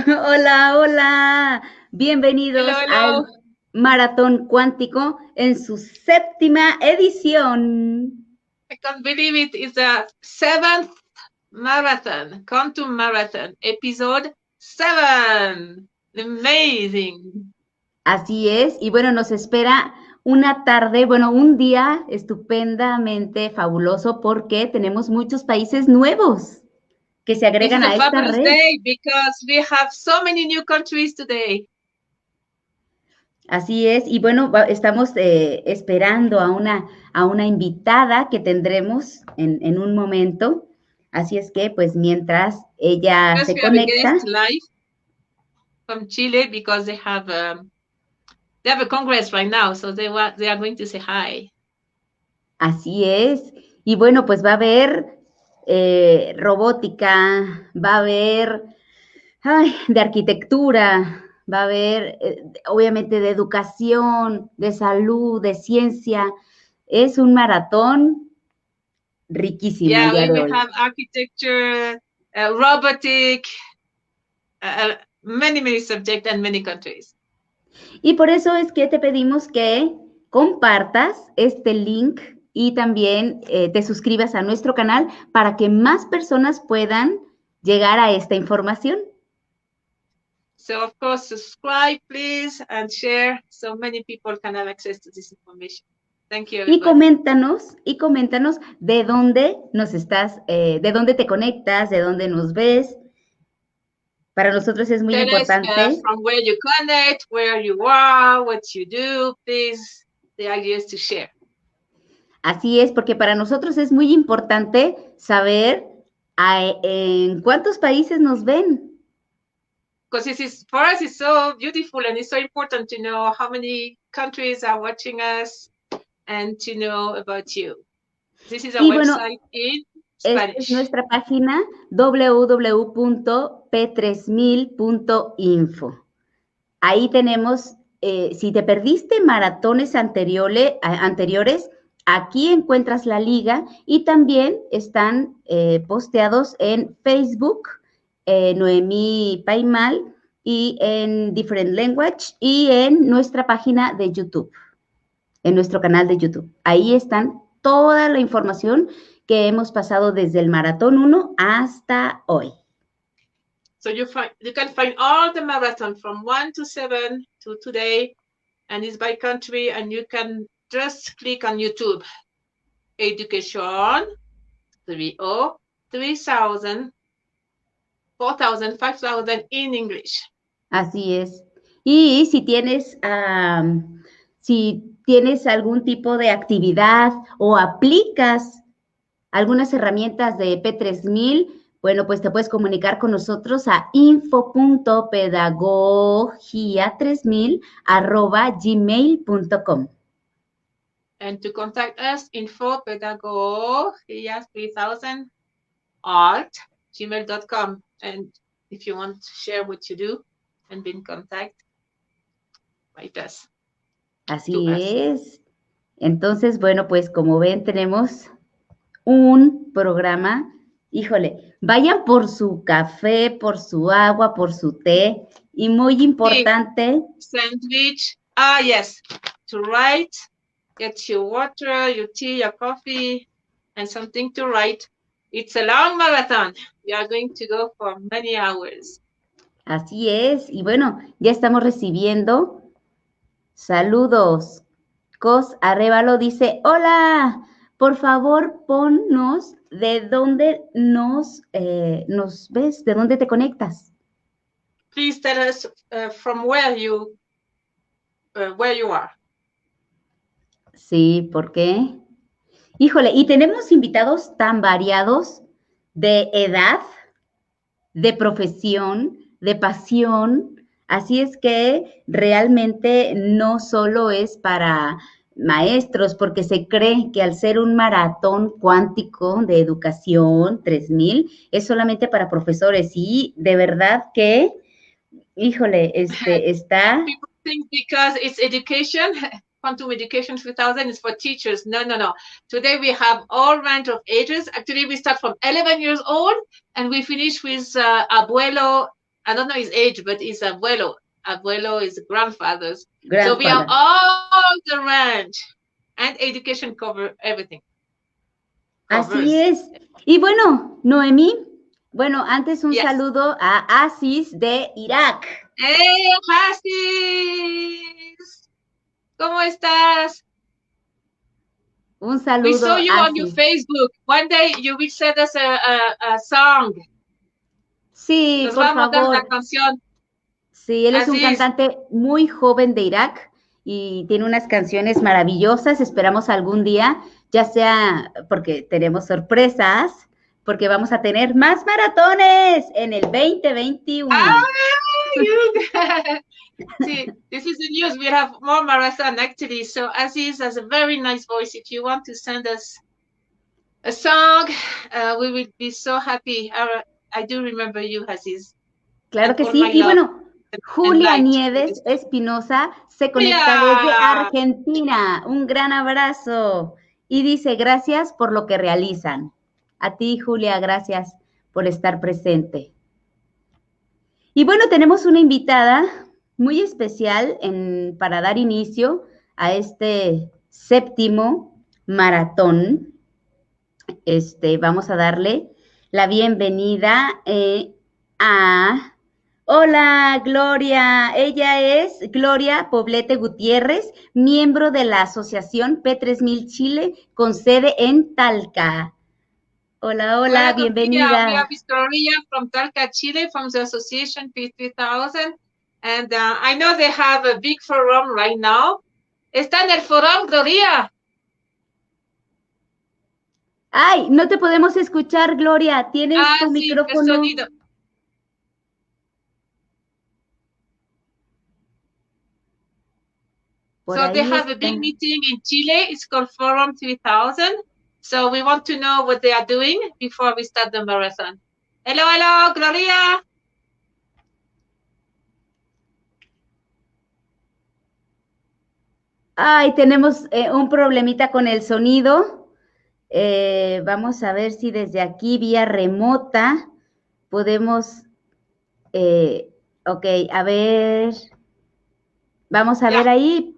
Hola, hola. Hello, Bienvenidos al hello. Maratón Cuántico en su séptima edición. I can't believe it. It's the seventh marathon, Quantum Marathon, episode 7. Amazing. Así es. Y bueno, nos espera una tarde, bueno, un día estupendamente fabuloso porque tenemos muchos países nuevos que se This agregan is a a esta fabulous red. day because we have so many new countries today. Así es. Y bueno, estamos esperando a una invitada que tendremos en un momento. Así es que, pues mientras ella First, se we have a conecta, guest live from Chile because they have a congress right now, so they are going to say hi. así es. Y bueno, pues va a haber robótica, va a haber de arquitectura, va a haber obviamente de educación, de salud, de ciencia. Es un maratón riquísimo el Yeah, día we de will hoy. have architecture, robotic, many subjects and many countries. Y por eso es que te pedimos que compartas este link y también te suscribas a nuestro canal para que más personas puedan llegar a esta información. So of course, subscribe, please, and share so many people can have access to this information. Thank you, everybody. Y coméntanos de dónde nos estás, de dónde te conectas, de dónde nos ves. Para nosotros es muy Tell us importante. from where you connect, where you are, what you do. Please, the idea is to share. Así es, porque para nosotros es muy importante saber en cuántos países nos ven. Because this is for us, it's so beautiful and it's so important to know how many countries are watching us and to know about you. This is a Y bueno, website in esta es Spanish. nuestra página www.p3000.info. Ahí tenemos, si te perdiste maratones anteriores, aquí encuentras la liga y también están posteados en Facebook, Noemí Paimal, y en Different Language y en nuestra página de YouTube, en nuestro canal de YouTube. Ahí están toda la información que hemos pasado desde el Maratón 1 hasta hoy. So you can find all the marathon from 1 to 7 to today, and it's by country, and you can just click on YouTube. Education, 30, 3000, 4000, 5000 in English. Así es. Y si tienes algún tipo de actividad o aplicas algunas herramientas de P3000, bueno, pues te puedes comunicar con nosotros a info.pedagogia3000@gmail.com. And to contact us, info pedagogia3000 at gmail.com. And if you want to share what you do and be in contact, write us to Así us. es. Entonces, bueno, pues como ven, tenemos un programa. Híjole, vayan por su café, por su agua, por su té. Y muy Tea, importante, sandwich. Yes, to write, get your water, your tea, your coffee, and something to write. It's a long marathon. We are going to go for many hours. así es. Y bueno, ya estamos recibiendo saludos. Cos Arevalo dice, hola, por favor ponnos de dónde nos ves, de dónde te conectas. Please tell us from where you are. Sí, ¿por qué? Híjole, y tenemos invitados tan variados de edad, de profesión, de pasión. Así es que realmente no solo es para maestros, porque se cree que al ser un maratón cuántico de educación 3000 es solamente para profesores y de verdad que, híjole, está. People think because it's education, quantum education 3000 is for teachers. No, no, no. Today we have all range of ages. Actually, we start from 11 years old and we finish with abuelo I don't know his age, but it's abuelo. Abuelo is grandfather's. So we have Grandfather. all the ranch and education cover everything. Así Covers. es. Y bueno, Noemí, bueno, antes un Yes. saludo a Asis de Irak. Hey, Hasis. ¿Cómo estás? Un saludo. We saw you on your Facebook. One day you will send us a song. Sí, Nos por va a mandar favor. una canción. Sí, él es un Así es. cantante muy joven de Irak y tiene unas canciones maravillosas. Esperamos algún día, ya sea porque tenemos sorpresas, porque vamos a tener más maratones en el 2021. See, this is the news. We have more marathon actually. So Aziz has a very nice voice. If you want to send us a song, we will be so happy. I do remember you, Aziz. Claro que sí. Y bueno, Julia Nieves Espinosa se conecta desde Argentina. Un gran abrazo. Y dice, gracias por lo que realizan. A ti, Julia, gracias por estar presente. Y bueno, tenemos una invitada muy especial para dar inicio a este séptimo maratón. Vamos a darle la bienvenida a... Hola, Gloria. Ella es Gloria Poblete Gutiérrez, miembro de la Asociación P3000 Chile, con sede en Talca. Hola, hola, bienvenida. We have Victoria from Talca, Chile, from the Association P3000. And I know they have a big forum right now. Está en el forum, Gloria. Ay, no te podemos escuchar, Gloria. Tienes tu micrófono. El sonido. So they have a big meeting in Chile. It's called Forum 3000. So we want to know what they are doing before we start the marathon. Hello, hello, Gloria. Ay, tenemos un problemita con el sonido. Vamos a ver si desde aquí, vía remota, podemos... ok, a ver... Vamos a ver ahí.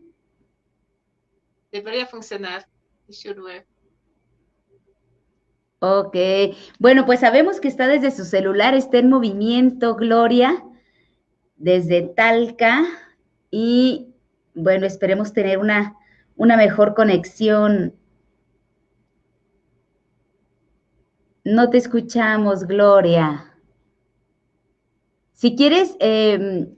Debería funcionar. It should work. Ok, bueno, pues sabemos que está desde su celular, está en movimiento, Gloria, desde Talca, y bueno, esperemos tener una mejor conexión. No te escuchamos, Gloria. Si quieres,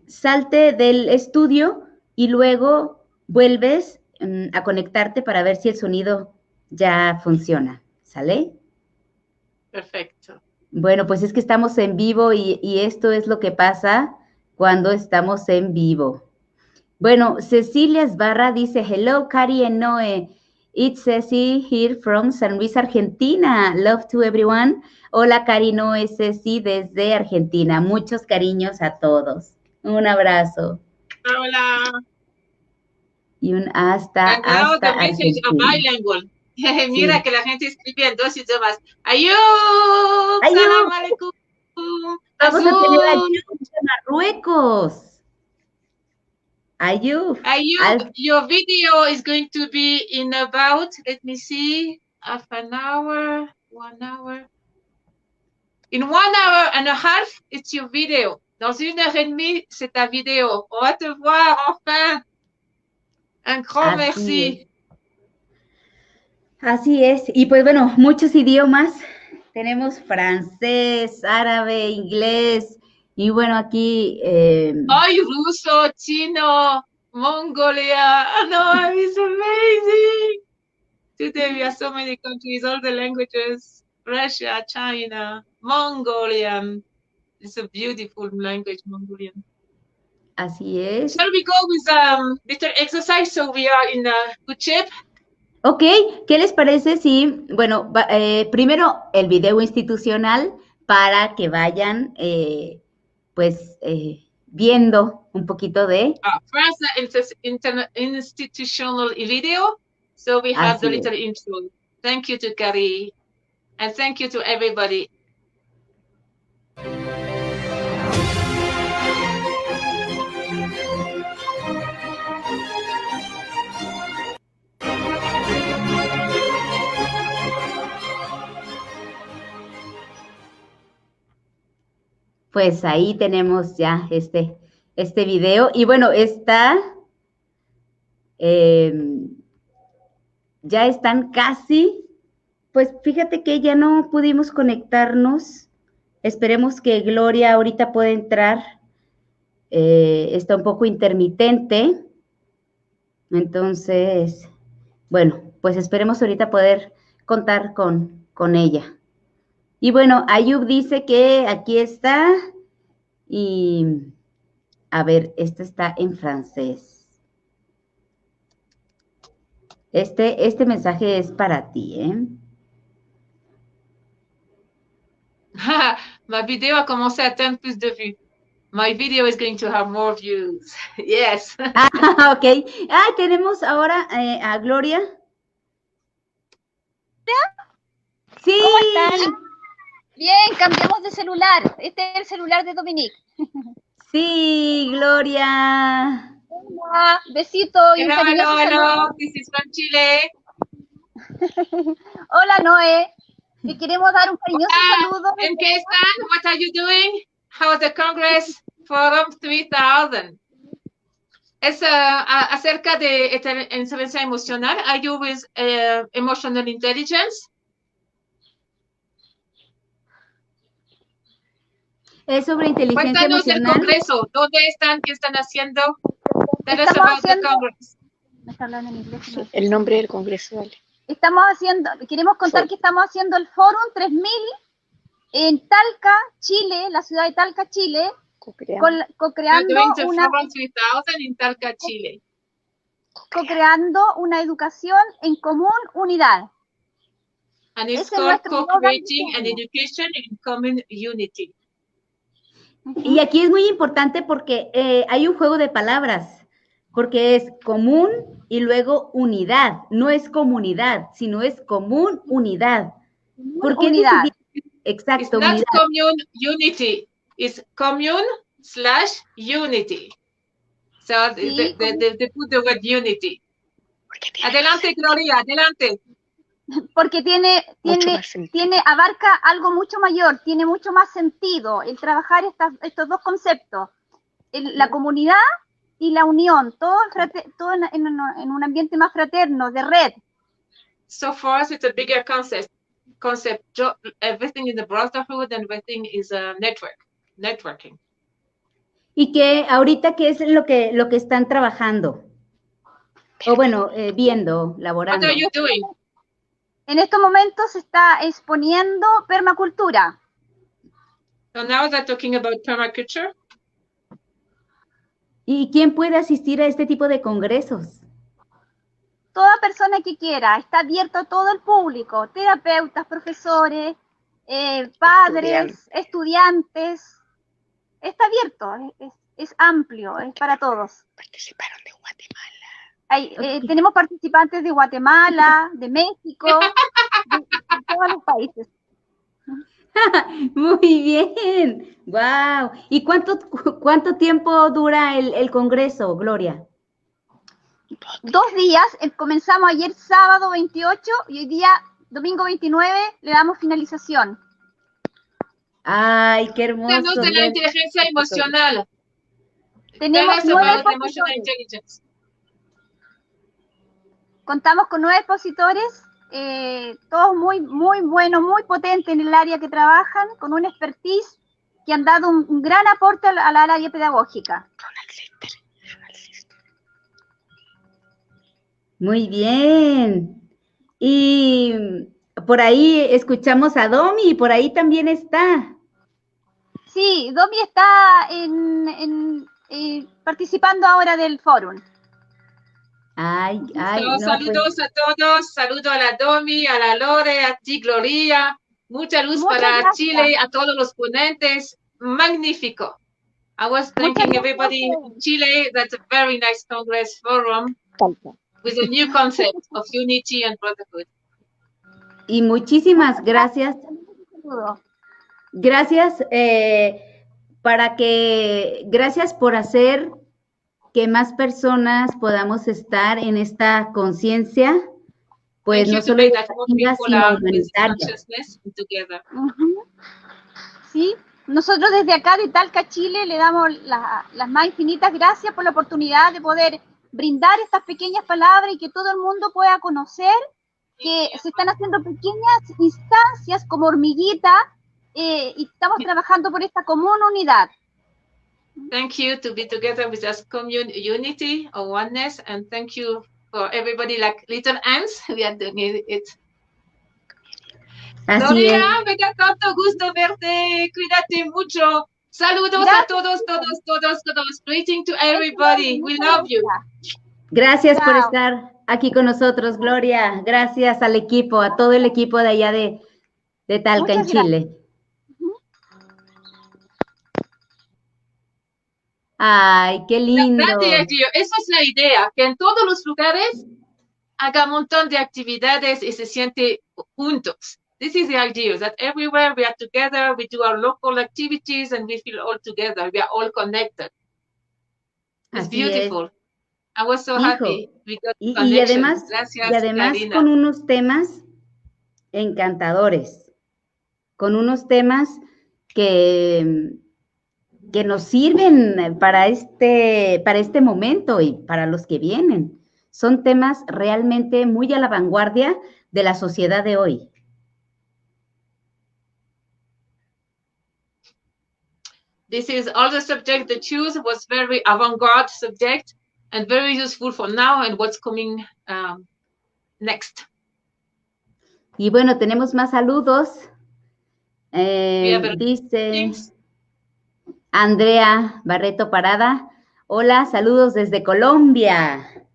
salte del estudio y luego vuelves a conectarte para ver si el sonido ya funciona, ¿sale? Perfecto. Bueno, pues es que estamos en vivo y esto es lo que pasa cuando estamos en vivo. Bueno, Cecilia Esbarra dice, hello, Cari and Noe. It's Ceci here from San Luis, Argentina. Love to everyone. Hola, Cari, Noe, Ceci desde Argentina. Muchos cariños a todos. Un abrazo. Hola. Y un hasta Argentina. Mira sí. que la gente escribe en dos idiomas. ¡Ayub! ¡Salam aleikum! Vamos a tener a Ayub de Marruecos. Ayub, your video is going to be in about, let me see, half an hour, 1 hour. In 1 hour and a half, it's your video. Dans 1h30, c'est ta vidéo. On va te voir enfin. Un grand merci. Así es. Y pues bueno, muchos idiomas. Tenemos francés, árabe, inglés. Y bueno, aquí... Ay, ruso, chino, Mongolia. Oh, no, it's amazing. Today we have so many countries, all the languages. Russia, China, Mongolian. It's a beautiful language, Mongolian. Así es. Shall we go with little exercise so we are in good shape? Ok, ¿qué les parece si, bueno, primero el video institucional para que vayan, pues, viendo un poquito de... First, institutional video. So we have the little intro. Thank you to Gary. And thank you to everybody. Pues ahí tenemos ya este video. Y bueno, está, ya están casi, pues fíjate que ya no pudimos conectarnos. Esperemos que Gloria ahorita pueda entrar. Está un poco intermitente. Entonces, bueno, pues esperemos ahorita poder contar con ella. Y bueno, Ayub dice que aquí está y a ver, esta está en francés. Este mensaje es para ti, ¿eh? Ma vidéo a commencé à atteindre plus de vues. My video is going to have more views. Yes. Ah, ok. Ah, tenemos ahora a Gloria. Sí. ¿Cómo están? Bien, cambiamos de celular. Este es el celular de Dominique. Sí, Gloria. Hola, besito y un cariñoso Hello. This is from Chile. Hola, Noé. Te queremos dar un cariñoso saludo. ¿En qué están? What are you doing? How's the Congress Forum 3000? Es acerca de inteligencia emocional. Are you with emotional intelligence? Es sobre inteligencia Cuéntanos del emocional. Congreso. ¿Dónde están? ¿Qué están haciendo? Tell us Estamos about the haciendo... Congress. Me está hablando en inglés. Sí, el nombre del Congreso, dale. Queremos contar que estamos haciendo el Forum 3000 en Talca, Chile, la ciudad de Talca, Chile, co-creando una educación en común unidad. And it's called co-creating an education in common unity. Y aquí es muy importante porque hay un juego de palabras, porque es común y luego unidad. No es comunidad, sino es común unidad. ¿Por qué unidad? Exacto, it's not unidad. Commune unity, it's commune/unity. So sí, they put the word unity. Adelante, Gloria, adelante. Porque abarca algo mucho mayor, tiene mucho más sentido el trabajar estos dos conceptos, la comunidad y la unión, todo en un ambiente más fraterno, de red. So for us, it's a bigger concept. Everything in the brotherhood and everything is a networking. Y que ahorita, ¿qué es lo que están trabajando? O bueno, viendo, laborando. What are you doing? En estos momentos se está exponiendo permacultura. So now they're talking about permaculture. ¿Y quién puede asistir a este tipo de congresos? Toda persona que quiera, está abierto a todo el público, terapeutas, profesores, padres, estudiantes. Está abierto, es amplio, es para todos. Participaron de Guatemala. Tenemos participantes de Guatemala, de México, de todos los países. Muy bien, wow. ¿Y cuánto tiempo dura el congreso, Gloria? 2 días, comenzamos ayer sábado 28 y hoy día domingo 29 le damos finalización. Ay, qué hermoso. Tenemos de la inteligencia emocional. Tenemos 9 expositores. Contamos con 9 expositores, todos muy buenos, muy potentes en el área que trabajan, con una expertise que han dado un gran aporte a la área pedagógica. Muy bien. Y por ahí escuchamos a Domi, por ahí también está. Sí, Domi está participando ahora del fórum. Saludos a todos, saludo a la Domi, a la Lore, a ti, Gloria. Mucha luz para Chile, a todos los ponentes. Magnífico. I was thanking everybody in Chile. That's a very nice Congress forum with a new concept of unity and brotherhood. Y muchísimas gracias. Gracias gracias por hacer que más personas podamos estar en esta conciencia, pues no solo educativa, sino humanitaria. Sí, Nosotros desde acá de Talca, Chile, le damos las más infinitas gracias por la oportunidad de poder brindar estas pequeñas palabras y que todo el mundo pueda conocer que se están haciendo pequeñas instancias como hormiguita y estamos trabajando por esta común unidad. Thank you to be together with us, unity or oneness, and thank you for everybody like little ants. We are doing it. Así Gloria, es. me da tanto gusto verte. Cuídate mucho. Saludos a todos. Greeting to everybody. We love you. Gracias por Chao. estar aquí con nosotros, Gloria. Gracias al equipo, a todo el equipo de allá de Talca, en Muchas gracias. Chile. Ay, qué lindo. Esa es la idea, que en todos los lugares haga un montón de actividades y se siente juntos. This is the idea, that everywhere we are together, we do our local activities and we feel all together. We are all connected. It's Así beautiful. es. I was so happy we got Y además, Gracias, Karina. con unos temas encantadores, con unos temas que nos sirven para este momento y para los que vienen. Son temas realmente muy a la vanguardia de la sociedad de hoy. This is all the subject the choose was very avant-garde subject and very useful for now and what's coming next. Y bueno, tenemos más saludos. Dice Andrea Barreto Parada. Hola, saludos desde Colombia.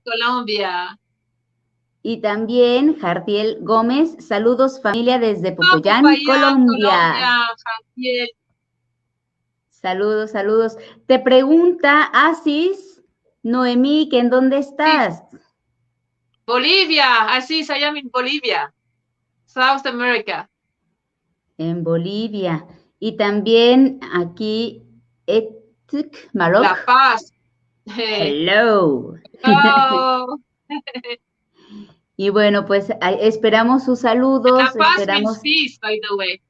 Colombia. Y también Jardiel Gómez, saludos familia desde Popayán, Colombia. Jardiel. Saludos. Te pregunta Asis Noemí, que en dónde estás. Sí. Bolivia, Asis, I am in Bolivia, South America. En Bolivia. Y también aquí Etuk Malok. La Paz. Hello. Oh. Y bueno, pues esperamos sus saludos. La Paz means peace, by the way.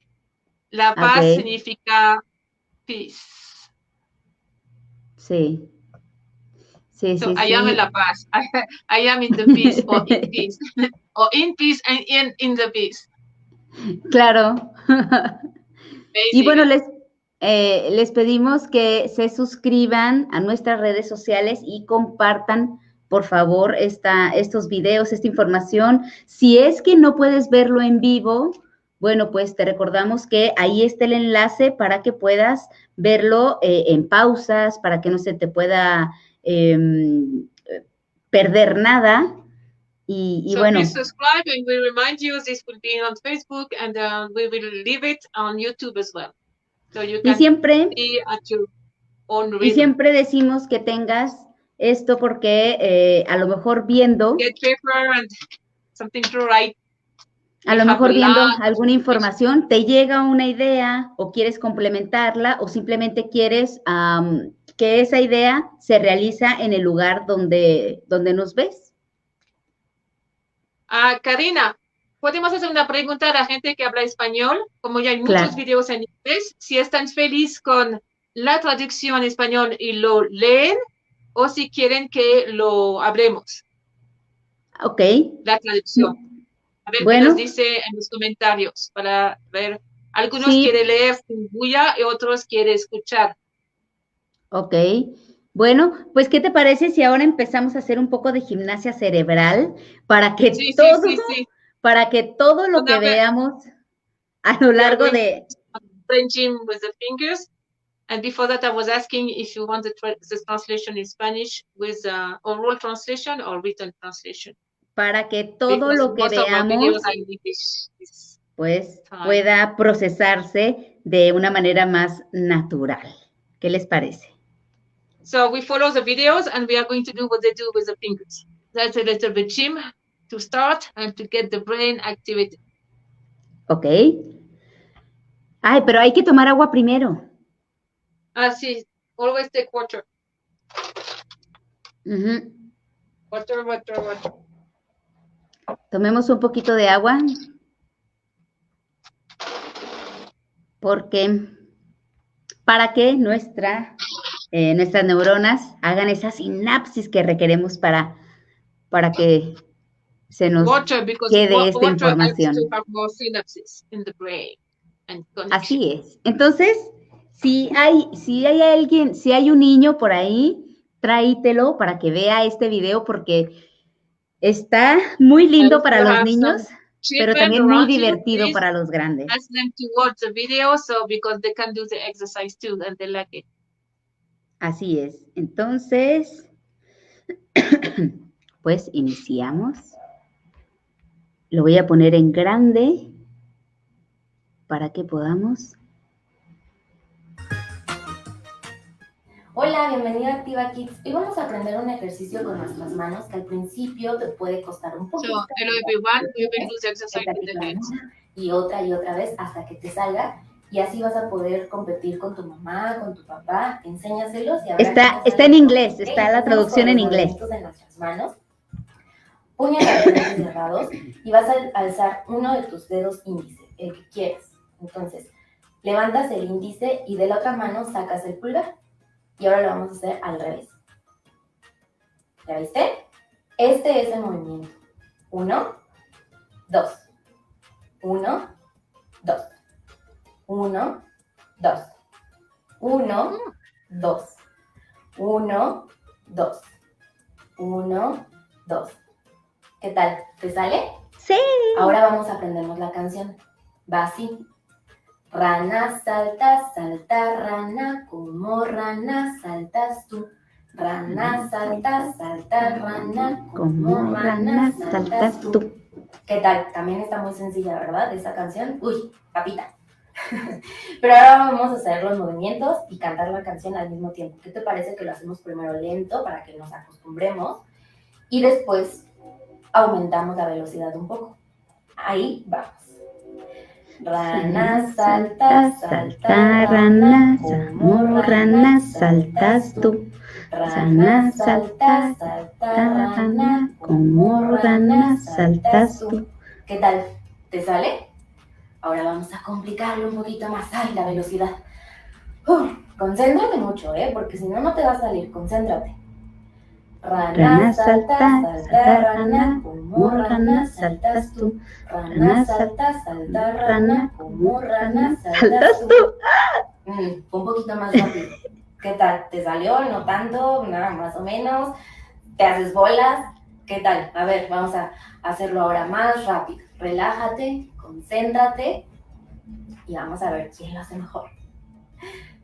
La Paz significa peace. Sí. So I am in La Paz. I am in the peace or in peace. Or in peace and in the peace. Claro. Y bueno, les pedimos que se suscriban a nuestras redes sociales y compartan, por favor, estos videos, esta información. Si es que no puedes verlo en vivo, bueno, pues te recordamos que ahí está el enlace para que puedas verlo en pausas, para que no se te pueda perder nada. Y so bueno. Please subscribe and we remind you this will be on Facebook and we will leave it on YouTube as well. So you can see at your own rhythm. Y siempre decimos que tengas esto porque a lo mejor viendo. Get paper and something to write. A lo mejor viendo alguna información, te llega una idea o quieres complementarla o simplemente quieres que esa idea se realiza en el lugar donde nos ves. Karina, podemos hacer una pregunta a la gente que habla español, como ya hay muchos videos en inglés, si están felices con la traducción en español y lo leen o si quieren que lo hablemos. Ok. La traducción. A ver qué nos dice en los comentarios para ver. Algunos quieren leer sin bulla y otros quieren escuchar. Ok. Bueno, pues, ¿qué te parece si ahora empezamos a hacer un poco de gimnasia cerebral para que para que todo lo que veamos a lo largo de... Gym with the fingers. And before that, I was asking if you want the translation in Spanish with oral translation or written translation. Para que todo lo que veamos pues pueda procesarse de una manera más natural. ¿Qué les parece? So we follow the videos and we are going to do what they do with the fingers. That's a little bit gym to start and to get the brain activated. Ok. Ay, pero hay que tomar agua primero. Sí. Always take water. Water. Tomemos un poquito de agua. Porque para que nuestras neuronas hagan esa sinapsis que requeremos para que se nos quede esta información. To have more synapses in the brain and Así es. Entonces, si hay un niño por ahí, tráetelo para que vea este video porque está muy lindo para los niños, pero también muy divertido para los grandes. Ask them to watch the video because they can do the exercise too and they like it. Así es. Entonces, pues iniciamos. Lo voy a poner en grande para que podamos. Hola, bienvenido a Activa Kids. Hoy vamos a aprender un ejercicio con nuestras manos que al principio te puede costar un poco. So, hello everyone, we will do the exercise with the hands. Y otra vez hasta que te salga. Y así vas a poder competir con tu mamá, con tu papá. Enséñaselos. Y está en inglés, está la traducción en inglés. En nuestras manos. Puños abiertos y cerrados. Y vas a alzar uno de tus dedos índice, el que quieras. Entonces, levantas el índice y de la otra mano sacas el pulgar. Y ahora lo vamos a hacer al revés. ¿Ya viste? Este es el movimiento. 1, 2. 1, 2. 1, 2. 1, 2. 1, 2. 1, 2. ¿Qué tal? ¿Te sale? Sí. Ahora vamos a aprendernos la canción. Va así. Rana, salta, salta, rana, como rana saltas tú. Rana, salta, salta, rana, como rana saltas tú. ¿Qué tal? También está muy sencilla, ¿verdad? Esa canción. Uy, papita. Pero ahora vamos a hacer los movimientos y cantar la canción al mismo tiempo. ¿Qué te parece que lo hacemos primero lento para que nos acostumbremos? Y después aumentamos la velocidad un poco. Ahí vamos. Rana, salta, salta, rana, como rana saltas tú. Rana, salta, salta, rana, como rana saltas tú. ¿Qué tal? ¿Te sale? Ahora vamos a complicarlo un poquito más. ¡Ay, la velocidad! Concéntrate mucho, porque si no, no te va a salir. Concéntrate. Rana, salta, salta, rana, como rana saltas tú. Rana, salta, salta, rana, como rana saltas tú. Un poquito más rápido. ¿Qué tal? ¿Te salió? ¿No tanto? Nada, más o menos. ¿Te haces bolas? ¿Qué tal? A ver, vamos a hacerlo ahora más rápido. Relájate, concéntrate y vamos a ver quién lo hace mejor.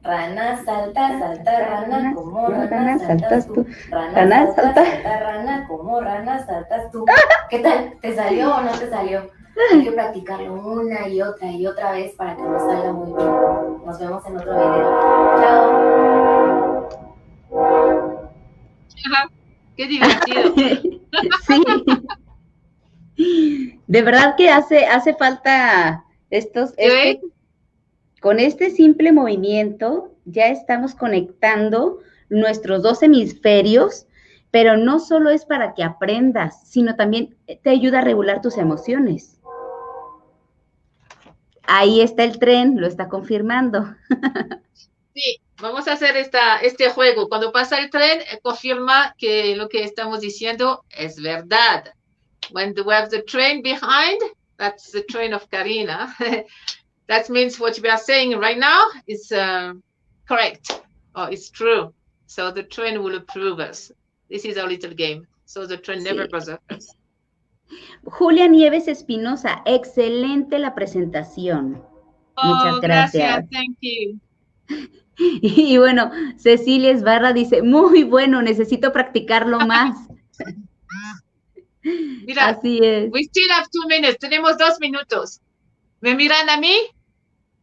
Rana, salta, salta, rana, como rana saltas tú. Rana, salta, salta, rana, como rana saltas tú. ¿Qué tal? ¿Te salió o no te salió? Hay que practicarlo una y otra vez para que nos salga muy bien. Nos vemos en otro video. Chao. Qué divertido. Sí. De verdad que hace falta con este simple movimiento ya estamos conectando nuestros dos hemisferios, pero no solo es para que aprendas, sino también te ayuda a regular tus emociones. Ahí está el tren, lo está confirmando. Sí, vamos a hacer este juego. Cuando pasa el tren, confirma que lo que estamos diciendo es verdad. When we have the train behind, that's the train of Karina. That means what we are saying right now is correct or it's true. So the train will approve us. This is our little game. So the train never bothers us. Julia Nieves Espinosa, excelente la presentación. Muchas gracias. Thank you. Y bueno, Cecilia Esbarra dice, muy bueno, necesito practicarlo más. Mira, así es. We still have 2 minutes. Tenemos 2 minutos. ¿Me miran a mí?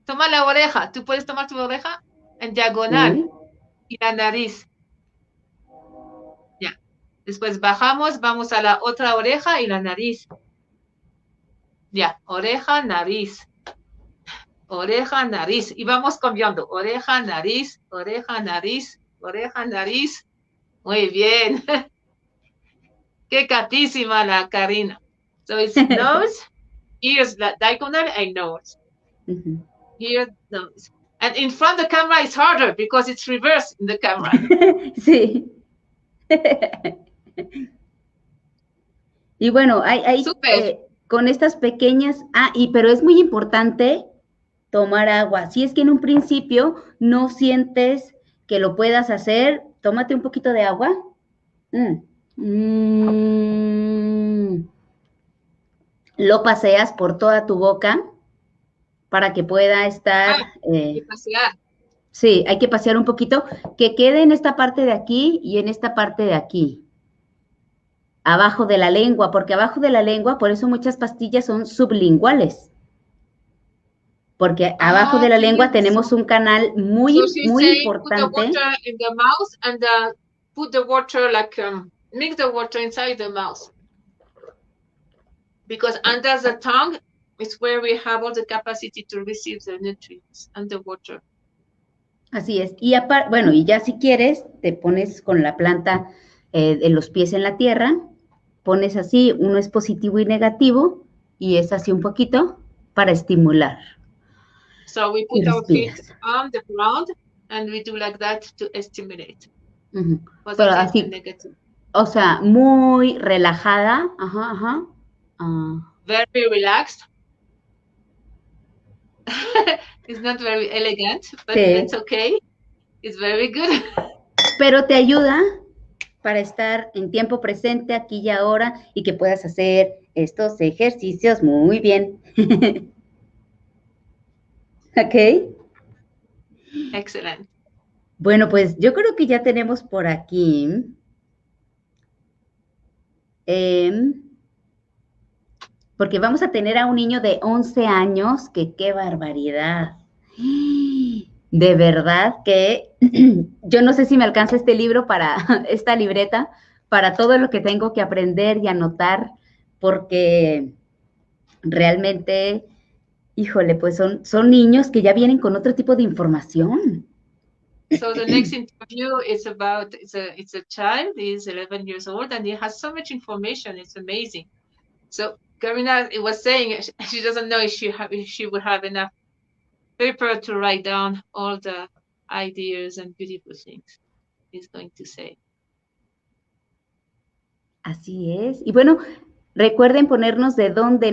Toma la oreja. ¿Tú puedes tomar tu oreja? En diagonal. Sí. Y la nariz. Ya. Después bajamos, vamos a la otra oreja y la nariz. Ya. Oreja, nariz. Oreja, nariz. Y vamos cambiando. Oreja, nariz, oreja, nariz, oreja, nariz. Muy bien. Qué catísima la Karina. So it's nose, ears, diagonal, and nose. Here, nose. And in front of the camera is harder because it's reversed in the camera. Sí. Y bueno, hay con estas pequeñas, pero es muy importante tomar agua. Si es que en un principio no sientes que lo puedas hacer, tómate un poquito de agua. Lo paseas por toda tu boca para que pueda estar... hay que pasear. Sí, hay que pasear un poquito, que quede en esta parte de aquí y en esta parte de aquí. Abajo de la lengua, porque abajo de la lengua, por eso muchas pastillas son sublinguales. Porque abajo de la lengua tenemos un canal muy importante. Put the water in the mouth and put the water mix the water inside the mouth. Because under the tongue is where we have all the capacity to receive the nutrients and the water. Así es. Y bueno, y ya si quieres, te pones con la planta de los pies en la tierra, pones así, uno es positivo y negativo, y es así un poquito para estimular. So we put our feet on the ground and we do like that to stimulate. Pero así, o sea, muy relajada. Very relaxed. It's not very elegant, but it's okay. It's very good. Pero te ayuda para estar en tiempo presente, aquí y ahora, y que puedas hacer estos ejercicios muy bien. ¿Ok? Excelente. Bueno, pues yo creo que ya tenemos por aquí. Porque vamos a tener a un niño de 11 años, que qué barbaridad. De verdad que yo no sé si me alcanza este libro esta libreta, para todo lo que tengo que aprender y anotar, porque realmente, híjole, pues son niños que ya vienen con otro tipo de información. So the next interview is about, it's a child, he's 11 years old, and he has so much information, it's amazing. So Karina was saying she doesn't know if she would have enough paper to write down all the ideas and beautiful things he's going to say. Así es. Y bueno, recuerden ponernos de dónde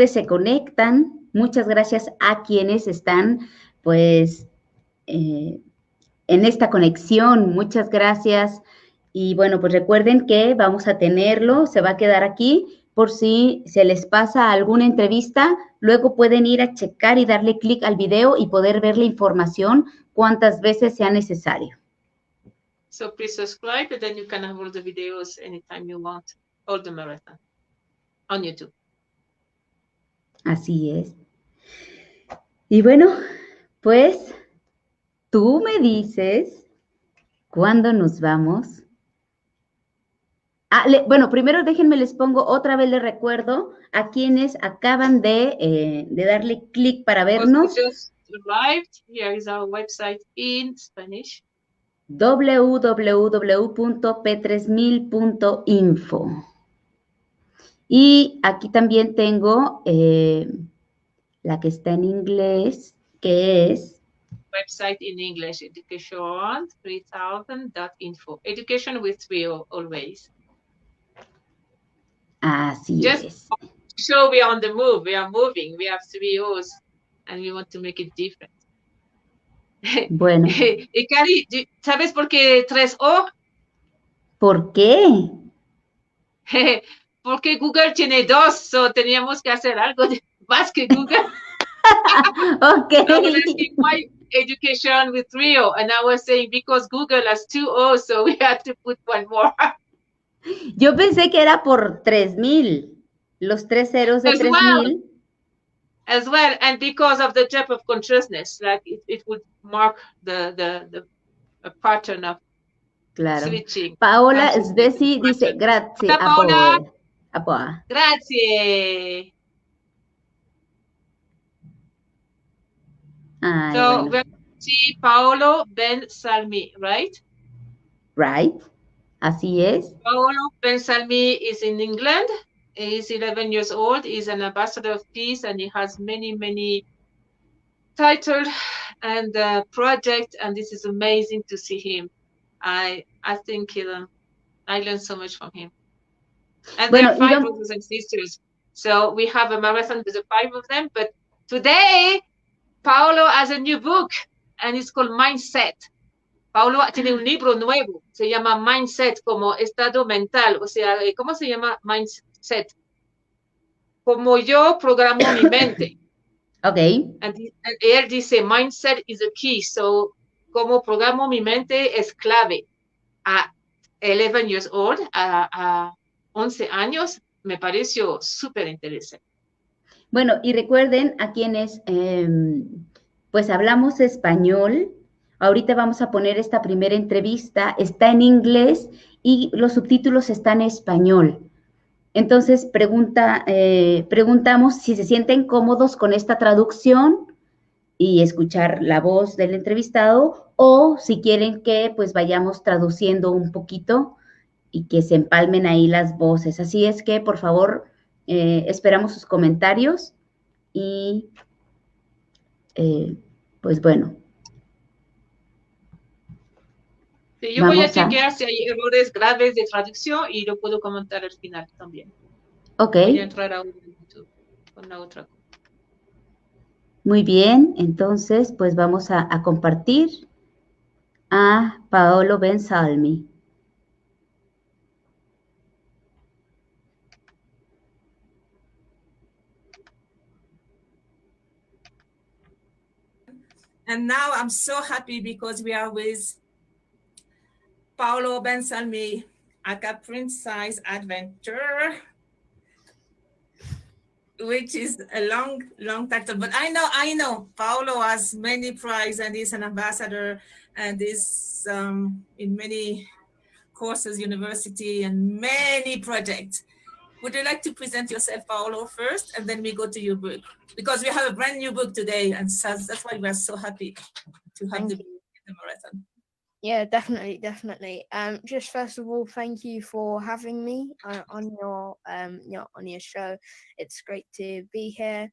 se conectan. Muchas gracias a quienes están, pues, en esta conexión. Muchas gracias. Y bueno, pues recuerden que vamos a tenerlo, se va a quedar aquí por si se les pasa alguna entrevista. Luego pueden ir a checar y darle clic al video y poder ver la información cuantas veces sea necesario. So please subscribe, and then you can have all the videos anytime you want, all the marathon on YouTube. Así es. Y bueno, pues tú me dices cuándo nos vamos. Bueno, primero déjenme les pongo otra vez, les recuerdo a quienes acaban de darle clic para vernos. Just arrived. Here is our website in Spanish. www.p3000.info. Y aquí también tengo la que está en inglés, que es website in English, education3000.info. Education with 3 always. Así es. So we are on the move, we are moving, we have 3 O's and we want to make it different. Bueno. Cari, ¿sabes por qué 3 O? ¿Por qué? Porque Google tiene 2, so teníamos que hacer algo más que Google. Okay. I was asking why education with 3 O, and I was saying because Google has 2 O's, so we had to put one more. Yo pensé que era por 3000, los 3 ceros de 3000. As well, and because of the depth of consciousness, like it would mark the pattern of switching. Paola Svesi dice, grazie a Paola. Grazie. So we're going to see Paolo Ben Salmi, right? Right. Así es. Paolo Ben Salmi is in England. He's 11 years old. He's an ambassador of peace, and he has many, many title and the project, and this is amazing to see him. I think I learned so much from him. And there are 5 brothers and sisters. So we have a marathon with the 5 of them. But today, Paolo has a new book, and it's called Mindset. Paolo tiene un libro nuevo, se llama Mindset, como estado mental. O sea, ¿cómo se llama Mindset? Como yo programo mi mente. Okay. And él dice, Mindset is the key. So, como programo mi mente es clave. A 11 years old, a 11 años, me pareció súper interesante. Bueno, y recuerden a quienes pues hablamos español, ahorita vamos a poner esta primera entrevista, está en inglés y los subtítulos están en español. Entonces preguntamos si se sienten cómodos con esta traducción y escuchar la voz del entrevistado, o si quieren que pues vayamos traduciendo un poquito y que se empalmen ahí las voces. Así es que, por favor, esperamos sus comentarios y pues bueno. Sí, yo voy a chequear si hay errores graves de traducción y lo puedo comentar al final también. Ok. Voy a entrar a YouTube con la otra. Muy bien, entonces pues vamos a compartir a Paolo Bensalmi. And now I'm so happy because we are with Paolo Bensalmi, aka Prince Size Adventure, which is a long title. But I know Paolo has many prizes and is an ambassador and is in many courses, university, and many projects. Would you like to present yourself, Paolo, first, and then we go to your book? Because we have a brand new book today, and so that's why we are so happy to have the marathon. Yeah, definitely. Just first of all, thank you for having me on your show. It's great to be here.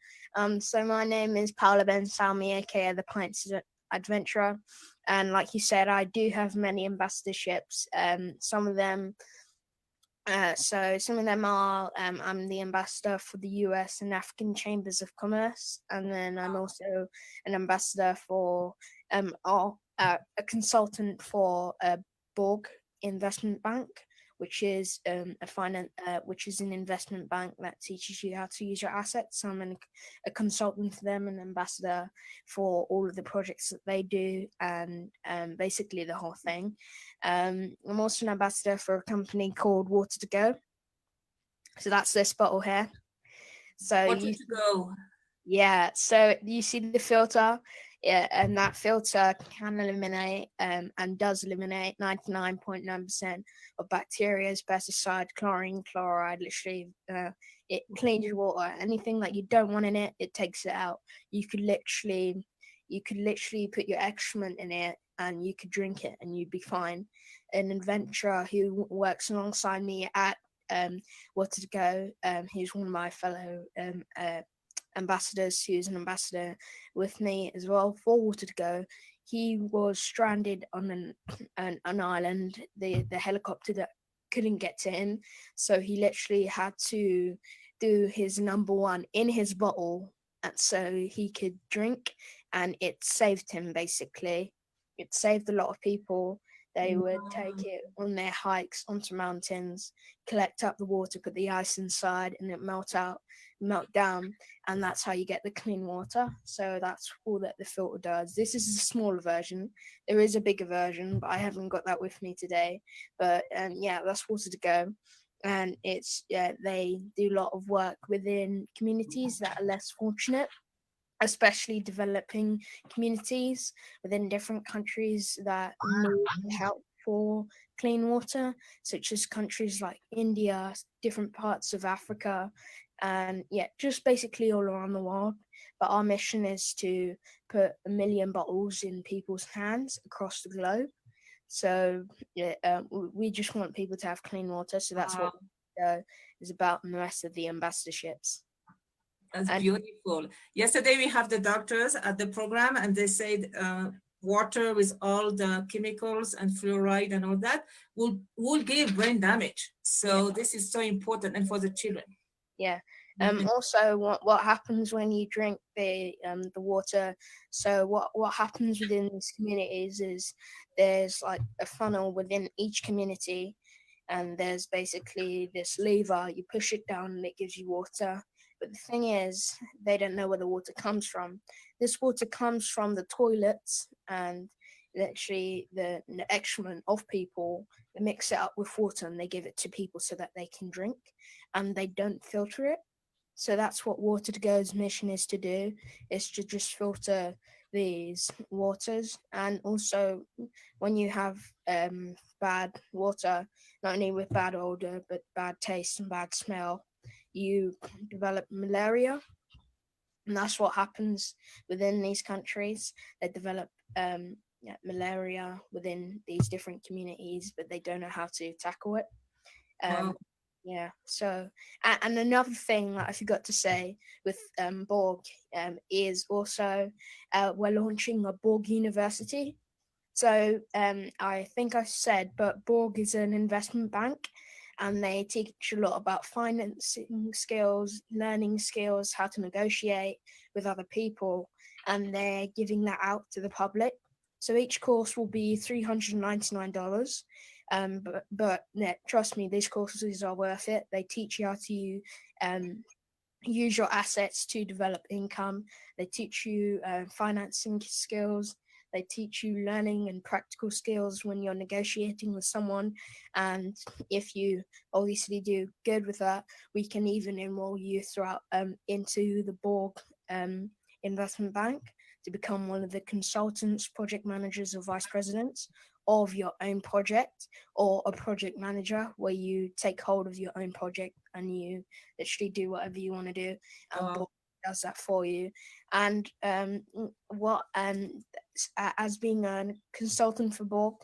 So my name is Paolo Bensalmi, aka the Prince Adventurer, and like you said, I do have many ambassadorships. Some of them are I'm the ambassador for the US and African Chambers of Commerce, and then I'm also an ambassador for a consultant for Borg Investment Bank, which is an investment bank that teaches you how to use your assets. So I'm a consultant for them, an ambassador for all of the projects that they do, and basically the whole thing. I'm also an ambassador for a company called Water to Go. So that's this bottle here. So Water to Go. Yeah. So you see the filter. Yeah, and that filter can eliminate and does eliminate 99.9% of bacteria, pesticide, chlorine, chloride. Literally, it cleans your water. Anything that you don't want in it, it takes it out. You could literally put your excrement in it, and you could drink it, and you'd be fine. An adventurer who works alongside me at Water to Go, he's one of my fellow ambassadors, who's an ambassador with me as well for Water to Go. He was stranded on an island. The helicopter that couldn't get to him, so he literally had to do his number one in his bottle, and so he could drink, and it saved him. Basically, it saved a lot of people. They would take it on their hikes onto mountains, collect up the water, put the ice inside, and it melt down, and that's how you get the clean water. So that's all that the filter does. This is a smaller version. There is a bigger version, but I haven't got that with me today. But yeah, that's Water to Go, and they do a lot of work within communities that are less fortunate, especially developing communities within different countries that need help for clean water, such as countries like India, different parts of Africa, and just basically all around the world. But our mission is to put 1 million bottles in people's hands across the globe. So we just want people to have clean water. So that's what is about, and the rest of the ambassadorships. That's And beautiful. Yesterday we have the doctors at the program, and they said water with all the chemicals and fluoride and all that will give brain damage. So this is so important, and for the children. yeah. Mhm. Also, what happens when you drink the water? So what happens within these communities is there's like a funnel within each community, and there's basically this lever. You push it down, and it gives you water. But the thing is, they don't know where the water comes from. This water comes from the toilets, and actually the excrement of people. They mix it up with water, and they give it to people so that they can drink, and they don't filter it. So that's what Water to Go's mission is to do, is to just filter these waters. And also, when you have bad water, not only with bad odor, but bad taste and bad smell, you develop malaria. And that's what happens within these countries. They develop malaria within these different communities, but they don't know how to tackle it. Wow. Yeah. So, and another thing that I forgot to say with Borg is also we're launching a Borg University. So I think I said, but Borg is an investment bank, and they teach a lot about financing skills, learning skills, how to negotiate with other people, and they're giving that out to the public. So each course will be $399. But yeah, trust me, these courses are worth it. They teach you how to use your assets to develop income. They teach you financing skills. They teach you learning and practical skills when you're negotiating with someone. And if you obviously do good with that, we can even enroll you throughout into the Borg investment bank to become one of the consultants, project managers, or vice presidents of your own project, or a project manager where you take hold of your own project and you literally do whatever you want to do, and Borg does that for you. And as being a consultant for Borg,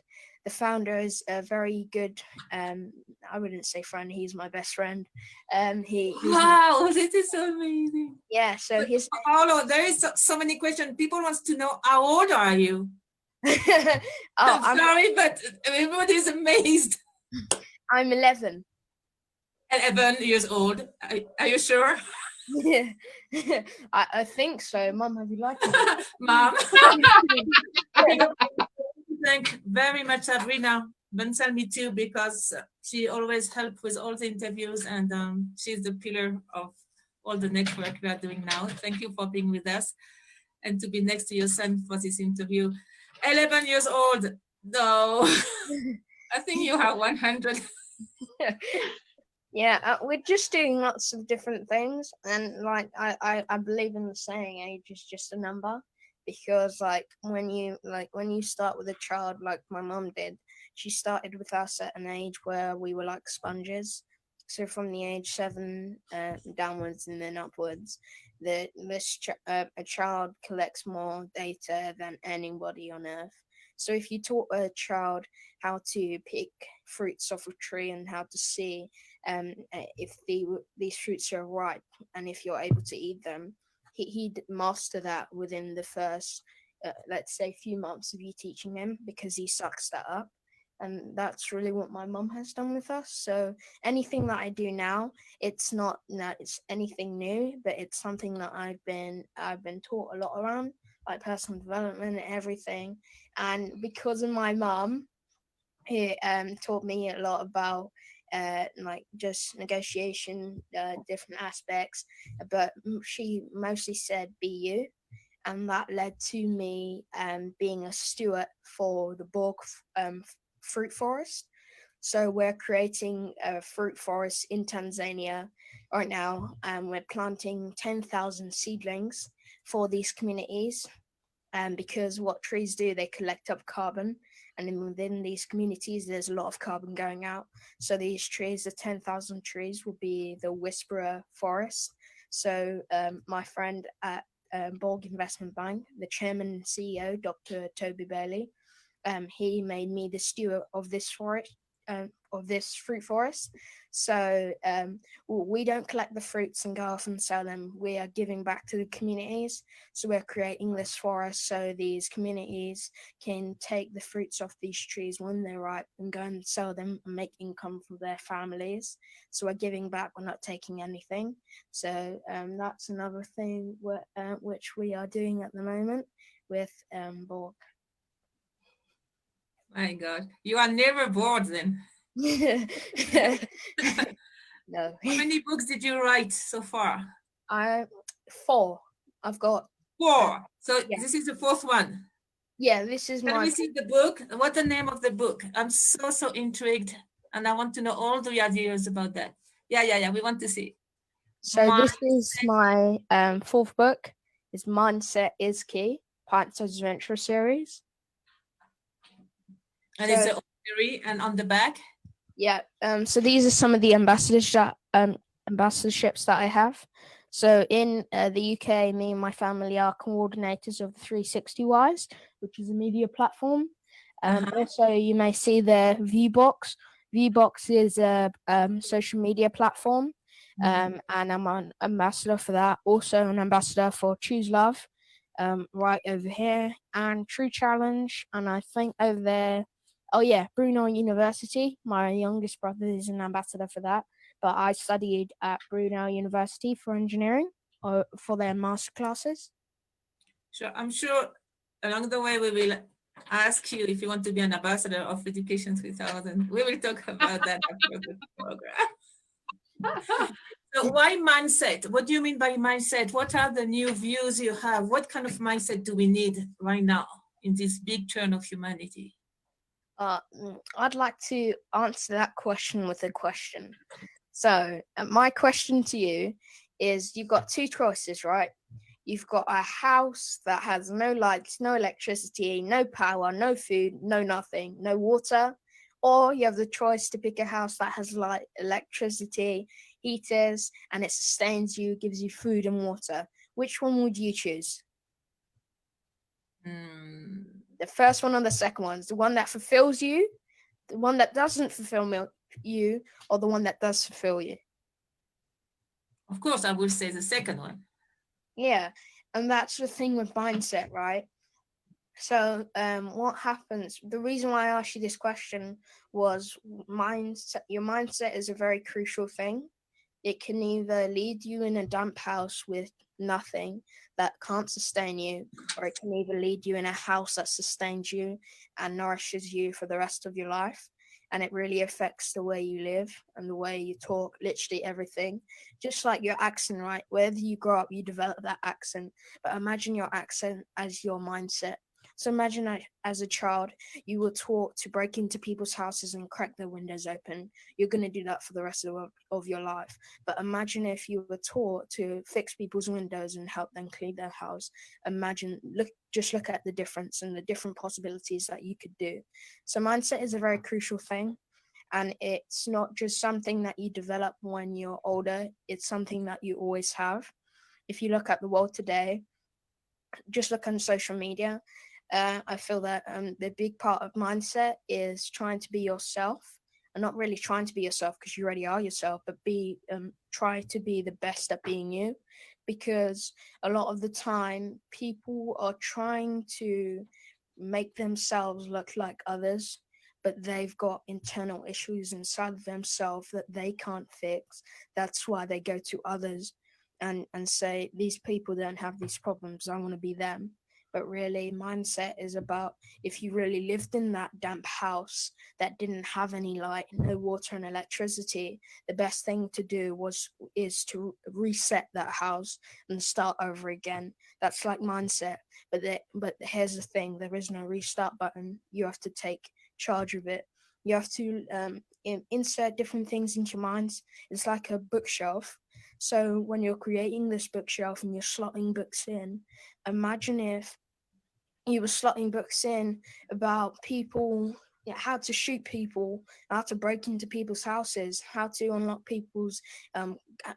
the founder is a very good. I wouldn't say friend. He's my best friend. Wow, this is so amazing. Yeah. So his. Paolo, there is so many questions. People wants to know, how old are you? I'm sorry, but everybody's amazed. I'm 11. 11 years old. Are you sure? Yeah, I think so. Mum, have you liked it? Mom. Thank very much, Sabrina Benselmi too, because she always helps with all the interviews, and she's the pillar of all the network we are doing now. Thank you for being with us and to be next to your son for this interview. 11 years old. No, I think you have 100. Yeah, we're just doing lots of different things, and like I believe in the saying, age is just a number, because like when you start with a child, like my mum did, she started with us at an age where we were like sponges. So from the age 7 downwards and then upwards, a child collects more data than anybody on earth. So if you taught a child how to pick fruits off a tree and how to see if these fruits are ripe and if you're able to eat them, he'd master that within the first, let's say, few months of you teaching him, because he sucks that up. And that's really what my mum has done with us. So anything that I do now, it's not that it's anything new, but it's something that I've been taught a lot around, like personal development and everything. And because of my mum, he taught me a lot about like just negotiation, different aspects, but she mostly said be you, and that led to me being a steward for the Borg fruit forest. So we're creating a fruit forest in Tanzania right now, and we're planting 10,000 seedlings for these communities. Because what trees do, they collect up carbon, and within these communities, there's a lot of carbon going out. So these trees, the 10,000 trees, will be the whisperer forest. So my friend at Borg Investment Bank, the chairman and CEO, Dr. Toby Bailey, he made me the steward of this forest. of this fruit forest. So we don't collect the fruits and go off and sell them. We are giving back to the communities. So we're creating this forest so these communities can take the fruits off these trees when they're ripe and go and sell them and make income for their families. So we're giving back, we're not taking anything. So that's another thing which we are doing at the moment with Borg. My God, you are never bored then. No. How many books did you write so far? 4. I've got 4. So yeah. this is the 4th one. Yeah, this is Can we see the book? What's the name of the book? I'm so intrigued, and I want to know all the ideas about that. Yeah. We want to see. So this is my 4th book. It's Mindset is Key, Parents Adventure series. And so, it's an series, and on the back. Yeah. So these are some of the ambassadorships that I have. So in the UK, me and my family are coordinators of the 360Ys, which is a media platform. Also, you may see the Viewbox. Viewbox is a social media platform, and I'm an ambassador for that. Also, an ambassador for Choose Love, right over here, and True Challenge, and I think over there. Oh yeah, Brunel University. My youngest brother is an ambassador for that. But I studied at Brunel University for engineering for their master classes. Sure, I'm sure along the way we will ask you if you want to be an ambassador of Education 3000. We will talk about that after the program. So why mindset? What do you mean by mindset? What are the new views you have? What kind of mindset do we need right now in this big turn of humanity? I'd like to answer that question with a question. So my question to you is, you've got 2 choices, right? You've got a house that has no lights, no electricity, no power, no food, no nothing, no water. Or you have the choice to pick a house that has light, electricity, heaters, and it sustains you, gives you food and water. Which one would you choose? The first one or the second one? The one that fulfills you, the one that doesn't fulfill you, or the one that does fulfill you? Of course, I would say the second one. Yeah, and that's the thing with mindset, right? So what happens, the reason why I asked you this question was mindset. Your mindset is a very crucial thing. It can either lead you in a damp house with nothing that can't sustain you, or it can either lead you in a house that sustains you and nourishes you for the rest of your life. And it really affects the way you live and the way you talk, literally everything. Just like your accent, right? Wherever you grow up, you develop that accent. But imagine your accent as your mindset. So imagine as a child, you were taught to break into people's houses and crack their windows open. You're going to do that for the rest of your life. But imagine if you were taught to fix people's windows and help them clean their house. Just look at the difference and the different possibilities that you could do. So mindset is a very crucial thing. And it's not just something that you develop when you're older. It's something that you always have. If you look at the world today, just look on social media. I feel that the big part of mindset is trying to be yourself, and not really trying to be yourself because you already are yourself, but try to be the best at being you, because a lot of the time people are trying to make themselves look like others, but they've got internal issues inside of themselves that they can't fix. That's why they go to others and say, these people don't have these problems, I want to be them. But really, mindset is about, if you really lived in that damp house that didn't have any light, no water and electricity, the best thing to do is to reset that house and start over again. That's like mindset. But here's the thing, there is no restart button. You have to take charge of it. You have to insert different things into your minds. It's like a bookshelf. So when you're creating this bookshelf and you're slotting books in, imagine if you were slotting books in about people how to shoot people, how to break into people's houses, how to unlock people's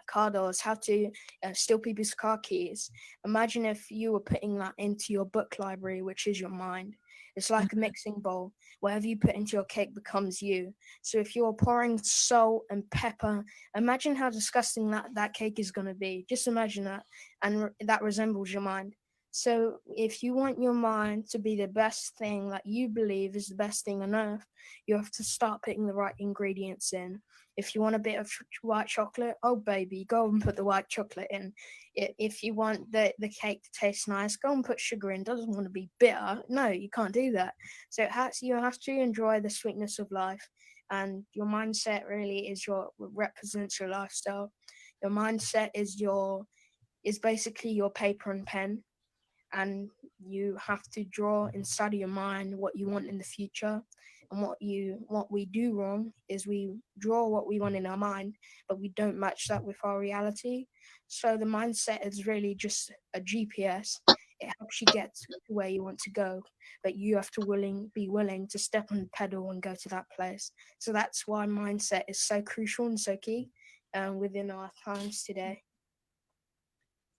car doors, how to steal people's car keys. Imagine if you were putting that into your book library, which is your mind. It's like a mixing bowl. Whatever you put into your cake becomes you. So if you're pouring salt and pepper, imagine how disgusting that cake is going to be. Just imagine that. And that resembles your mind. So if you want your mind to be the best thing that you believe is the best thing on earth, you have to start putting the right ingredients in. If you want a bit of white chocolate, oh baby, go and put the white chocolate in. If you want the cake to taste nice, go and put sugar in. It doesn't want to be bitter. No, you can't do that. So you have to enjoy the sweetness of life. And your mindset really represents your lifestyle. Your mindset is basically your paper and pen, and you have to draw inside of your mind what you want in the future. And what we do wrong is we draw what we want in our mind, but we don't match that with our reality. So the mindset is really just a GPS. It helps you get to where you want to go, but you have to be willing to step on the pedal and go to that place. So that's why mindset is so crucial and so key within our times today.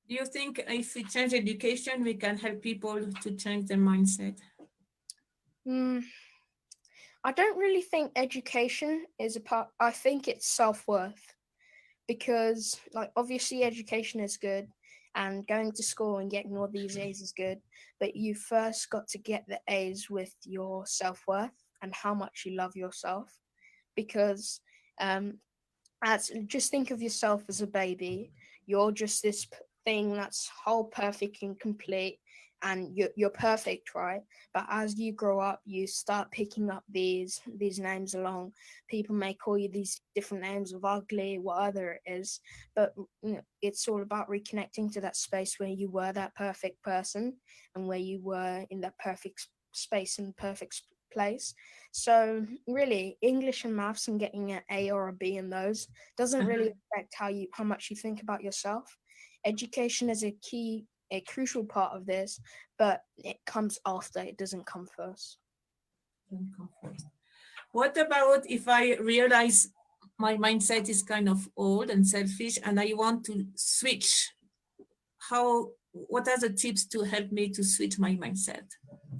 Do you think if we change education, we can help people to change their mindset? I don't really think education is a part. I think it's self-worth, because like obviously education is good and going to school and getting all these A's is good, but you first got to get the A's with your self-worth and how much you love yourself. Because just think of yourself as a baby. You're just this thing that's whole perfect and complete, and you're perfect, right? But as you grow up, you start picking up these names along. People may call you these different names of ugly, whatever it is, but it's all about reconnecting to that space where you were that perfect person, and where you were in that perfect space and perfect place. So really, English and maths and getting an A or a B in those doesn't really affect how much you think about yourself. Education is a crucial part of this, but it comes after. It doesn't come first. What about if I realize my mindset is kind of old and selfish and I want to switch? What are the tips to help me to switch my mindset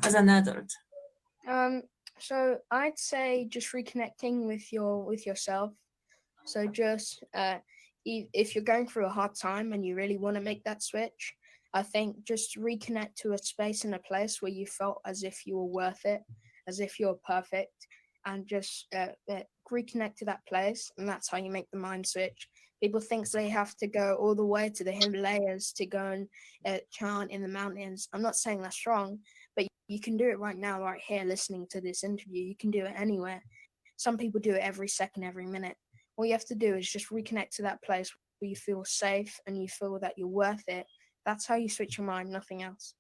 as an adult? So I'd say just reconnecting with yourself. So just if you're going through a hard time and you really want to make that switch, I think just reconnect to a space and a place where you felt as if you were worth it, as if you're perfect, and just reconnect to that place, and that's how you make the mind switch. People think they have to go all the way to the Himalayas to go and chant in the mountains. I'm not saying that's wrong, but you can do it right now, right here, listening to this interview. You can do it anywhere. Some people do it every second, every minute. All you have to do is just reconnect to that place where you feel safe and you feel that you're worth it. That's how you switch your mind, nothing else.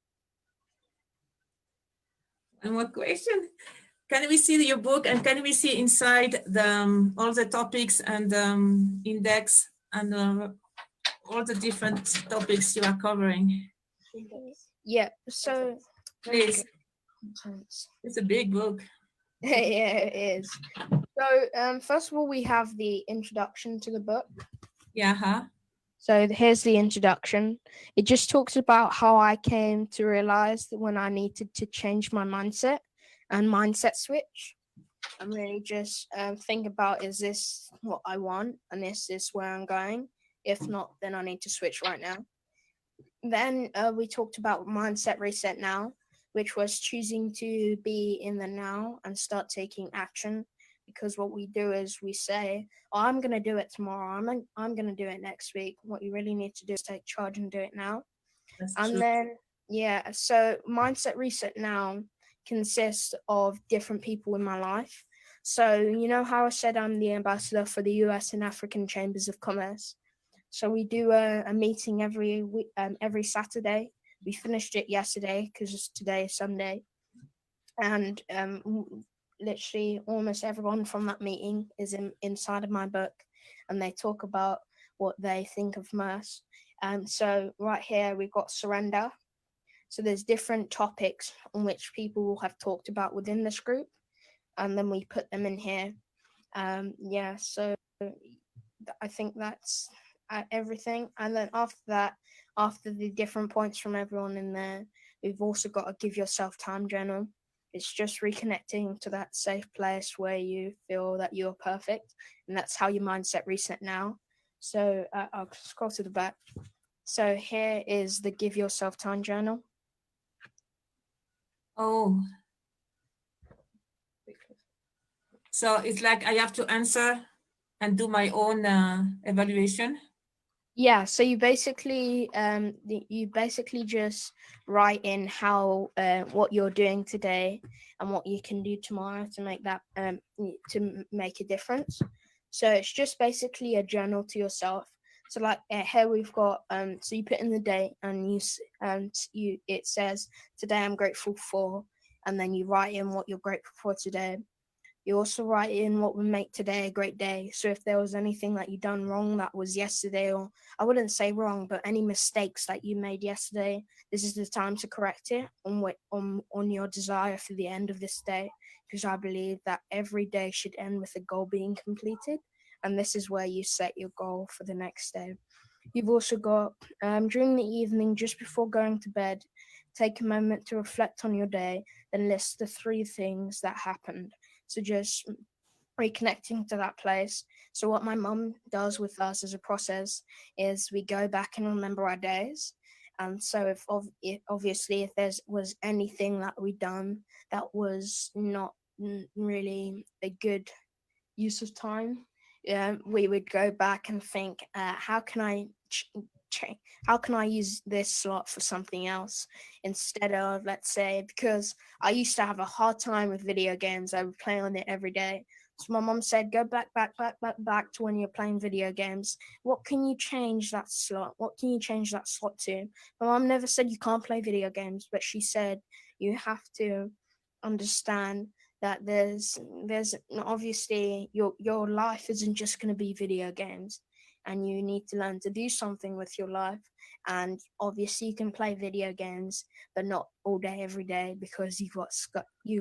One more question. Can we see your book, and can we see inside all the topics and index and all the different topics you are covering? Yeah, so please. It's a big book. Yeah, it is. So first of all, we have the introduction to the book. Yeah. So here's the introduction. It just talks about how I came to realize that when I needed to change my mindset and mindset switch, and really just think about, is this what I want, and is this where I'm going? If not, then I need to switch right now. Then we talked about mindset reset now, which was choosing to be in the now and start taking action. Because what we do is we say, oh, I'm going to do it tomorrow. I'm going to do it next week. What you really need to do is take charge and do it now. That's and true. Then, yeah, so mindset reset now consists of different people in my life. So, you know how I said I'm the ambassador for the US and African Chambers of Commerce? So we do a meeting every week, every Saturday. We finished it yesterday because today is Sunday. And literally almost everyone from that meeting is inside of my book, and they talk about what they think of Merce. And so right here we've got surrender. So there's different topics on which people have talked about within this group. and then we put them in here. Yeah, so I think that's everything. And then after that, after the different points from everyone in there, we've also got a give yourself time journal. It's just reconnecting to that safe place where you feel that you're perfect, and that's how your mindset reset now. So I'll scroll to the back. So here is the give yourself time journal. Oh, so it's like I have to answer and do my own evaluation. Yeah, so you basically just write in how what you're doing today and what you can do tomorrow to make that to make a difference. So it's just basically a journal to yourself. So like here we've got so you put in the date and you it says today I'm grateful for, and then you write in what you're grateful for today. You also write in what would make today a great day. So if there was anything that you done wrong that was yesterday, or I wouldn't say wrong, but any mistakes that you made yesterday, this is the time to correct it on your desire for the end of this day. Because I believe that every day should end with a goal being completed. And this is where you set your goal for the next day. You've also got during the evening, just before going to bed, take a moment to reflect on your day, then list the 3 things that happened. So just reconnecting to that place. So what my mum does with us as a process is we go back and remember our days. And so if obviously if there was anything that we done that was not really a good use of time, we would go back and think, how can I how can I use this slot for something else instead of, let's say, because I used to have a hard time with video games. I would play on it every day. So my mom said, go back to when you're playing video games. What can you change that slot? What can you change that slot to? My mom never said you can't play video games, but she said you have to understand that there's obviously your life isn't just going to be video games, and you need to learn to do something with your life. And obviously you can play video games, but not all day every day, because you've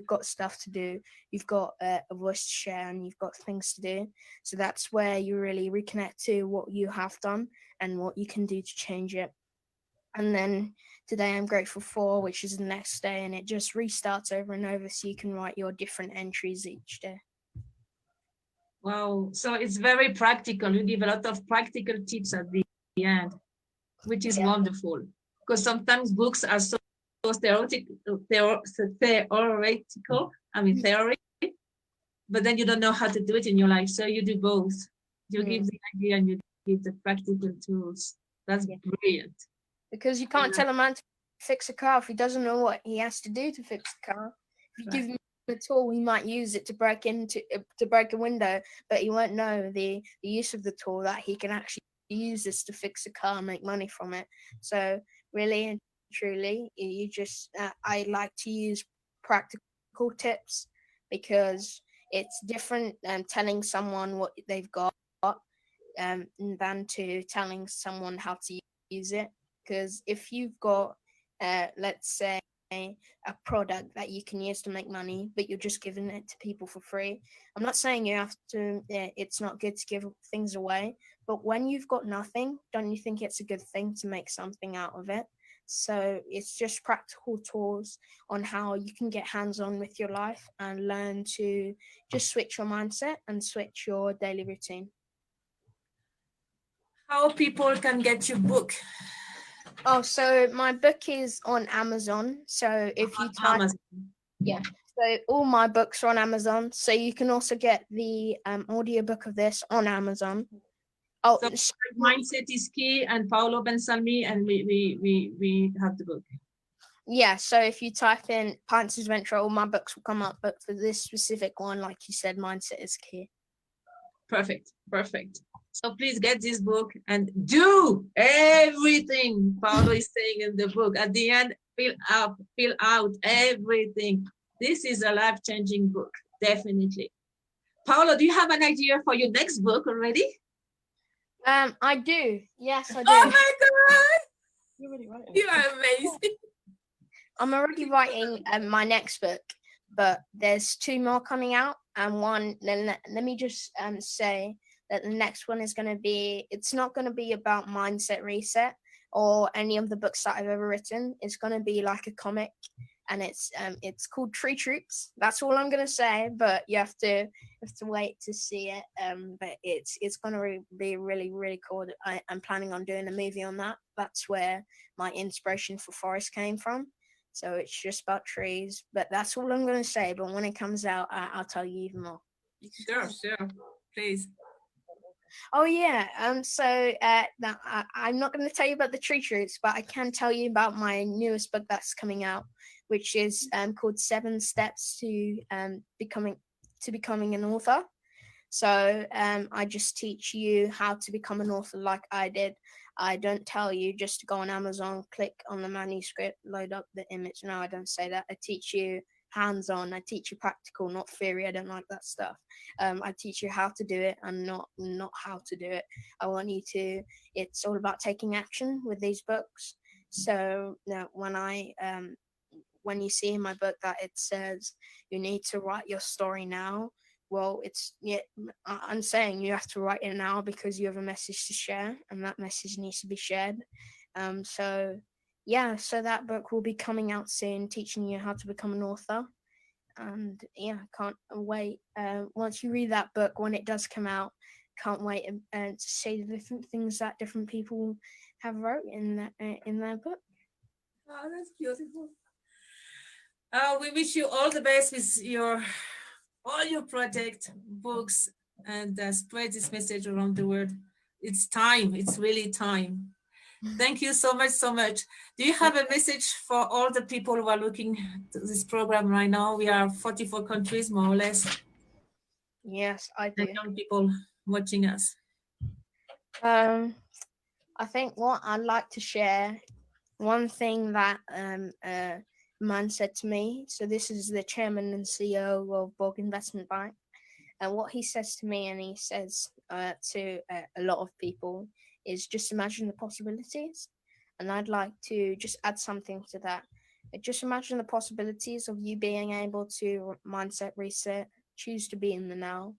got stuff to do, you've got a voice to share, and you've got things to do. So that's where you really reconnect to what you have done and what you can do to change it. And then today I'm grateful for, which is the next day, and it just restarts over and over, so you can write your different entries each day. Wow, so it's very practical. You give a lot of practical tips at the end, which is wonderful. Because sometimes books are so theoretical, theory, but then you don't know how to do it in your life. So you do both. You give the idea and you give the practical tools. That's brilliant. Because you can't tell a man to fix a car if he doesn't know what he has to do to fix the car. If you give him a tool, he might use it to break a window, but he won't know the use of the tool, that he can actually use this to fix a car and make money from it. So really and truly, you just I like to use practical tips, because it's different telling someone what they've got than to telling someone how to use it. Because if you've got let's say a product that you can use to make money, but you're just giving it to people for free, I'm not saying you have to, it's not good to give things away, but when you've got nothing, don't you think it's a good thing to make something out of it? So it's just practical tools on how you can get hands-on with your life and learn to just switch your mindset and switch your daily routine. How people can get your book? Oh, so my book is on Amazon. So if you type, so all my books are on Amazon. So you can also get the audiobook of this on Amazon. Oh, so Mindset is Key and Paolo Bensalmi, and we have the book. Yeah, so if you type in Pints Adventure, all my books will come up. But for this specific one, like you said, Mindset is Key. Perfect. So please get this book and do everything Paolo is saying in the book. At the end, fill out everything. This is a life-changing book, definitely. Paolo, do you have an idea for your next book already? I do. Yes, I do. Oh my God! You are amazing. I'm already writing my next book, but there's 2 more coming out, and one. Then let me just say that the next one is going to be. It's not going to be about mindset reset or any of the books that I've ever written. It's going to be like a comic, and it's called Tree Troops. That's all I'm going to say, but you have to wait to see it. But it's going to be really, really cool. I'm planning on doing a movie on that. That's where my inspiration for Forest came from. So it's just about trees, but that's all I'm going to say. But when it comes out, I'll tell you even more. Sure, please. Oh yeah. So now I'm not going to tell you about the Tree Troops, but I can tell you about my newest book that's coming out, which is called 7 Steps to becoming an author. So I just teach you how to become an author like I did. I don't tell you just to go on Amazon, click on the manuscript, load up the image. No, I don't say that. I teach you hands-on. I teach you practical, not theory. I don't like that stuff. I teach you how to do it and not how to do it. I want you to. It's all about taking action with these books. So when you see in my book that it says you need to write your story now, well, I'm saying you have to write it now because you have a message to share, and that message needs to be shared. So that book will be coming out soon, teaching you how to become an author. And yeah, can't wait. Once you read that book, when it does come out, can't wait to see the different things that different people have wrote in their book. Oh, that's beautiful. We wish you all the best with all your project books, and spread this message around the world. It's time. It's really time. Thank you so much. Do you have a message for all the people who are looking at this program right now? We are 44 countries, more or less. Yes, I do. And young people watching us. I think what I'd like to share, one thing that man said to me, so this is the chairman and CEO of Borg Investment Bank, and what he says to me, and he says to a lot of people, is just imagine the possibilities. And I'd like to just add something to that. Just imagine the possibilities of you being able to mindset reset, choose to be in the now,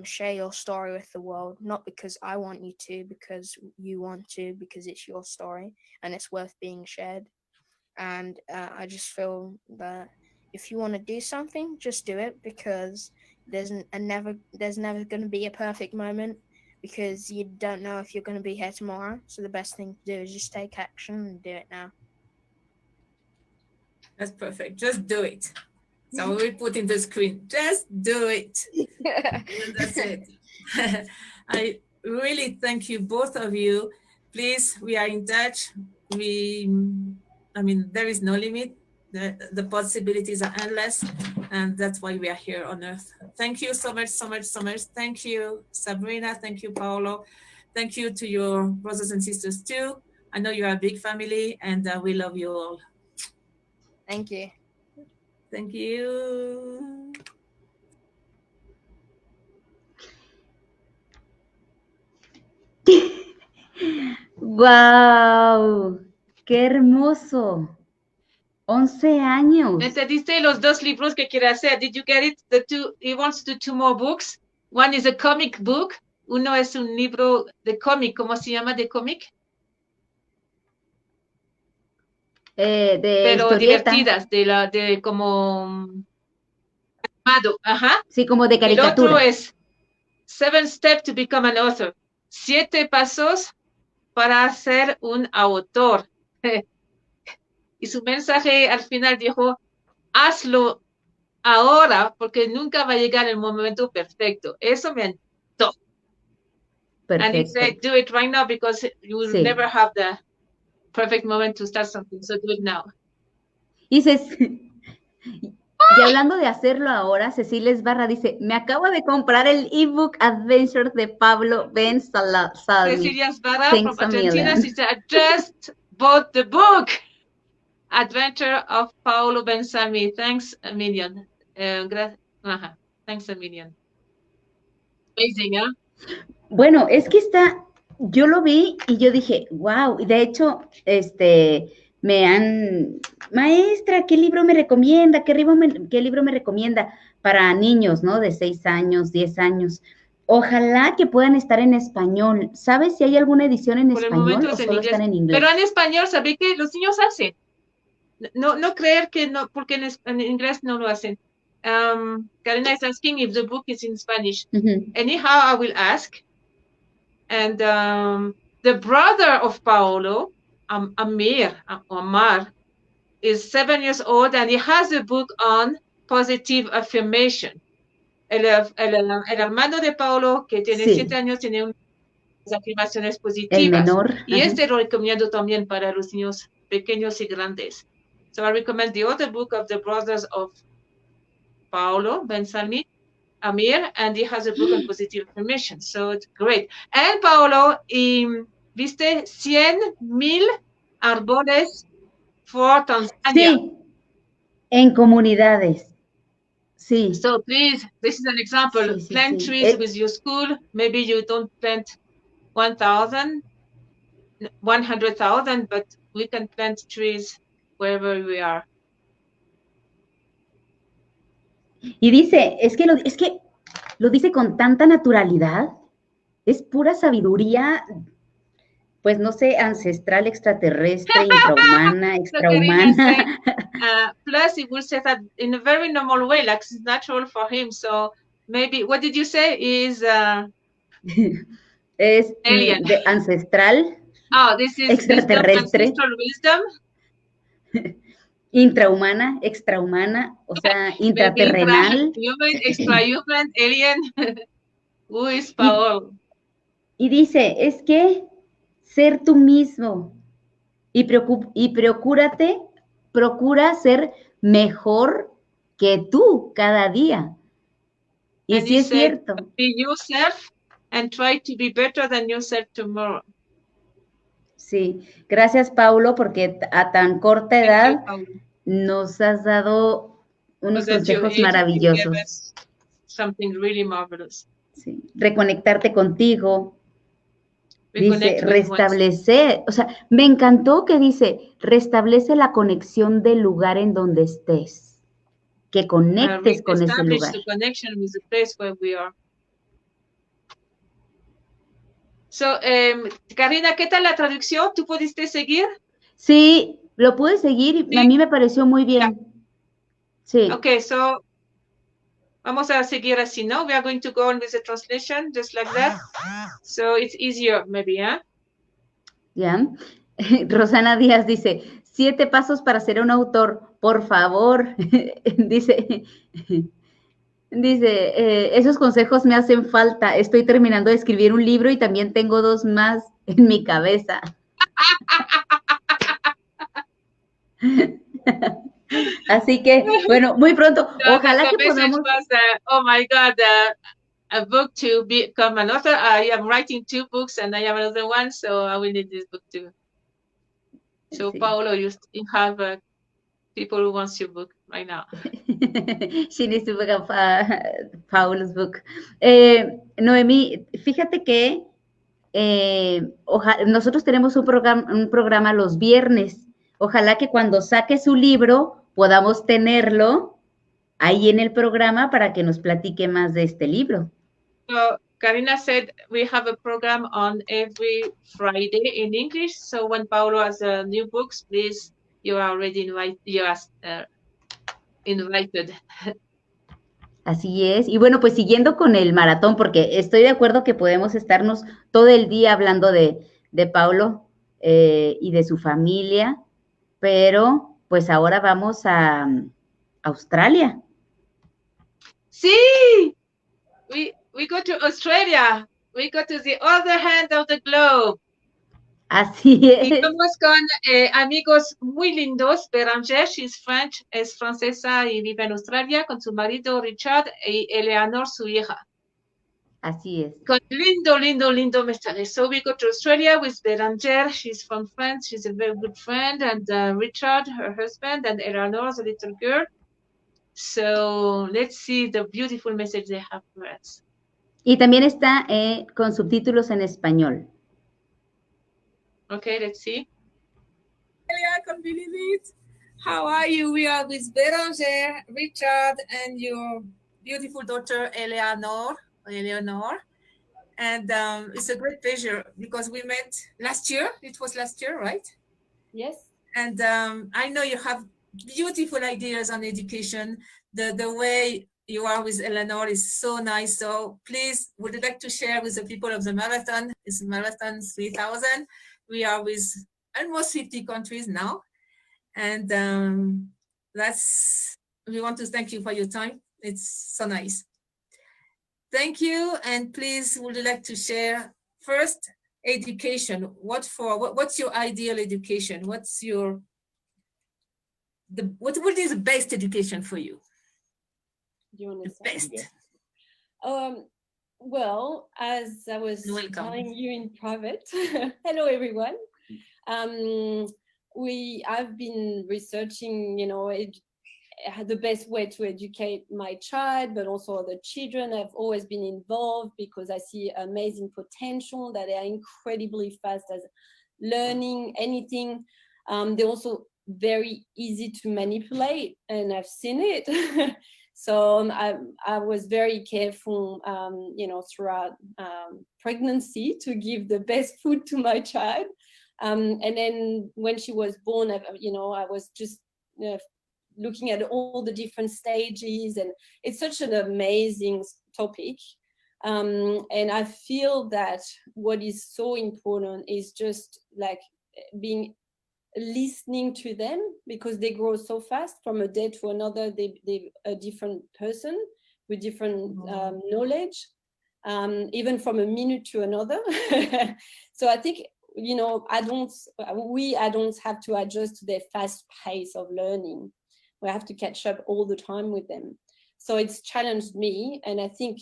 share your story with the world, not because I want you to, because you want to, because it's your story and it's worth being shared. And I just feel that if you want to do something, just do it, because there's never going to be a perfect moment, because you don't know if you're going to be here tomorrow. So the best thing to do is just take action and do it now. That's perfect. Just do it. So we put in the screen, just do it. And that's it. I really thank you, both of you. Please, we are in touch. There is no limit. The possibilities are endless, and that's why we are here on Earth. Thank you so much. Thank you, Sabrina. Thank you, Paolo. Thank you to your brothers and sisters too. I know you are a big family, and we love you all. Thank you. Thank you. ¡Wow! ¡Qué hermoso! 11 años. ¿Me diste los 2 libros que quiere hacer? Did you get it? He wants to do 2 more books. One is a comic book. Uno es un libro de cómic. ¿Cómo se llama de cómic? De pero historieta. divertidas, de como animado, ajá. Sí, como de caricatura. El otro es 7 Steps to Become an Author. 7 pasos para ser un autor. Y su mensaje al final dijo, hazlo ahora, porque nunca va a llegar el momento perfecto. Eso me encantó. Perfecto. And he said, do it right now, because you will never have the perfect moment to start something, so do it now. Y hablando de hacerlo ahora, Cecilia Esbarra dice, me acabo de comprar el ebook Adventures de Pablo Ben Salmi. Cecilia Esbarra from Argentina, she said, I just bought the book, Adventure of Paulo Ben Salmi. Thanks a million. Thanks a million. Amazing, ¿eh? Bueno, es que yo lo vi y yo dije, wow, y de hecho, maestra, ¿qué libro me recomienda? ¿Qué libro me recomienda para niños, ¿no? De 6 años, 10 años. Ojalá que puedan estar en español. ¿Sabes si hay alguna edición en Por el español momento o es en solo inglés. están en inglés? Pero en español, ¿sabe qué? Los niños hacen. No creer que no, porque en inglés no lo hacen. Karina is asking if the book is in Spanish. Anyhow, I will ask. And the brother of Paolo, Amar, is 7 years old, and he has a book on positive affirmation. El hermano de Paolo, que tiene 7 años, tiene unas afirmaciones positivas. El menor. Y lo recomiendo también para los niños pequeños y grandes. So I recommend the other book of the brothers of Paolo Bensalmi, Amir, and he has a book on positive affirmation. So it's great. And Paolo, viste 100,000 árboles for Tanzania. Sí, en comunidades. Sí. So please, this is an example. Plant trees with your school. Maybe you don't plant 1,000, 100,000, but we can plant trees wherever we are. Y dice, es que lo dice con tanta naturalidad, es pura sabiduría, pues no sé, ancestral, extraterrestre, intrahumana, extrahumana. Plus, he will say that in a very normal way, like it's natural for him. So maybe, what did you say is es alien. De ancestral, this is extraterrestre, ancestral wisdom. Intrahumana, extrahumana, o sea, intraterrenal. Human, extra-human, alien. Who is Paolo? Y dice, es que ser tú mismo y procura ser mejor que tú cada día. Y sí es cierto. Be yourself and try to be better than yourself tomorrow. Sí, gracias Paulo, porque a tan corta edad nos has dado unos consejos maravillosos. Something really marvelous. Sí. Reconectarte contigo. Dice, restablecer, o sea, me encantó que dice, restablece la conexión del lugar en donde estés, que conectes con ese lugar. The connection with the place where we are. So, Karina, ¿qué tal la traducción? ¿Tú pudiste seguir? Sí, lo pude seguir y a mí me pareció muy bien. Sí. Okay, so vamos a seguir así, ¿no? We are going to go on with the translation, just like that. So it's easier, maybe, ¿eh? Ya. Rosana Díaz dice, 7 pasos para ser un autor, por favor. Dice, esos consejos me hacen falta. Estoy terminando de escribir un libro y también tengo 2 más en mi cabeza. Así que, bueno, muy pronto, ojalá que podamos... oh my God, a book to become an author. I am writing 2 books and I have another one, so I will need this book too. So, sí. Paolo, you have people who wants your book right now. She needs to book up Paolo's book. Noemí, fíjate que nosotros tenemos un programa los viernes. Ojalá que cuando saque su libro podamos tenerlo ahí en el programa para que nos platique más de este libro. So, Karina said we have a program on every Friday in English. So when Paolo has new books, please, you are already invited. Así es. Y bueno, pues siguiendo con el maratón, porque estoy de acuerdo que podemos estarnos todo el día hablando de Paolo y de su familia, pero pues ahora vamos a Australia. Sí, we go to Australia. We go to the other hand of the globe. Así es. Y vamos con amigos muy lindos. Beranger, es francesa y vive en Australia con su marido Richard y Eleanor, su hija. Así es. Con lindo mensaje. So we go to Australia with Beranger. She's from France. She's a very good friend. And Richard, her husband, and Eleanor, the little girl. So let's see the beautiful message they have for us. Y también está con subtítulos en español. Okay, let's see. I can't believe it. How are you? We are with Beranger, Richard, and your beautiful daughter, Eleanor. And it's a great pleasure because we met last year. It was last year, right? Yes. And I know you have beautiful ideas on education. The way you are with Eleanor is so nice. So please, would you like to share with the people of the marathon? It's Marathon 3000. We are with almost 50 countries now. And we want to thank you for your time. It's so nice. Thank you. And please, would you like to share first education? What's your ideal education? what would be the best education for you? Do you want to say? Best. Well, as I was telling you in private, hello everyone. I've been researching, the best way to educate my child, but also other children. I've always been involved because I see amazing potential, that they are incredibly fast as learning anything. They're also very easy to manipulate, and I've seen it. So I was very careful, throughout pregnancy to give the best food to my child. And then when she was born, I was just looking at all the different stages, and it's such an amazing topic. And I feel that what is so important is just like being listening to them, because they grow so fast from a day to another. They're a different person with different knowledge, even from a minute to another. So I think, we adults have to adjust to their fast pace of learning. We have to catch up all the time with them. So it's challenged me, and I think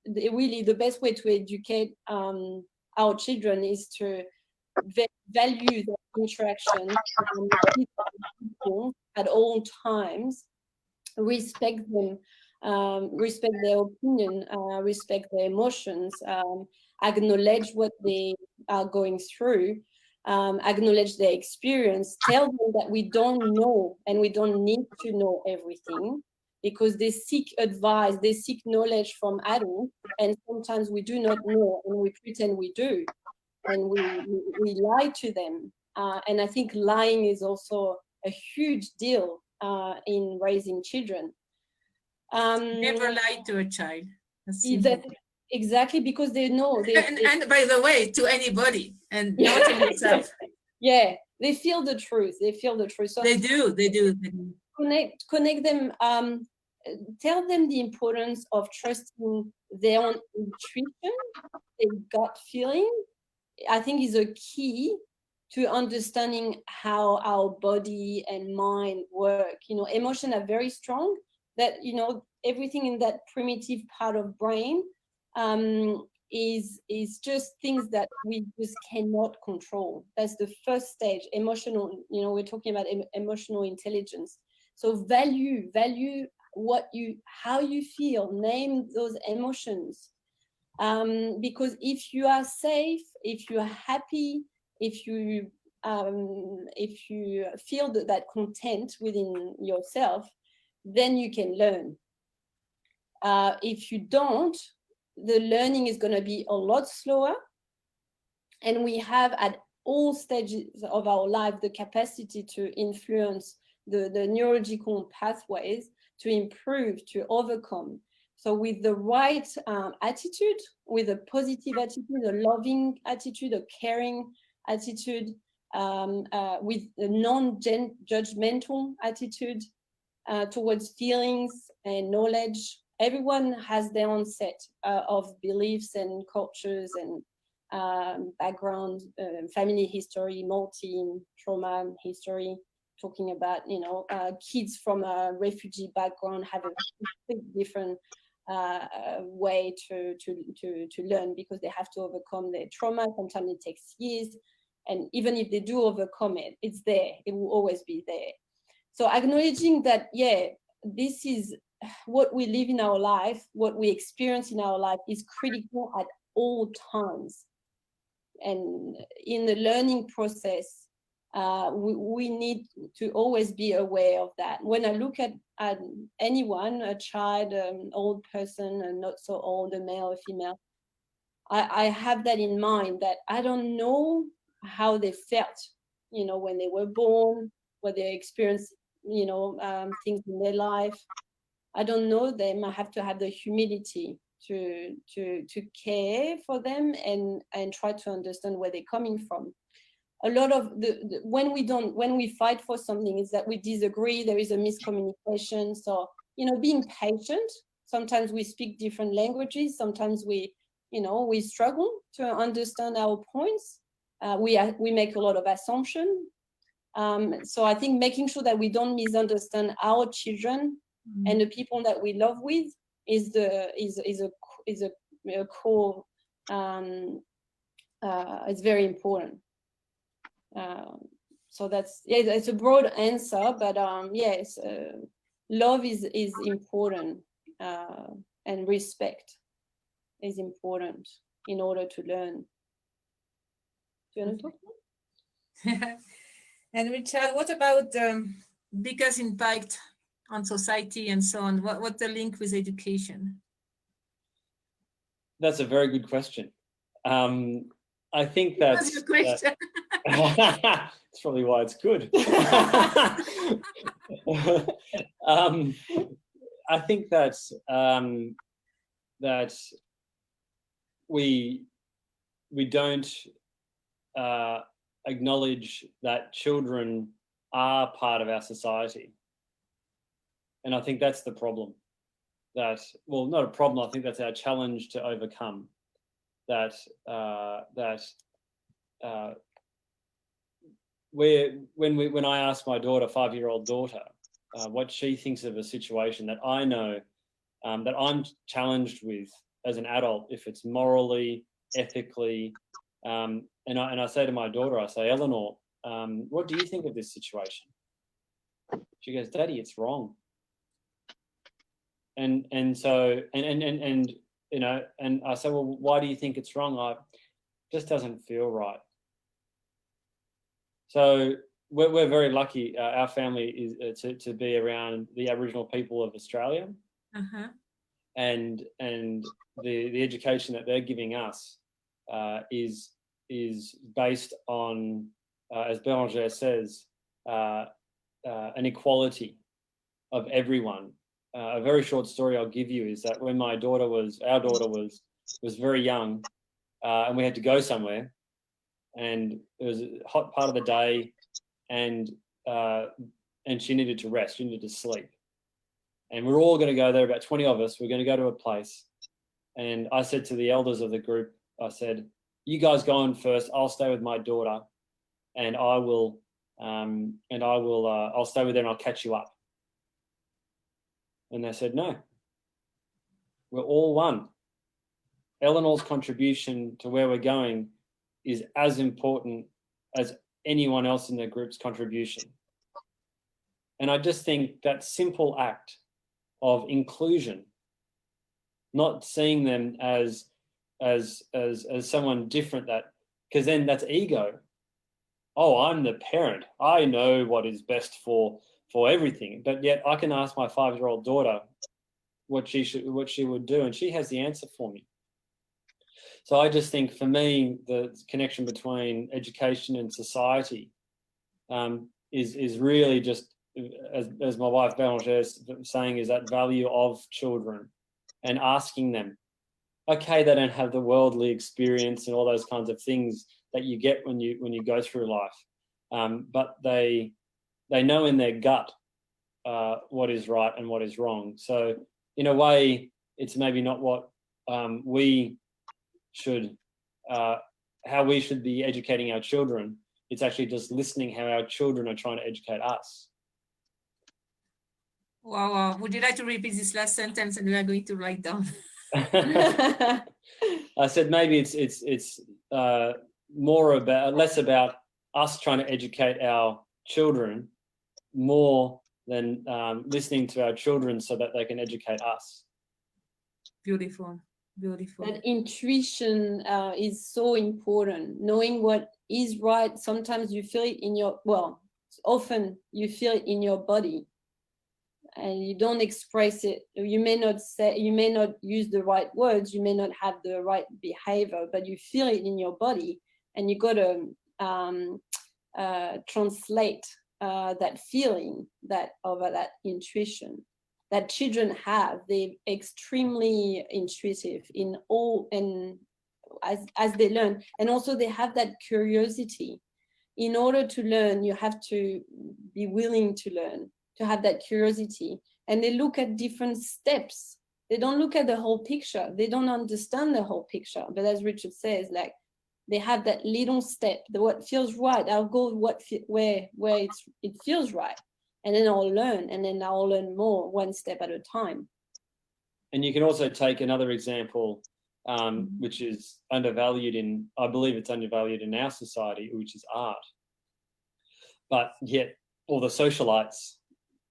really the best way to educate our children is to value the interaction with people at all times, respect them, respect their opinion, respect their emotions, acknowledge what they are going through, acknowledge their experience, tell them that we don't know and we don't need to know everything, because they seek advice, they seek knowledge from adults, and sometimes we do not know and we pretend we do, and we lie to them. And I think lying is also a huge deal in raising children. Never lie to a child. Exactly, because they know. And by the way, to anybody, and not to yourself. Yeah, they feel the truth. They feel the truth. So they do. Connect them. Tell them the importance of trusting their own intuition, their gut feeling. I think is a key to understanding how our body and mind work. Emotions are very strong. That everything in that primitive part of brain is just things that we just cannot control. That's the first stage, emotional. We're talking about emotional intelligence. So value how you feel. Name those emotions. Because if you are safe, if you are happy, if you feel that content within yourself, then you can learn. If you don't, the learning is going to be a lot slower. And we have at all stages of our life the capacity to influence the neurological pathways, to improve, to overcome. So with the right attitude, with a positive attitude, a loving attitude, a caring attitude, with a non-judgmental attitude towards feelings and knowledge, everyone has their own set of beliefs and cultures and background, family history, multi-trauma history. Talking about, kids from a refugee background have a different way to learn, because they have to overcome their trauma. Sometimes it takes years, and even if they do overcome it, it's there. It will always be there. So acknowledging that, this is what we live in our life, what we experience in our life is critical at all times. And in the learning process, we need to always be aware of that. When I look at anyone, a child, an old person, a not so old, a male or female, I have that in mind, that I don't know how they felt, you know, when they were born, what they experienced, you know, things in their life. I don't know them. I have to have the humility to care for them and try to understand where they're coming from. A lot of when we fight for something is that we disagree, there is a miscommunication. So, you know, being patient, sometimes we speak different languages, sometimes we struggle to understand our points. We make a lot of assumptions. So I think making sure that we don't misunderstand our children and the people that we love with is a core. It's very important. So that's, yeah, it's a broad answer, but yes, love is important, and respect is important in order to learn. Do you want to talk? And Richard, what about biggest impact on society and so on? What's the link with education? That's a very good question. I think that's your question. That's probably why it's good. I think that's that we don't acknowledge that children are part of our society, and I think that's the problem. That, well, not a problem. I think that's our challenge to overcome. When I ask my daughter, 5-year-old daughter, what she thinks of a situation that I know that I'm challenged with as an adult, if it's morally, ethically, and I say to my daughter, I say, Eleanor, what do you think of this situation? She goes, Daddy, it's wrong. And so you know, and I say, well, why do you think it's wrong? It just doesn't feel right. So we're very lucky. Our family is to be around the Aboriginal people of Australia, and the education that they're giving us is based on, as Belanger says, an equality of everyone. A very short story I'll give you is that when our daughter was very young, and we had to go somewhere, and it was a hot part of the day, and she needed to rest, she needed to sleep, and we're all going to go there, about 20 of us. We're going to go to a place, and I said to the elders of the group, I said, you guys go on first, I'll stay with my daughter, and I'll stay with her and I'll catch you up. And they said, no, we're all one. Eleanor's contribution to where we're going is as important as anyone else in the group's contribution. And I just think that simple act of inclusion, not seeing them as someone different, because then that's ego. Oh, I'm the parent, I know what is best for everything, but yet I can ask my 5-year-old daughter what she would do, and she has the answer for me. So I just think, for me, the connection between education and society is really just, as my wife Belanger is saying, is that value of children, and asking them, okay, they don't have the worldly experience and all those kinds of things that you get when you go through life, but they know in their gut what is right and what is wrong. So in a way, it's maybe not what we should, how we should be educating our children. It's actually just listening how our children are trying to educate us. Wow. Would you like to repeat this last sentence, and we are going to write down? I said maybe it's less about us trying to educate our children, more than listening to our children so that they can educate us. Beautiful. Beautiful. That intuition is so important. Knowing what is right. Sometimes you feel it in your, well, often you feel it in your body and you don't express it. You may not say, you may not use the right words, you may not have the right behavior, but you feel it in your body, and you got to translate that feeling, that over that intuition that children have. They're extremely intuitive in all, and as they learn, and also they have that curiosity. In order to learn, you have to be willing to learn, to have that curiosity. And they look at different steps. They don't look at the whole picture. They don't understand the whole picture. But as Richard says, like, they have that little step, what feels right. I'll go where it feels right. And then I'll learn, and then I'll learn more, one step at a time. And you can also take another example, which is undervalued in, I believe it's undervalued in our society, which is art. But yet all the socialites,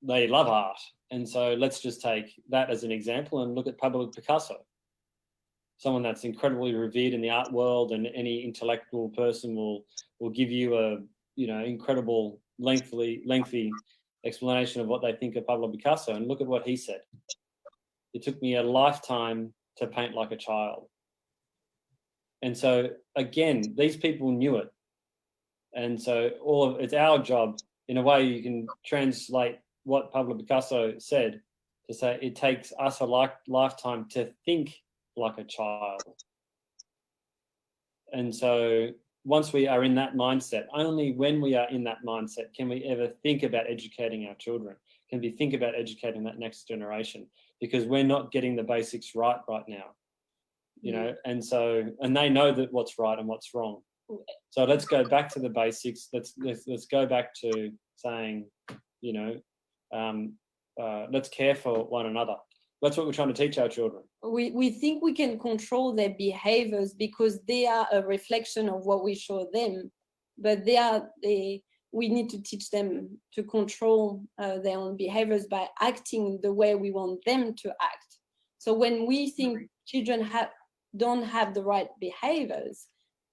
they love art. And so let's just take that as an example and look at Pablo Picasso, someone that's incredibly revered in the art world, and any intellectual person will give you a, you know, incredible lengthy explanation of what they think of Pablo Picasso. And look at what he said. It took me a lifetime to paint like a child. And so again, these people knew it. And so it's our job, in a way you can translate what Pablo Picasso said to say it takes us a lifetime to think like a child. And so once we are in that mindset, only when we are in that mindset can we ever think about educating our children, can we think about educating that next generation, because we're not getting the basics right now, you know. And so, and they know that what's right and what's wrong. So let's go back to the basics. Let's go back to saying, you know, let's care for one another. That's what we're trying to teach our children. We think we can control their behaviors because they are a reflection of what we show them, but we need to teach them to control their own behaviors by acting the way we want them to act. So when we think children don't have the right behaviors,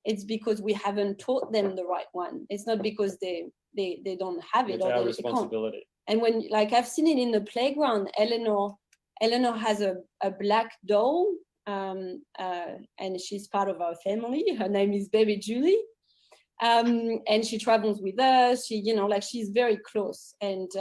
it's because we haven't taught them the right one. It's not because they don't have it. It's our responsibility. And when, like, I've seen it in the playground, Eleanor has a black doll, and she's part of our family. Her name is Baby Julie. And she travels with us. She, you know, like, she's very close. And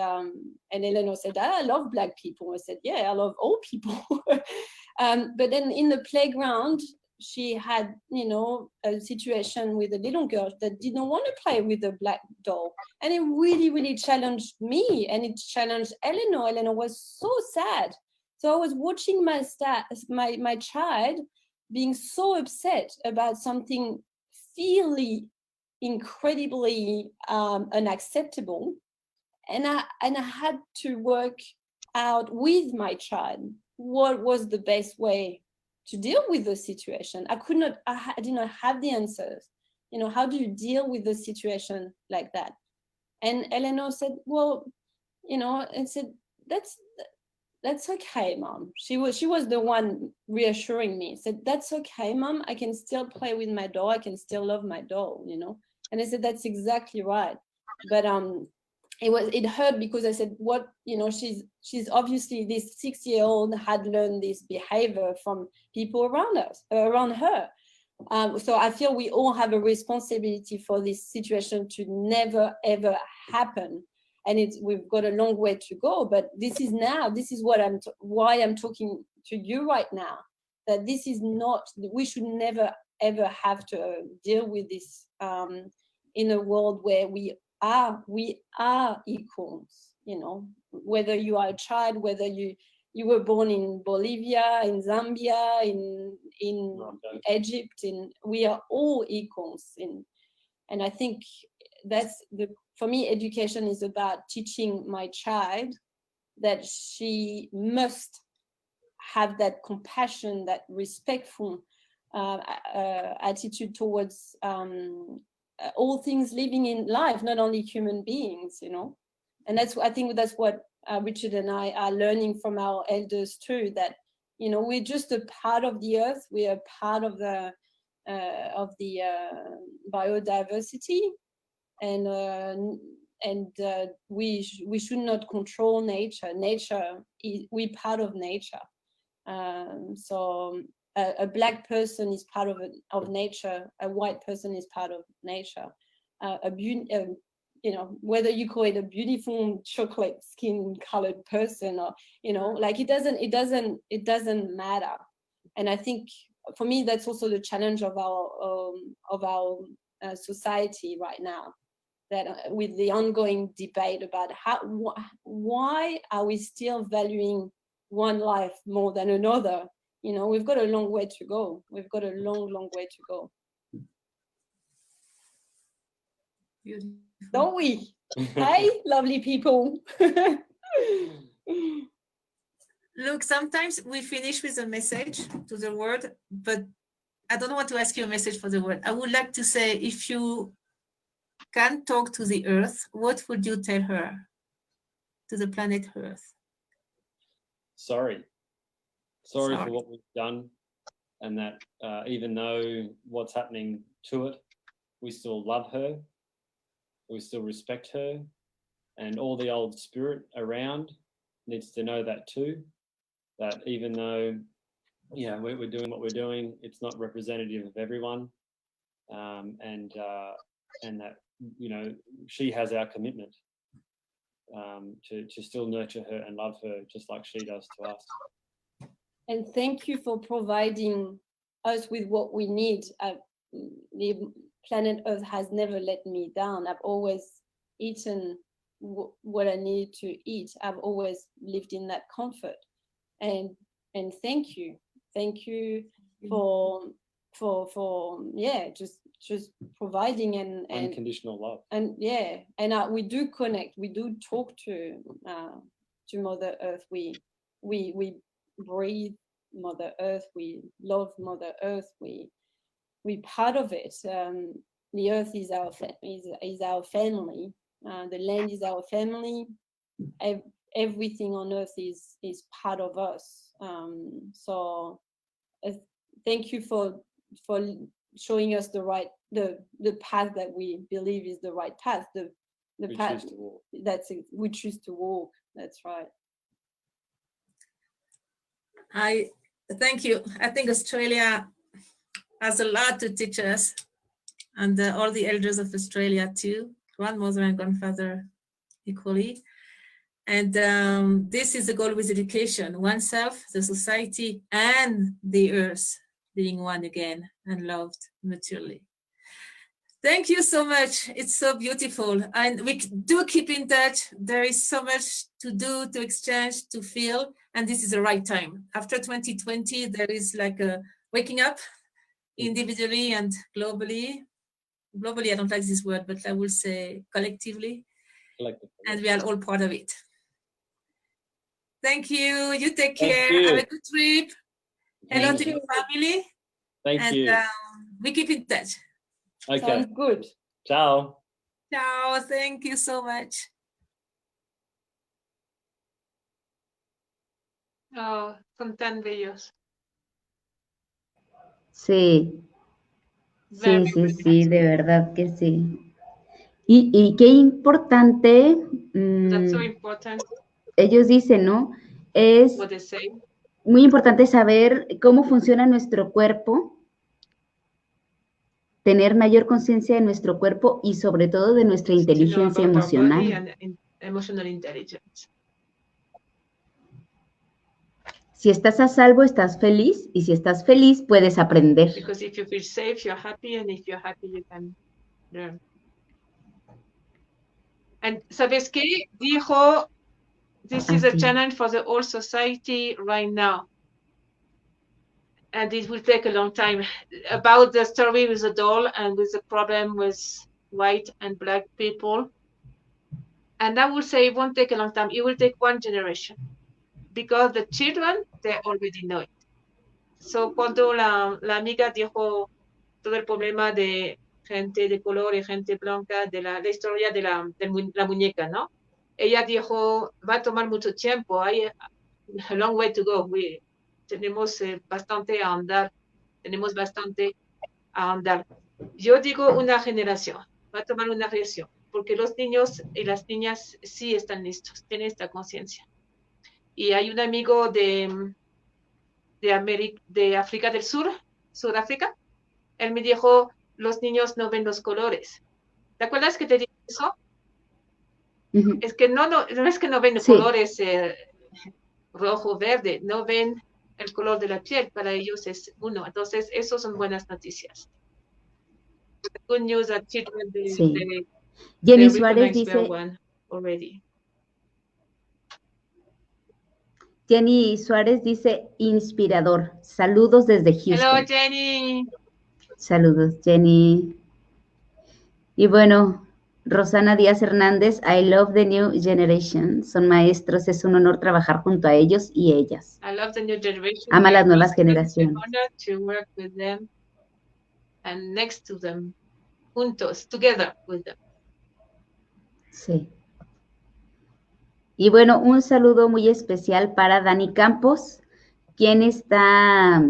Eleanor said, I love black people. I said, yeah, I love all people. But then in the playground, she had, you know, a situation with a little girl that didn't want to play with the black doll. And it really, really challenged me, and it challenged Eleanor. Eleanor was so sad. So I was watching my child being so upset about something feeling incredibly unacceptable, and I had to work out with my child what was the best way to deal with the situation. I did not have the answers. You know, how do you deal with the situation like that? And Eleanor said, well, you know, and said, that's okay, Mom. She was the one reassuring me. Said, that's okay, Mom. I can still play with my doll. I can still love my doll, you know. And I said, that's exactly right. But it hurt because I said, what, you know, she's obviously, this 6-year-old had learned this behavior from people around her. So I feel we all have a responsibility for this situation to never ever happen. And we've got a long way to go, but this is why I'm talking to you right now, that this is not, we should never ever have to deal with this in a world where we are equals, you know, whether you are a child, whether you were born in Bolivia, in Zambia, in Egypt, we are all equals. And I think for me, education is about teaching my child that she must have that compassion, that respectful attitude towards all things living in life, not only human beings, you know. And I think that's what Richard and I are learning from our elders too, that You know, we're just a part of the earth. We are part of the biodiversity, and we should not control nature. We're part of nature. So a black person is part of nature. A white person is part of nature. You know, whether you call it a beautiful chocolate skin colored person, or, you know, like it doesn't matter. And I think for me, that's also the challenge of our society right now, that with the ongoing debate about why are we still valuing one life more than another? You know, we've got a long way to go. We've got a long way to go. Beautiful. Don't we? Hey, lovely people. Look, sometimes we finish with a message to the world, but I don't want to ask you a message for the world. I would like to say, if you can talk to the earth, what would you tell her, to the planet Earth? Sorry for what we've done, and that even though what's happening to it, we still love her, we still respect her, and all the old spirit around needs to know that too, that even though, yeah, we're doing what we're doing, it's not representative of everyone, and that, you know, she has our commitment to still nurture her and love her just like she does to us. And thank you for providing us with what we need. The planet Earth has never let me down. I've always eaten what I needed to eat. I've always lived in that comfort. And thank you for yeah, just providing and unconditional love. And yeah, and we do connect. We do talk to Mother Earth. We breathe Mother Earth. We love Mother Earth. We part of it. The Earth is our family. The land is our family. Everything on Earth is part of us. So thank you for showing us the path that we believe is the right path. The path we choose to walk. That's right. I thank you. I think Australia has a lot to teach us, and all the elders of Australia too, grandmother and grandfather equally. And this is the goal with education: oneself, the society, and the earth being one again and loved mutually. Thank you so much. It's so beautiful. And we do keep in touch. There is so much to do, to exchange, to feel. And this is the right time. After 2020, there is like a waking up individually and globally. Globally, I don't like this word, but I will say collectively. And we are all part of it. Thank you. You take care. Have a good trip. Hello to your family. Thank you. We keep in touch. Okay. Sounds good. Ciao. Ciao. Thank you so much. Oh, son tan bellos. Sí. Very, Sí, very sí, de verdad que sí. Y qué importante, That's so important. ellos dicen, ¿no? Es What they say. muy importante saber cómo funciona nuestro cuerpo, tener mayor conciencia de nuestro cuerpo y sobre todo de nuestra To know inteligencia about our body emocional. and emotional intelligence. Si estás a salvo, estás feliz, y si estás feliz, puedes aprender. Because if you feel safe, you're happy, and if you're happy, you can learn. And ¿sabes qué? Dijo, this is a Así. challenge for the whole society right now. And it will take a long time. About the story with the doll and with the problem with white and black people. And I would say it won't take a long time. It will take one generation. Because the children, they already know it. So cuando la amiga dijo todo el problema de gente de color y gente blanca, de la historia de la muñeca, ¿no? Ella dijo, va a tomar mucho tiempo, hay a long way to go. tenemos bastante a andar, tenemos bastante a andar. Yo digo una generación, va a tomar una generación, porque los niños y las niñas sí están listos, tienen esta conciencia. Y hay un amigo de África del Sur, Sudáfrica, él me dijo, los niños no ven los colores. ¿Te acuerdas que te dije eso? Es que no es que no ven colores rojo, verde, no ven el color de la piel, para ellos es uno. Entonces, eso son buenas noticias. The good news that children, Jenny Suárez dice, already. Jenny Suárez dice, inspirador. Saludos desde Houston. Hello, Jenny. Saludos, Jenny. Y bueno, Rosana Díaz Hernández, I love the new generation. Son maestros, es un honor trabajar junto a ellos y ellas. I love the new generation. Ama las nuevas generaciones. To work with them and next to them, juntos, together with them. Sí. Y bueno, un saludo muy especial para Dani Campos, quien está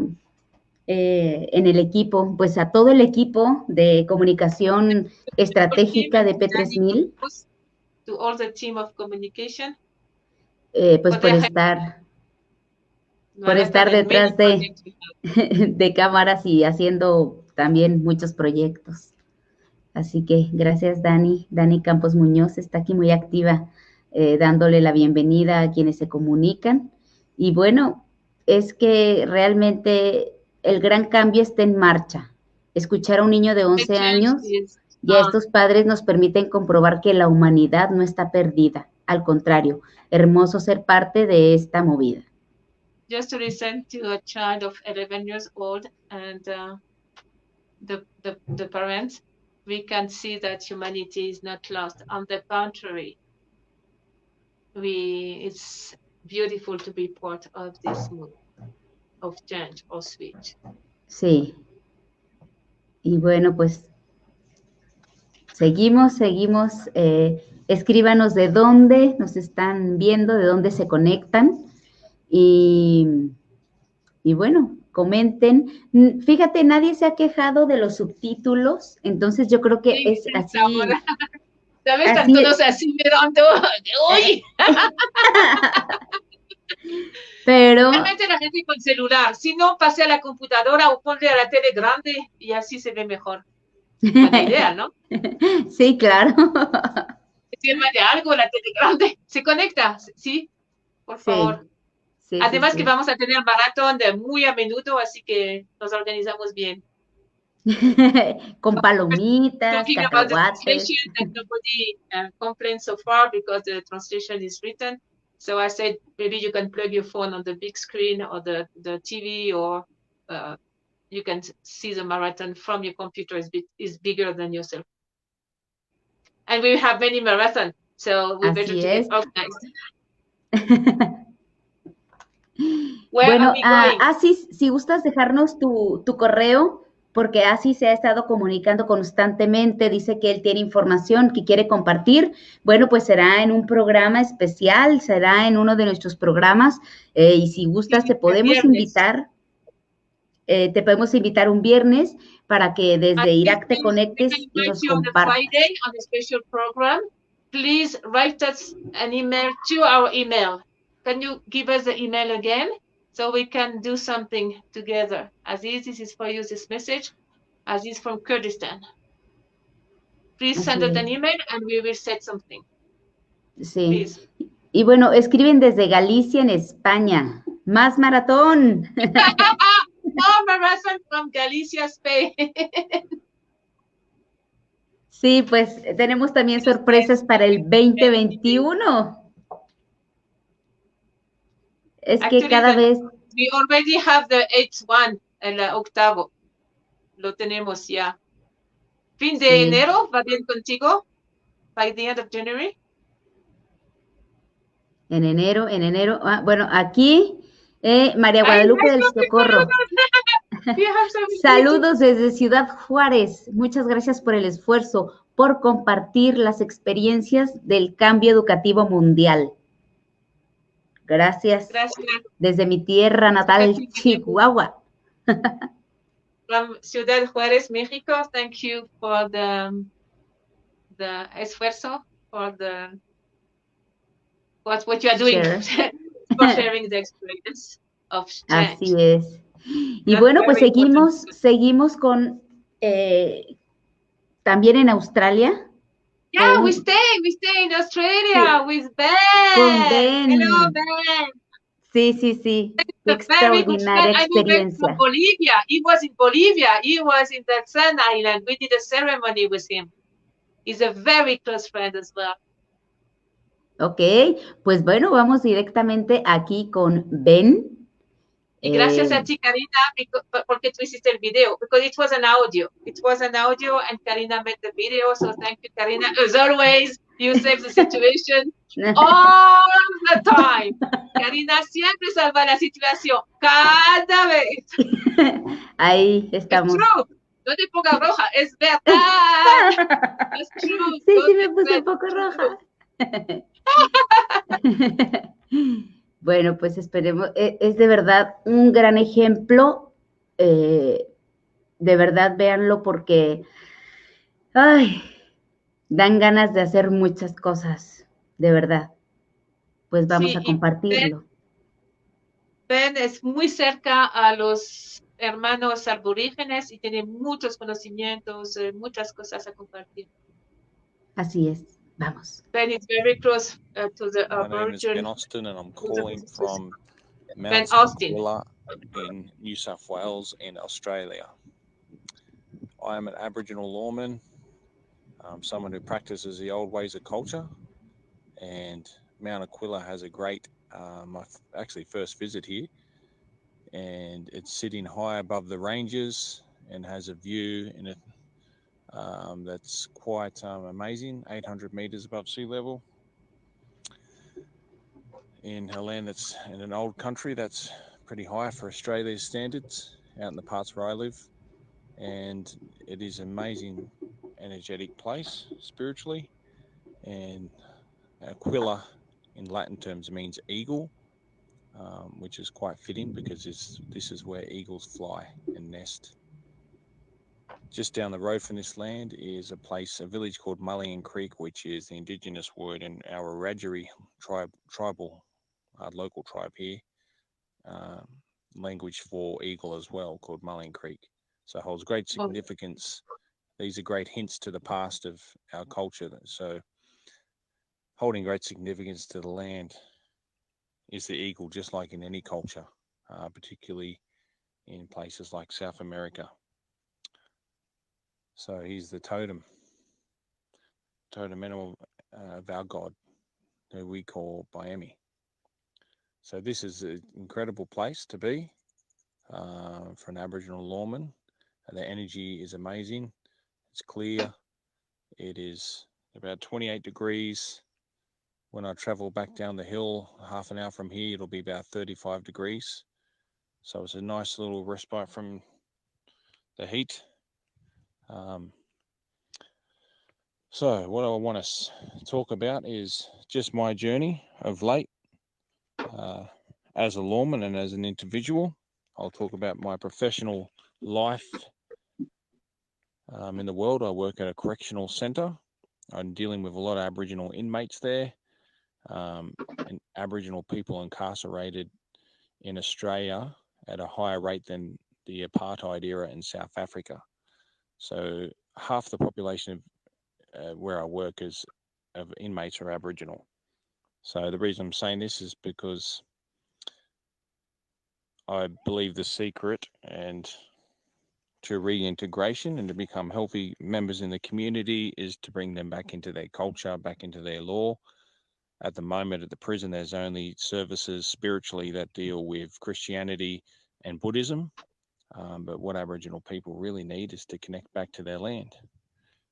en el equipo, pues a todo el equipo de comunicación estratégica de P3000. To all the team of communication. Pues por estar detrás de cámaras y haciendo también muchos proyectos. Así que gracias, Dani. Dani Campos Muñoz está aquí muy activa, dándole la bienvenida a quienes se comunican. Y bueno, es que realmente el gran cambio está en marcha. Escuchar a un niño de 11 años y a estos padres nos permiten comprobar que la humanidad no está perdida. Al contrario, hermoso ser parte de esta movida. Just to listen to a child of 11 years old and the parents, we can see that humanity is not lost. On the contrary, it's beautiful to be part of this move of change or switch. Sí. Y bueno, pues seguimos. Escríbanos de dónde nos están viendo, de dónde se conectan. Y bueno, comenten. Fíjate, nadie se ha quejado de los subtítulos, entonces yo creo que sí, es así. Ahora. ¿Sabes? Están todos así mirando. ¡Uy! Pero realmente la gente con celular, si no, pase a la computadora o ponle a la tele grande y así se ve mejor. Buena idea, ¿no? Sí, claro. Sirva de algo la tele grande. ¿Se conecta? Sí, por favor. Sí, además sí. Que vamos a tener maratón de muy a menudo, así que nos organizamos bien. Con palomitas, cacahuates. Nobody complained so far because the translation is written. So I said, maybe you can plug your phone on the big screen or the TV, or you can see the marathon from your computer. Is bigger than yourself. And we have many marathons, so we better to get organized. Bueno, Asis, si gustas dejarnos tu correo, porque Asis se ha estado comunicando constantemente, dice que él tiene información que quiere compartir. Bueno, pues será en un programa especial, será en uno de nuestros programas, y si gustas te podemos invitar. Te podemos invitar un viernes para que desde Irak te conectes y nos compartas. On the special program, please write us an email to our email. Can you give us the email again so we can do something together? Aziz, this is for you, this message. Aziz from Kurdistan. Please send us an email and we will set something. Sí. Please. Y bueno, escriben desde Galicia, en España. ¡Más maratón! Marathon from Galicia, Spain. Sí, pues tenemos también sorpresas para el 2021. Es que actually, cada vez... We already have the 8th one, el octavo. Lo tenemos ya. Fin de enero, ¿va bien contigo? By the end of January. En enero. Bueno, aquí, María Guadalupe del Socorro. Saludos desde Ciudad Juárez. Muchas gracias por el esfuerzo, por compartir las experiencias del cambio educativo mundial. Gracias. Gracias. Desde mi tierra natal, Chihuahua. From Ciudad Juárez, Mexico, thank you for the esfuerzo, for what you are doing, for sharing the experience of strength. Así es. Y That's bueno, pues very important. seguimos con también en Australia. Yeah, we stay in Australia with Ben. Con Ben. Hello, Ben. Sí, sí, sí. Qué It's a very good friend. extraordinaria I moved back experiencia. from Bolivia. He was in Bolivia. He was in that Sun Island. We did a ceremony with him. He's a very close friend as well. Ok, pues bueno, vamos directamente aquí con Ben. Y gracias a ti, Karina, porque tú hiciste el video, because it was an audio. It was an audio and Karina made the video. So thank you, Karina. As always, you save the situation all the time. Karina siempre salva la situación, cada vez. Ahí estamos. It's true. No te pongas roja, es verdad. It's true. Sí, sí me puse un poco roja. Bueno, pues esperemos, es de verdad un gran ejemplo, de verdad véanlo porque, ay, dan ganas de hacer muchas cosas, de verdad. Pues vamos Sí, a compartirlo. Ben es muy cerca a los hermanos aborígenes y tiene muchos conocimientos, muchas cosas a compartir. Así es, vamos. Ben is very close to the My name is Ben Aboriginal. Austin and I'm calling from Ben Mount Austin. Sequoia in New South Wales in Australia. I am an Aboriginal lawman, someone who practices the old ways of culture, and Mount Aquila has a great, my actually first visit here, and it's sitting high above the ranges and has a view in it that's quite amazing, 800 meters above sea level. In a land that's in an old country that's pretty high for Australia's standards, out in the parts where I live, and it is an amazing, energetic place spiritually. And Aquila in Latin terms means eagle, which is quite fitting because this is where eagles fly and nest. Just down the road from this land is a village called Mulligan Creek, which is the indigenous word in our Wiradjuri tribal local tribe here, language for eagle as well, called Mulligan Creek. So it holds great significance. These are great hints to the past of our culture. So holding great significance to the land is the eagle, just like in any culture, particularly in places like South America. So he's the totem animal of our god, who we call Bayemi. So this is an incredible place to be for an Aboriginal lawman. The energy is amazing. It's clear. It is about 28 degrees. When I travel back down the hill, half an hour from here, it'll be about 35 degrees. So it's a nice little respite from the heat. So what I want to talk about is just my journey of late as a lawman and as an individual. I'll talk about my professional life in the world. I work at a correctional centre. I'm dealing with a lot of Aboriginal inmates there, and Aboriginal people incarcerated in Australia at a higher rate than the apartheid era in South Africa. So half the population of where I work of inmates are Aboriginal. So the reason I'm saying this is because I believe the secret and to reintegration and to become healthy members in the community is to bring them back into their culture, back into their law. At the moment at the prison, there's only services spiritually that deal with Christianity and Buddhism. But what Aboriginal people really need is to connect back to their land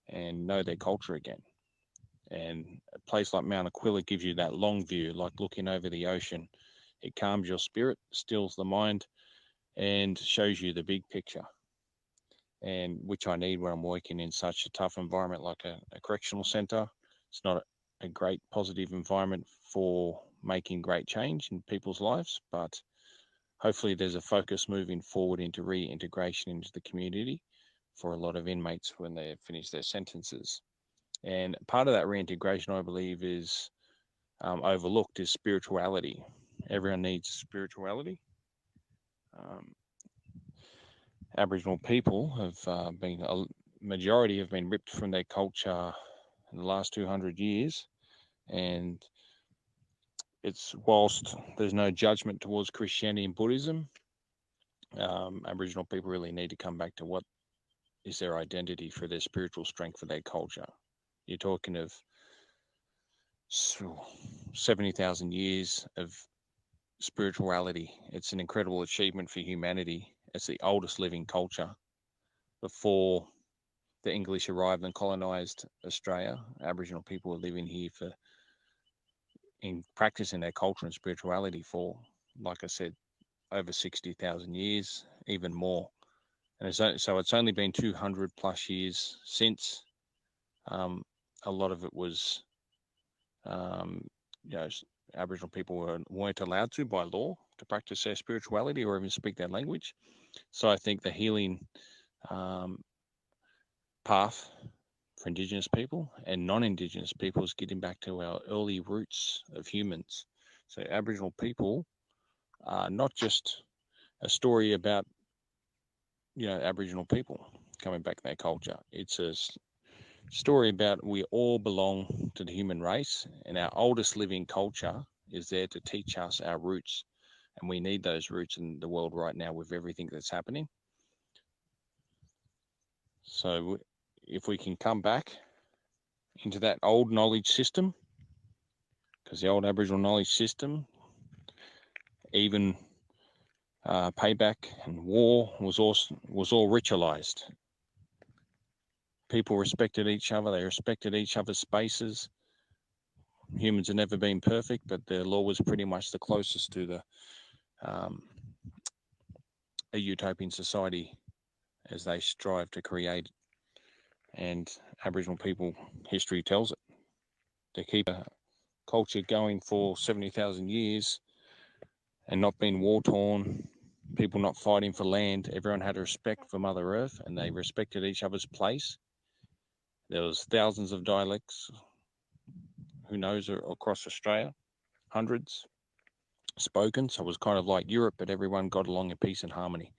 and know their culture again. And a place like Mount Aquila gives you that long view, like looking over the ocean. It calms your spirit, stills the mind, and shows you the big picture, and which I need when I'm working in such a tough environment like a correctional centre. It's not a great positive environment for making great change in people's lives, but hopefully there's a focus moving forward into reintegration into the community for a lot of inmates when they finish their sentences. And part of that reintegration, I believe, is overlooked is spirituality. Everyone needs spirituality. Aboriginal people have a majority have been ripped from their culture in the last 200 years, and it's whilst there's no judgment towards Christianity and Buddhism, Aboriginal people really need to come back to what is their identity for their spiritual strength for their culture. You're talking of 70,000 years of spirituality. It's an incredible achievement for humanity. It's the oldest living culture. Before the English arrived and colonized Australia, Aboriginal people were living here in practicing their culture and spirituality for, like I said, over 60,000 years, even more. And so it's only been 200 plus years since. A lot of it was, Aboriginal people weren't allowed to by law to practice their spirituality or even speak their language. So I think the healing path for Indigenous people and non-Indigenous people is getting back to our early roots of humans. So Aboriginal people are not just a story about, Aboriginal people coming back to their culture. It's a story about we all belong to the human race, and our oldest living culture is there to teach us our roots. And we need those roots in the world right now with everything that's happening. So if we can come back into that old knowledge system, because the old Aboriginal knowledge system, even payback and war was all ritualized. People respected each other. They respected each other's spaces. Humans have never been perfect, but the law was pretty much the closest to a utopian society as they strive to create. And Aboriginal people, history tells it. To keep a culture going for 70,000 years and not being war-torn, people not fighting for land, everyone had respect for Mother Earth and they respected each other's place. There was thousands of dialects, who knows, across Australia, hundreds spoken. So it was kind of like Europe, but everyone got along in peace and harmony.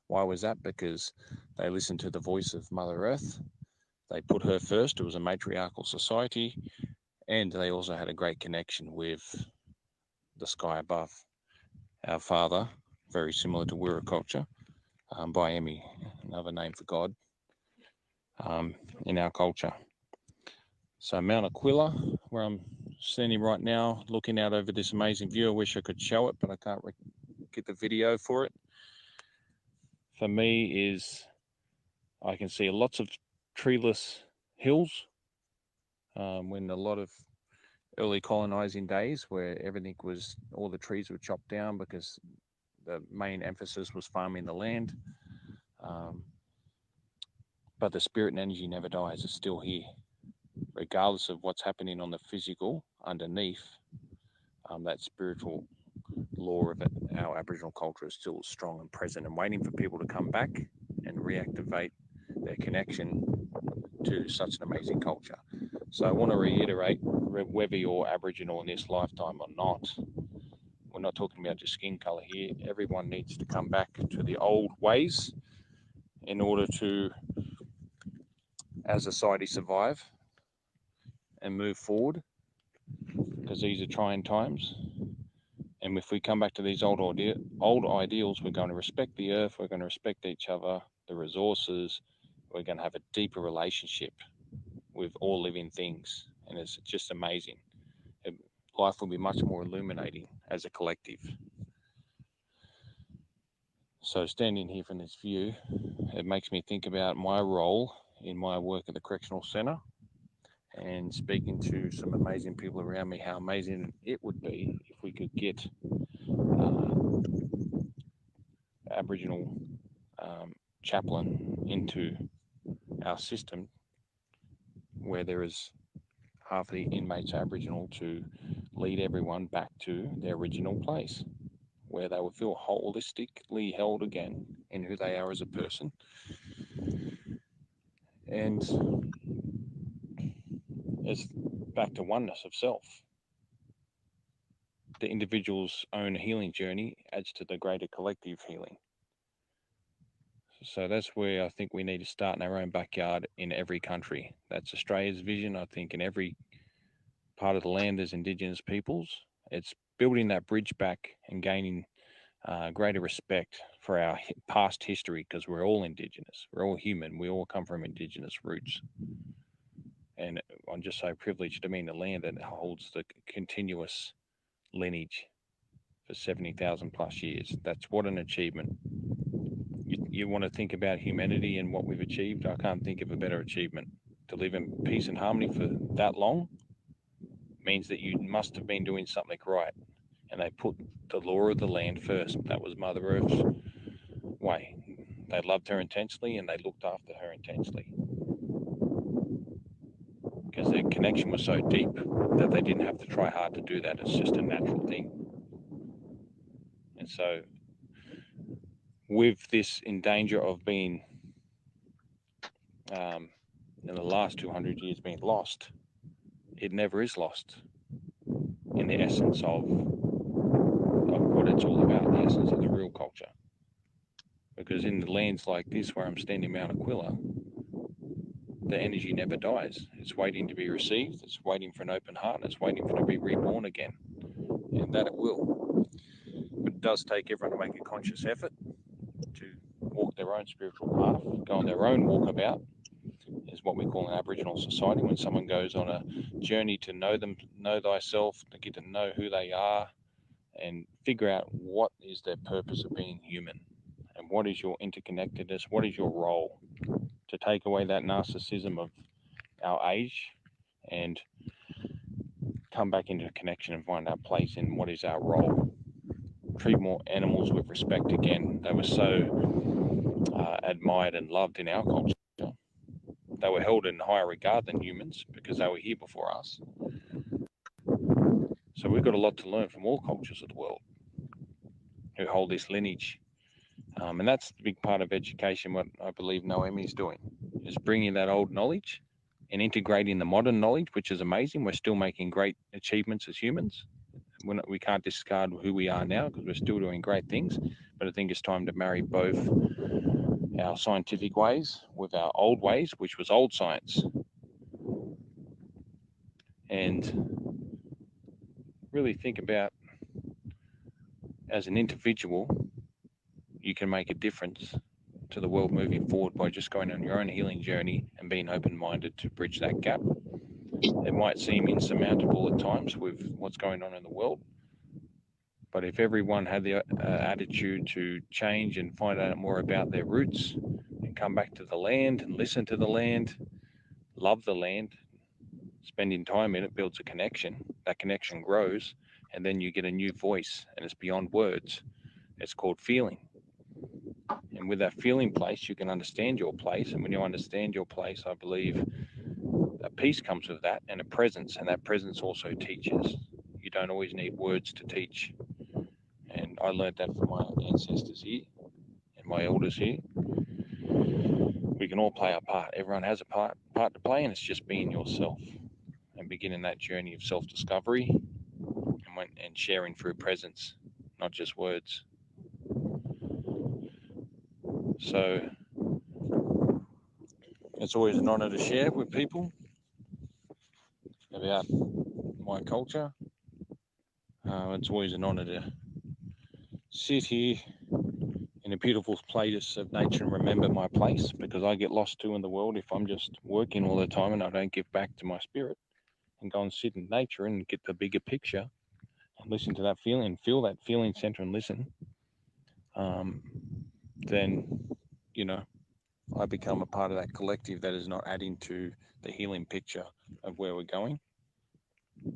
Why was that? Because they listened to the voice of Mother Earth. They put her first. It was a matriarchal society. And they also had a great connection with the sky above. Our father, very similar to Wirra culture, Biemi, another name for God, in our culture. So Mount Aquila, where I'm standing right now, looking out over this amazing view. I wish I could show it, but I can't get the video for it. For me is, I can see lots of treeless hills, when a lot of early colonizing days where everything was, all the trees were chopped down because the main emphasis was farming the land. But the spirit and energy never dies. It's still here. Regardless of what's happening on the physical underneath, that spiritual law of it, our Aboriginal culture is still strong and present and waiting for people to come back and reactivate their connection to such an amazing culture. So I want to reiterate, whether you're Aboriginal in this lifetime or not, we're not talking about your skin colour here. Everyone needs to come back to the old ways in order to, as a society, survive and move forward, because these are trying times. And if we come back to these old ideals, we're going to respect the earth, we're going to respect each other, the resources, we're going to have a deeper relationship with all living things. And it's just amazing. Life will be much more illuminating as a collective. So standing here from this view, it makes me think about my role in my work at the Correctional Centre and speaking to some amazing people around me, how amazing it would be if we could get Aboriginal chaplain into our system, where there is half the inmates Aboriginal, to lead everyone back to their original place, where they will feel holistically held again in who they are as a person. And it's back to oneness of self. The individual's own healing journey adds to the greater collective healing. So that's where I think we need to start in our own backyard in every country. That's Australia's vision. I think in every part of the land there's Indigenous peoples. It's building that bridge back and gaining greater respect for our past history, because we're all Indigenous. We're all human. We all come from Indigenous roots. And I'm just so privileged to be in the land that holds the continuous lineage for 70,000 plus years. That's what an achievement. You want to think about humanity and what we've achieved. I can't think of a better achievement. To live in peace and harmony for that long means that you must have been doing something right. And they put the law of the land first. That was Mother Earth's way. They loved her intensely and they looked after her intensely, because their connection was so deep that they didn't have to try hard to do that. It's just a natural thing. And so with this in danger of being in the last 200 years being lost, it never is lost in the essence of what it's all about, the essence of the real culture. Because in the lands like this where I'm standing, Mount Aquila, the energy never dies. It's waiting to be received. It's waiting for an open heart. It's waiting for it to be reborn again. And that it will. But it does take everyone to make a conscious effort to walk their own spiritual path, go on their own walkabout, is what we call an Aboriginal society. When someone goes on a journey to know them, know thyself, to get to know who they are and figure out what is their purpose of being human and what is your interconnectedness, what is your role, to take away that narcissism of our age and come back into connection and find our place in what is our role. Treat more animals with respect again. They were so admired and loved in our culture. They were held in higher regard than humans because they were here before us. So we've got a lot to learn from all cultures of the world who hold this lineage. And that's the big part of education, what I believe Noemi's doing, is bringing that old knowledge and integrating the modern knowledge, which is amazing. We're still making great achievements as humans. We can't discard who we are now because we're still doing great things. But I think it's time to marry both our scientific ways with our old ways, which was old science. And really think about, as an individual, you can make a difference to the world moving forward by just going on your own healing journey and being open-minded to bridge that gap. It might seem insurmountable at times with what's going on in the world, but if everyone had the attitude to change and find out more about their roots and come back to the land and listen to the land, love the land, spending time in it builds a connection. That connection grows, and then you get a new voice, and it's beyond words. It's called feeling. And with that feeling place, you can understand your place. And when you understand your place, I believe a peace comes with that, and a presence. And that presence also teaches. You don't always need words to teach. And I learned that from my ancestors here and my elders here. We can all play our part. Everyone has a part to play, and it's just being yourself and beginning that journey of self-discovery and sharing through presence, not just words. So it's always an honor to share with people about my culture. It's always an honor to sit here in a beautiful place of nature and remember my place, because I get lost too in the world if I'm just working all the time and I don't give back to my spirit and go and sit in nature and get the bigger picture and listen to that feeling, feel that feeling center and listen. Then, I become a part of that collective that is not adding to the healing picture of where we're going.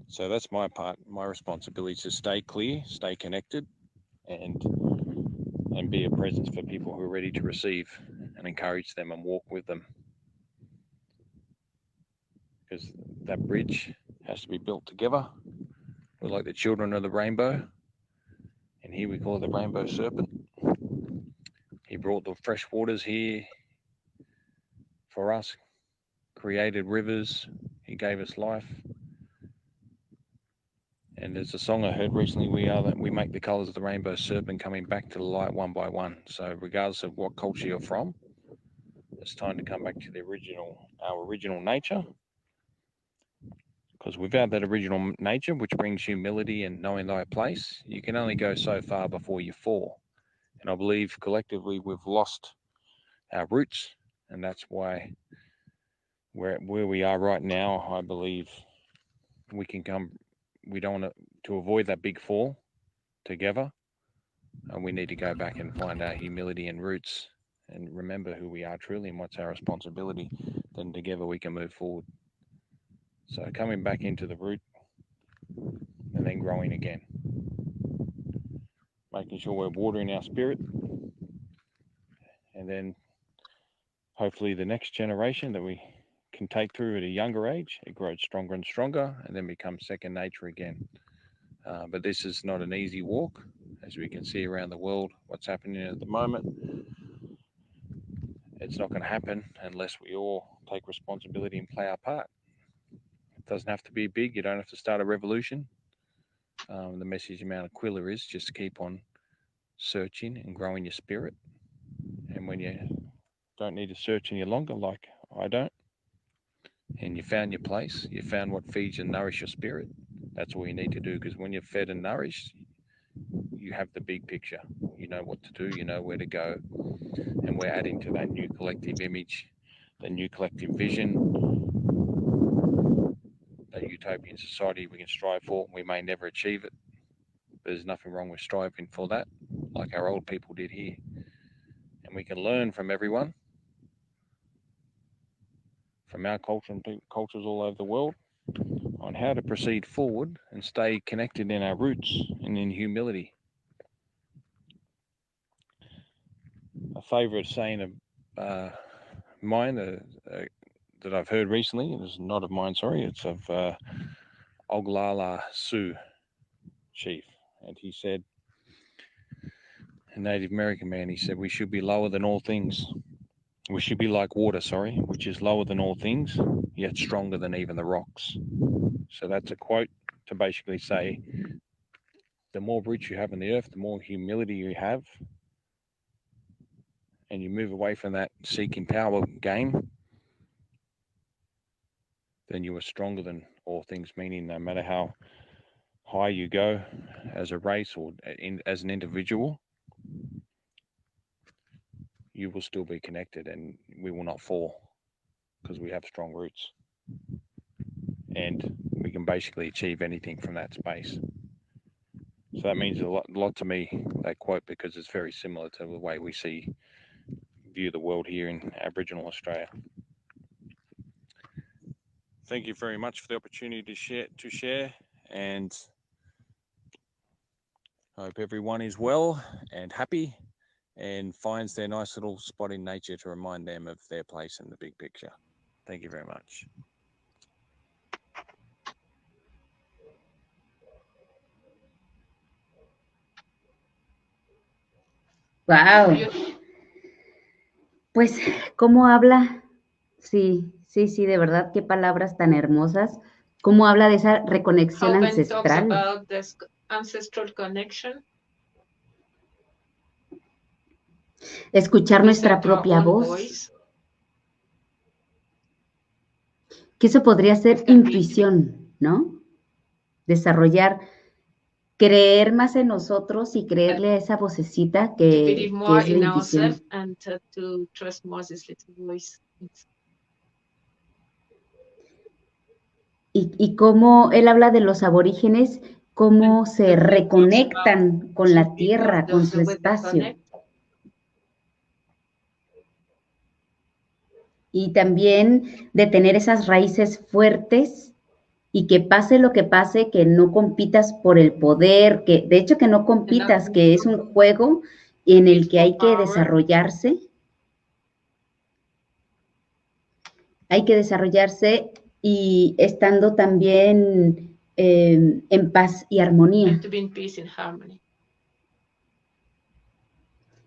So that's my part. My responsibility is to stay clear, stay connected, and be a presence for people who are ready to receive, and encourage them and walk with them. Because that bridge has to be built together. We're like the children of the rainbow. And here we call it the rainbow serpent. He brought the fresh waters here for us, created rivers. He gave us life. And there's a song I heard recently, we make the colors of the rainbow serpent coming back to the light one by one. So regardless of what culture you're from, it's time to come back to our original nature. Because without that original nature, which brings humility and knowing thy place, you can only go so far before you fall. And I believe collectively we've lost our roots, and that's why where we are right now, I believe we don't want to avoid that big fall together, and we need to go back and find our humility and roots and remember who we are truly and what's our responsibility. Then together we can move forward. So coming back into the root and then growing again, making sure we're watering our spirit, and then hopefully the next generation that we can take through at a younger age, it grows stronger and stronger and then becomes second nature again. But this is not an easy walk, as we can see around the world, what's happening at the moment. It's not going to happen unless we all take responsibility and play our part. It doesn't have to be big. You don't have to start a revolution. The message of Mount Aquila is just keep on searching and growing your spirit. And when you don't need to search any longer, like I don't, and you found your place, you found what feeds and nourishes your spirit, that's all you need to do. Because when you're fed and nourished, you have the big picture. You know what to do, you know where to go. And we're adding to that new collective image, the new collective vision, that utopian society we can strive for. We may never achieve it, but there's nothing wrong with striving for that, like our old people did here. And we can learn from everyone, from our culture and cultures all over the world, on how to proceed forward and stay connected in our roots and in humility. A favourite saying of mine that I've heard recently, it's not of mine, sorry, it's of Oglala Sioux chief. And he said, a Native American man, he said, we should be lower than all things. We should be like water, which is lower than all things, yet stronger than even the rocks. So that's a quote to basically say, the more roots you have in the earth, the more humility you have, and you move away from that seeking power game, then you are stronger than all things, meaning no matter how high you go as a race or as an individual, you will still be connected and we will not fall because we have strong roots. And we can basically achieve anything from that space. So that means a lot to me, that quote, because it's very similar to the way we view the world here in Aboriginal Australia. Thank you very much for the opportunity to share, and I hope everyone is well and happy and finds their nice little spot in nature to remind them of their place in the big picture. Thank you very much. Wow. Pues, ¿cómo habla? Sí, de verdad, qué palabras tan hermosas. ¿Cómo habla de esa reconexión ancestral? About this ancestral connection. Escuchar nuestra propia voz. Que eso podría ser intuición, ¿no? Desarrollar, creer más en nosotros y creerle a esa vocecita que es la intuición. And to trust more this little voice. Y cómo él habla de los aborígenes, cómo se reconectan con la tierra, con su espacio. Y también de tener esas raíces fuertes y que pase lo que pase, que no compitas por el poder, que de hecho que no compitas, que es un juego en el que hay que desarrollarse. Hay que desarrollarse y estando también en paz y armonía. And to be in peace and harmony.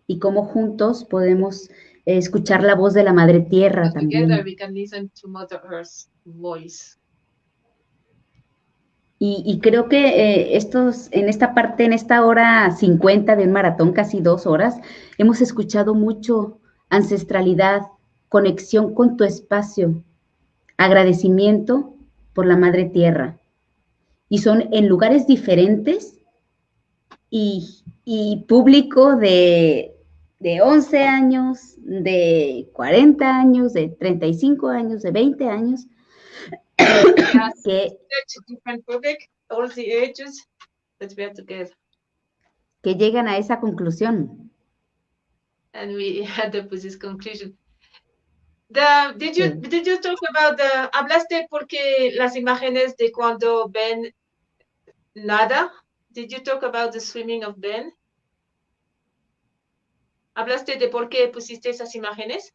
Y cómo juntos podemos escuchar la voz de la Madre Tierra también. Together we can listen to Mother Earth's voice. Y creo que en esta parte, en esta hora 50 de un maratón, casi 2 horas, hemos escuchado mucho ancestralidad, conexión con tu espacio, agradecimiento por la Madre Tierra. Y son en lugares diferentes y público de 11 años, de 40 años, de 35 años, de 20 años, que different public, all the ages that we are together. Que llegan a esa conclusión. And we had up with this conclusion. Did you talk about hablaste porque las imágenes de cuando Ben nada? Did you talk about the swimming of Ben? ¿Hablaste de por qué pusiste esas imágenes?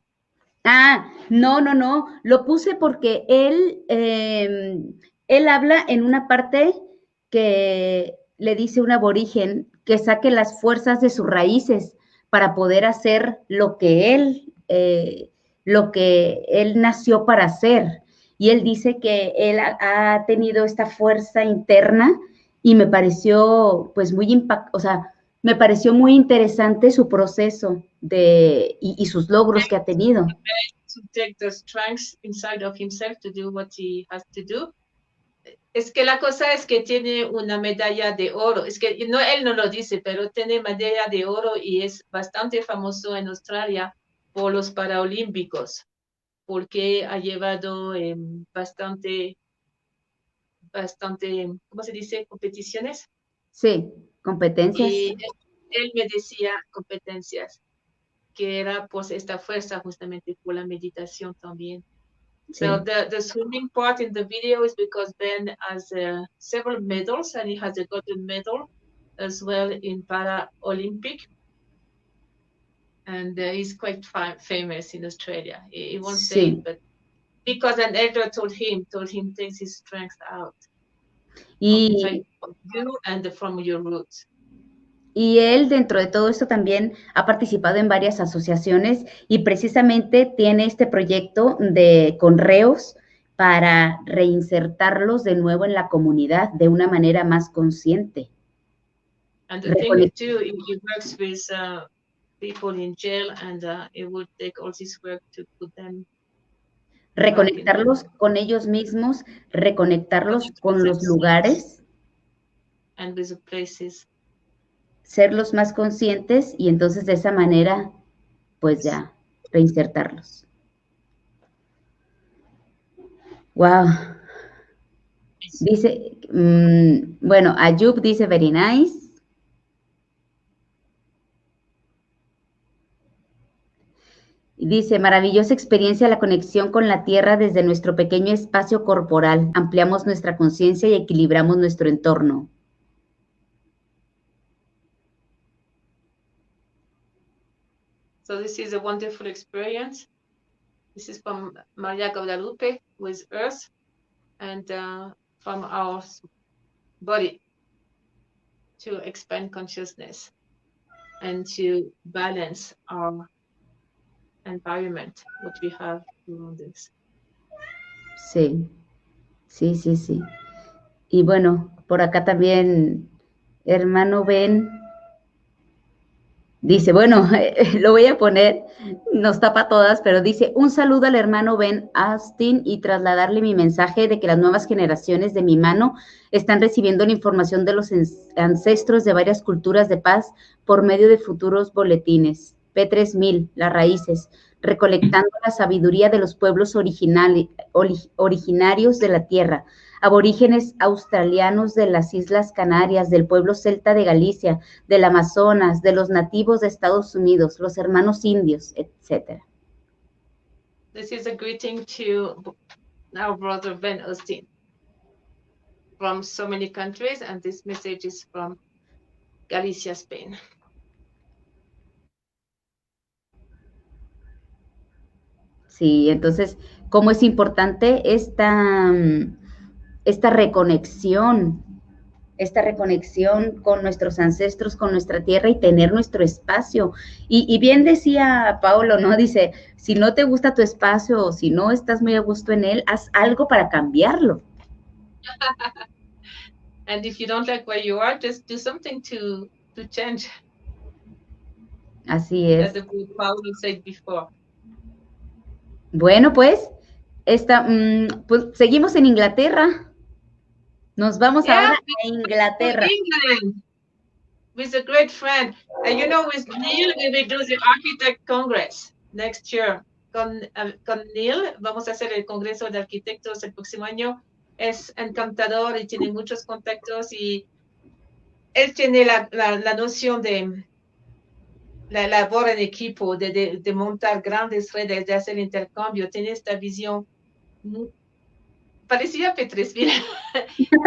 No, lo puse porque él habla en una parte que le dice un aborigen que saque las fuerzas de sus raíces para poder hacer lo que él nació para hacer. Y él dice que él ha tenido esta fuerza interna y me pareció pues me pareció muy interesante su proceso y sus logros que ha tenido. To take the strength inside of himself to do what he has to do. Es que la cosa es que tiene una medalla de oro. Es que él no lo dice, pero tiene medalla de oro y es bastante famoso en Australia por los Paralímpicos, porque ha llevado bastante, ¿cómo se dice? Competiciones. Sí, competencias. Y él me decía competencias, que era pues esta fuerza justamente por la meditación también. Sí. So the swimming part in the video is because Ben has several medals, and he has a golden medal as well in Paralympic. And he's quite famous in Australia. He won't say it, but because an elder told him takes his strength out of you and from your roots. Y él, dentro de todo esto, también ha participado en varias asociaciones y precisamente tiene este proyecto con reos para reinsertarlos de nuevo en la comunidad de una manera más consciente. And the thing too, he works with people in jail, and it will take all this work to put them. Reconectarlos con ellos mismos, reconectarlos con los lugares. And with the places. Serlos más conscientes y entonces de esa manera, pues ya, reinsertarlos. Wow. Dice, bueno, Ayub dice, very nice. Dice, maravillosa experiencia la conexión con la tierra desde nuestro pequeño espacio corporal. Ampliamos nuestra conciencia y equilibramos nuestro entorno. So this is a wonderful experience. This is from Maria Guadalupe with Earth and from our body to expand consciousness and to balance our environment, what we have around us. Sí. Y bueno, por acá también, hermano Ben, dice, bueno, lo voy a poner, nos tapa todas, pero dice, un saludo al hermano Ben Austin y trasladarle mi mensaje de que las nuevas generaciones de mi mano están recibiendo la información de los ancestros de varias culturas de paz por medio de futuros boletines. P3000, las raíces, recolectando la sabiduría de los pueblos originarios de la tierra, aborígenes australianos de las Islas Canarias, del pueblo celta de Galicia, del Amazonas, de los nativos de Estados Unidos, los hermanos indios, etc. This is a greeting to our brother Ben Austin from so many countries, and this message is from Galicia, Spain. Sí, entonces, ¿cómo es importante esta reconexión con nuestros ancestros, con nuestra tierra y tener nuestro espacio. Y bien decía Paulo, ¿no? Dice, si no te gusta tu espacio o si no estás muy a gusto en él, haz algo para cambiarlo. And if you don't like where you are, just do something to change. Así es. As Paulo said before. Bueno, pues, pues seguimos en Inglaterra. Nos vamos ahora a Inglaterra. England, with a great friend. And you know, with Neil, we will do the Architect Congress next year. Con Neil vamos a hacer el Congreso de Arquitectos el próximo año. Es encantador y tiene muchos contactos y él tiene la noción de la labor en equipo, de montar grandes redes, de hacer intercambio. Tiene esta visión parecida a Petresville.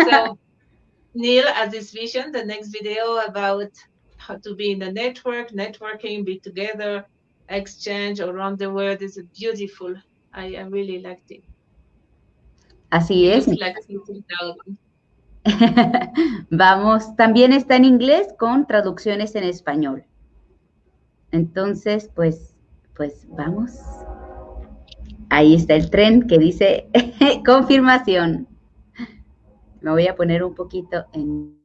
So Neil has this vision, the next video about how to be in the networking, be together, exchange around the world is beautiful. I really liked it. Así es. Like Vamos, también está en inglés con traducciones en español. Entonces, pues vamos. Ahí está el tren que dice confirmación. Me voy a poner un poquito en...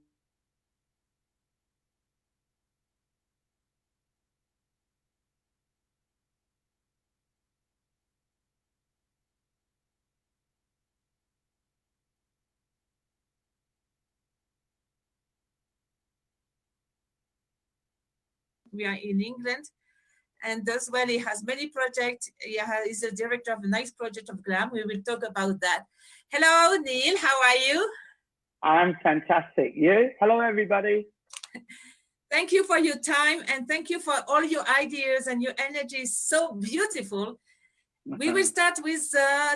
We are in England, and as well, he has many projects. He's the director of a nice project of GLAM. We will talk about that. Hello, Neil. How are you? I'm fantastic. You? Hello, everybody. Thank you for your time, and thank you for all your ideas, and your energy is so beautiful. We will start with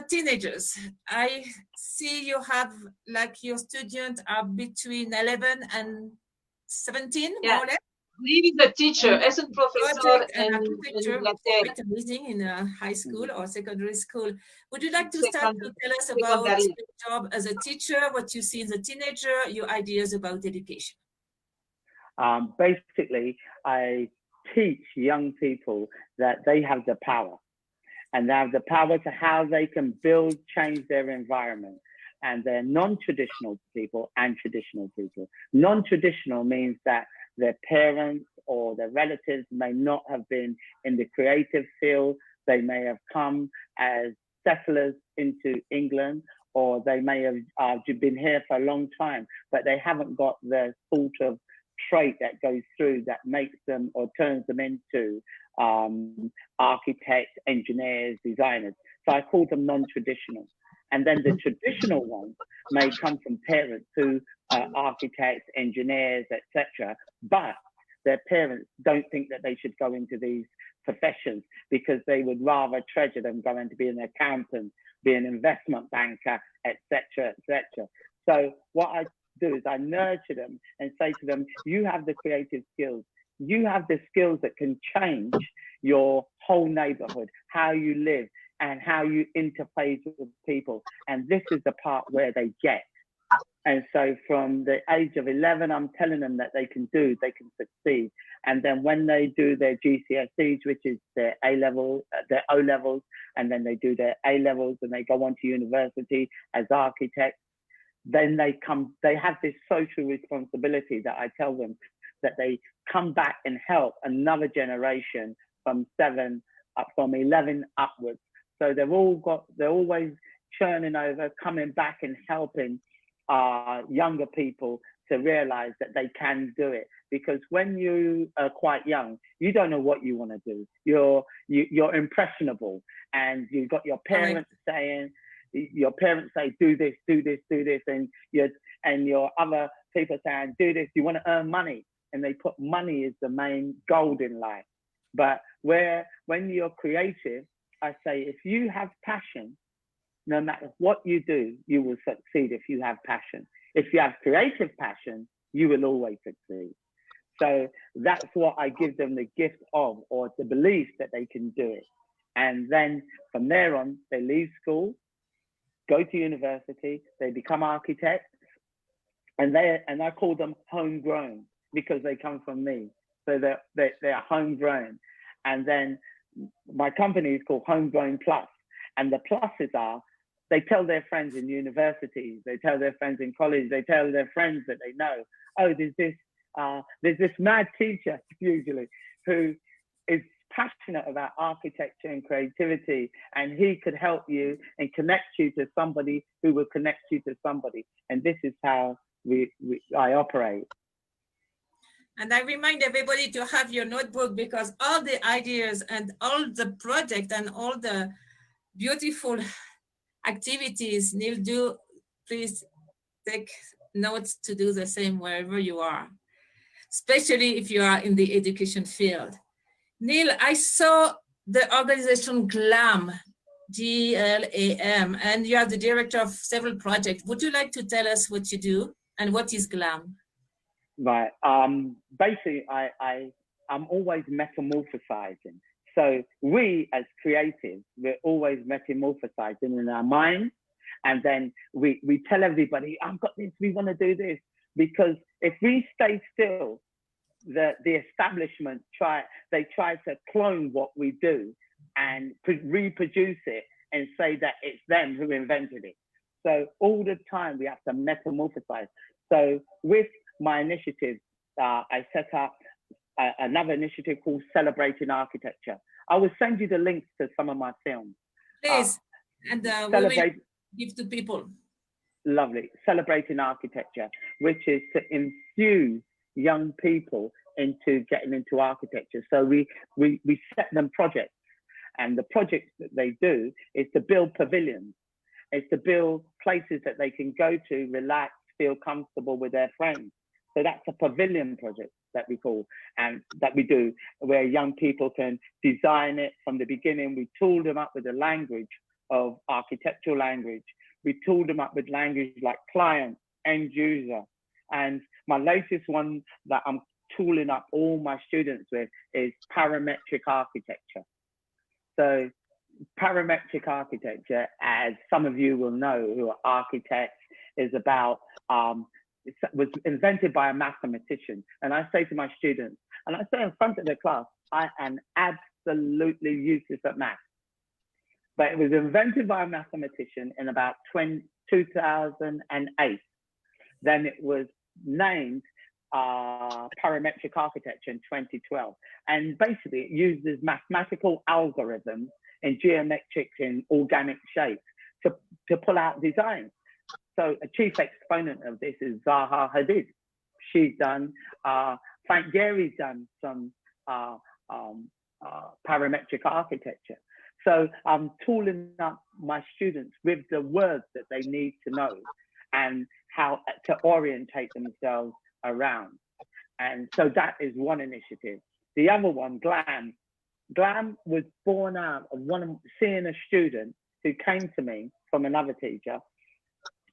teenagers. I see you have, like, your students are between 11 and 17, more or less. Neil is a teacher, es un profesor en Inglaterra. Amazing in a high school or secondary school. Would you like to start to tell us about your job as a teacher, what you see in the teenager, your ideas about education? Basically, I teach young people that they have the power, and they have the power to how they can build, change their environment. And they're non-traditional people and traditional people. Non-traditional means that their parents or their relatives may not have been in the creative field. They may have come as settlers into England, or they may have been here for a long time, but they haven't got the sort of trait that goes through that makes them or turns them into architects, engineers, designers. So I call them non-traditional. And then the traditional ones may come from parents who are architects, engineers, etc. But their parents don't think that they should go into these professions because they would rather treasure them going to be an accountant, be an investment banker, etc., etc. So what I do is I nurture them and say to them, you have the creative skills. You have the skills that can change your whole neighborhood, how you live, and how you interface with people. And this is the part where they get. And so from the age of 11, I'm telling them that they can succeed. And then when they do their GCSEs, which is their A-level, their O-levels, and then they do their A-levels and they go on to university as architects, then they have this social responsibility that I tell them that they come back and help another generation from 11 upwards. So they're always churning over, coming back and helping younger people to realize that they can do it. Because when you are quite young, you don't know what you want to do. You're impressionable, and you've got your parents saying, do this, and your other people saying, do this, you want to earn money. And they put money as the main goal in life. But when you're creative, I say, if you have passion, no matter what you do, you will succeed if you have passion. If you have creative passion, you will always succeed. So that's what I give them the gift of, or the belief that they can do it. And then from there on, they leave school, go to university, they become architects, and I call them homegrown because they come from me. So they're homegrown. And then my company is called Homegrown Plus. And the pluses are, they tell their friends in universities, they tell their friends in college, they tell their friends that they know, oh, there's this mad teacher usually who is passionate about architecture and creativity, and he could help you and connect you to somebody who will connect you to somebody. And this is how I operate. And I remind everybody to have your notebook, because all the ideas and all the project and all the beautiful activities Neil do, please take notes to do the same wherever you are, especially if you are in the education field. Neil, I saw the organization GLAM, G-L-A-M, and you are the director of several projects. Would you like to tell us what you do and what is GLAM? Right. Basically, I'm always metamorphosizing. So we as creatives, we're always metamorphosizing in our minds. And then we tell everybody, I've got this, we want to do this. Because if we stay still, the establishment try to clone what we do and reproduce it and say that it's them who invented it. So all the time we have to metamorphosize. So with my initiative, I set up another initiative called Celebrating Architecture. I will send you the links to some of my films. Please, and we will give to people. Lovely. Celebrating Architecture, which is to infuse young people into getting into architecture. So we set them projects, and the projects that they do is to build pavilions. It's to build places that they can go to, relax, feel comfortable with their friends. So that's a pavilion project that we call, and that we do, where young people can design it from the beginning. We tool them up with the language of architectural language. We tool them up with language like client, end user. And my latest one that I'm tooling up all my students with is parametric architecture. So parametric architecture, as some of you will know who are architects, is about, it was invented by a mathematician. And I say to my students, and I say in front of the class, I am absolutely useless at math. But it was invented by a mathematician in about 2008. Then it was named parametric architecture in 2012. And basically it uses mathematical algorithms in geometric and organic shapes to pull out designs. So a chief exponent of this is Zaha Hadid. She's done, Frank Gehry's done some parametric architecture. So I'm tooling up my students with the words that they need to know and how to orientate themselves around. And so that is one initiative. The other one, GLAM. GLAM was born out of seeing a student who came to me from another teacher,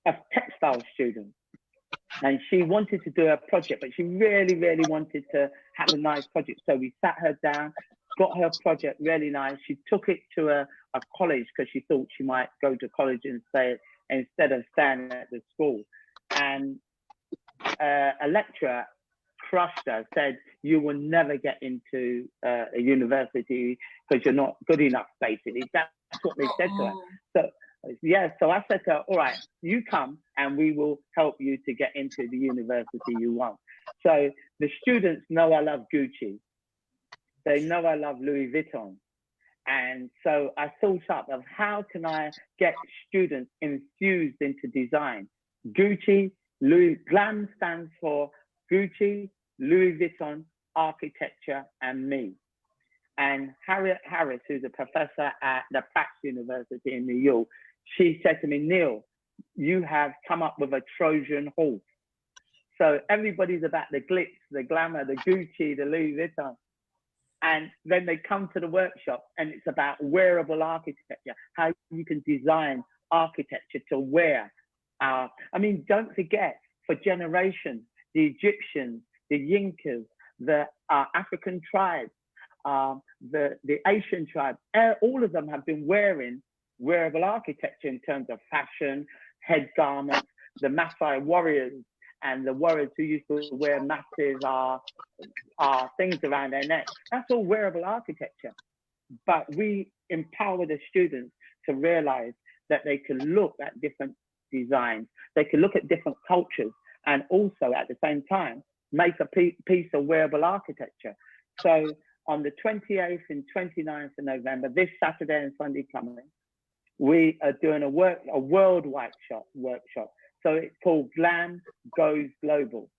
a textile student. And she wanted to do a project, but she really, really wanted to have a nice project. So we sat her down, got her project really nice. She took it to a college because she thought she might go to college and stay instead of staying at the school. And a lecturer crushed her, said, you will never get into a university because you're not good enough, basically. That's what they said to her. So yeah, so I said to her, all right, you come and we will help you to get into the university you want. So the students know I love Gucci. They know I love Louis Vuitton. And so I thought up of how can I get students infused into design. Gucci, GLAM stands for Gucci, Louis Vuitton, architecture, and me. And Harriet Harris, who's a professor at the Pratt University in New York, she said to me, Neil, you have come up with a Trojan horse. So everybody's about the glitz, the glamour, the Gucci, the Louis Vuitton. And then they come to the workshop and it's about wearable architecture, how you can design architecture to wear. I mean, don't forget, for generations, the Egyptians, the Yincas, the African tribes, the Asian tribes, all of them have been wearing wearable architecture in terms of fashion, head garments, the Maasai warriors and the warriors who used to wear massive things around their neck. That's all wearable architecture. But we empower the students to realize that they can look at different designs, they can look at different cultures, and also at the same time, make a piece of wearable architecture. So on the 28th and 29th of November, this Saturday and Sunday coming, we are doing a worldwide workshop. So it's called Glam Goes Global.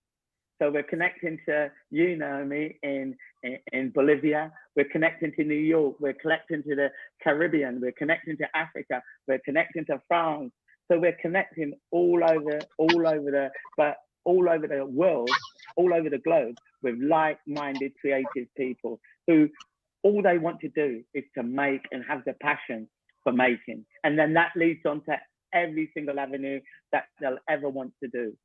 So we're connecting to, you know me, in Bolivia. We're connecting to New York. We're connecting to the Caribbean. We're connecting to Africa. We're connecting to France. So we're connecting all over the world, all over the globe, with like-minded creative people who all they want to do is to make and have the passion for making. And then that leads on to every single avenue that they'll ever want to do.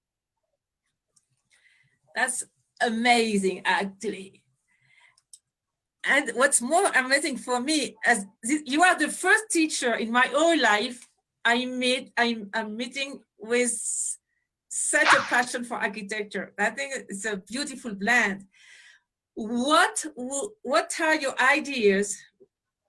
That's amazing, actually. And what's more amazing for me, as you are the first teacher in my whole life I'm meeting with such a passion for architecture. I think it's a beautiful blend. What are your ideas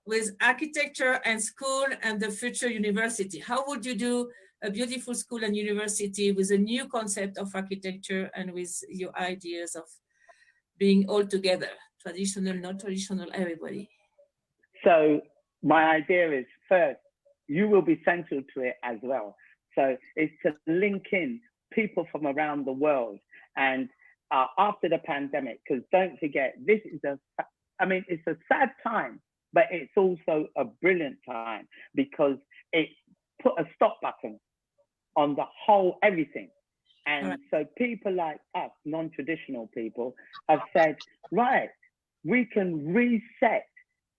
with architecture and school and the future university? How would you do a beautiful school and university with a new concept of architecture and with your ideas of being all together, traditional, not traditional, everybody? So my idea is, first, you will be central to it as well. So it's to link in people from around the world. And after the pandemic, because don't forget, this is it's a sad time, but it's also a brilliant time because it put a stop button on the whole everything. And so people like us, non-traditional people, have said, right, we can reset,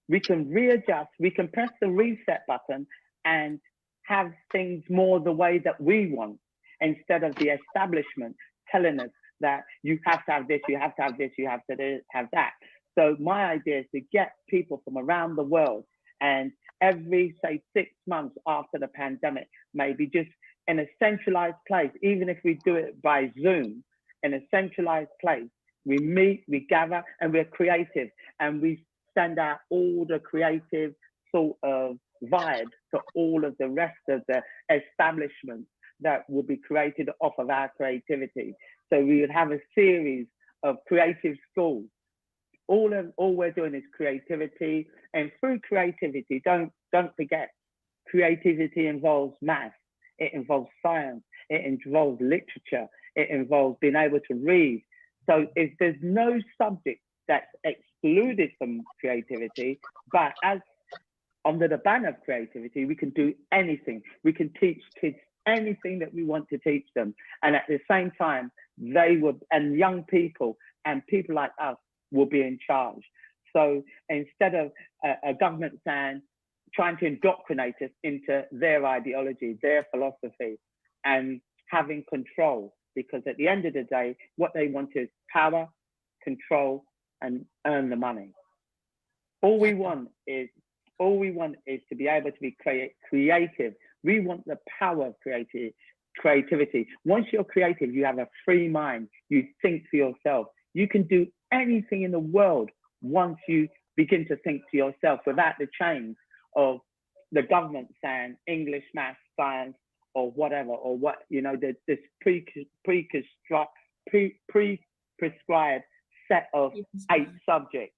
we can readjust, we can press the reset button and have things more the way that we want, instead of the establishment telling us that you have to have this, you have to have this, you have to have that. So my idea is to get people from around the world, and every, say, 6 months after the pandemic, maybe just in a centralized place, even if we do it by Zoom, in a centralized place, we meet, we gather, and we're creative, and we send out all the creative sort of vibes to all of the rest of the establishments that will be created off of our creativity. So we would have a series of creative schools. All we're doing is creativity, and through creativity, don't forget, creativity involves math, it involves science, it involves literature, it involves being able to read. So if there's no subject that's excluded from creativity, but as under the banner of creativity, we can do anything. We can teach kids anything that we want to teach them. And at the same time, and young people and people like us will be in charge. So instead of a government saying, trying to indoctrinate us into their ideology, their philosophy, and having control, because at the end of the day, what they want is power, control, and earn the money. All we want is to be able to be creative. We want the power of creativity. Once you're creative, you have a free mind. You think for yourself. You can do anything in the world once you begin to think for yourself, without the chains of the government saying English, math, science, or whatever, or what, this pre-prescribed set of 8 subjects.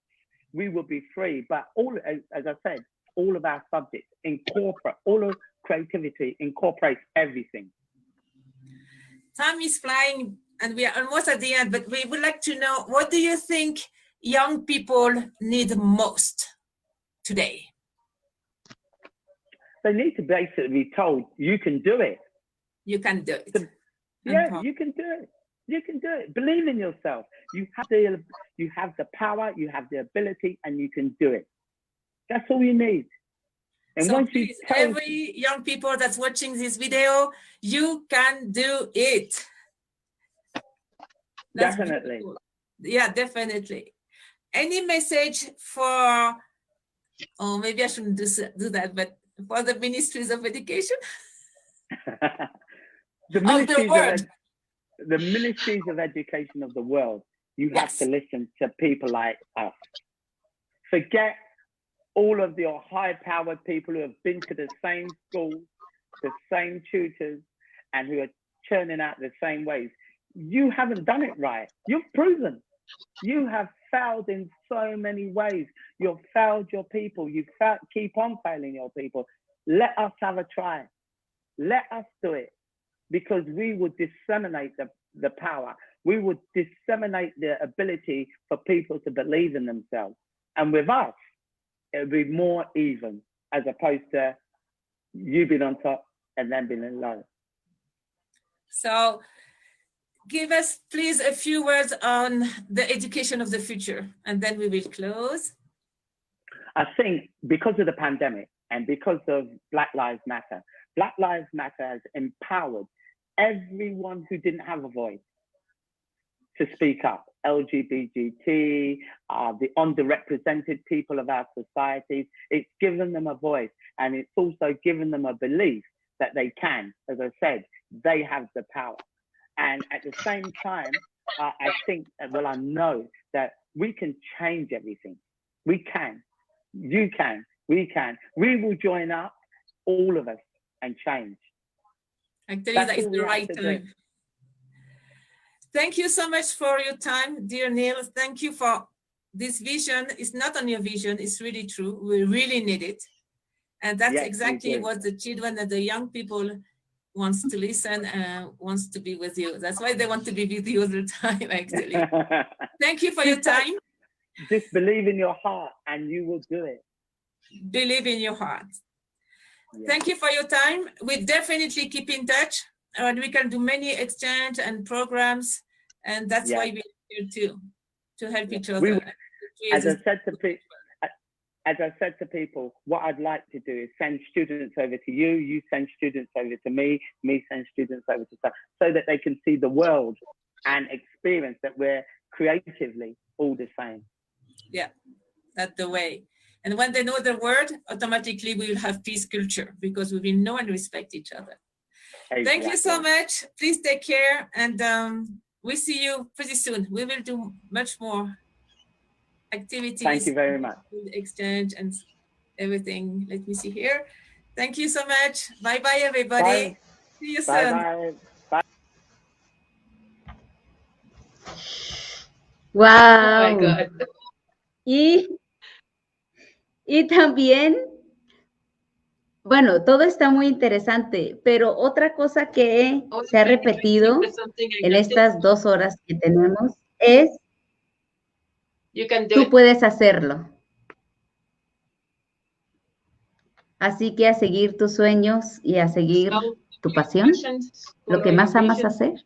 We will be free, but as I said, all of our subjects incorporate, all of creativity incorporates everything. Time is flying and we are almost at the end, but we would like to know, what do you think young people need most today? They need to basically be told, you can do it. You can do it. Yeah, you can do it. You can do it. Believe in yourself. You have the power, you have the ability, and you can do it. That's all you need. And so once please, every young people that's watching this video, you can do it. That's definitely. Beautiful. Yeah, definitely. Any message for, maybe I shouldn't do that, but for the ministries of education? The ministries of education of the world, you have to listen to people like us. Forget all of your high-powered people who have been to the same schools, the same tutors, and who are churning out the same ways. You haven't done it right. You've proven. You have failed in so many ways. You've failed your people. Keep on failing your people. Let us have a try. Let us do it, because we will disseminate the power. We would disseminate the ability for people to believe in themselves. And with us, it would be more even, as opposed to you being on top and then being low. So give us, please, a few words on the education of the future, and then we will close. I think because of the pandemic and because of Black Lives Matter has empowered everyone who didn't have a voice to speak up. LGBT, the underrepresented people of our societies. It's given them a voice, and it's also given them a belief that they can. As I said, they have the power. And at the same time, I think, well, I know that we can change everything. We can. You can. We can. We will join up, all of us, and change. Actually, that is the right time. Thank you so much for your time, dear Neil. Thank you for this vision. It's not only a vision, it's really true. We really need it. And that's exactly what the children and the young people wants to listen and wants to be with you. That's why they want to be with you all the time, actually. Thank you for your time. Just believe in your heart and you will do it. Believe in your heart. Yeah. Thank you for your time. We definitely keep in touch, and we can do many exchange and programs, and that's why we're here too, to help each other. As I said to people, what I'd like to do is send students over to you, you send students over to me send students over to so that they can see the world and experience that we're creatively all the same. Yeah, that's the way. And when they know the word, automatically we will have peace culture, because we will know and respect each other. Exactly. Thank you so much. Please take care, and we see you pretty soon. We will do much more activities. Thank you very much. Exchange and everything. Let me see here. Thank you so much. Bye-bye, everybody. Bye. See you soon. Bye-bye. Bye. Wow. Oh my God. Y también, bueno, todo está muy interesante, pero otra cosa que se ha repetido en estas 2 horas que tenemos es, tú puedes hacerlo. Así que a seguir tus sueños y a seguir tu pasión, lo que más amas hacer.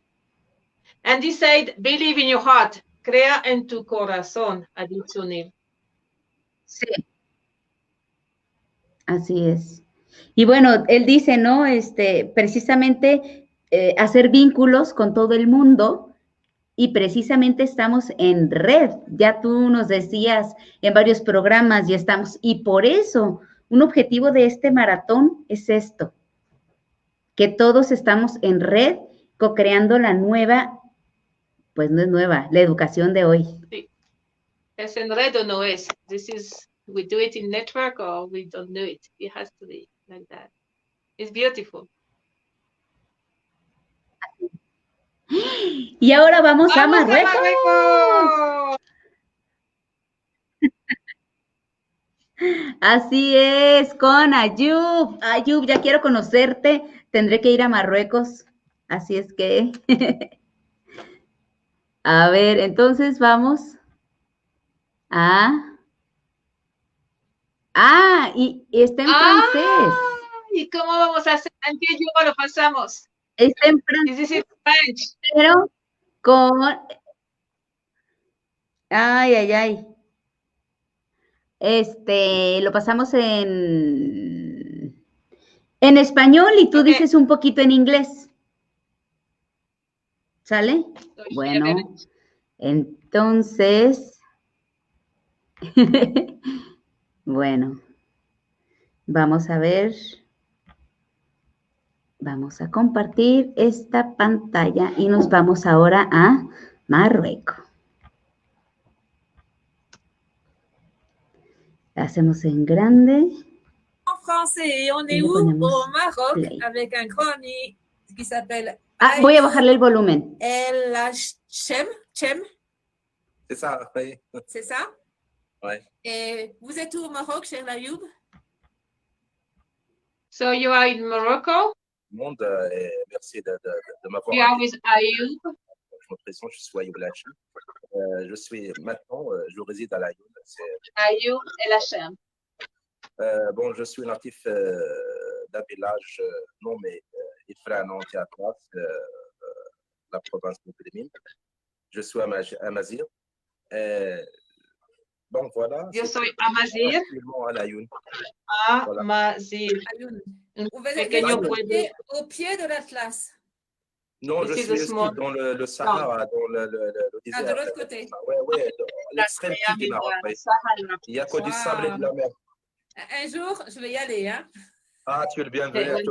And he said, believe in your heart, crea en tu corazón, ha dicho Neil. Sí. Así es. Y bueno, él dice, ¿no? Precisamente hacer vínculos con todo el mundo, y precisamente estamos en red. Ya tú nos decías en varios programas, ya estamos, y por eso un objetivo de este maratón es esto, que todos estamos en red, co-creando la nueva, pues no es nueva, la educación de hoy. Sí. ¿Es en red o no es? This is, we do it in network or we don't do it. It has to be like that. It's beautiful. Y ahora vamos a Marruecos. Así es, con Ayub. Ayub, ya quiero conocerte. Tendré que ir a Marruecos. Así es que... A ver, entonces vamos a... Ah, y está en francés. ¿Y cómo vamos a hacer? ¿En qué idioma lo pasamos? Está en francés, pero con... Ay, ay, ay. Lo pasamos en español y tú dices un poquito en inglés. ¿Sale? Bueno, entonces... Bueno, Vamos a ver. Vamos a compartir esta pantalla y nos vamos ahora a Marruecos. La hacemos en grande. En français, et on Y est le où? ponemos Au Maroc, play. avec un grand ami qui s'appelle Voy a bajarle el volumen. El Hachem. C'est ça, oui. C'est ça? Ouais. Et vous êtes où au Maroc, cher Layoub? So you are in Morocco? Monde, et merci de m'avoir You are invité. with Ayoub? Je me présente, je suis Ayoub El Hachem. Je suis maintenant, je réside à l'Ayoub. Ayoub El Hachem. Bon, je suis natif d'un village nommé Ifrane Théâtras, la province de Bénin. Je suis Amazir. Bon, voilà. Yo soy Amazir. À l'Ayoub. Amazir. Vous êtes au pied de l'Atlas. Non, je suis dans le Sahara, dans le désert. Ah, de l'autre côté. Oui, l'extrême sud du Maroc. Il n'y a que du sable et de la mer. Un jour, je vais y aller. Hein? Ah, tu es le bienvenu.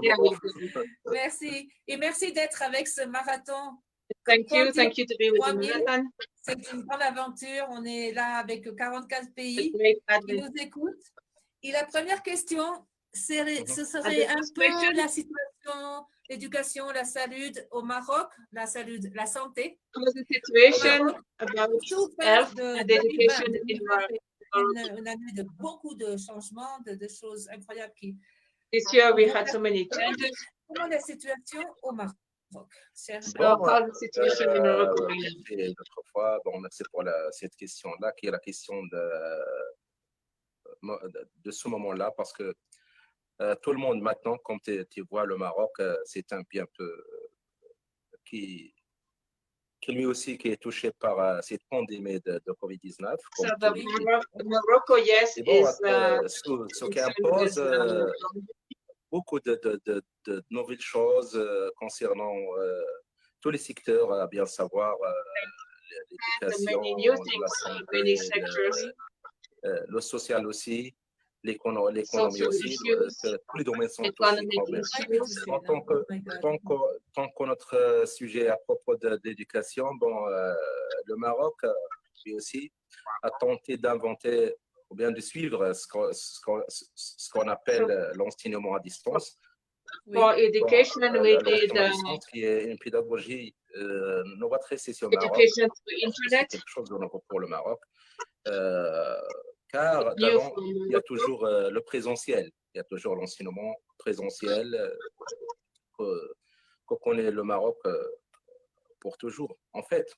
Merci. Et merci d'être avec ce marathon. Thank you to be with the marathon. C'est une grande aventure. On est là avec 44 pays qui nous écoutent. Et la première question, ce serait un peu la situation, l'éducation, la salute au Maroc, la santé. The situation about health and education in Maroc. Une année de beaucoup de changements, de choses incroyables qui. This year we had so many changes. Comment la situation au Maroc? How the situation in Morocco? L'autre fois, bon, merci pour cette question-là, qui est la question de ce moment-là, parce que tout le monde maintenant, comme tu vois, le Maroc, c'est un pays un peu qui lui aussi qui est touché par cette pandémie de Covid-19. So Morocco, yes, ce qui impose beaucoup de nouvelles choses concernant tous les secteurs, à bien savoir l'éducation, la santé, le social aussi, l'économie aussi, tous les domaines sont touchés. Tant que notre sujet à propos de l'éducation, bon, le Maroc, lui aussi, a tenté d'inventer ou bien de suivre ce qu'on appelle l'enseignement à distance. For education, we did qui est une pédagogie novatrice ici au Maroc. C'est quelque chose de nouveau pour le Maroc. Car d'avant, il y a toujours le présentiel, il y a toujours l'enseignement présentiel qu'on connaît le Maroc pour toujours. En fait,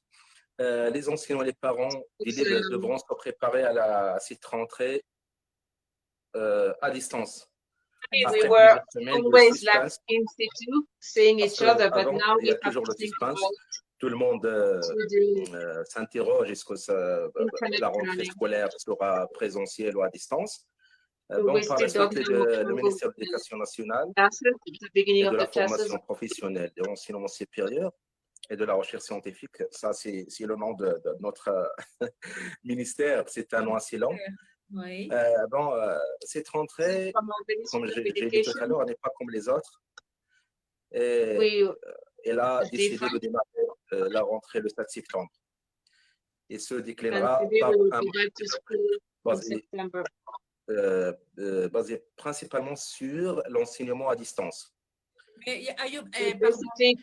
les enseignants et les parents devront se préparer à cette rentrée à distance. We were always like in situ, seeing each other, but now we have to think about tout le monde s'interroge, est-ce que la rentrée scolaire sera présentielle ou à distance? Bon, par la suite, le ministère de l'Éducation nationale et de la formation professionnelle, de l'enseignement supérieur et de la recherche scientifique, ça c'est le nom de notre ministère, c'est un nom assez long. Oui. Bon, cette rentrée, comme j'ai dit tout à l'heure, n'est pas comme les autres. Et elle a décidé de démarrer la rentrée le 7 septembre. Et se déclinera basé principalement sur l'enseignement à distance. Mais Ayoub,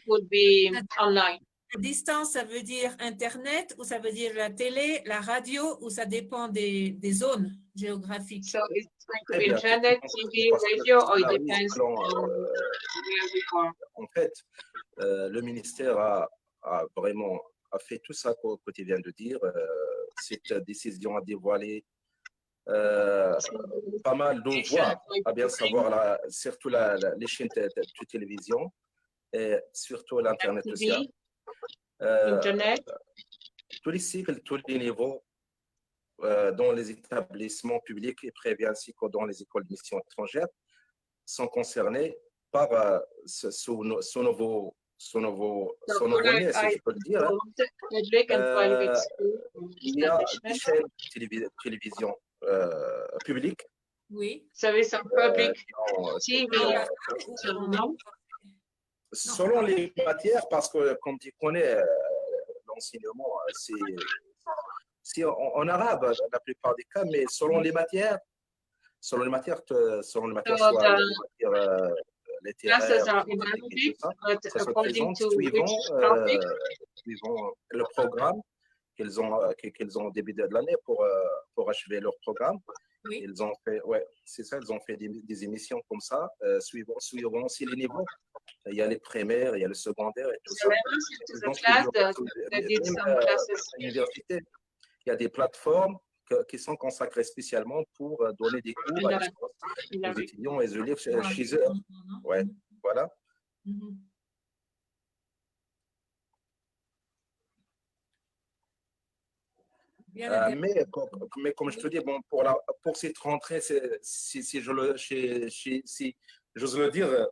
would be online. Distance, ça veut dire Internet ou ça veut dire la télé, la radio ou ça dépend des zones géographiques? So it's going to be Internet, TV, radio, or it depends on where we are. En fait, le ministère a vraiment fait tout ça que tu viens de dire. Cette décision a dévoilé pas mal de voix, à bien savoir, surtout les chaînes de télévision et surtout l'Internet aussi. Internet. Tous les cycles, tous les niveaux dans les établissements publics et privés ainsi que dans les écoles de mission étrangères sont concernés par ce nouveau nez, si je peux le dire. Il y a des chaînes de télévision publiques Oui. Service of public TV. Selon les matières, parce que comme tu connais, l'enseignement, c'est en arabe la plupart des cas, mais selon les matières, soit les matières Classes littéraires, are in Arabic, but ça se according présente to which topic? suivant le programme qu'ils ont au début de l'année pour achever leur programme. Oui. Ils ont fait, ouais, c'est ça, ils ont fait des émissions comme ça, suivant aussi les niveaux. Il y a les primaires, il y a le secondaire et tout ça. À l'université, il y a des plateformes qui sont consacrées spécialement pour donner des cours aux étudiants et aux élèves chez eux. Ouais, voilà. Mais comme je te dis, bon, pour cette rentrée, si j'ose le dire,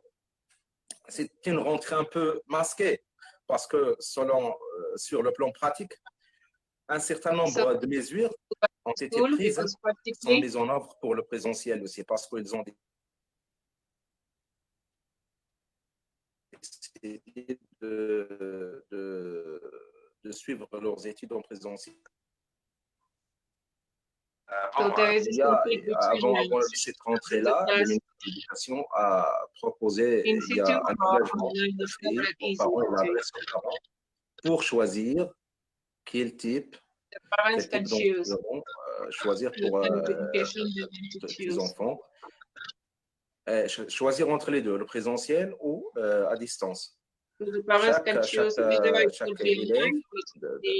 c'est une rentrée un peu masquée parce que sur le plan pratique, un certain nombre de mesures ont été prises, sont mises en œuvre pour le présentiel aussi parce qu'ils ont décidé de suivre leurs études en présentiel. Avant cette rentrée-là, le ministère de l'Éducation a proposé il y a un engagement aux parents et l'adresse aux parents pour choisir quel type d'enseignement choisir pour les enfants. Choisir entre les deux, le présentiel ou à distance. Chaque élève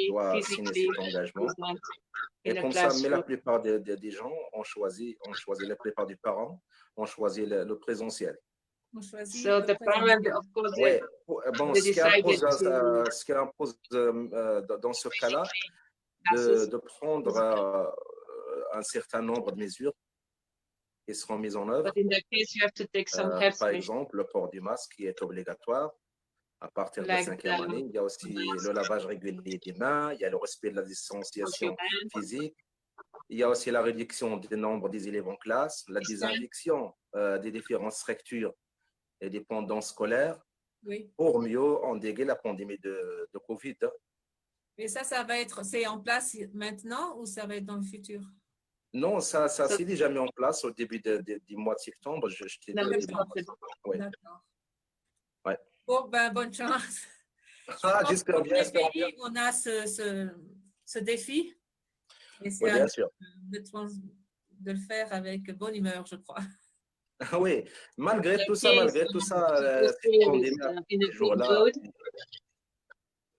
doit signer cet engagement. Et comme ça, mais la plupart des gens ont choisi, la plupart des parents ont choisi le présentiel. So the parent, of course, ouais. Bon, ce qui impose dans ce cas-là, de prendre un certain nombre de mesures qui seront mises en œuvre. Par exemple, le port du masque qui est obligatoire à partir de la 5e année. Il y a aussi le lavage régulier des mains, il y a le respect de la distanciation physique, il y a aussi la réduction du nombre des élèves en classe, la désinfection des différentes structures et des pendants scolaires pour mieux endiguer la pandémie de Covid. Mais ça va être, c'est en place maintenant ou ça va être dans le futur? Non, ça s'est déjà mis en place au début du mois de septembre. Je t'ai dit. Oui. D'accord. Ouais. Bon, ben, bonne chance. J'espère bien. On a ce défi. Et c'est bien sûr. De le faire avec bonne humeur, je crois. Oui, malgré tout ça, cette pandémie, ces jours-là,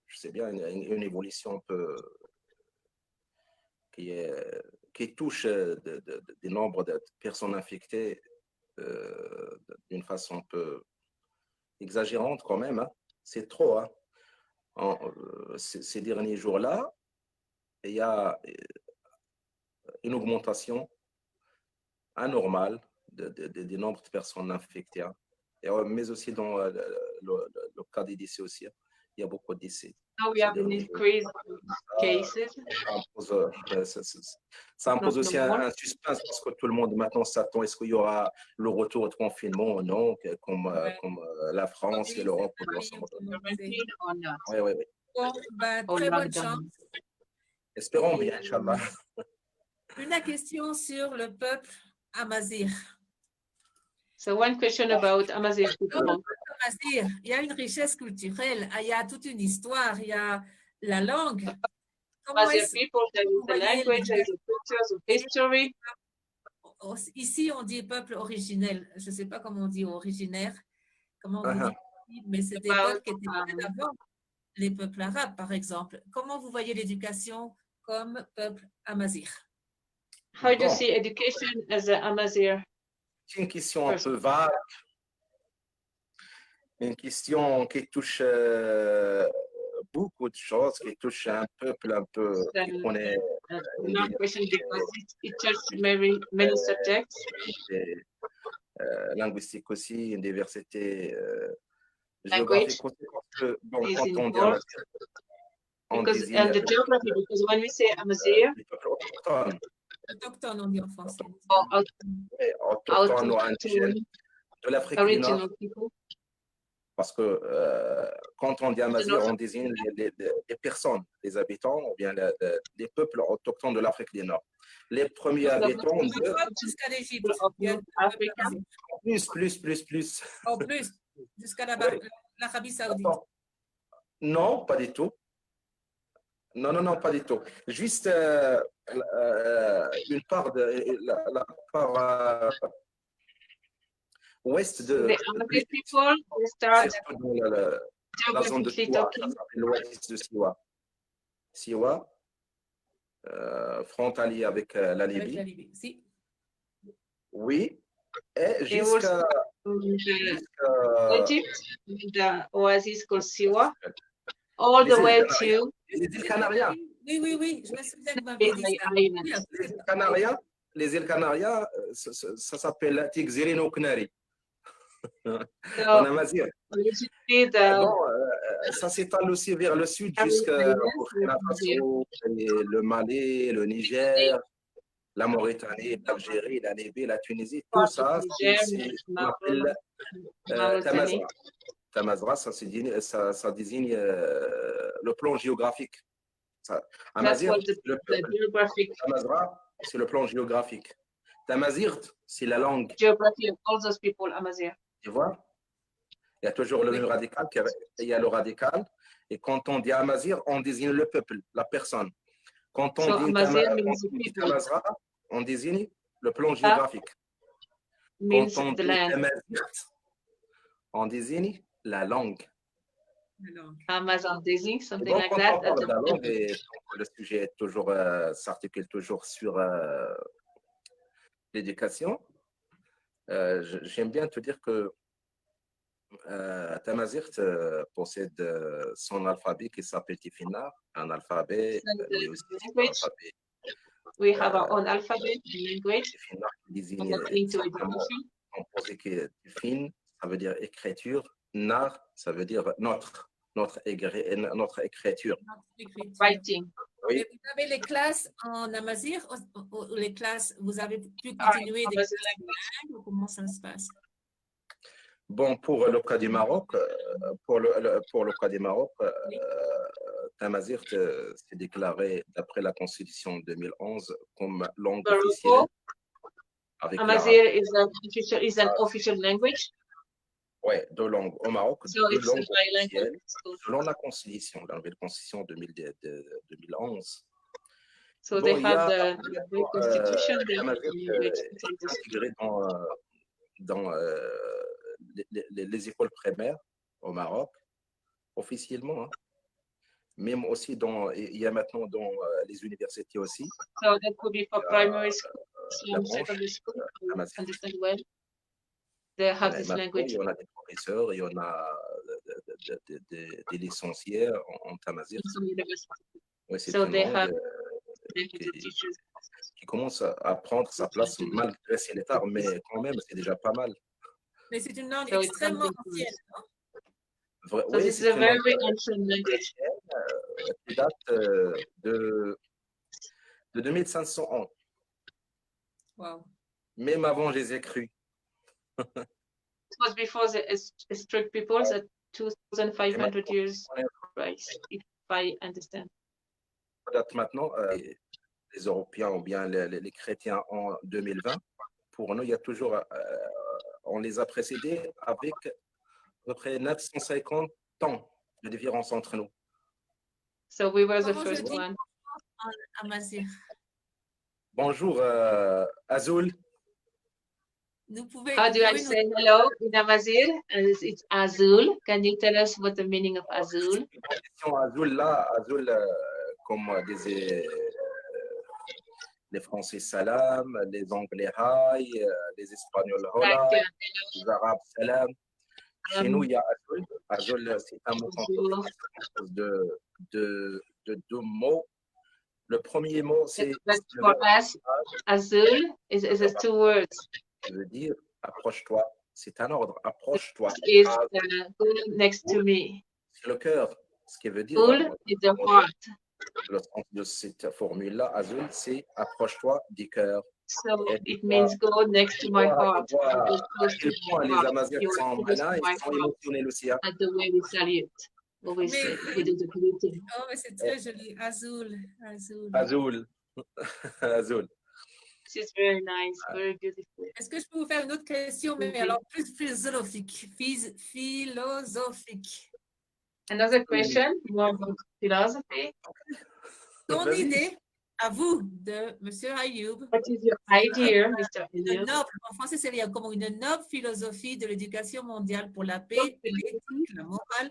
je sais bien, une évolution qui touche des nombres de personnes infectées d'une façon un peu exagérante quand même. Hein. C'est trop. Hein. Ces derniers jours-là, il y a une augmentation anormale du nombre de personnes infectées. Hein. Mais aussi dans le cas des décès aussi. Il y a beaucoup de décès. Now we have an increase in cases. Ça impose aussi un suspense parce que tout le monde maintenant s'attend. Est-ce qu'il y aura le retour de confinement ou non, comme la France et l'Europe? Oui. Bon, très bonne chance. Espérons bien, Inch'Allah. Une question sur le peuple amazigh. So one question about Amazigh people. Il y a une richesse culturelle, il y a toute une histoire, il y a la langue. Amazigh people, there is the language, there is the cultures of history. Ici, on dit peuple originel. Je ne sais pas comment on dit originaire, comment vous dites, mais c'est des peuples qui étaient avant les peuples arabes, par exemple. Comment vous voyez l'éducation comme peuple amazigh? How do you see education as an Amazigh? C'est une question un peu vague, une question qui touche beaucoup de choses, qui touche un peuple un peu qui connaît. Long question because it touches many subjects. Linguistique aussi, une diversité géographique aussi. Bon, quand on dit and the geography, because when we say Amazigh, autochtone, on dit en français. autochtones ou indigènes de l'Afrique du Nord. Parce que quand on dit Amazigh, on désigne les personnes, les habitants, ou bien les peuples autochtones de l'Afrique du Nord. Les premiers habitants jusqu'à l'Égypte. Plus. Oh, plus, jusqu'à l'Arabie Saoudite. Non, pas du tout. Non, pas du tout. Juste une part de la part ouest de la zone de Siwa, ça s'appelle l'ouest de Siwa. Siwa, frontalier avec la Libye. Si. Oui, et jusqu'à Egypt, the oasis called Siwa, all the way to les îles Canaries. Oui, je me souviens que vous m'avez dit ça. Les îles Canaries, ça s'appelle Tigzirino Canary. en Amazigh. Ça s'étale aussi vers le sud jusqu'à Burkina Faso, le Mali, le Niger, la Mauritanie, l'Algérie, la Libye, la Tunisie. Tout ça, c'est appelle Tamazra. Tamazra, ça désigne le plan géographique. Amazigh, Tamazra, c'est le plan géographique. Tamazigh, c'est la langue. Geography of all those people, Amazigh. Tu vois? Il y a toujours le radical, il y a le radical. Et quand on dit Amazigh, on désigne le peuple, la personne. Quand on dit Tamazra, on désigne le plan géographique. Quand on dit Tamazigh, on désigne la langue. Amazon désigne, something donc, like quand that. on parle de la langue, et le sujet est toujours, s'articule toujours sur l'éducation. J'aime bien te dire que Tamazigh possède son alphabet qui s'appelle Tifina, un alphabet, mais aussi un alphabet. We have our own alphabet, language. Tifina qui désigne composé qui est Tifin, ça veut dire écriture, nar, ça veut dire notre écriture. Writing. Oui. Vous avez les classes en Amazigh ou les classes, vous avez pu continuer des classes ou comment ça se passe? Bon, pour le cas du Maroc, Tamazigh s'est déclaré, d'après la Constitution de 2011, comme langue officielle. Amazigh is an official language. Oui, deux langues au Maroc, So deux langues officielles, selon la Constitution, la nouvelle Constitution de 2011. So bon, they have the Constitution. Intégré dans les écoles primaires au Maroc, officiellement. Hein. Même aussi, il y a maintenant dans les universités aussi. So that could be for primary school, secondary school, to understand well. They have this language. Il y en a des professeurs, il y en a des licenciés en Tamazigh. Oui, c'est une langue qui commence à prendre sa place, malgré si elle est tard, mais quand même, c'est déjà pas mal. Mais c'est une langue extrêmement ancienne, non? Oui, c'est une langue qui date de 2500 ans. Wow. Même avant Jésus-Christ. It was before the strict people, at 2500 years, right? If I understand. Maintenant, les Européens ou bien les chrétiens en 2020, pour nous, il y a toujours, on les a précédés avec à peu près 950 ans de différence entre nous. So we were the first one. Bonjour, Azul. How do I say hello in Amazigh? It's Azul. Can you tell us what the meaning of Azul? Azul, là, Azul, comme disaient les Français salam, les Anglais hi, les Espagnols hola, les Arabes salam. Chez nous, il y a Azul. Azul, c'est un mot composé de deux mots. Le premier mot, c'est... For us, Azul is two words. Ça veut dire approche-toi. C'est un ordre. Approche-toi. Is go next to me. C'est le cœur. Ce qui veut dire. Azul is the heart. Le sens de cette formule-là, Azul, c'est approche-toi du cœur. So it means go next to my heart. Go close to my Les heart. Amaziates You're sont close malins to et my sont heart. émotionnels aussi. Hein. At the way we salute. Always we do the greeting. Oh, mais c'est très joli. Azul, azul. Azul. Azul. This is very nice, very beautiful. Est-ce que je peux vous faire une autre question, mais alors plus philosophique. Philosophique. Another question, more about philosophy. Ton idée, à vous, de Monsieur Ayoub. What is your idea, Mr. Ayoub? En français, c'est bien comme une noble philosophie de l'éducation mondiale pour la paix, l'éthique, la morale,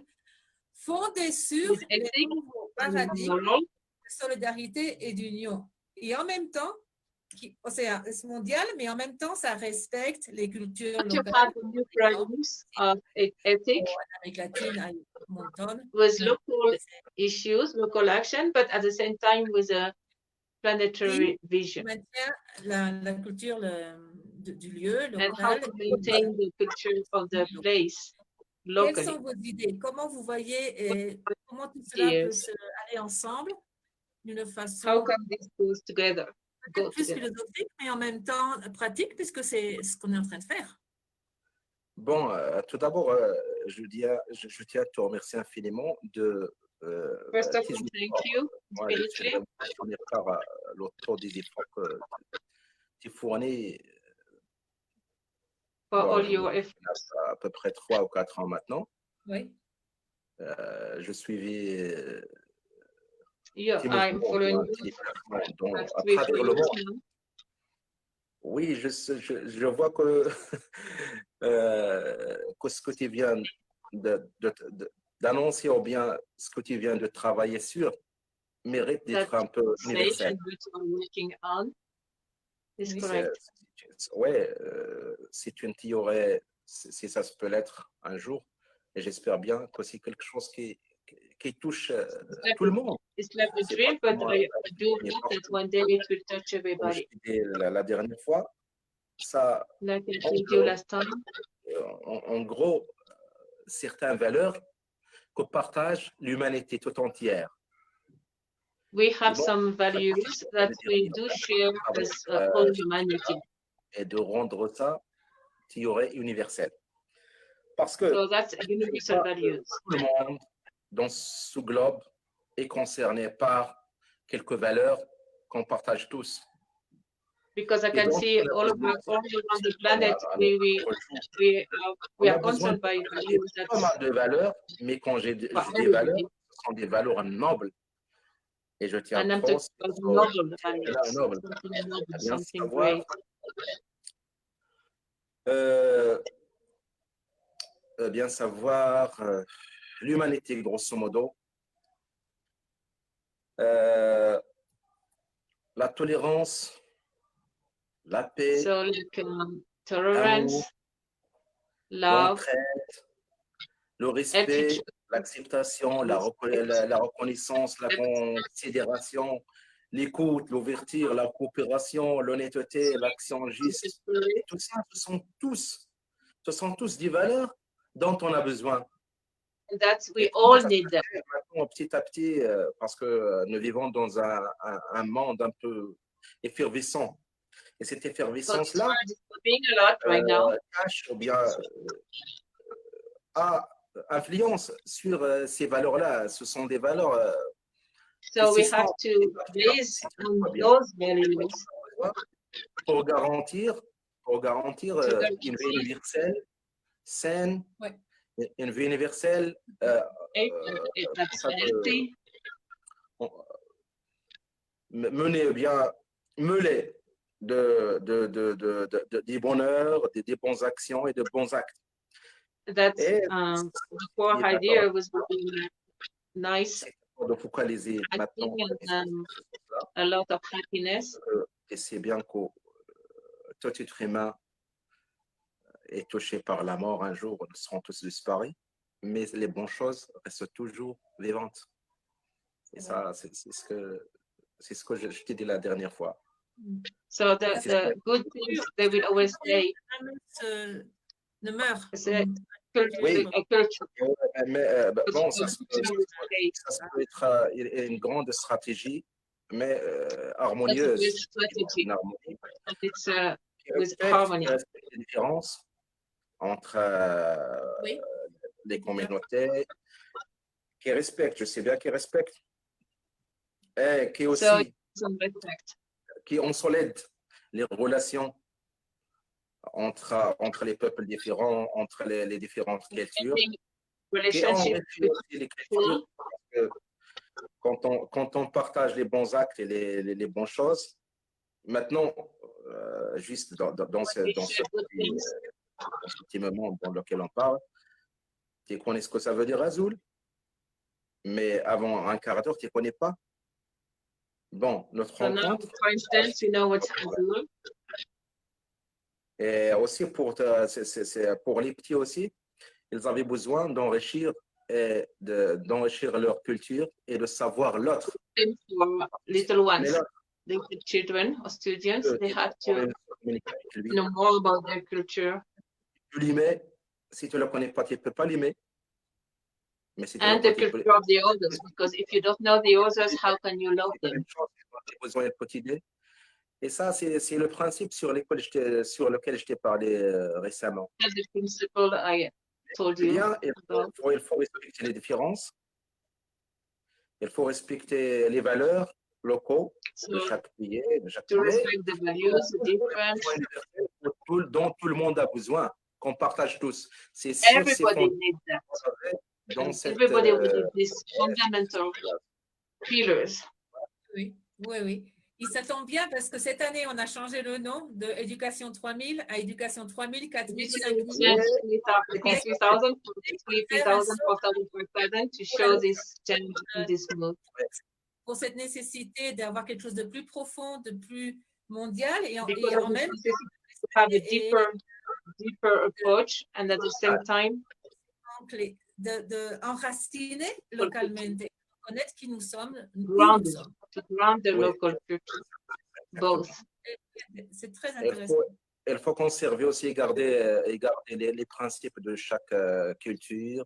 fondée sur les nouveaux paradigmes de solidarité et d'union. Et en même temps, c'est mondial, mais en même temps, ça respecte les cultures locales. Of ethic with local issues, local action, but at the same time with a planetary vision. La culture du lieu local. And how to maintain the culture of the place locally. Quelles sont vos idées? Comment vous voyez comment tout cela peut aller ensemble d'une façon how come this goes together? Plus philosophique, mais en même temps pratique, puisque c'est ce qu'on est en train de faire. Bon, tout d'abord, je tiens à te remercier infiniment de First of all, thank you. Par l'auteur des efforts que tu fournis. For all your efforts. À peu près 3 ou 4 ans maintenant. Oui. Je suivais I'm following à travers le monde. Oui, je vois que, que ce que tu viens d'annoncer ou bien ce que tu viens de travailler sur mérite d'être un peu universel. Oui, si tu y aurais, si ça se peut l'être un jour, et j'espère bien que c'est quelque chose qui touche tout le monde. It's like a dream, but I do hope that one day it will touch everybody. La dernière fois, ça, like I told you last time. En gros, certaines valeurs que partage l'humanité tout entière. We have some values that we do share as whole humanity. Et de rendre ça, tu aurais universel. Parce que so that's universal values. Tout le monde dans ce globe est concerné par quelques valeurs qu'on partage tous. Because I can see all around the planet, we are concerned by values. Pas mal de valeurs, mais quand j'ai des valeurs, ce sont des valeurs nobles. Et je tiens à dire noble. Something great. Bien savoir l'humanité, grosso modo. La tolérance, la paix, so, like, tolerance, love, le respect, l'acceptation, la reconnaissance, la considération, l'écoute, l'ouverture, la coopération, l'honnêteté, l'action juste. Et tout ça, ce sont tous des valeurs dont on a besoin. That we all need them. Petit à petit, parce que nous vivons dans un monde un peu effervescent. Et cette effervescence-là cache ou bien a influence sur ces valeurs-là. Ce sont des valeurs. So we have to base on those values pour garantir une vie universelle, saine, une vie universelle mener bien des bonheurs, des bonnes actions et de bons actes. That's the core idea was nice. De focaliser maintenant a lot of happiness. Et c'est bien que tout être humain est touché par la mort un jour, nous serons tous disparus, mais les bonnes choses restent toujours vivantes. Et ça, c'est ce que je t'ai dit la dernière fois. So the good things they will always stay. Ne meurt. Oui, mais bon, ça peut être une grande stratégie mais harmonieuse. Une harmonie qui respecte les différences entre les communautés, qui respecte, je sais bien qu'ils respectent, et qui aussi, qui consolide les relations entre les peuples différents, entre les différentes cultures, qui enrichit aussi les cultures, parce que quand on partage les bons actes et les bonnes choses, maintenant, juste dans ce petit moment dans lequel on parle, tu connais ce que ça veut dire Azul, mais avant un quart d'heure, tu ne connais pas. Bon, notre rencontre. For instance, you know what's Azul? Et aussi pour les petits aussi, ils avaient besoin d'enrichir leur culture et de savoir l'autre. For little ones, little children or students, they have to know more about their culture. Tu l'aimes, si tu ne le connais pas, tu ne peux pas l'aimer. And the culture of the others, because if you don't know the others, how can you love them? Besoin de petite idée. Et ça, c'est le principe sur lequel je t'ai parlé récemment. That's the principle I told you. Il faut respecter les différences. Il faut respecter les valeurs locaux de chaque pays, de chaque to respect the values, the difference. Dont tout le monde a besoin, qu'on partage tous. Everybody needs that. Everybody needs these fundamental pillars. Oui, oui, oui. Et ça tombe bien parce que cette année, on a changé le nom de Éducation 3000 à Éducation 3000, 4000, 5000. 3000, 4000, 4000 to show this change in this mode. Pour cette nécessité d'avoir quelque chose de plus profond, de plus mondial et en même temps have a deeper approach and at the same time enraciner localement, connaître qui nous sommes, to ground the local culture, both. C'est très intéressant. Il faut conserver aussi et garder les principes de chaque culture.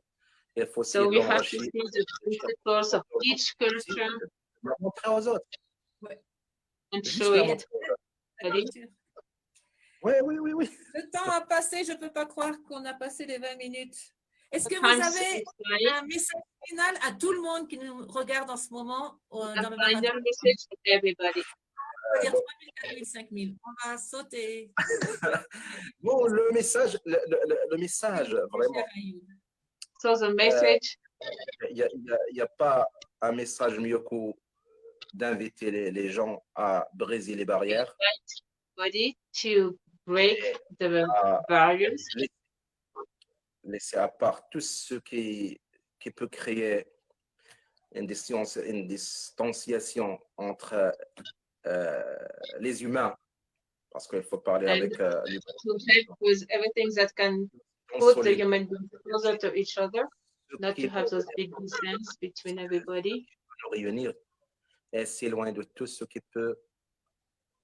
Il faut aussi so we have to see the principles of each culture montrer aux autres. and show it. Oui. Le temps a passé, je ne peux pas croire qu'on a passé les 20 minutes. Est-ce que vous avez un message final à tout le monde qui nous regarde en ce moment dans le marathon? Message to everybody. On va dire 3000, 4000, 5000. On va sauter. Bon, le message vraiment. So the message. Il n'y a pas un message mieux que d'inviter les gens à briser les barrières. To break the barriers. Laisser à part tout ce qui peut créer une distanciation entre les humains, parce qu'il faut parler avec to help with everything that can put the human beings closer to each other, not to have those big distance between everybody. Nous réunir et s'éloigner de tout ce qui peut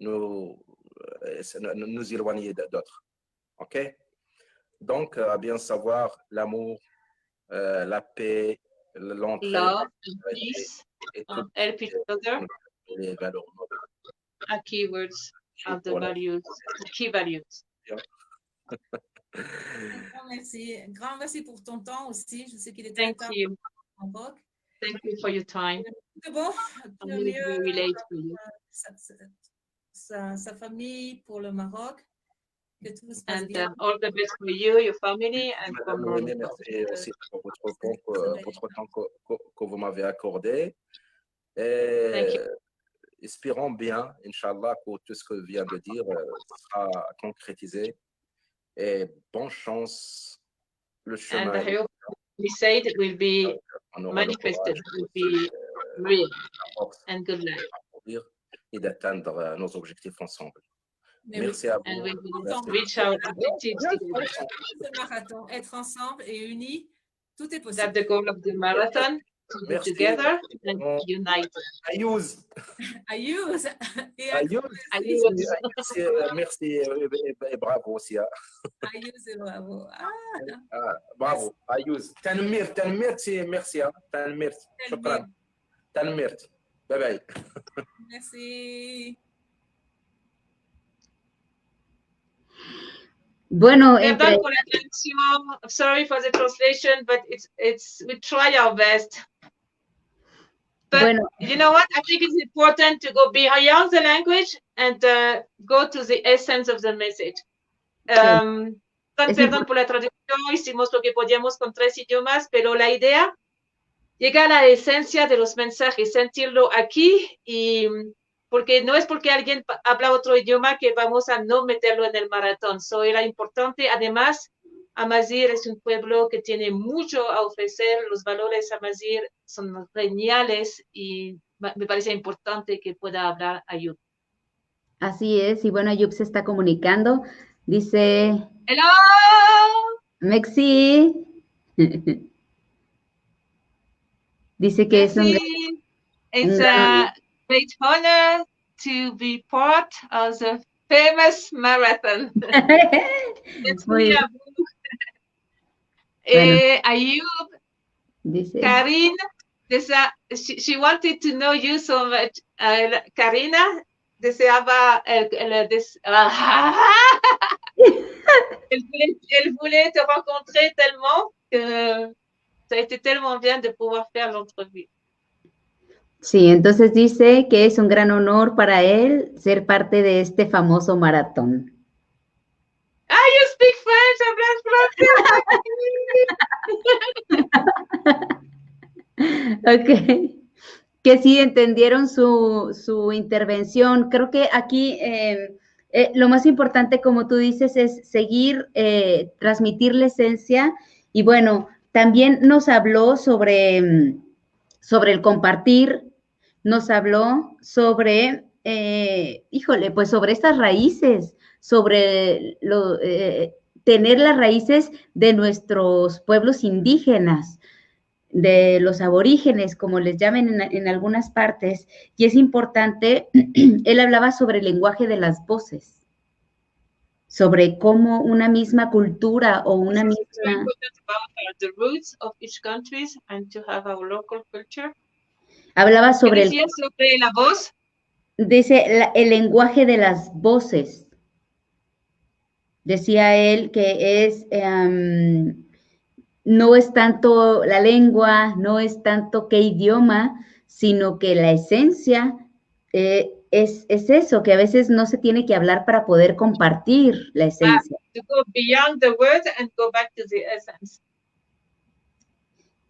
nous éloigner d'autres. OK? Donc, à bien savoir l'amour, la paix, l'entraide, love, peace, help each other. Les valeurs are keywords of the values, key values. Un grand merci pour ton temps aussi. Je sais qu'il est Thank you. Thank you for your time. C'est bon. Very late for you. Sa famille, pour le Maroc. Que tout se passe and bien. All the best for you, your family, and for Merci aussi pour votre temps que vous m'avez accordé. Et espérons bien, Inch'Allah, que tout ce que je viens de dire sera concrétisé. Et bonne chance. Le chemin. And I hope we said it will be manifested, it will be real. And good luck. Et d'atteindre nos objectifs ensemble. Mais merci à vous. And we will reach our objectives together. Ce marathon, être ensemble et unis, tout est possible. That's the goal of the marathon. To be together and unite. Ayuz. Merci et bravo aussi. Ayuz et bravo. Bravo. Ayuz. Tanmir, c'est merci. Tanmir. Shukran. Tanmir. Bye bye. Merci. Bueno, Perdón por la traducción. Sorry for the translation, but we try our best. But bueno, you know what? I think it's important to go beyond the language and go to the essence of the message. Perdón por la traducción, hicimos lo que podíamos con 3 idiomas, pero la idea llega a la esencia de los mensajes, sentirlo aquí, y porque no es porque alguien habla otro idioma que vamos a no meterlo en el maratón. Era importante. Además, Amazigh es un pueblo que tiene mucho a ofrecer. Los valores Amazigh son geniales y me parece importante que pueda hablar Ayub. Así es, y bueno, Ayub se está comunicando. Dice... ¡Hello! Mexi. Dice que es un... It's a great honor to be part of the famous marathon. Muy Ayub, dice... Karin, she wanted to know you so much. Karina deseaba elle voulait te rencontrer tellement que ça a été tellement bien de pouvoir faire l'entrevue. Sí, entonces dice que es un gran honor para él ser parte de este famoso maratón. Ah, you speak French, hablas francés. Ok, que sí entendieron su intervención. Creo que aquí lo más importante, como tú dices, es seguir, transmitir la esencia. Y bueno, también nos habló sobre el compartir, nos habló sobre, híjole, pues sobre estas raíces, sobre tener las raíces de nuestros pueblos indígenas, de los aborígenes, como les llaman en algunas partes, y es importante, él hablaba sobre el lenguaje de las voces, sobre cómo una misma cultura o una misma... The roots of each country and to have our local culture. Hablaba sobre sobre la voz. Dice el lenguaje de las voces. Decía él que es... no es tanto la lengua, no es tanto qué idioma, sino que la esencia es eso, que a veces no se tiene que hablar para poder compartir la esencia. To go beyond the word and go back to the essence.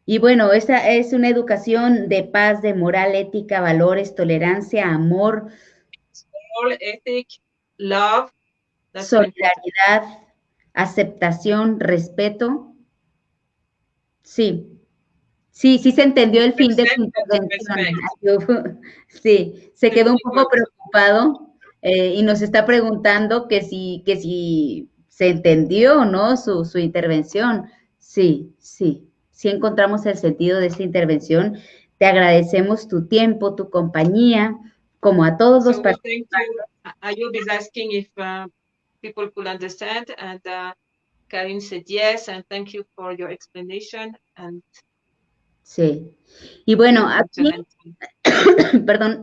Y bueno, esa es una educación de paz, de moral, ética, valores, tolerancia, amor, ethic, love, solidaridad, aceptación, respeto. Sí, sí se entendió el fin de su intervención. Sí, se quedó un poco preocupado y nos está preguntando que si se entendió o no su intervención. Sí encontramos el sentido de esta intervención. Te agradecemos tu tiempo, tu compañía, como a todos los participantes. Ayub is asking if people could understand, and Karin said yes, and thank you for your explanation. And sí, y bueno, aquí, perdón,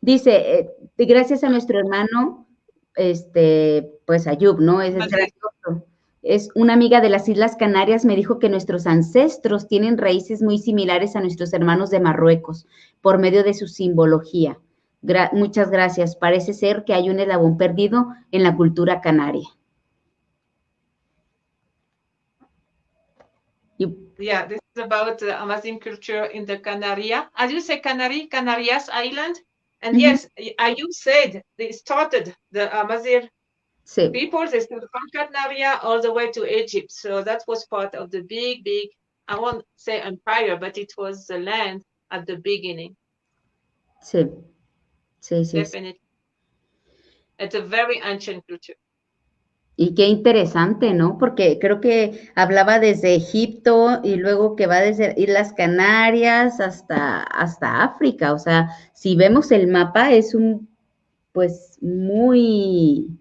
dice, gracias a nuestro hermano, pues Ayub, ¿no? Es gracioso. Es una amiga de las Islas Canarias, me dijo que nuestros ancestros tienen raíces muy similares a nuestros hermanos de Marruecos, por medio de su simbología. Muchas gracias. Parece ser que hay un eslabón perdido en la cultura canaria. Yeah, this is about the Amazigh culture in the Canaria. As you say, Canarias Island. And yes, Ayub said they started the Amazigh people, they started from Canaria all the way to Egypt. So that was part of the big, I won't say empire, but it was the land at the beginning. Sí. Definitely. It's a very ancient culture. Y qué interesante, ¿no? Porque creo que hablaba desde Egipto y luego que va desde Islas Canarias hasta África. O sea, si vemos el mapa es pues muy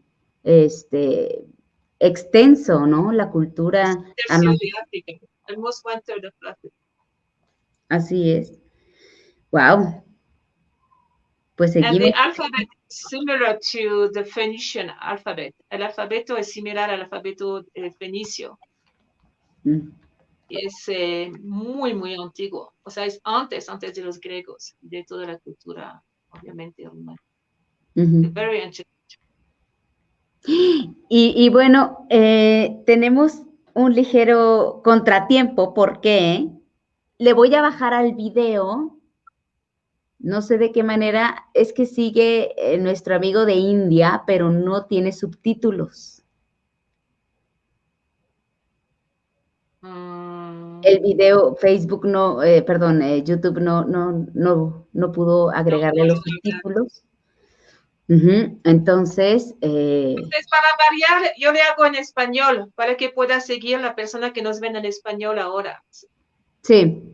extenso, ¿no? La cultura. Almost 1/3 of Africa. Así es. Wow. Pues And seguimos. the alphabet is similar to the Phoenician alphabet. El alfabeto es similar al alfabeto fenicio. Es muy, muy antiguo. O sea, es antes de los griegos, de toda la cultura, obviamente, romana. Very ancient. Y bueno, tenemos un ligero contratiempo porque le voy a bajar al video. No sé de qué manera, es que sigue nuestro amigo de India, pero no tiene subtítulos. El video, Facebook no, perdón, YouTube no pudo agregarle los subtítulos. Entonces, para variar, yo le hago en español, para que pueda seguir la persona que nos ven en español ahora. Sí,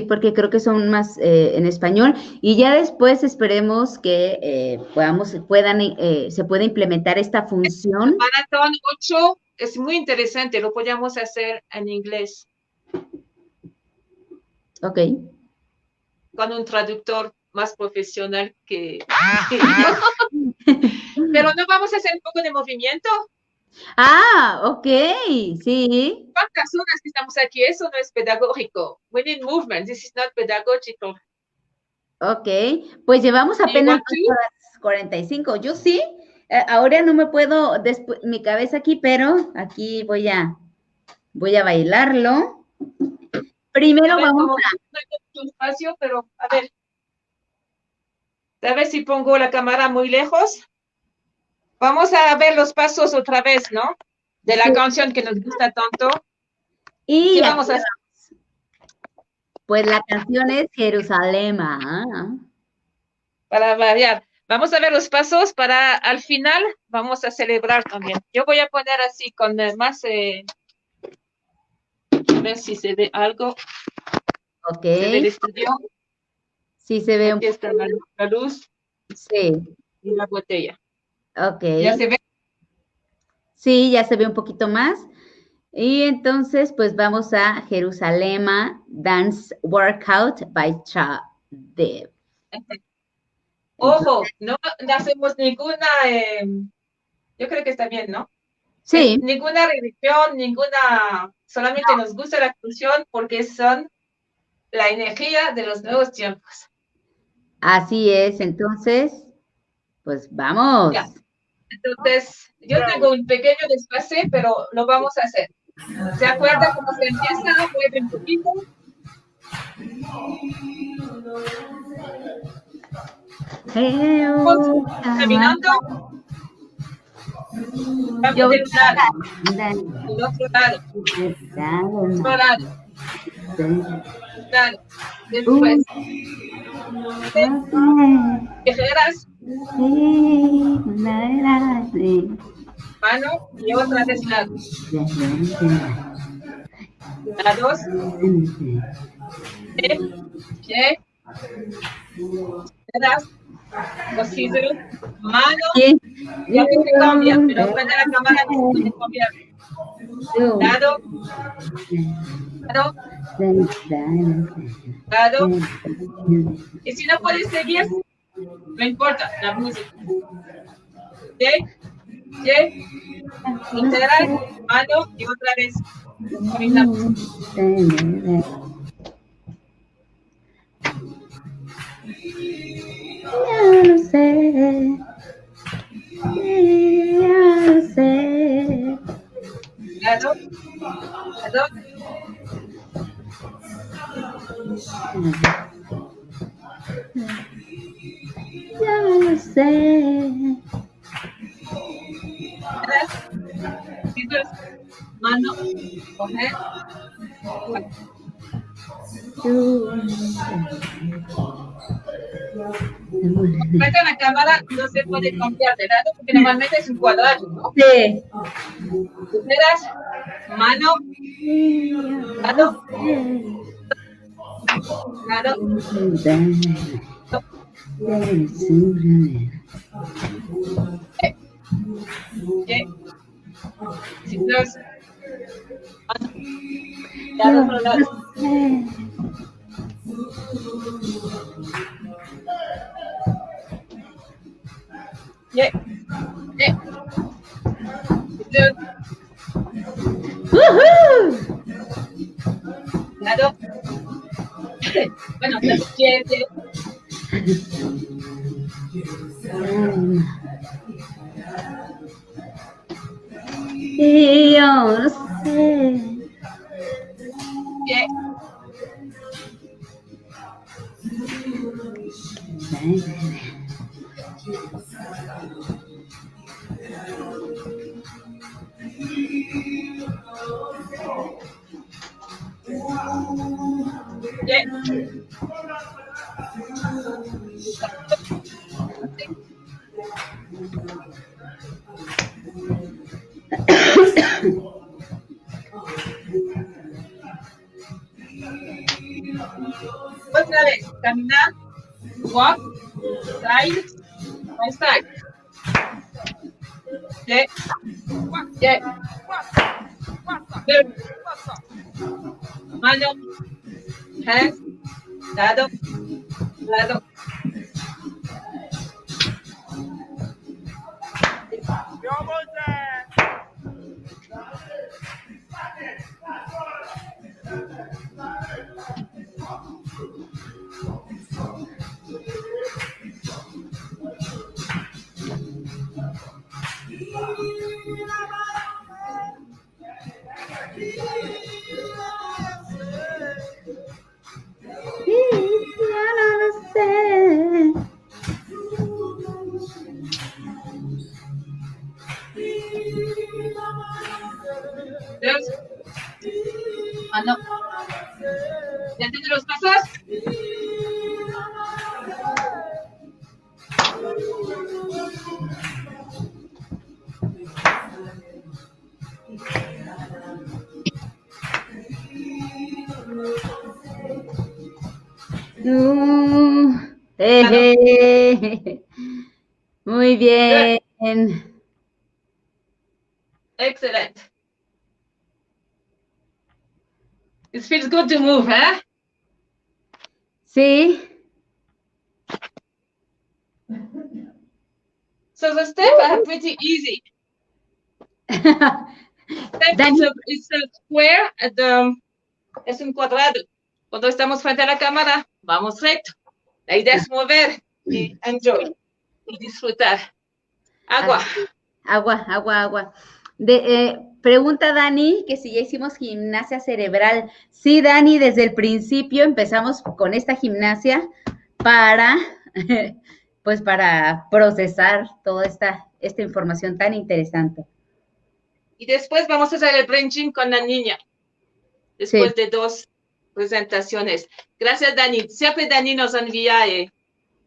porque creo que son más en español y ya después esperemos que se pueda implementar esta función. Maratón 8 es muy interesante, lo podemos hacer en inglés. Ok. Con un traductor más profesional que yo. Pero no vamos a hacer un poco de movimiento. Ok, sí. ¿Cuántas horas que estamos aquí? Eso no es pedagógico. We need movement. This is not pedagogical. Ok, pues llevamos apenas 2:45. Yo sí, ahora no me puedo, mi cabeza aquí, pero aquí voy a bailarlo. Primero vamos a... espacio, pero a ver si pongo la cámara muy lejos. Vamos a ver los pasos otra vez, ¿no? De la canción que nos gusta tanto. Y ¿qué vamos a hacer? Pues la canción es Jerusalén. Para variar. Vamos a ver los pasos para al final vamos a celebrar también. Yo voy a poner así con más... a ver si se ve algo. Ok. ¿Se ve el estudio? Sí, se ve. Aquí está la luz. Sí. Y la botella. Ok. ¿Ya se ve? Sí, ya se ve un poquito más. Y entonces, pues vamos a Jerusalén Dance Workout by Chadev. Ojo, no hacemos ninguna, yo creo que está bien, ¿no? Sí. Ninguna religión, solamente nos gusta la canción porque son la energía de los nuevos tiempos. Así es, entonces, pues vamos. Ya. Entonces, yo tengo un pequeño desfase, pero lo vamos a hacer. ¿Se acuerda cómo se empieza? Mueve un poquito. Caminando. Vamos del otro lado. Otro lado. Después. Tijeras. Mano y otra vez lado. Lados. Pie. Tijeras. Los scissors. Mano. Ya que se cambia, pero frente a la cámara no se puede cambiar. Lado. Lado. Y si no puedes seguir, no importa, la música. Literal, mano y otra vez. Ya no sé. Ya no sé. Lado. Ya no sé. Mano, coger. Frente a la cámara no se puede cambiar de lado porque normalmente es un cuadrado, ¿no? Sí. Tijeras, mano, lado, scissors, al otro lado. Yeah. Yeah. Good. ¡Woohoo! Claro. Bueno, yeah. Y yo no sé. Yeah. Yeah. Otra vez, caminar, walk, side by side. Yeah. Yeah. Good. Mano, hands, lado, lado. Ya no lo sé. Good. Mano. ¿Ya entiendes los pasos? Muy bien. Excellent. It feels good to move, huh? Sí. So the steps are pretty easy. It's a square, es un cuadrado. Cuando estamos frente a la cámara, vamos recto. La idea es mover y enjoy y disfrutar. Agua. Agua. Pregunta Dani que si ya hicimos gimnasia cerebral. Sí, Dani, desde el principio empezamos con esta gimnasia para, pues para procesar toda esta información tan interesante. Y después vamos a hacer el branching con la niña. Después de 2 presentaciones. Gracias, Dani. Siempre Dani nos envía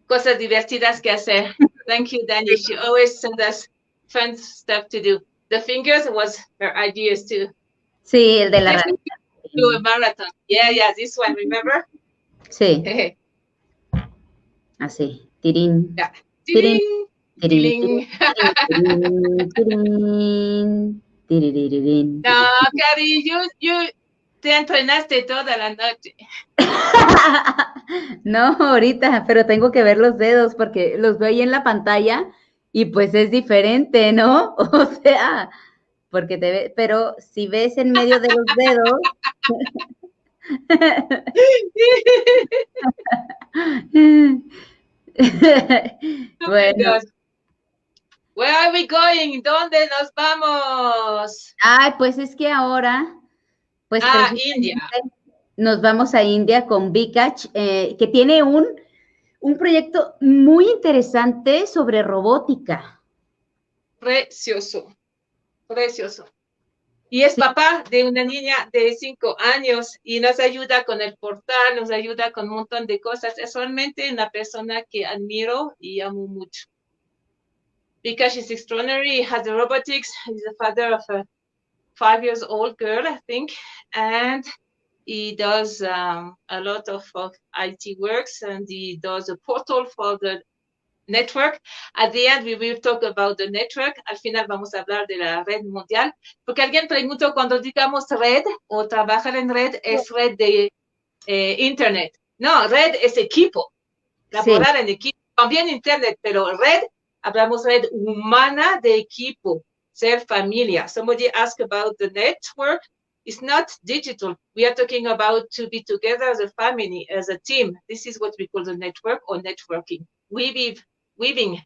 cosas divertidas que hacer. Thank you, Dani. She always sends us fun stuff to do. The fingers was her ideas too. Sí, el de la radio. Do a marathon. Yeah, this one, remember? Sí. Así. Tirín. Yeah. Tirín. Tirín. Tirín. No, Cari, you te entrenaste toda la noche. No, ahorita, pero tengo que ver los dedos porque los veo ahí en la pantalla y pues es diferente, ¿no? O sea, porque te ve, pero si ves en medio de los dedos. Bueno. Where are we going? ¿Dónde nos vamos? Ay, pues es que ahora, pues India. Nos vamos a India con Bikach, que tiene un proyecto muy interesante sobre robótica. Precioso. Y es papá de una niña de 5 años y nos ayuda con el portal, nos ayuda con un montón de cosas. Es realmente una persona que admiro y amo mucho. Because she's extraordinary, he has the robotics, he's the father of a 5-year-old girl, I think, and he does a lot of IT works, and he does a portal for the network. At the end, we will talk about the network. Al final vamos a hablar de la red mundial, porque alguien preguntó cuando digamos red o trabajar en red, ¿es red de internet? No, red es equipo, laborar en equipo, también internet, pero red Hablamos red humana de equipo, ser familia. Somebody asked about the network. It's not digital. We are talking about to be together as a family, as a team. This is what we call the network or networking. Weaving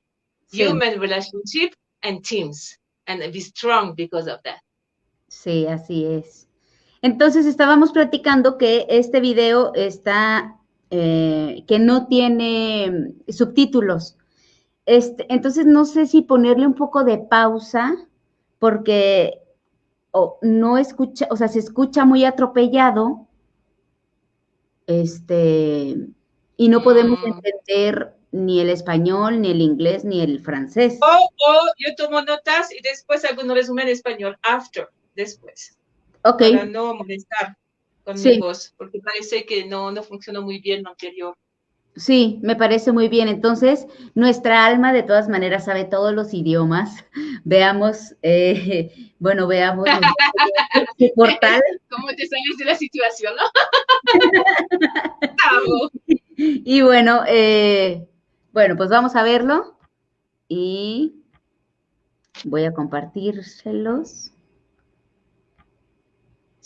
human relationship and teams, and be strong because of that. Sí, así es. Entonces estábamos platicando que este video está, que no tiene subtítulos. Entonces no sé si ponerle un poco de pausa porque no escucha, o sea, se escucha muy atropellado, y no podemos entender ni el español, ni el inglés, ni el francés. O yo tomo notas y después hago un resumen en español, después. Okay. Para no molestar con mi voz, porque parece que no funcionó muy bien lo anterior. Sí, me parece muy bien. Entonces, nuestra alma de todas maneras sabe todos los idiomas. Veamos, veamos su portal. ¿Cómo te sales de la situación, no? Y bueno, pues vamos a verlo y voy a compartírselos.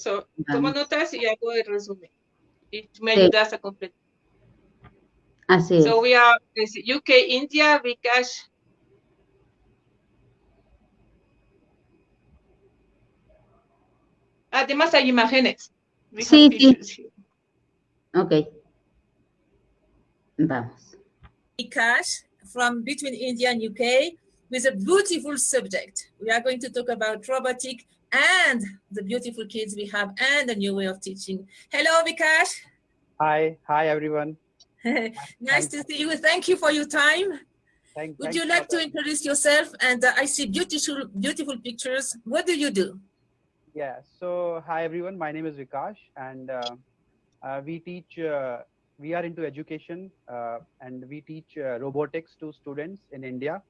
Tomo notas y hago el resumen. Y me ayudas a completar. Así es. So we are UK, India, Vikash. Además hay imágenes. Sí. Ok. Vamos. Vikash from between India and UK with a beautiful subject. We are going to talk about robotic and the beautiful kids we have and a new way of teaching. Hello, Vikash. Hi everyone. Nice to see you. Thank you for your time. Would you like to introduce yourself? And I see beautiful pictures. What do you do? Yeah, so hi everyone. My name is Vikash, and we teach. We are into education, and we teach robotics to students in India.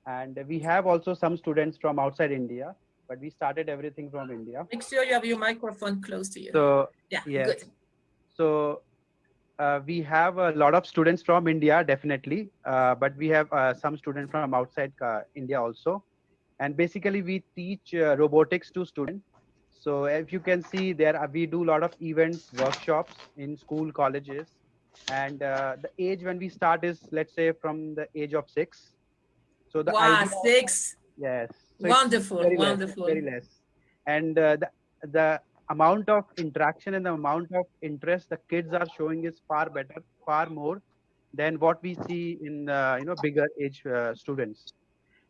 And we have also some students from outside India, but we started everything from India. Make sure you have your microphone close to you. So yeah, yes. Good. So we have a lot of students from India, definitely, but we have some students from outside India also. And basically, we teach robotics to students. So if you can see there, we do a lot of events, workshops in school, colleges. And the age when we start is, let's say, from the age of 6. So the wow, idea, 6. Yes. So wonderful, wonderful. Very less. And the amount of interaction and the amount of interest the kids are showing is far better, far more than what we see in bigger age students.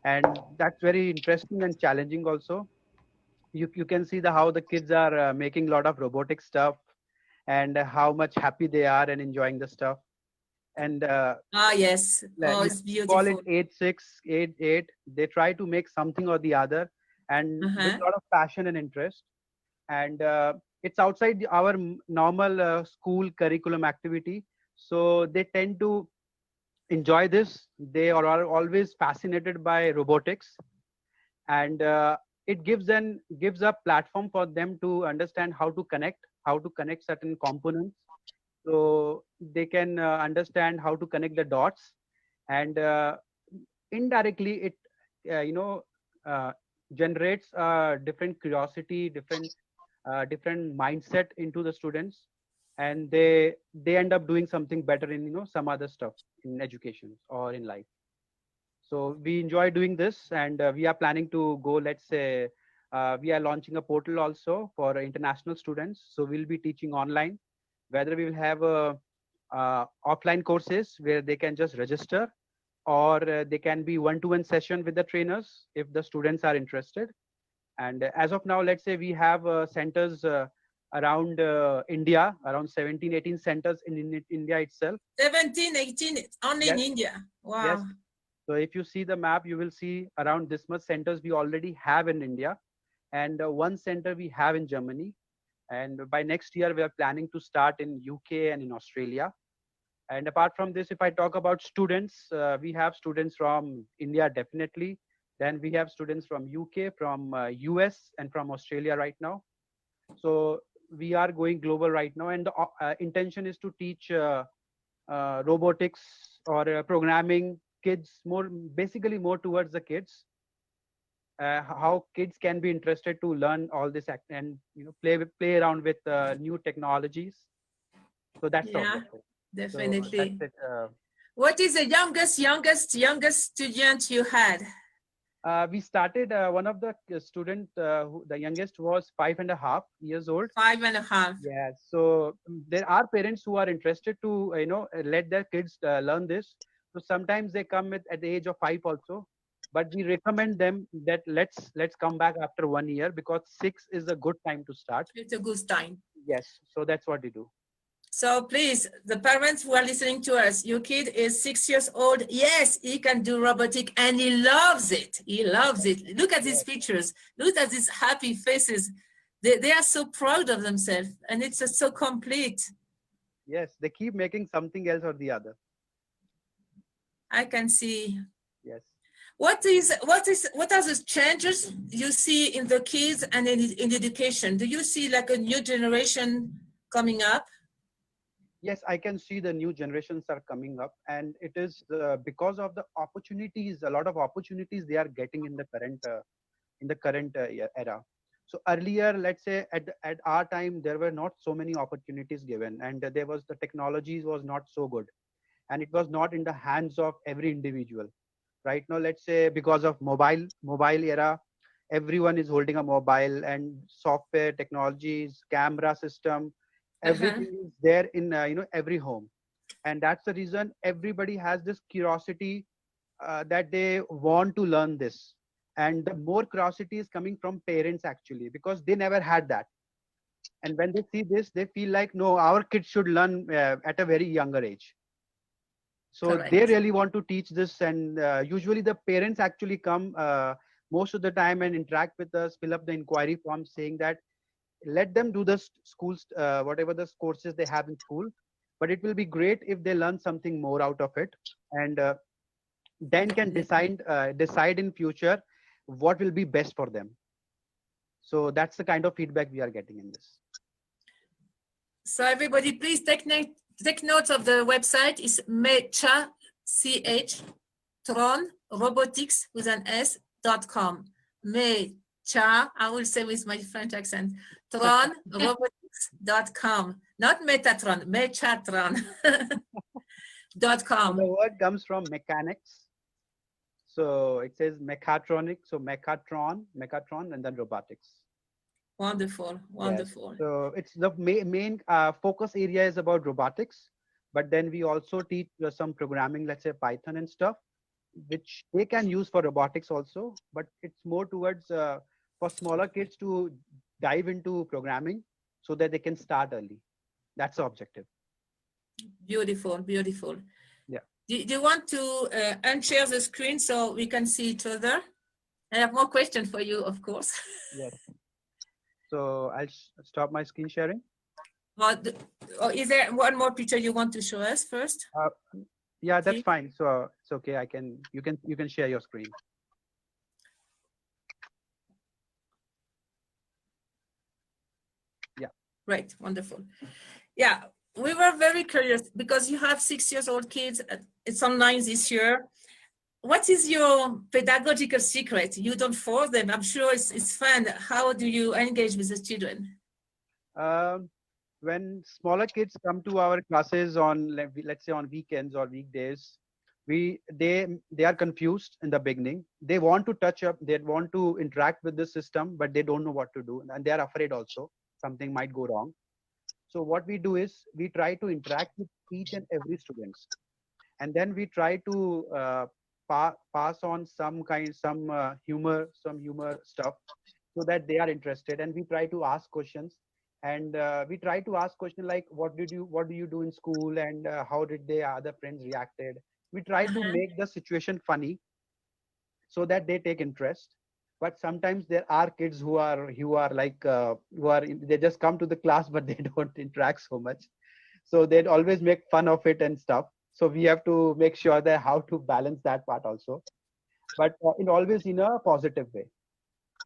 And that's very interesting and challenging also. You can see how the kids are making a lot of robotic stuff and how much happy they are and enjoying the stuff. And yes, it's beautiful. Call it 8-6, 8-8. They try to make something or the other, and with a lot of passion and interest. And it's outside our normal school curriculum activity, so they tend to enjoy this. They are always fascinated by robotics, and it gives a platform for them to understand how to connect certain components, so they can understand how to connect the dots, and indirectly it generates different curiosity, different mindset into the students, and they end up doing something better in some other stuff in education or in life. So we enjoy doing this, and we are planning to go, let's say, we are launching a portal also for international students. So we'll be teaching online, whether we will have offline courses where they can just register, or they can be one-to-one session with the trainers if the students are interested. And as of now, let's say we have centers around India, around 17, 18 centers in India itself. 17, 18, only in India. Wow. Yes. So if you see the map, you will see around this much centers we already have in India, and one center we have in Germany. And by next year, we are planning to start in UK and in Australia. And apart from this, if I talk about students, we have students from India, definitely. Then we have students from UK, from US, and from Australia right now. So we are going global right now. And the intention is to teach robotics or programming kids, basically more towards the kids, how kids can be interested to learn all this and play around with new technologies. So that's the objective. Definitely. So that's it. What is the youngest student you had? We started one of the student, the youngest was 5.5 years old. 5.5. Yeah. So there are parents who are interested to let their kids learn this. So sometimes they come at the age of 5 also, but we recommend them that let's come back after 1 year, because 6 is a good time to start. It's a good time. Yes. So that's what we do. So please, the parents who are listening to us, your kid is 6 years old. Yes, he can do robotic and he loves it. He loves it. Look at these pictures. Look at these happy faces. They are so proud of themselves, and it's so complete. Yes, they keep making something else or the other. I can see. Yes. What are the changes you see in the kids and in education? Do you see like a new generation coming up? Yes, I can see the new generations are coming up, and it is because of the opportunities, a lot of opportunities they are getting in the current era. So earlier, let's say at our time, there were not so many opportunities given, and the technologies was not so good, and it was not in the hands of every individual. Right now, let's say because of mobile era, everyone is holding a mobile, and software technologies, camera system, everything is there in every home. And that's the reason everybody has this curiosity that they want to learn this. And the more curiosity is coming from parents actually, because they never had that. And when they see this, they feel like, no, our kids should learn at a very younger age. So Correct. they really want to teach this, and usually the parents actually come most of the time and interact with us, fill up the inquiry form saying that let them do the schools, whatever the courses they have in school, but it will be great if they learn something more out of it, and then can decide in future what will be best for them. So that's the kind of feedback we are getting in this. So everybody, please take note of the website. It's mecha, Tron robotics with an s.com. Mecha, I will say with my French accent, Tron robotics.com. Not Metatron, Mechatron. .com. The word comes from mechanics. So it says mechatronic, so mechatron, and then robotics. Wonderful, wonderful. Yes. So it's the main focus area is about robotics, but then we also teach some programming, let's say Python and stuff, which they can use for robotics also, but it's more towards for smaller kids to dive into programming so that they can start early. That's the objective. Beautiful, beautiful. Yeah. Do you want to unshare the screen so we can see each other? I have more questions for you, of course. Yes. So I'll stop my screen sharing. Is there one more picture you want to show us first? Yeah, that's fine. So it's okay. You can share your screen. Yeah. Great, wonderful. Yeah, we were very curious because you have 6 years old kids. It's online this year. What is your pedagogical secret? You don't force them. I'm sure it's fun. How do you engage with the children? When smaller kids come to our classes on, let's say on weekends or weekdays, they are confused in the beginning. They want to touch up, they want to interact with the system, but they don't know what to do, and they are afraid also something might go wrong. So what we do is we try to interact with each and every student, and then we try to pass on some humor stuff so that they are interested, and we try to ask questions, and we try to ask questions like what do you do in school, and how did the other friends reacted. We try to make the situation funny so that they take interest. But sometimes there are kids who are they just come to the class but they don't interact so much, so they'd always make fun of it and stuff. So we have to make sure that how to balance that part also, but always in a positive way.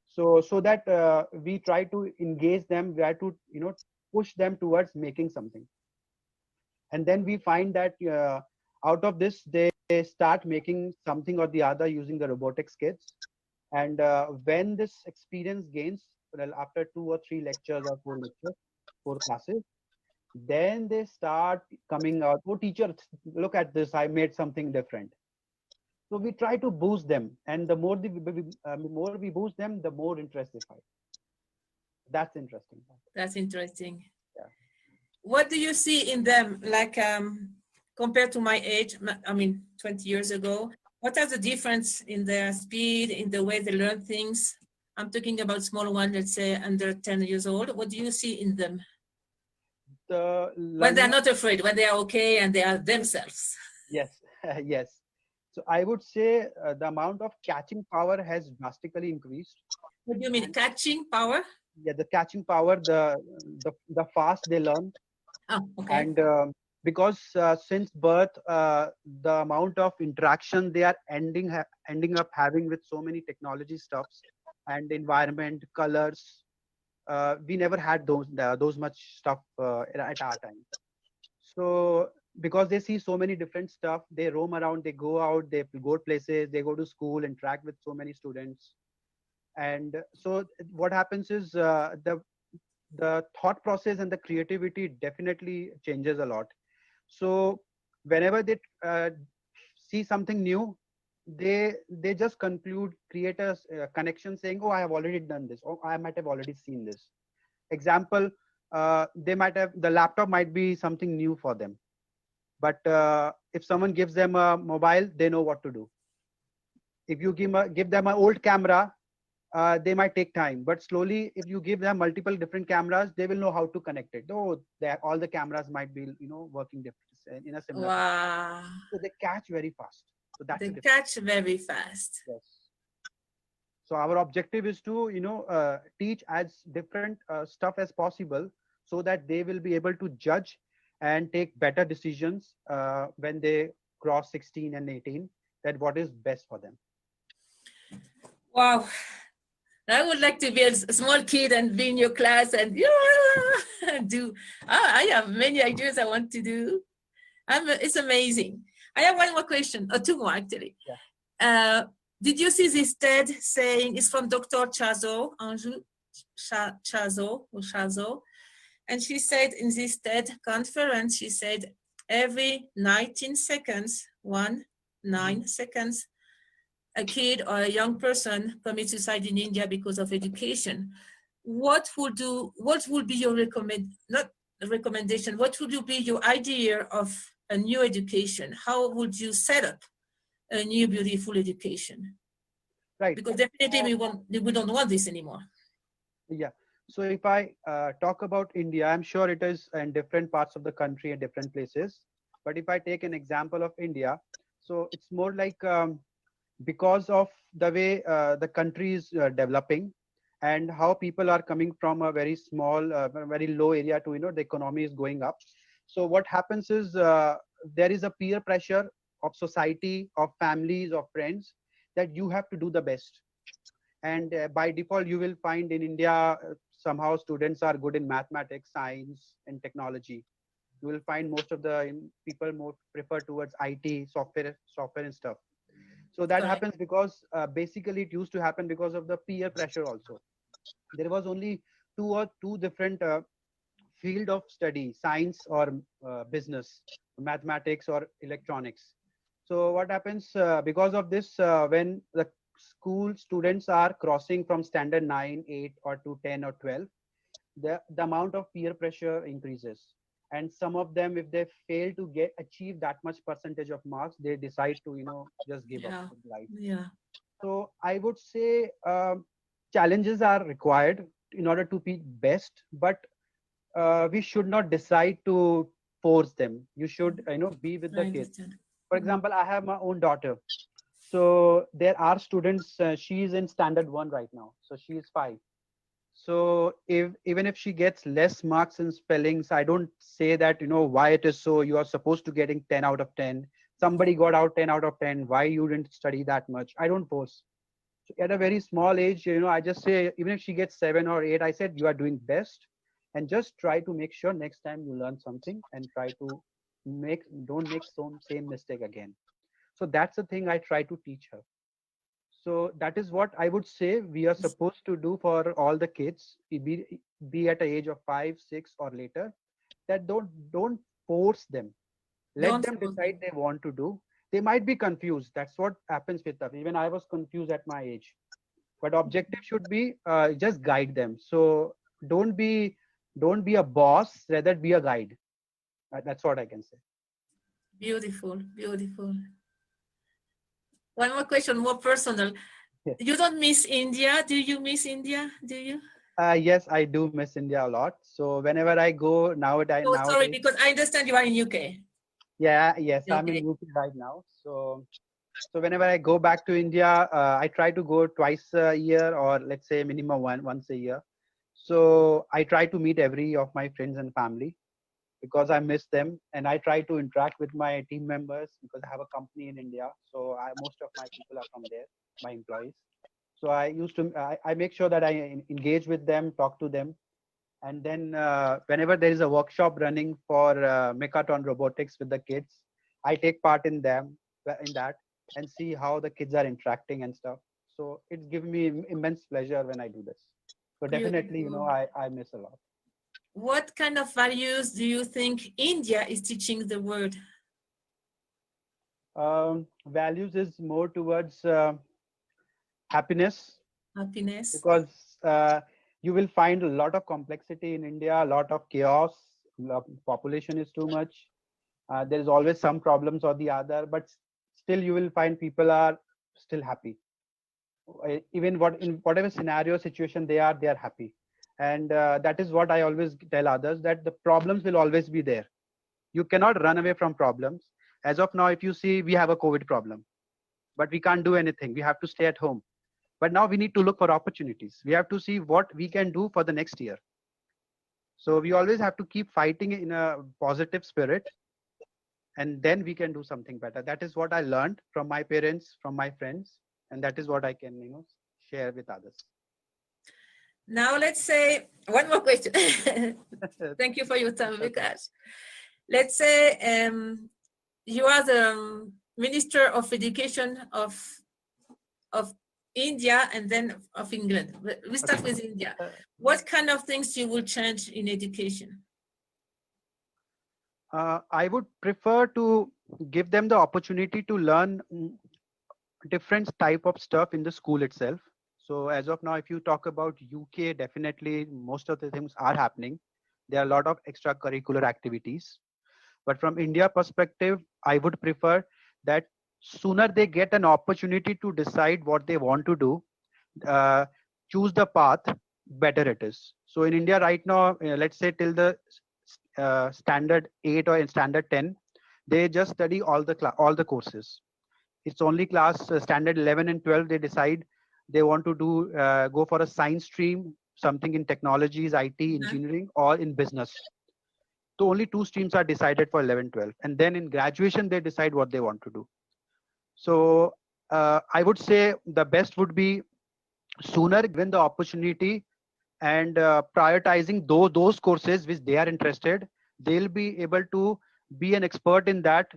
So that we try to engage them, we try to push them towards making something, and then we find that out of this they they start making something or the other using the robotics kits. And when this experience gains, well, after 2 or 3 lectures or 4 lectures, 4 classes, then they start coming out, oh teacher, look at this, I made something different. So we try to boost them, and the more more we boost them, the more interest they find. That's interesting. That's interesting. Yeah. What do you see in them, like compared to my age, I mean 20 years ago? What are the difference in their speed, in the way they learn things? I'm talking about small ones, let's say under 10 years old. What do you see in them? When they're not afraid, when they are okay and they are themselves. Yes, yes. So I would say the amount of catching power has drastically increased. What do you mean, catching power? Yeah, the catching power, the fast they learn. Oh, okay. And because since birth, the amount of interaction they are ending up having with so many technology stuffs and environment, colors, we never had those much stuff at our time. So because they see so many different stuff, they roam around, they go out, they go places, they go to school, interact with so many students. And so what happens is the thought process and the creativity definitely changes a lot. So whenever they see something new, they just create a connection saying, oh, I have already done this, or I might have already seen this. Example, they might have, the laptop might be something new for them, but if someone gives them a mobile, they know what to do. If you give them an old camera, they might take time, but slowly, if you give them multiple different cameras, they will know how to connect it. Though all the cameras might be, working different in a similar wow. way. So they catch very fast. So that's they catch very fast. Yes. So our objective is to, teach as different stuff as possible, so that they will be able to judge and take better decisions when they cross 16 and 18, that what is best for them. Wow. I would like to be a small kid and be in your class and do. I have many ideas I want to do. It's amazing. I have one more question, or two more actually. Yeah. Did you see this TED saying, it's from Dr. Chazo, Anju Chazo, and she said in this TED conference, she said every 19 seconds, 9 seconds, a kid or a young person commits suicide in India because of education. What would be your recommendation? What would be your idea of a new education? How would you set up a new beautiful education? Right. Because definitely we don't want this anymore. Yeah. So if I talk about India, I'm sure it is in different parts of the country and different places. But if I take an example of India, so it's more like because of the way the country is developing and how people are coming from a very small, very low area to, the economy is going up. So what happens is there is a peer pressure of society, of families, of friends, that you have to do the best. And by default, you will find in India, somehow students are good in mathematics, science, and technology. You will find most of the people more prefer towards IT, software and stuff. So that happens because basically it used to happen because of the peer pressure also. There was only two different field of study, science or business, mathematics or electronics. So what happens because of this, when the school students are crossing from standard 9, 8 or to 10 or 12, the amount of peer pressure increases. And some of them, if they fail to achieve that much percentage of marks, they decide to, just give up life. Yeah. So I would say challenges are required in order to be best, but we should not decide to force them. You should, be with the kids. For example, I have my own daughter. So there are students, she is in standard 1 right now. So she is 5. So even if she gets less marks in spellings, I don't say that, why it is so, you are supposed to getting 10 out of 10. Somebody got out 10 out of 10. Why you didn't study that much? I don't force. So at a very small age, I just say, even if she gets 7 or 8, I said, you are doing best. And just try to make sure next time you learn something and try to don't make some same mistake again. So that's the thing I try to teach her. So that is what I would say we are supposed to do for all the kids, be at the age of 5, 6 or later, that don't force them. Let them decide they want to do. They might be confused. That's what happens with us. Even I was confused at my age. But objective should be just guide them. So don't be a boss, rather be a guide. That's what I can say. Beautiful, beautiful. One more question, more personal. Yes. You don't miss India? Do you miss India? Do you? Yes, I do miss India a lot. So whenever I go nowadays, Sorry, because I understand you are in UK. Yeah, yes, Okay. I'm in UP right now. So whenever I go back to India, I try to go twice a year, or let's say minimum once a year. So I try to meet every of my friends and family because I miss them, and I try to interact with my team members because I have a company in India. So most of my people are from there, my employees. So I make sure that I engage with them, talk to them, and then whenever there is a workshop running for Mechaton robotics with the kids, I take part in that and see how the kids are interacting and stuff. So it's given me immense pleasure when I do this. So definitely, I miss a lot. What kind of values do you think India is teaching the world? Values is more towards happiness. Happiness. Because you will find a lot of complexity in India, a lot of chaos. Population is too much. There is always some problems or the other, but still you will find people are still happy. Even in whatever scenario situation they are happy. And that is what I always tell others, that the problems will always be there. You cannot run away from problems. As of now, if you see, we have a COVID problem, but we can't do anything. We have to stay at home. But now we need to look for opportunities. We have to see what we can do for the next year. So we always have to keep fighting in a positive spirit, and then we can do something better. That is what I learned from my parents, from my friends, and that is what I can, share with others. Now let's say one more question. Thank you for your time, Vikas. Let's say you are the Minister of Education of India and then of England. We start with India. What kind of things you will change in education? I would prefer to give them the opportunity to learn different type of stuff in the school itself. So as of now, if you talk about UK, definitely most of the things are happening. There are a lot of extracurricular activities. But from India perspective, I would prefer that sooner they get an opportunity to decide what they want to do, choose the path, better it is. So in India right now, let's say till the standard 8 or in standard 10, they just study all the courses. It's only class standard 11 and 12 they decide they want to do go for a science stream, something in technologies, IT, engineering, or in business. So only 2 streams are decided for 11, 12, and then in graduation they decide what they want to do. So I would say the best would be sooner given the opportunity and prioritizing those courses which they are interested. They'll be able to be an expert in that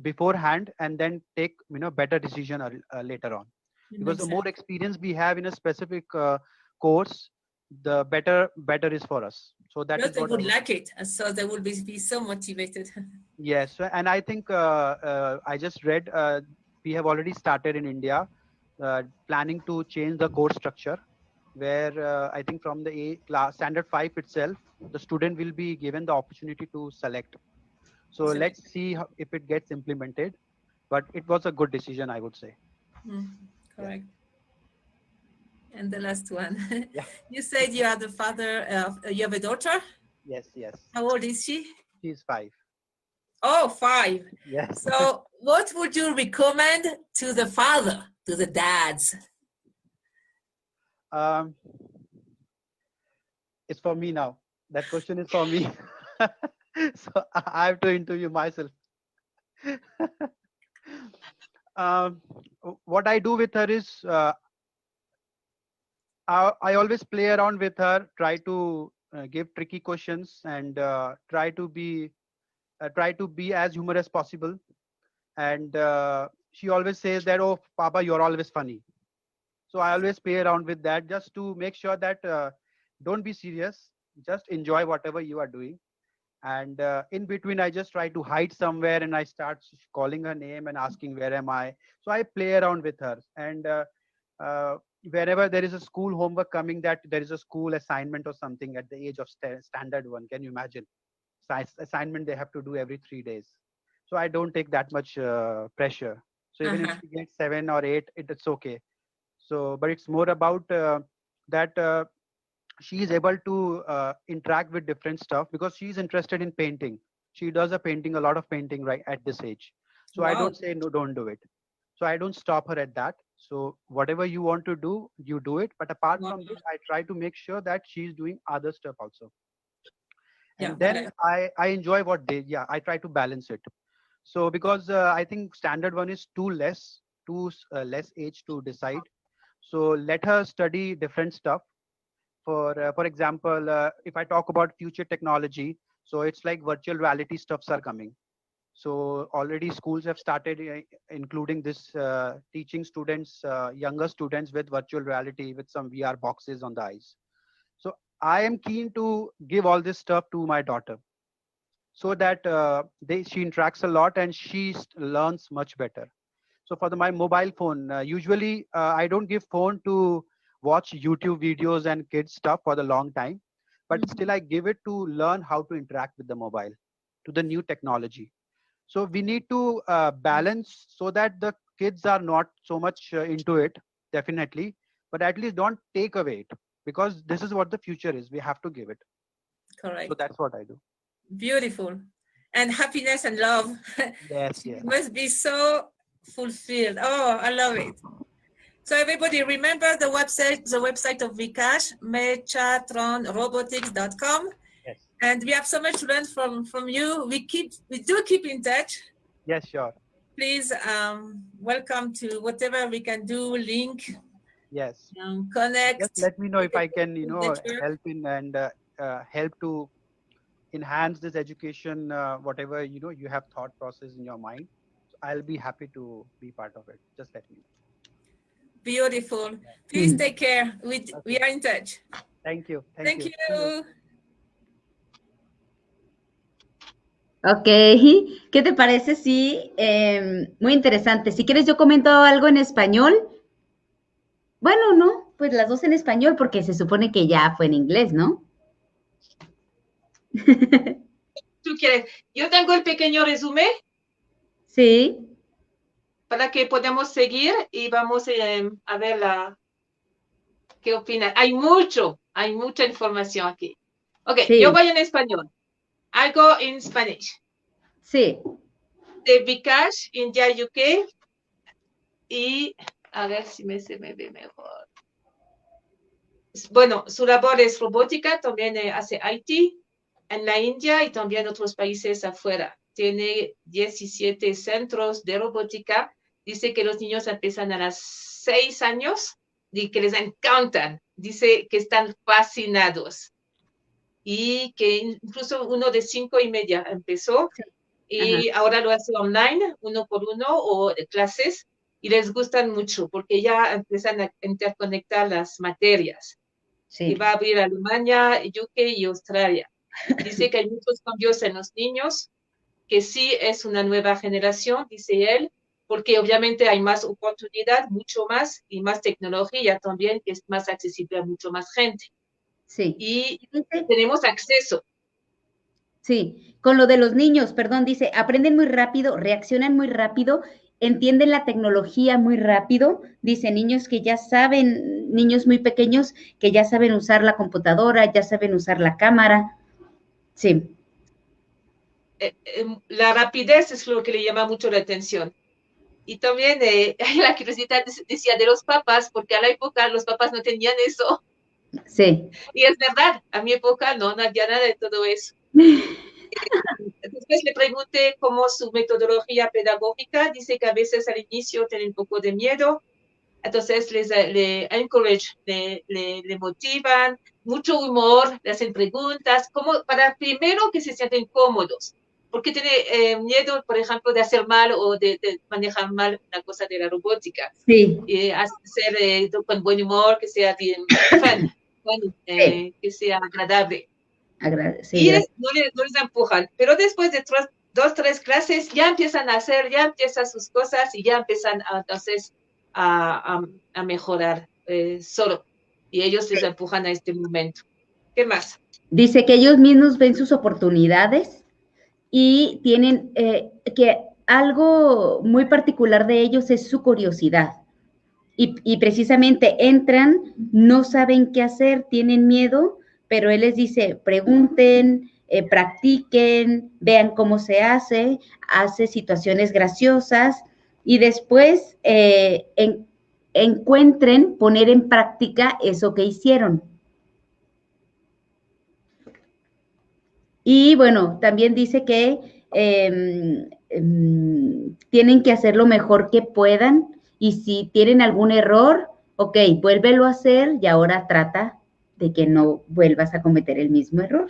beforehand, and then take better decision later on. Because the more experience we have in a specific course, the better is for us. So that is they what would like it, so they will be so motivated. Yes, and I think I just read we have already started in India planning to change the course structure, where I think from the class standard 5 itself, the student will be given the opportunity to select. So let's see if it gets implemented. But it was a good decision, I would say. Correct. Yeah. And the last one. Yeah. You said you are the father of, you have a daughter? Yes. How old is she? She's 5. Oh, 5. Yes. So what would you recommend to the father, to the dads? It's for me now. That question is for me. So I have to interview myself. What I do with her is I always play around with her, try to give tricky questions, and try to be as humorous as possible. and she always says that, oh, Papa, you're always funny. So I always play around with that just to make sure that don't be serious, just enjoy whatever you are doing. And in between, I just try to hide somewhere and I start calling her name and asking, where am I? So I play around with her. And wherever there is a school homework coming, that there is a school assignment or something at the age of standard one, can you imagine? Science assignment they have to do every 3 days. So I don't take that much pressure. So even if she gets 7 or 8, it's okay. So, but it's more about that she is able to interact with different stuff because she's interested in painting. She does a lot of painting right at this age. So I don't say no, don't do it. So I don't stop her at that. So whatever you want to do, you do it. But apart from this, I try to make sure that she's doing other stuff also. And then I enjoy what they, I try to balance it. So because I think standard one is too less age to decide. So let her study different stuff. For example, if I talk about future technology, so it's like virtual reality stuffs are coming. So already schools have started including this, teaching students, younger students with virtual reality with some VR boxes on the eyes. So I am keen to give all this stuff to my daughter so that she interacts a lot and she learns much better. So for my mobile phone, usually I don't give phone to watch YouTube videos and kids stuff for the long time, but still I give it to learn how to interact with the mobile, to the new technology. So we need to balance so that the kids are not so much into it, definitely, but at least don't take away it, because this is what the future is. We have to give it. Correct. So that's what I do. Beautiful. And happiness and love. Yes, yes. It must be so fulfilled. Oh, I love it. So everybody remember the website of Vikash, mechatronrobotics.com. Yes. And we have so much to learn from you. We do keep in touch. Yes, sure. Please welcome to whatever we can do, link. Yes. Connect. Just let me know if I can, help in and help to enhance this education, whatever, you have thought process in your mind. So I'll be happy to be part of it. Just let me know. Beautiful. Please take care. We are in touch. Thank you. Thank you. Ok, ¿qué te parece? Sí, muy interesante. Si quieres, yo comento algo en español. Bueno, no, pues las dos en español porque se supone que ya fue en inglés, ¿no? ¿Tú quieres? Yo tengo el pequeño resumen. Sí. Para que podamos seguir y vamos a ver qué opinan. Hay mucha información aquí. Ok, sí. Yo voy en español. I go in Spanish. Sí. De Vikash, India, UK. Y a ver si se me ve mejor. Bueno, su labor es robótica, también hace IT en la India y también en otros países afuera. Tiene 17 centros de robótica. Dice que los niños empiezan a los 6 años y que les encantan. Dice que están fascinados. Y que incluso uno de 5:30 empezó y ahora lo hace online, 1 por 1 o de clases, y les gustan mucho porque ya empiezan a interconectar las materias. Sí. Y va a abrir Alemania, UK y Australia. Dice que hay muchos cambios en los niños, que sí es una nueva generación, dice él, porque obviamente hay más oportunidad, mucho más, y más tecnología también, que es más accesible a mucho más gente. Sí. Y tenemos acceso. Sí, con lo de los niños, perdón, dice, aprenden muy rápido, reaccionan muy rápido, entienden la tecnología muy rápido. Dice, niños que ya saben, niños muy pequeños que ya saben usar la computadora, ya saben usar la cámara. Sí. La rapidez es lo que le llama mucho la atención. Y también la curiosidad decía de los papás, porque a la época los papás no tenían eso. Sí. Y es verdad, a mi época no había nada de todo eso. Después le pregunté cómo su metodología pedagógica. Dice que a veces al inicio tienen un poco de miedo. Entonces le encourage, le motivan, mucho humor, le hacen preguntas, como para primero que se sienten cómodos. porque tiene miedo, por ejemplo, de hacer mal o de manejar mal una cosa de la robótica. Sí. Hacer con buen humor, que sea fun, Sí. que sea agradable. Sí, Y no les empujan, pero después de 2, 3 clases ya empiezan a hacer, ya empiezan sus cosas y ya empiezan entonces a mejorar solo. Y ellos les empujan a este momento. ¿Qué más? Dice que ellos mismos ven sus oportunidades y tienen que algo muy particular de ellos es su curiosidad. Y precisamente entran, no saben qué hacer, tienen miedo, pero él les dice, pregunten, practiquen, vean cómo se hace situaciones graciosas y después encuentren poner en práctica eso que hicieron. Y bueno, también dice que tienen que hacer lo mejor que puedan y si tienen algún error, ok, vuélvelo a hacer y ahora trata de que no vuelvas a cometer el mismo error.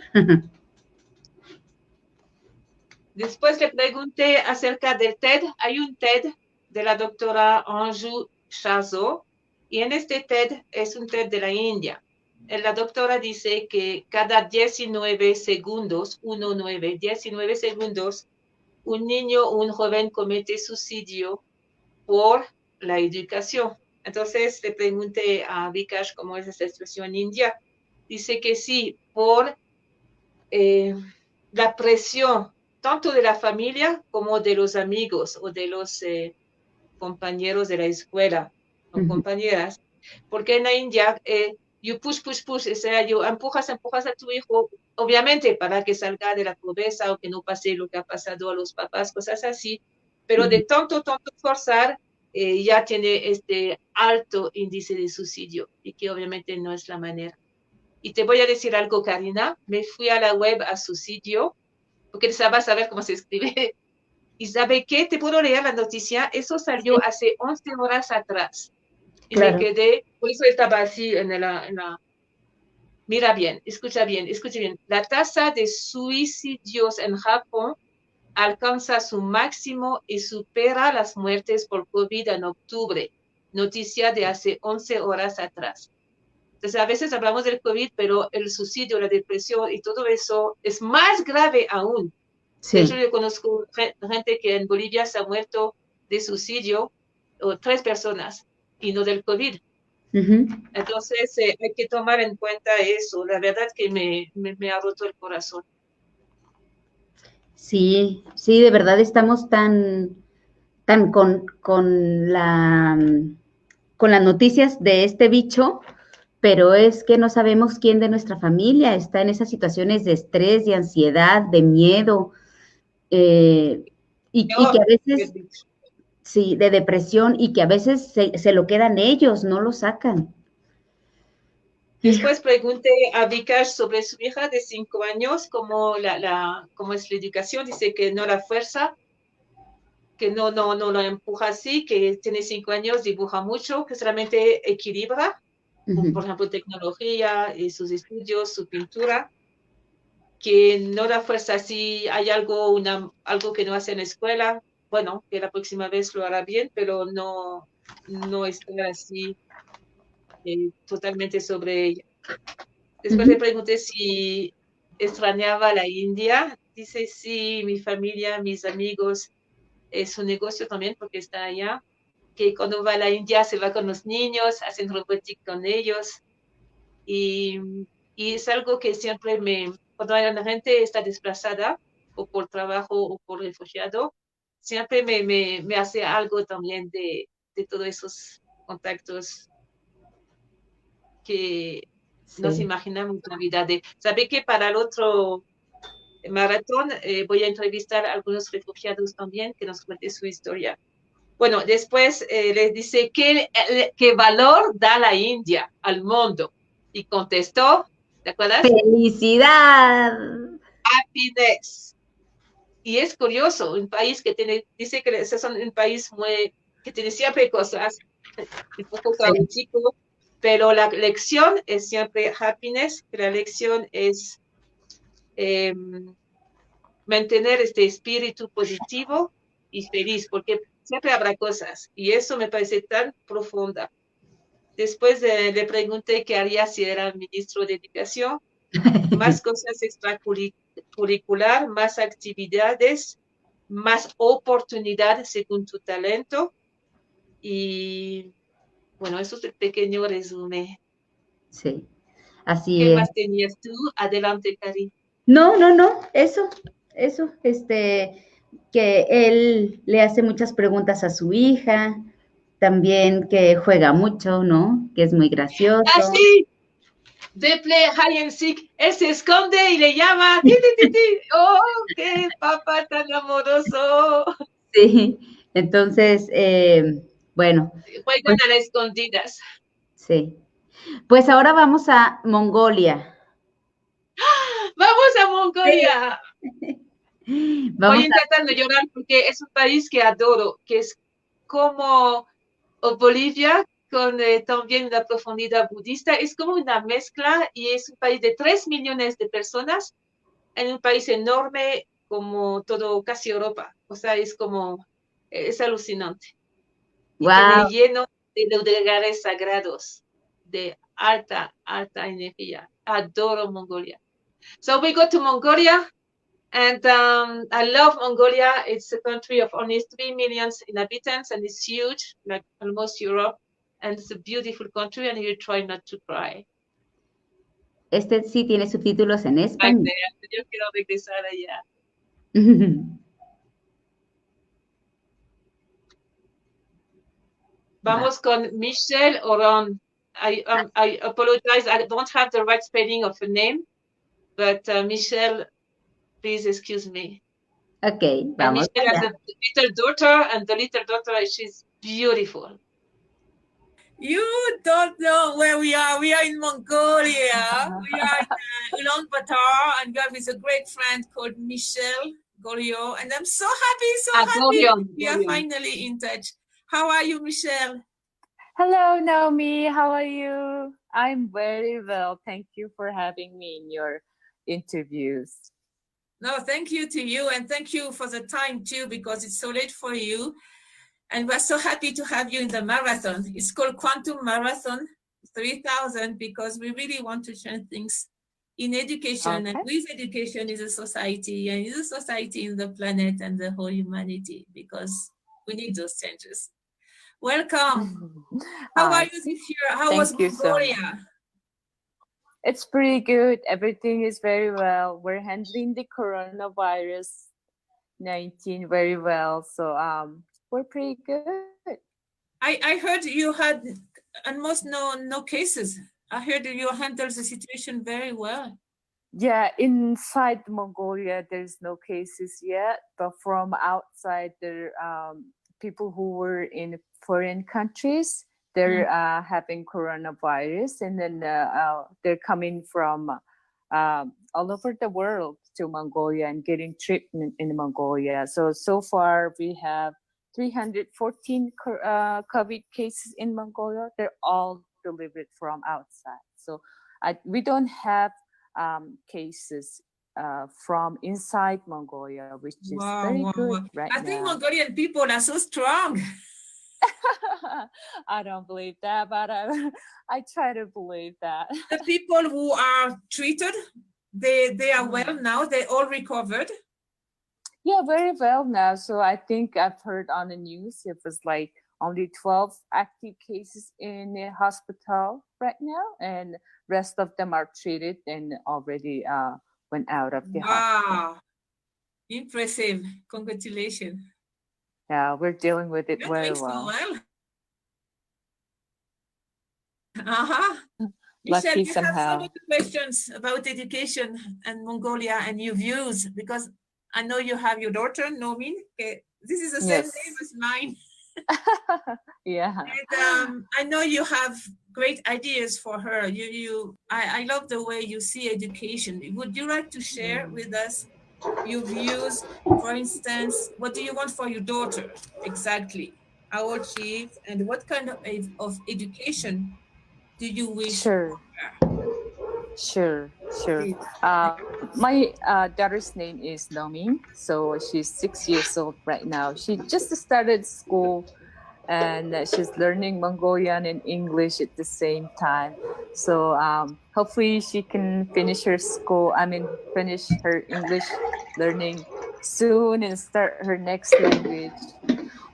Después le pregunté acerca del TED. Hay un TED de la doctora Anju Chazot y en este TED es un TED de la India. La doctora dice que cada 19 segundos, 19 segundos, un niño o un joven comete suicidio por la educación. Entonces le pregunté a Vikash cómo es esta situación en India. Dice que sí, por la presión tanto de la familia como de los amigos o de los compañeros de la escuela o compañeras, porque en la India you push, o sea, you empujas a tu hijo, obviamente para que salga de la pobreza o que no pase lo que ha pasado a los papás, cosas así, pero de tanto forzar, ya tiene este alto índice de suicidio y que obviamente no es la manera. Y te voy a decir algo, Karina, me fui a la web a suicidio, porque necesitaba saber cómo se escribe. ¿Y sabe qué? Te puedo leer la noticia. Eso salió hace 11 horas atrás. Y me quedé, por eso estaba así en la... Mira bien, escucha bien. La tasa de suicidios en Japón alcanza su máximo y supera las muertes por COVID en octubre. Noticia de hace 11 horas atrás. Entonces, a veces hablamos del COVID, pero el suicidio, la depresión y todo eso es más grave aún. Sí. De hecho, yo conozco gente que en Bolivia se ha muerto de suicidio, o 3 personas, y no del COVID. Entonces, hay que tomar en cuenta eso. La verdad que me ha roto el corazón. Sí, sí, de verdad estamos tan con las noticias de este bicho, pero es que no sabemos quién de nuestra familia está en esas situaciones de estrés, de ansiedad, de miedo, y que a veces, sí, de depresión, y que a veces se lo quedan ellos, no lo sacan. Después pregunté a Vikash sobre su hija de 5 años, cómo es la educación. Dice que no la fuerza, que no la empuja así, que tiene 5 años, dibuja mucho, que solamente equilibra, por ejemplo, tecnología, sus estudios, su pintura, que no la fuerza así, hay algo que no hace en la escuela, bueno, que la próxima vez lo hará bien, pero no estar así totalmente sobre ella. Después le pregunté si extrañaba la India. Dice, sí, mi familia, mis amigos, es su negocio también porque está allá. Que cuando va a la India se va con los niños, hacen robótica con ellos. Y es algo que siempre cuando la gente está desplazada, o por trabajo o por refugiado, siempre me hace algo también de todos esos contactos que nos imaginamos la vida de. ¿Sabe que para el otro maratón voy a entrevistar a algunos refugiados también que nos cuente su historia? Bueno, después les dice ¿qué valor da la India al mundo? Y contestó, ¿te acuerdas? ¡Felicidad! Happiness. Y es curioso, un país que dice que es un país que tiene siempre cosas, un poco caótico, pero la lección es siempre happiness, la lección es mantener este espíritu positivo y feliz, porque siempre habrá cosas, y eso me parece tan profunda. Después le pregunté qué haría si era ministro de Educación, más cosas extracurricular, más actividades, más oportunidades según tu talento, y bueno, eso es el pequeño resumen. Sí, así ¿Qué es. más tenías tú? Adelante, Cari. No, eso, que él le hace muchas preguntas a su hija, también que juega mucho, ¿no? Que es muy gracioso. Ah, sí, de play hide and seek, él se esconde y le llama, ti, ti, ti, ti. Oh, qué papá tan amoroso. Sí, entonces, bueno. Juegan Pues, a las escondidas. sí. Pues ahora vamos a Mongolia. ¡Vamos a Mongolia! Sí. Voy a intentar no llorar porque es un país que adoro, que es como Bolivia, con también la profundidad budista. Es como una mezcla y es un país de 3 millones de personas en un país enorme como todo, casi Europa. O sea, es como, es alucinante. Y tiene Wow. lleno de lugares sagrados de alta energía. Adoro Mongolia. So we go to Mongolia, and I love Mongolia. It's a country of only 3 million inhabitants, and it's huge, like almost Europe. And it's a beautiful country, and you try not to cry. Este sí tiene subtítulos en español. Yo quiero regresar allá. Vamos con Michelle Oron. I apologize. I don't have the right spelling of her name, but Michelle, please excuse me. Okay, And vamos Michelle allá. has a little daughter, and the little daughter, she's beautiful. You don't know where we are. We are in Mongolia. We are in Ulaanbaatar, and we have a great friend called Michelle Gorio. And I'm so happy we are finally in touch. How are you, Michelle? Hello, Naomi. How are you? I'm very well. Thank you for having me in your interviews. No, thank you to you, and thank you for the time too, because it's so late for you. And we're so happy to have you in the marathon. It's called Quantum Marathon 3000 because we really want to change things in education. Okay. And with education is a society, and is a society in the planet and the whole humanity, because we need those changes. Welcome. How are you this year? How was Mongolia? It's pretty good. Everything is very well. We're handling the coronavirus 19 very well. So we're pretty good. I heard you had almost no cases. I heard you handled the situation very well. Yeah, inside Mongolia, there's no cases yet. But from outside, there people who were in foreign countries, they're having coronavirus, and then they're coming from all over the world to Mongolia and getting treatment in Mongolia. So far we have 314 COVID cases in Mongolia. They're all delivered from outside. So we don't have cases from inside Mongolia, which is very good right now. I think Mongolian people are so strong. I don't believe that, but I try to believe that. The people who are treated, they are well now. They all recovered. Yeah, very well now. So I think I've heard on the news it was like only 12 active cases in the hospital right now, and rest of them are treated and already went out of the hospital. Wow, impressive! Congratulations. Yeah, we're dealing with it very well. Michelle, you have so many questions about education and Mongolia and your views, because I know you have your daughter, Nomin. Okay. This is the same name as mine. Yeah. And I know you have great ideas for her. I love the way you see education. Would you like to share with us your views? For instance, what do you want for your daughter exactly? How old she is, and what kind of education do you wish for her? Sure, sure. My daughter's name is Nomi, so she's 6 years old right now. She just started school, and she's learning Mongolian and English at the same time. So hopefully she can finish her school. I mean, finish her English learning soon and start her next language.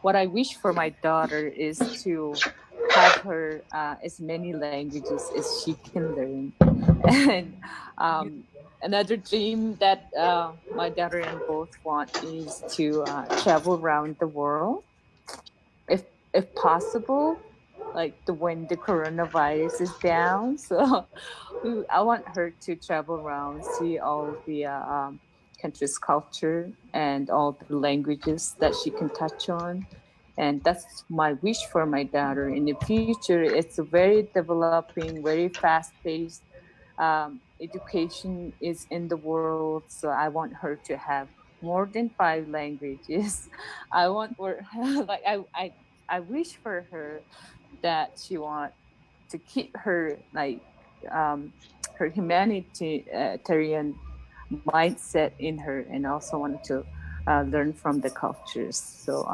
What I wish for my daughter is to have her as many languages as she can learn. And another dream that my daughter and both want is to travel around the world, if if possible, like when the coronavirus is down. So I want her to travel around, see all the country's culture and all the languages that she can touch on. And that's my wish for my daughter in the future. It's a very developing, very fast-paced education is in the world. So I want her to have more than 5 languages. I want her like I wish for her that she want to keep her like her humanitarian mindset in her, and also wanted to learn from the cultures. So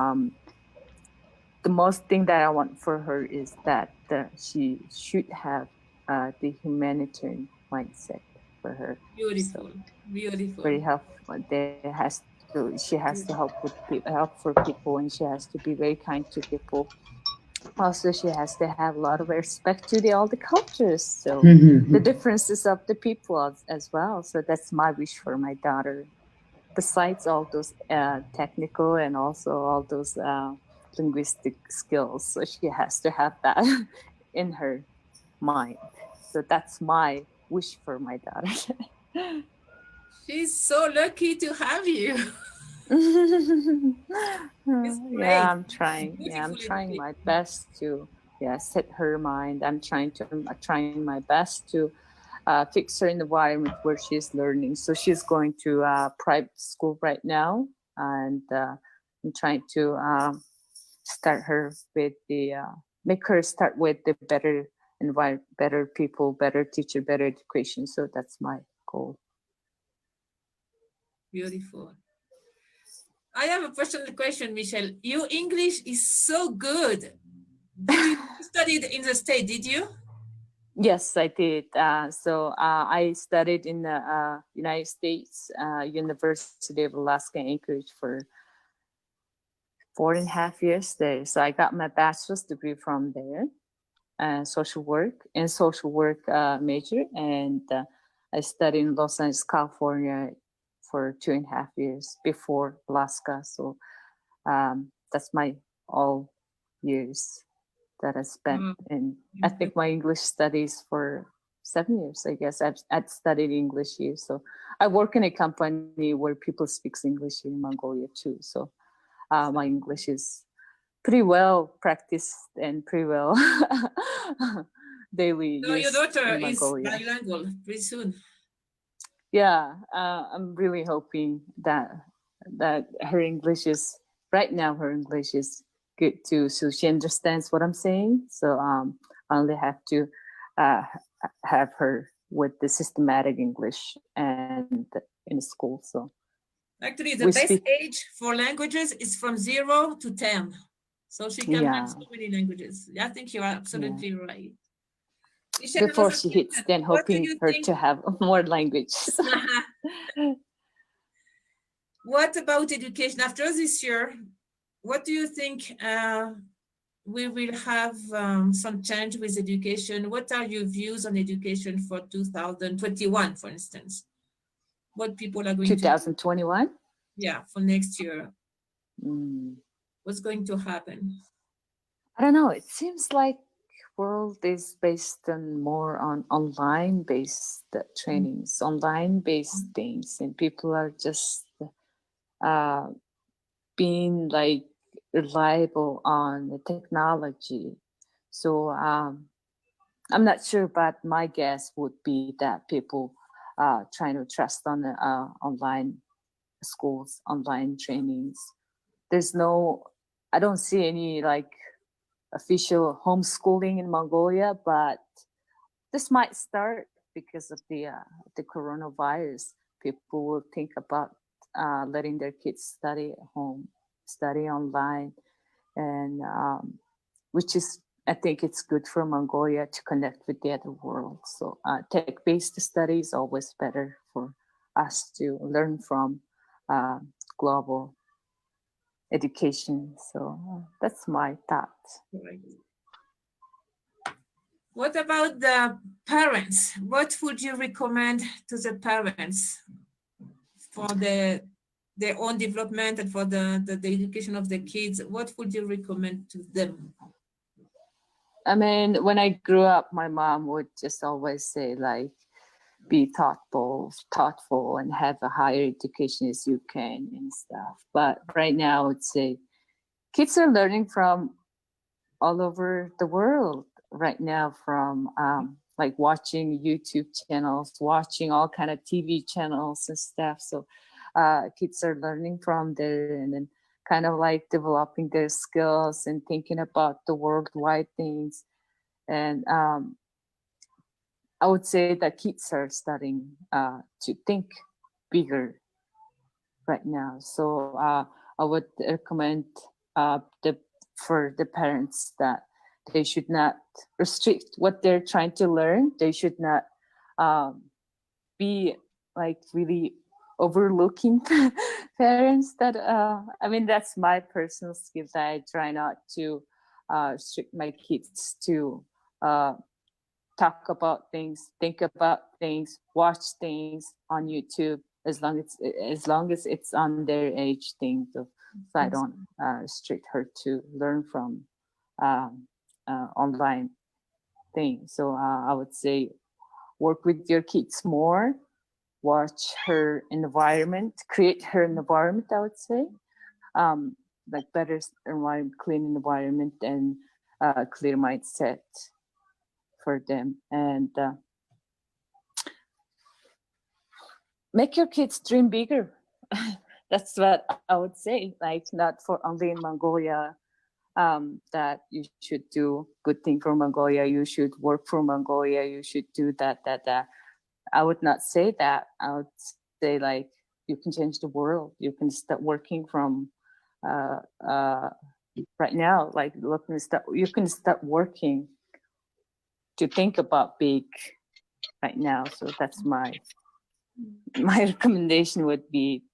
the most thing that I want for her is that she should have the humanitarian mindset for her. Beautiful, So beautiful. very helpful. She has to help for people, and she has to be very kind to people. Also, she has to have a lot of respect to all the cultures, so the differences of the people as well. So that's my wish for my daughter. Besides all those technical and also all those linguistic skills, so she has to have that in her mind. So that's my wish for my daughter. She's so lucky to have you. Yeah, I'm trying. Yeah, I'm trying my best to set her mind. I'm trying my best to fix her environment where she's learning. So she's going to private school right now, and I'm trying to start her with the make her start with the better environment, better people, better teacher, better education. So that's my goal. Beautiful. I have a personal question, Michelle. Your English is so good. You studied in the States, did you? Yes, I did. I studied in the United States, University of Alaska Anchorage for 4.5 years there. So I got my bachelor's degree from there, social work major, and I studied in Los Angeles, California for 2.5 years before Alaska. So that's my all years that I spent in. I think my English studies for 7 years. I guess I've studied English here. So I work in a company where people speak English in Mongolia too. So my English is pretty well practiced and pretty well daily. So your daughter in is Mongolia. bilingual pretty soon. Yeah, I'm really hoping that her English is right now. Her English is good too, so she understands what I'm saying. So I only have to have her with the systematic English and in school. So actually, the best age for languages is from 0 to 10. So she can learn so many languages. I think you're absolutely right. Before she hits 10, hoping her to have more languages. What about education after this year? What do you think we will have some change with education? What are your views on education for 2021, for instance? What people are going 2021? to do? Yeah, for next year. What's going to happen? I don't know. It seems like world is based on more on online based trainings, online based things, and people are just being like reliable on the technology. So I'm not sure, but my guess would be that people trying to trust on the online schools, online trainings. I don't see any like official homeschooling in Mongolia, but this might start because of the coronavirus, people will think about letting their kids study at home, study online, and which is, I think it's good for Mongolia to connect with the other world. So tech-based study is always better for us to learn from global education. So that's my thought. Right. What about the parents? What would you recommend to the parents for their own development and for the education of the kids? What would you recommend to them? I mean, when I grew up, my mom would just always say, like, be thoughtful, and have a higher education as you can and stuff. But right now, I would say kids are learning from all over the world right now, from like watching YouTube channels, watching all kind of TV channels and stuff. So kids are learning from there, and then kind of like developing their skills and thinking about the worldwide things. And I would say that kids are starting to think bigger right now. So I would recommend for the parents that they should not restrict what they're trying to learn. They should not be like really overlooking parents. That I mean, that's my personal skill, that I try not to restrict my kids to talk about things, think about things, watch things on YouTube, as long as it's on their age thing. So I don't restrict her to learn from online things. So I would say work with your kids more, watch her environment, create her environment, I would say. Like better environment, clean environment, and clear mindset for them. And make your kids dream bigger. That's what I would say. Like, not for only in Mongolia, that you should do good thing for Mongolia, you should work for Mongolia, you should do that. I would not say that. I would say, like, you can change the world. You can start working from right now. Like, you can start working to think about big right now. So that's my recommendation would be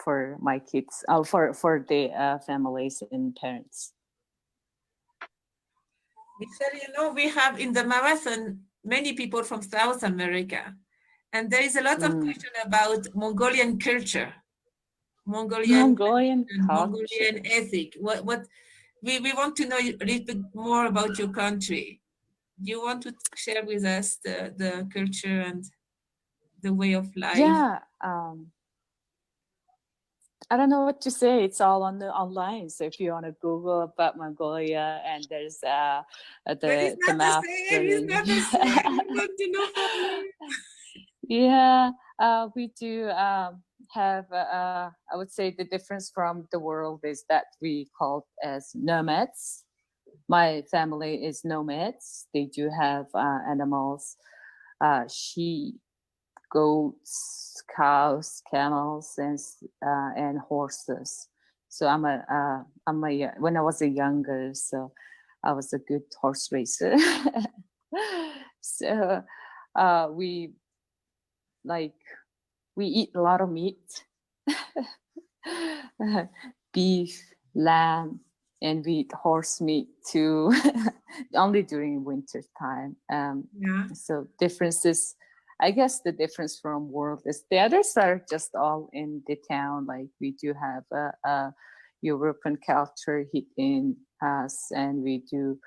for my kids, for the families and parents. Michelle, we have in the marathon many people from South America, and there is a lot of question about Mongolian culture, Mongolian ethic. What we want to know a little bit more about your country. Do you want to share with us the culture and the way of life? Yeah. I don't know what to say. It's all online. So if you want to Google about Mongolia, and there's the map. Yeah, we do have. I would say the difference from the world is that we call as nomads. My family is nomads. They do have animals, sheep, goats, cows, camels, and horses. So when I was younger, so I was a good horse racer. So we eat a lot of meat, beef, lamb, and we eat horse meat too, only during winter time. So differences. I guess the difference from world is the others are just all in the town. Like, we do have a European culture hitting us, and we do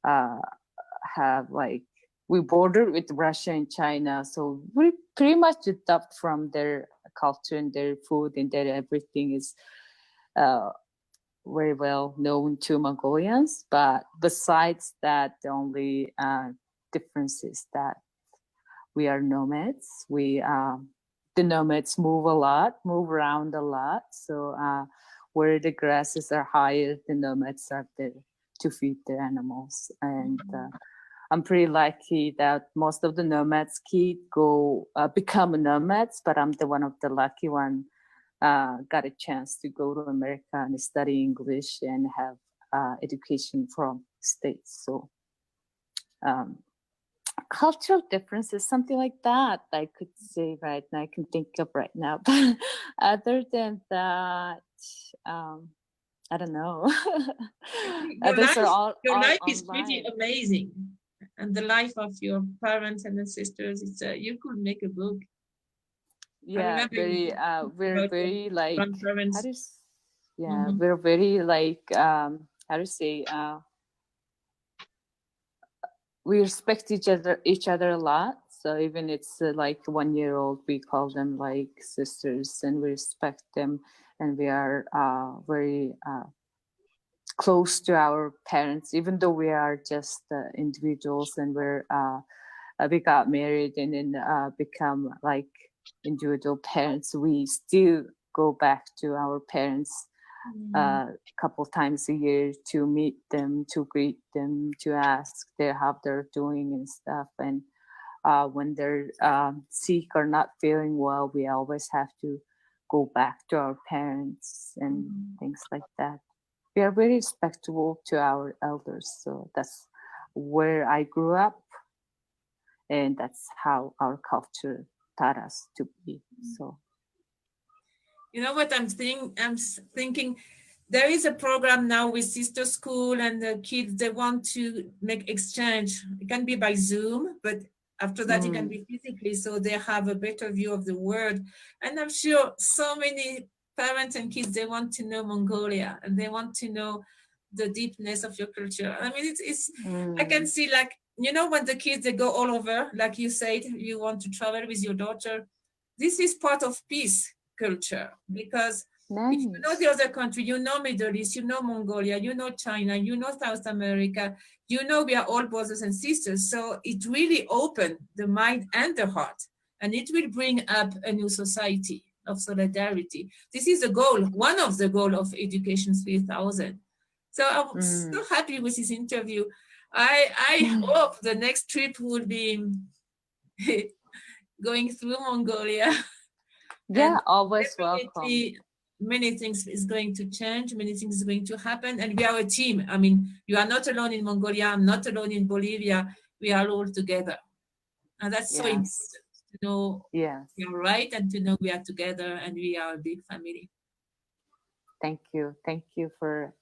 have, like, we border with Russia and China, so we pretty much adopt from their culture and their food, and their everything is very well known to Mongolians. But besides that, the only difference is that we are nomads. The nomads move around a lot. So where the grasses are higher, the nomads are there to feed the animals. And I'm pretty lucky that most of the nomads kids become nomads, but I'm the one of the lucky one got a chance to go to America and study English and have education from States. So cultural differences, something like that, I could say right now, I can think of right now. But other than that, I don't know. Your life is pretty amazing. And the life of your parents and sisters, you could make a book. Yeah, we're very like, we're very like, how to say, we respect each other a lot. So even it's like 1 year old, we call them like sisters, and we respect them, and we are very close to our parents, even though we are just individuals, and we got married and then become like individual parents. We still go back to our parents a couple times a year to meet them, to greet them, to ask how they're doing and stuff. And when they're sick or not feeling well, we always have to go back to our parents and things like that. We are very respectful to our elders. So that's where I grew up, and that's how our culture taught us to be. So, you know what I'm thinking? There is a program now with Sister School, and the kids, they want to make exchange. It can be by Zoom, but after that it can be physically, so they have a better view of the world. And I'm sure so many parents and kids, they want to know Mongolia, and they want to know the deepness of your culture. I mean, I can see, like, you know, when the kids, they go all over, like you said, you want to travel with your daughter. This is part of peace culture, because if you know the other country, you know Middle East, you know Mongolia, you know China, you know South America, you know we are all brothers and sisters. So it really opened the mind and the heart, and it will bring up a new society of solidarity. This is the goal, one of the goals of Education 3000. So I'm so happy with this interview. I hope the next trip will be going through Mongolia. Yeah, always welcome. Many things is going to change, many things is going to happen, and we are a team. I mean, you are not alone in Mongolia, I'm not alone in Bolivia, we are all together. And that's so important to know you're right, and to know we are together and we are a big family. Thank you. Thank you for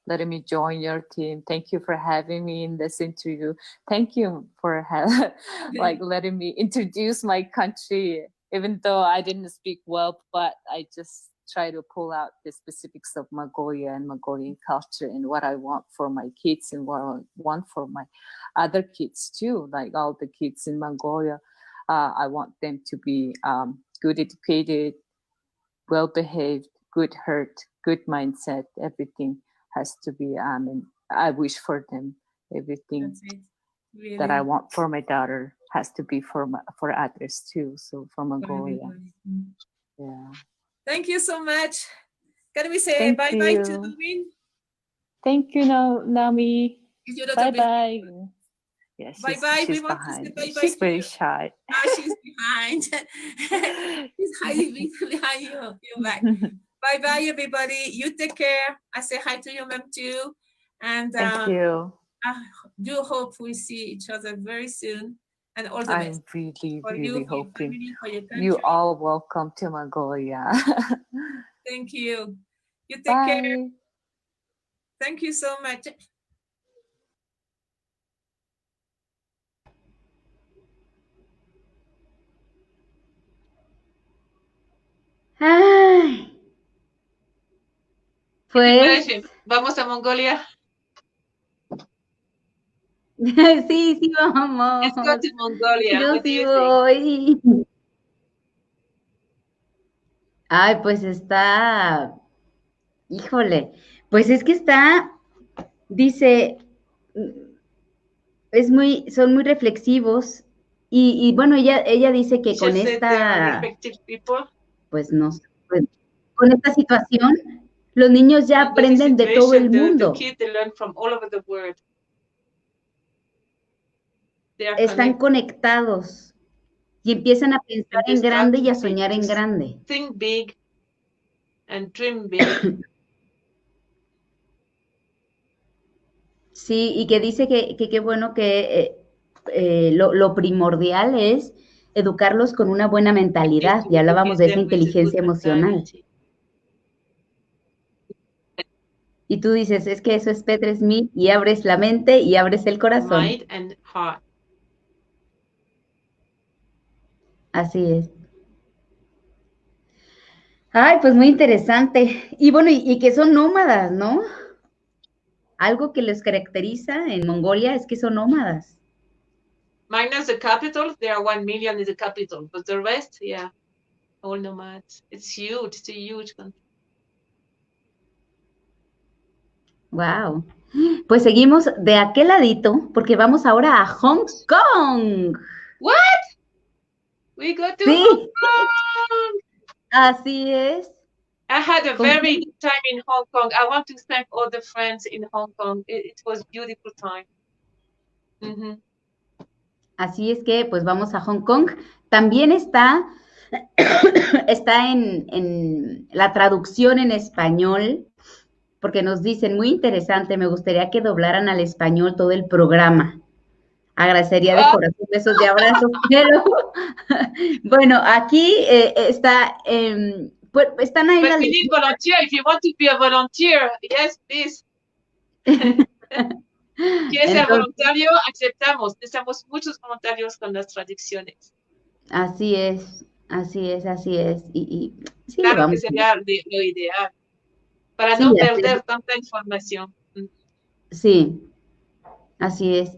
letting me join your team. Thank you for having me in this interview. Thank you for like letting me introduce my country, even though I didn't speak well, but I just try to pull out the specifics of Mongolia and Mongolian culture and what I want for my kids and what I want for my other kids too. Like all the kids in Mongolia, I want them to be good educated, well-behaved, good heart, good mindset. Everything has to be, I wish for them. Everything really that I want for my daughter has to be for others too. So for Mongolia. Yeah. Thank you so much. Can we say bye-bye to Numin? Thank you, Nami. Bye-bye. Yeah, she's behind. She's very shy. She's behind. She's hiding behind you. You're back. Bye-bye, everybody. You take care. I say hi to your mom too. And thank you. I do hope we see each other very soon. And all the best. I'm really hoping. You all welcome to Mongolia. Thank you. You take care. Thank you so much. Ay. Pues vamos a Mongolia. Sí, vamos. Let's go to Mongolia. Yo sí voy. Ay, pues está, híjole, pues es que está, dice, son muy reflexivos y bueno, ella dice que con esta, pues no, pues, con esta situación, los niños ya aprenden de todo el mundo. están conectados y empiezan a pensar en grande y a soñar en grande. Think big and dream big. Sí, y que dice que qué bueno que lo primordial es educarlos con una buena mentalidad. Ya hablábamos de esa inteligencia emocional. Y tú dices, es que eso es P3000 y abres la mente y abres el corazón. Mind and heart. Así es. Ay, pues muy interesante. Y bueno, y que son nómadas, ¿no? Algo que les caracteriza en Mongolia es que son nómadas. Minus the capital, there are 1 million in the capital, but the rest, yeah, all nomads. It's huge, it's a huge country. Wow. Pues seguimos de aquel ladito porque vamos ahora a Hong Kong. What? We go to Sí. Hong Kong. Así es. I had a very good time in Hong Kong. I want to thank all the friends in Hong Kong. It was a beautiful time. Así es que pues vamos a Hong Kong. También está en la traducción en español, porque nos dicen, muy interesante, me gustaría que doblaran al español todo el programa. Agradecería de corazón besos de abrazo, pero bueno, aquí está, pues, están ahí But we need volunteer. If you want to be a volunteer, yes, please. ¿Quieres ser voluntario? Aceptamos. Necesitamos muchos voluntarios con las traducciones. Así es, así es, así es. Y sí, claro vamos. Que sería lo ideal, para no perder tanta información. Sí, así es.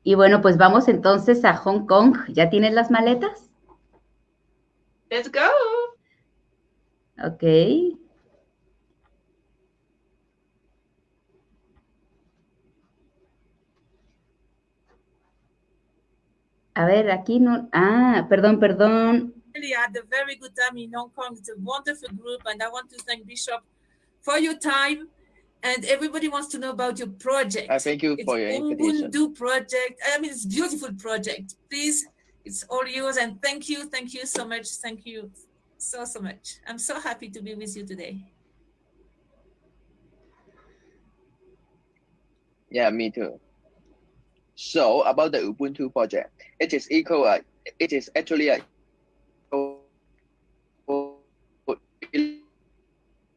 Y bueno, pues vamos entonces a Hong Kong. ¿Ya tienes las maletas? Let's go. Ok. A ver, aquí no. Ah, perdón. Really had a very good time in Hong Kong. It's a wonderful group, and I want to thank Bishop for your time. And everybody wants to know about your project. Thank you for your invitation. Ubuntu project. I mean, it's a beautiful project. Please, it's all yours. And thank you so much. Thank you so much. I'm so happy to be with you today. Yeah, me too. So about the Ubuntu project, it is actually a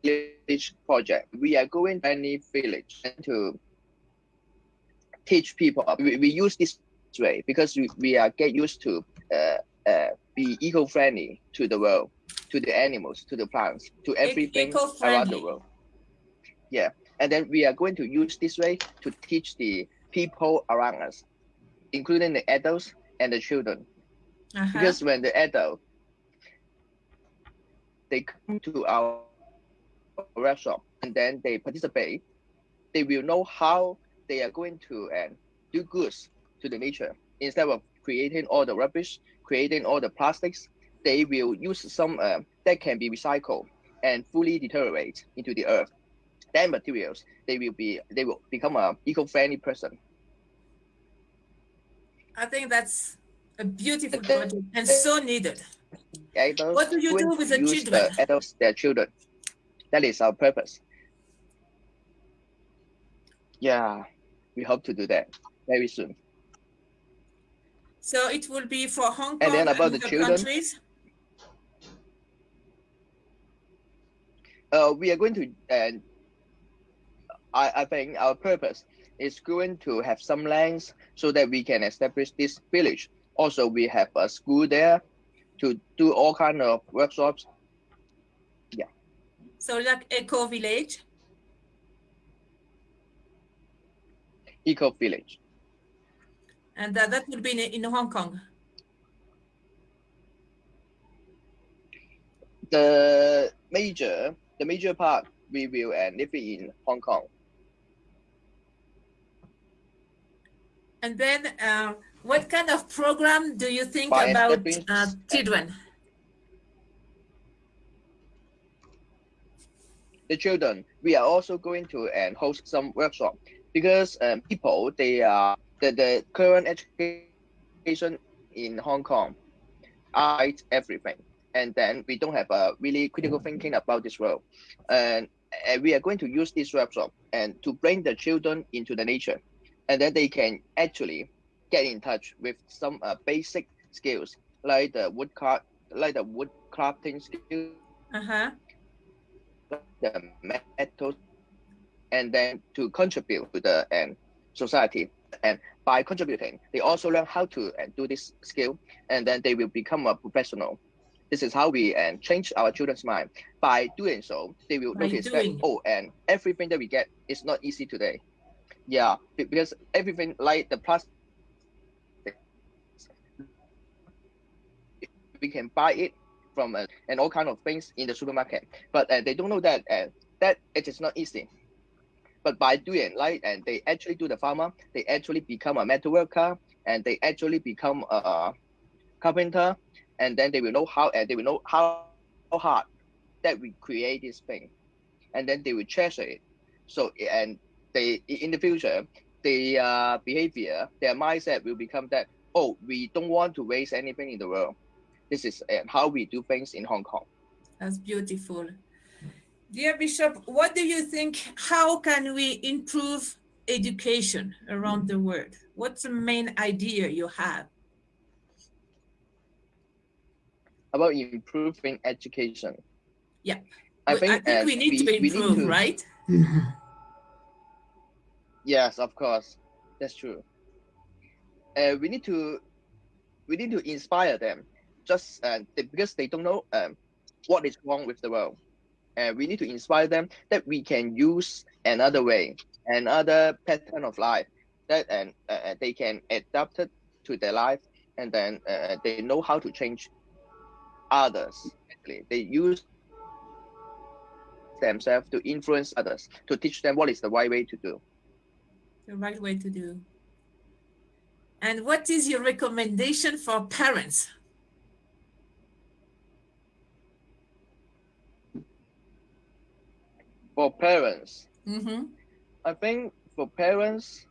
village project. We are going to any village to teach people. We use this way because we are get used to be eco-friendly to the world, to the animals, to the plants, to everything around the world. Yeah, and then we are going to use this way to teach the people around us, including the adults and the children. Because when the adults, they come to our workshop and then they participate, they will know how they are going to do good to the nature. Instead of creating all the rubbish, creating all the plastics, they will use some that can be recycled and fully deteriorate into the earth. That materials, they will become an eco-friendly person. I think that's a beautiful project and so needed. Adults, what do you do with the children? The adults, their children. That is our purpose. Yeah, we hope to do that very soon. So it will be for Hong Kong and then about and the other children, countries? We are going to, and I think our purpose is going to have some lands so that we can establish this village. Also, we have a school there to do all kind of workshops. Yeah. So like eco village? Eco village. And that will be in Hong Kong? The major part we will live in Hong Kong. And then what kind of program do you think about children? The children, we are also going to host some workshop because people, they are the current education education in Hong Kong, art, everything. And then we don't have a really critical thinking about this world. And we are going to use this workshop and to bring the children into the nature. And then they can actually get in touch with some basic skills like the wood crafting skills, the metals, and then to contribute to the society. And by contributing, they also learn how to do this skill, and then they will become a professional. This is how we change our children's mind. By doing so, they will notice that, oh, and everything that we get is not easy today. Yeah, because everything like the plastic, we can buy it from and all kind of things in the supermarket, but they don't know that that it is not easy. But by doing and they actually do the farmer, they actually become a metal worker, and they actually become a carpenter, and then they will know how hard that we create this thing, and then they will treasure it. So and they in the future, their behavior, their mindset will become that, oh, we don't want to waste anything in the world. This is how we do things in Hong Kong. That's beautiful. Dear Bishop, what do you think? How can we improve education around the world? What's the main idea you have? About improving education. Yeah. I think we need to improve, right? Yes, of course. That's true. We need to inspire them, just because they don't know what is wrong with the world. We need to inspire them that we can use another way, another pattern of life that they can adapt it to their life, and then they know how to change others. They use themselves to influence others, to teach them what is the right way to do. The right way to do. And what is your recommendation for parents? For parents, mm-hmm. I think for parents,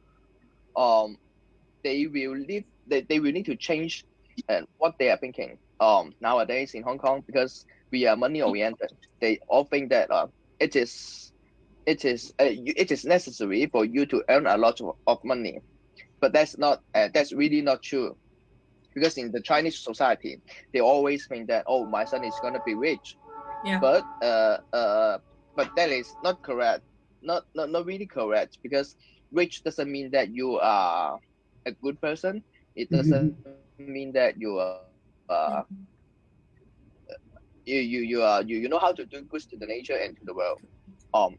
they will need to change what they are thinking nowadays in Hong Kong, because we are money oriented. They all think that it is necessary for you to earn a lot of money, but that's really not true. Because in the Chinese society, they always think that, oh, my son is gonna be rich. Yeah. But that is not correct. Not really correct, because rich doesn't mean that you are a good person. It doesn't mean that you you know how to do good to the nature and to the world.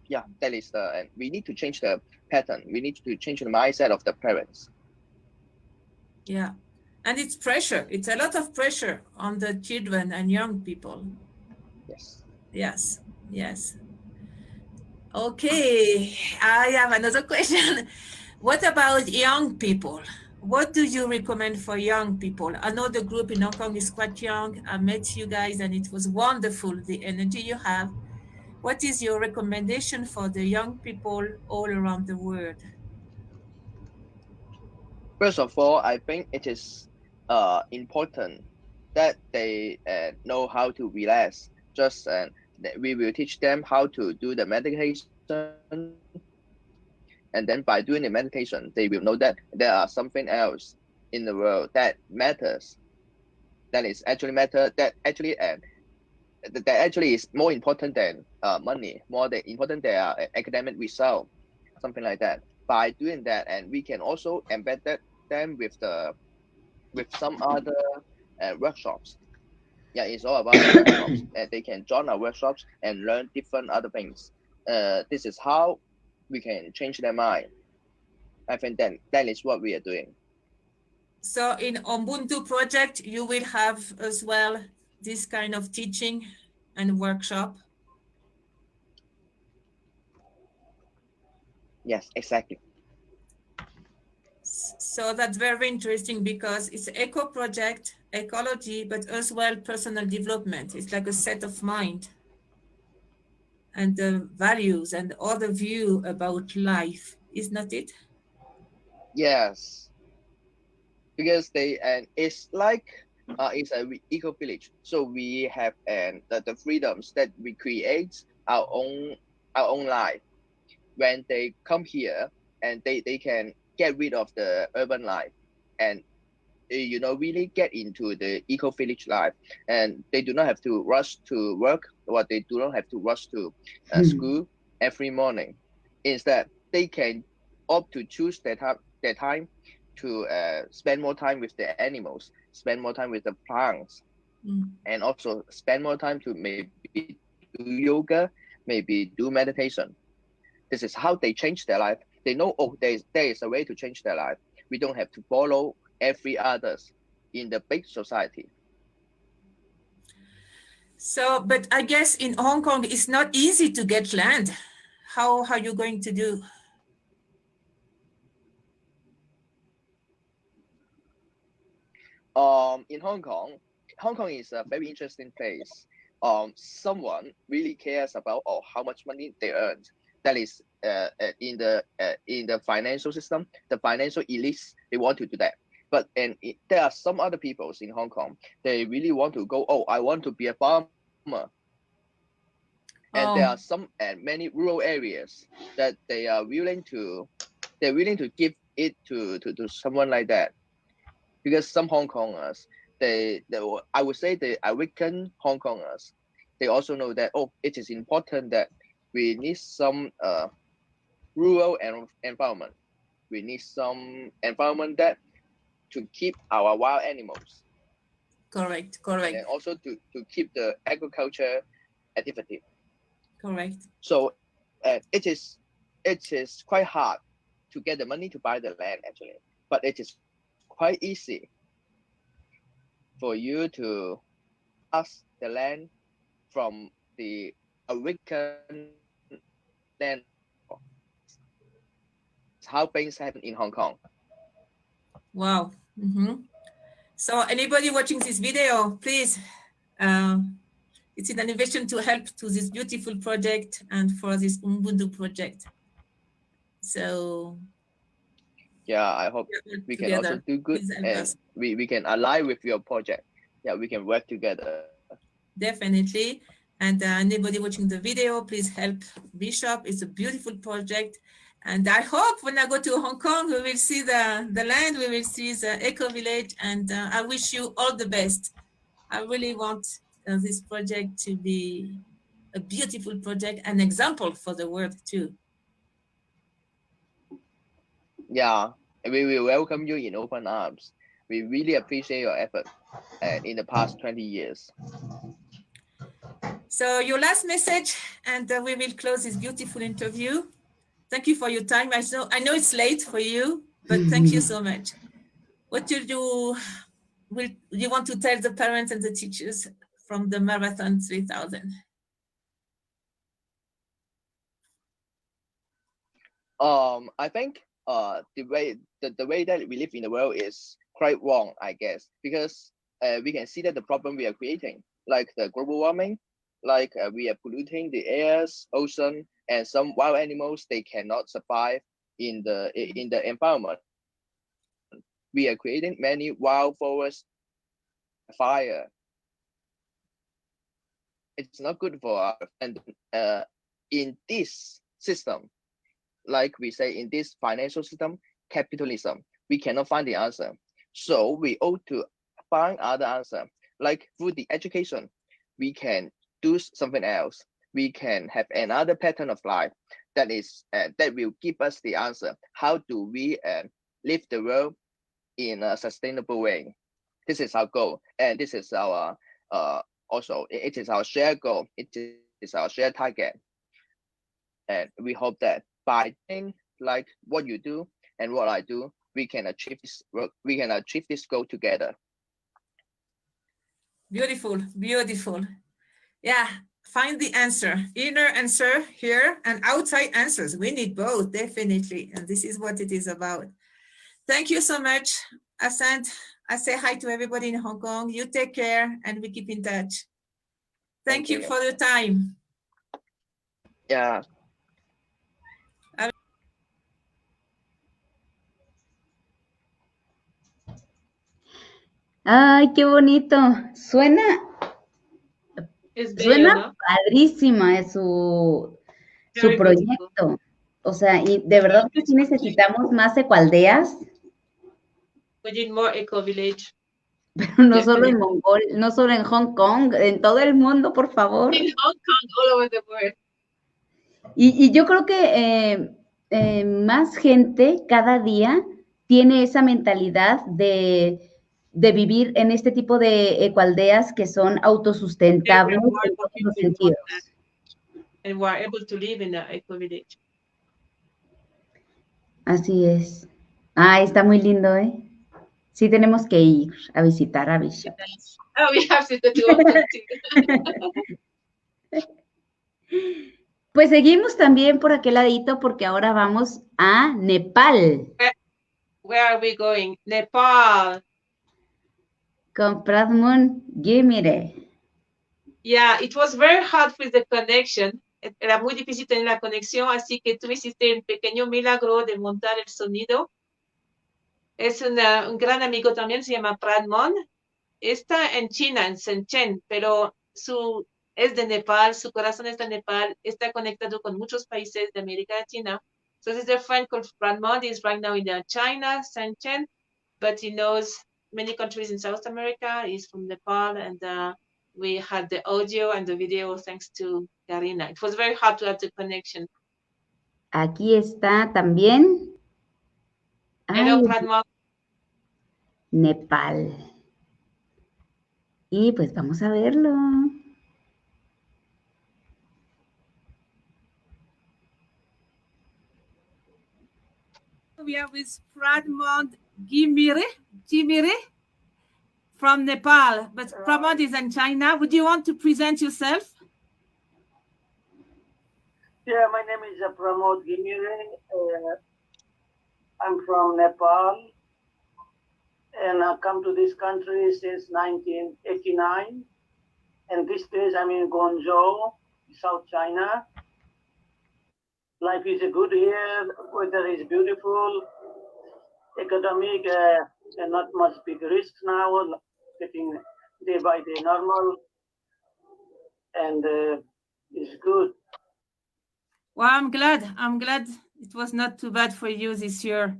Yeah, that is and we need to change the pattern. We need to change the mindset of the parents. Yeah, and it's pressure. It's a lot of pressure on the children and young people. Yes. Yes. Yes. Okay, I have another question. What about young people? What do you recommend for young people? I know the group in Hong Kong is quite young. I met you guys and it was wonderful, the energy you have. What is your recommendation for the young people all around the world? First of all, I think it is important that they know how to relax. Just we will teach them how to do the meditation, and then by doing the meditation, they will know that there are something else in the world that matters. That is actually matter. That actually is more important than money, more important than academic result, something like that. By doing that, and we can also embed them with some other workshops. Yeah, it's all about workshops. They can join our workshops and learn different other things. This is how we can change their mind. I think that is what we are doing. So in Ubuntu project, you will have as well this kind of teaching and workshop. Yes, exactly. So that's very interesting because it's an eco project, ecology, but as well personal development. It's like a set of mind and the values and other view about life, is not it? Yes. because they and it's like it's a eco village. So we have the freedoms that we create our own life. When they come here and they can get rid of the urban life and really get into the eco village life, and they do not have to rush to work, or they do not have to rush to school every morning. Instead, they can opt to choose their time to spend more time with the animals, spend more time with the plants, and also spend more time to maybe do yoga, maybe do meditation. This is how they change their life. They know, oh, there is a way to change their life. We don't have to follow every others in the big society. So, but I guess in Hong Kong, it's not easy to get land. How are you going to do? In Hong Kong is a very interesting place. Someone really cares about how much money they earn. That is in the financial system, the financial elites, they want to do that. But there are some other peoples in Hong Kong, they really want to go, I want to be a farmer. And there are some and many rural areas that they are willing to give it to someone like that. Because some Hong Kongers, I would say the awakened Hong Kongers, they also know that it is important that we need some rural environment. We need some environment that to keep our wild animals. Correct. And also to keep the agriculture activity. Correct. So it is quite hard to get the money to buy the land actually, but it is quite easy for you to ask the land from the awakened land. How things happen in Hong Kong. Wow. So anybody watching this video, please, it's an invitation to help to this beautiful project and for this Ubuntu project. So yeah, I hope we can also do good and we can align with your project. Yeah, we can work together. Definitely. And anybody watching the video, please help Bishop. It's a beautiful project. And I hope when I go to Hong Kong, we will see the land, we will see the eco village, and I wish you all the best. I really want this project to be a beautiful project, an example for the world too. Yeah, we will welcome you in open arms. We really appreciate your effort in the past 20 years. So your last message, and we will close this beautiful interview. Thank you for your time. I know it's late for you, but thank you so much. What do you want to tell the parents and the teachers from the Marathon 3000? I think the way that we live in the world is quite wrong, I guess, because we can see that the problem we are creating, like the global warming, like we are polluting the airs, ocean, and some wild animals, they cannot survive in the environment. We are creating many wild forests fire. It's not good for us. And in this system, like we say, in this financial system, capitalism, we cannot find the answer. So we ought to find other answer. Like through the education, we can do something else. We can have another pattern of life that will give us the answer. How do we live the world in a sustainable way? This is our goal, and this is our also it is our shared goal. It is our shared target, and we hope that by doing like what you do and what I do, we can achieve this work. We can achieve this goal together. Beautiful, beautiful. Yeah, find the answer, inner answer here and outside answers. We need both, definitely. And this is what it is about. Thank you so much, Asant. I say hi to everybody in Hong Kong. You take care and we keep in touch. Thank you for the time. Yeah. Ay, qué bonito. Suena Es bello, ¿no? padrísima su Very beautiful. proyecto. O sea, y de verdad que sí necesitamos más ecoaldeas, We need more eco-village. pero no solo en no solo en Hong Kong, en todo el mundo, por favor. In Hong Kong, all over the world. Y yo creo que más gente cada día tiene esa mentalidad de vivir en este tipo de ecoaldeas que son autosustentables en todos los sentidos. And we are able to live in an eco-village. Así es. Ay, está muy lindo, ¿eh? Sí tenemos que ir a visitar a Bishop. Oh, we have to go to Authentic. Pues seguimos también por aquel ladito porque ahora vamos a Nepal. Where are we going? Nepal. Con Pradman Gimire. Yeah, it was very hard with the connection. Era muy difícil tener la conexión, así que tú hiciste un pequeño milagro de montar el sonido. Es un gran amigo también, se llama Pradman. Está en China, en Shenzhen, pero es de Nepal, su corazón está en Nepal, está conectado con muchos países de América Latina. So this is a friend called Pradman. He's right now in China, Shenzhen, but he knows many countries in South America. He's from Nepal, and we had the audio and the video thanks to Karina. It was very hard to have the connection. Aquí está también. Hello, Pradman. Nepal. Y pues vamos a verlo. We are with Pradman Gimire from Nepal, but Pradman is in China. Would you want to present yourself? Yeah, my name is Pramod Gimire. I'm from Nepal, and I come to this country since 1989. And these days I'm in Guangzhou, South China. Life is good here, weather is beautiful, academic, and not much big risks now, getting day by day normal, and it's good. Well, I'm glad it was not too bad for you this year.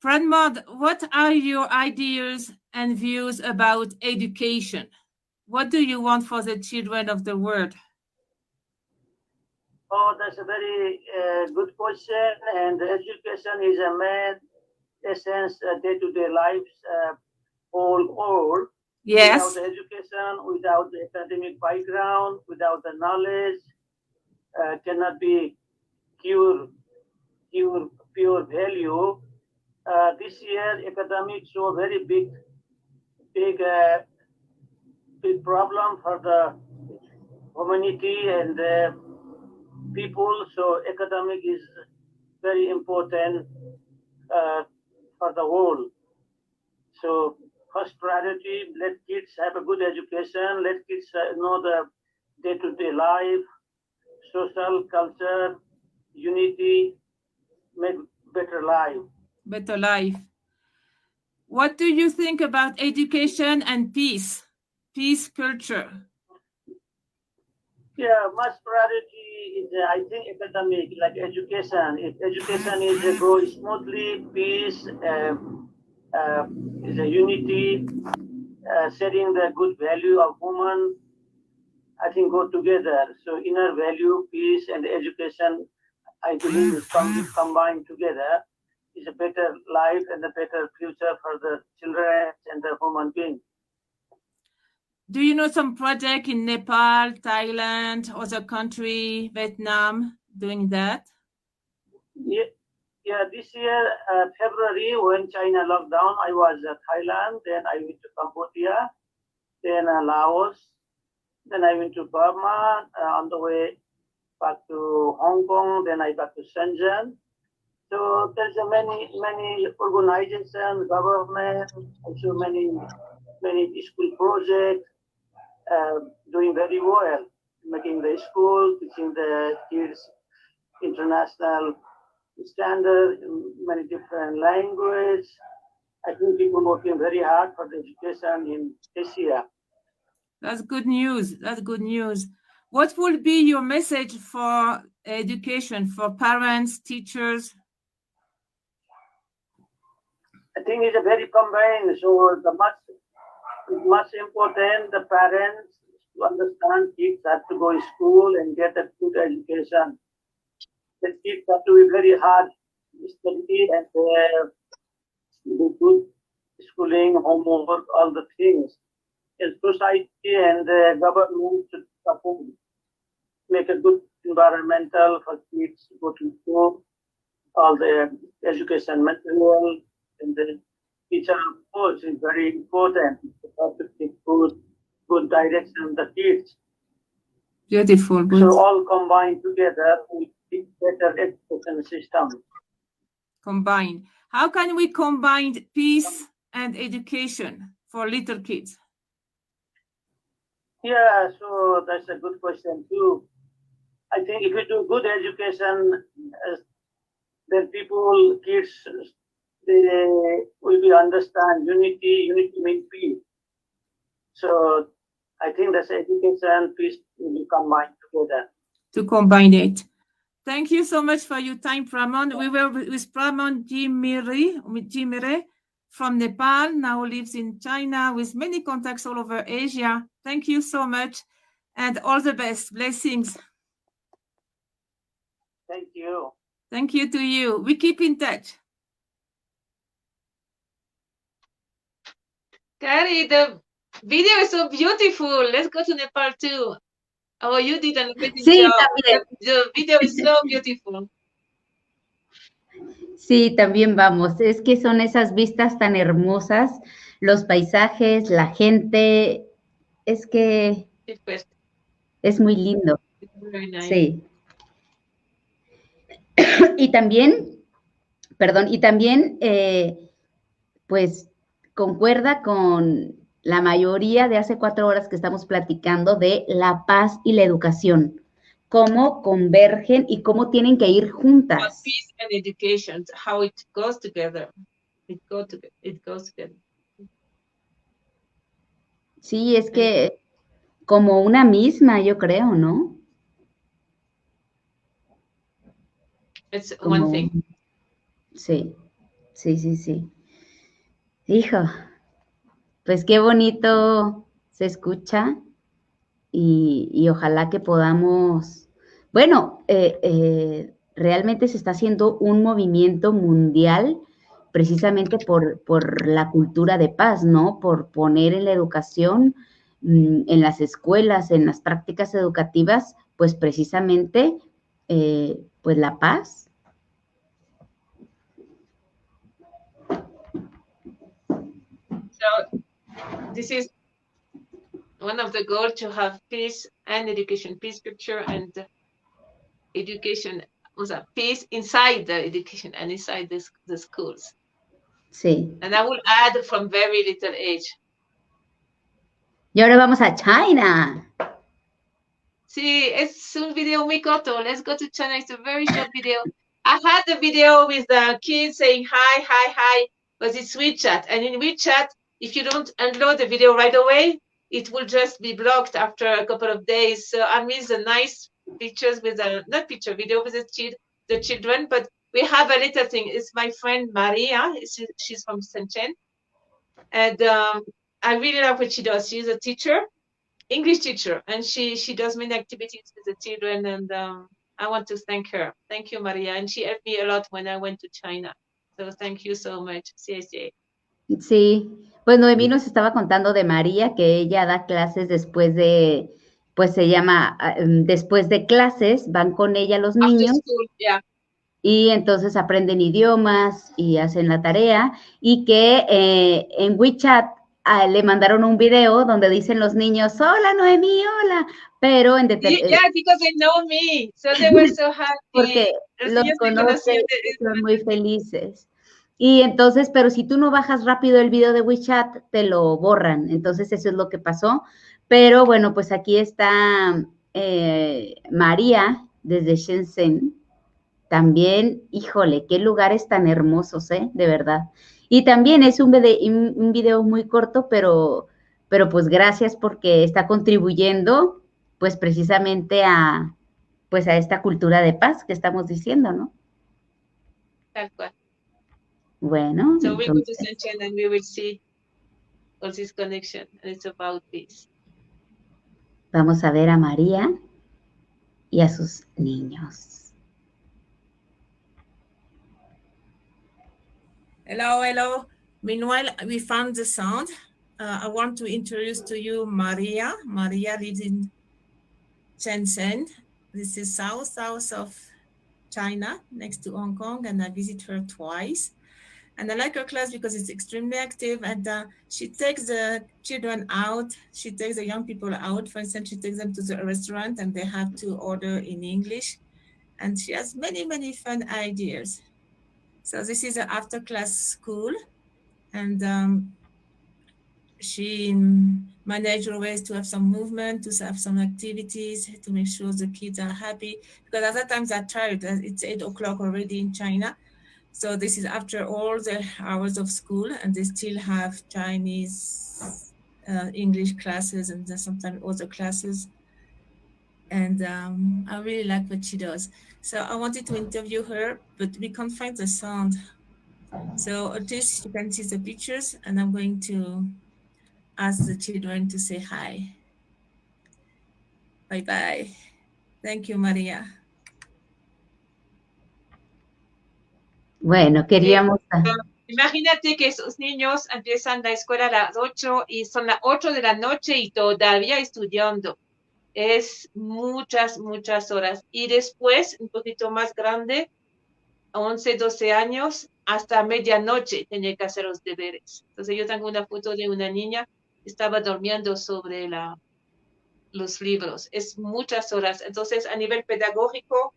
Pradman, what are your ideas and views about education? What do you want for the children of the world? Oh, that's a very good question. And education is a main essence day-to-day lives all. Yes. Without education, without the academic background, without the knowledge, cannot be pure value. This year, academics show a very big problem for the humanity and people. So academic is very important for the world. So first priority, let kids have a good education. Let kids know the day-to-day life, social, culture, unity, make better life. Better life. What do you think about education and peace culture? Yeah, most priority is, I think, academic, like education. If education is go smoothly, peace is a unity, setting the good value of woman, I think go together. So inner value, peace, and education, I believe, is combined together. Is a better life and a better future for the children and the human being. Do you know some project in Nepal, Thailand, other country, Vietnam, doing that? Yeah. This year, February, when China locked down, I was at Thailand, then I went to Cambodia, then Laos, then I went to Burma, on the way back to Hong Kong, then I got to Shenzhen. So there's many organizations, government, also many school projects doing very well, making the school, teaching the kids international standard in many different languages, I think people working very hard for the education in Asia. That's good news. That's good news. What will be your message for education, for parents, teachers? I think it's a very combined. So it's much important the parents to understand kids have to go to school and get a good education. The kids have to be very hard study and do good schooling, homework, all the things. And society and the government should support, make a good environmental for kids to go to school, all the education material and the teacher, of course, is very important. You have to take good direction the kids. Beautiful. Good. So all combined together, we get better education system. Combined. How can we combine peace and education for little kids? Yeah, so that's a good question too. I think if we do good education, then kids, they will be understand unity means peace. So I think that's education, peace will be combined together. To combine it. Thank you so much for your time, Pramon. We were with Pramon Jimire from Nepal, now lives in China with many contacts all over Asia. Thank you so much and all the best. Blessings. Thank you. Thank you to you. We keep in touch. Kari, the video is so beautiful. Let's go to Nepal too. Oh, you did an amazing job. The video is so beautiful. Sí, también vamos. Es que son esas vistas tan hermosas, los paisajes, la gente, es que es muy lindo. Sí. Y también, pues concuerda con la mayoría de hace 4 horas que estamos platicando de la paz y la educación. Cómo convergen y cómo tienen que ir juntas. Peace and education, how it goes together. It goes together. Sí, es que como una misma, yo creo, ¿no? It's one thing. Sí. Hijo, pues qué bonito se escucha y ojalá que podamos. Bueno, realmente se está haciendo un movimiento mundial precisamente por la cultura de paz, ¿no? Por poner en la educación, en las escuelas, en las prácticas educativas, pues precisamente, pues la paz. So, this is one of the goals, to have peace and education, peace picture and education, peace inside the education and inside the schools. Sí. And I will add from very little age. Y ahora vamos a China. Sí, es un video muy corto. Let's go to China. It's a very short video. I had the video with the kids saying hi, but it's WeChat. And in WeChat, if you don't upload the video right away, it will just be blocked after a couple of days. So I miss the nice pictures with video with the children, but we have a little thing. It's my friend Maria. She's from Shenzhen. And I really love what she does. She's a teacher, English teacher, and she does many activities with the children, and I want to thank her. Thank you, Maria. And she helped me a lot when I went to China. So thank you so much. Sí, pues Noemí nos estaba contando de María, que ella da clases después de, pues se llama, después de clases, van con ella los niños. After school, yeah. Y entonces aprenden idiomas y hacen la tarea, y que en WeChat le mandaron un video donde dicen los niños, hola Noemí, hola, pero en Yeah, because they know me, so they were so happy. Porque los conocen y son muy felices. Y entonces, pero si tú no bajas rápido el video de WeChat, te lo borran. Entonces eso es lo que pasó. Pero bueno, pues aquí está María desde Shenzhen. También, híjole, qué lugares tan hermosos, de verdad. Y también es un video muy corto, pero pues gracias porque está contribuyendo pues precisamente a esta cultura de paz que estamos diciendo, ¿no? Tal cual. Bueno, So we go to entonces Sunshine and we will see all this connection, and it's about peace. vamos a ver a María y a sus niños. Hello, hello. Meanwhile, we found the sound. I want to introduce to you Maria. Maria lives in Shenzhen. This is south of China, next to Hong Kong, and I visit her twice. And I like her class because it's extremely active, and she takes the children out. She takes the young people out. For instance, she takes them to the restaurant and they have to order in English. And she has many, many fun ideas. So this is an after-class school, and she managed ways to have some movement, to have some activities, to make sure the kids are happy. Because at that time they're tired. It's 8 o'clock already in China. So this is after all the hours of school, and they still have Chinese, English classes, and sometimes other classes. And I really like what she does. So I wanted to interview her, but we can't find the sound. So at least you can see the pictures, and I'm going to ask the children to say hi. Bye-bye. Thank you, María. Bueno, queríamos... Imagínate que esos niños empiezan la escuela a las 8 y son las 8 de la noche y todavía estudiando. Es muchas, muchas horas. Y después, un poquito más grande, 11, 12 años, hasta medianoche tenía que hacer los deberes. Entonces yo tengo una foto de una niña que estaba durmiendo sobre los libros. Es muchas horas. Entonces, a nivel pedagógico,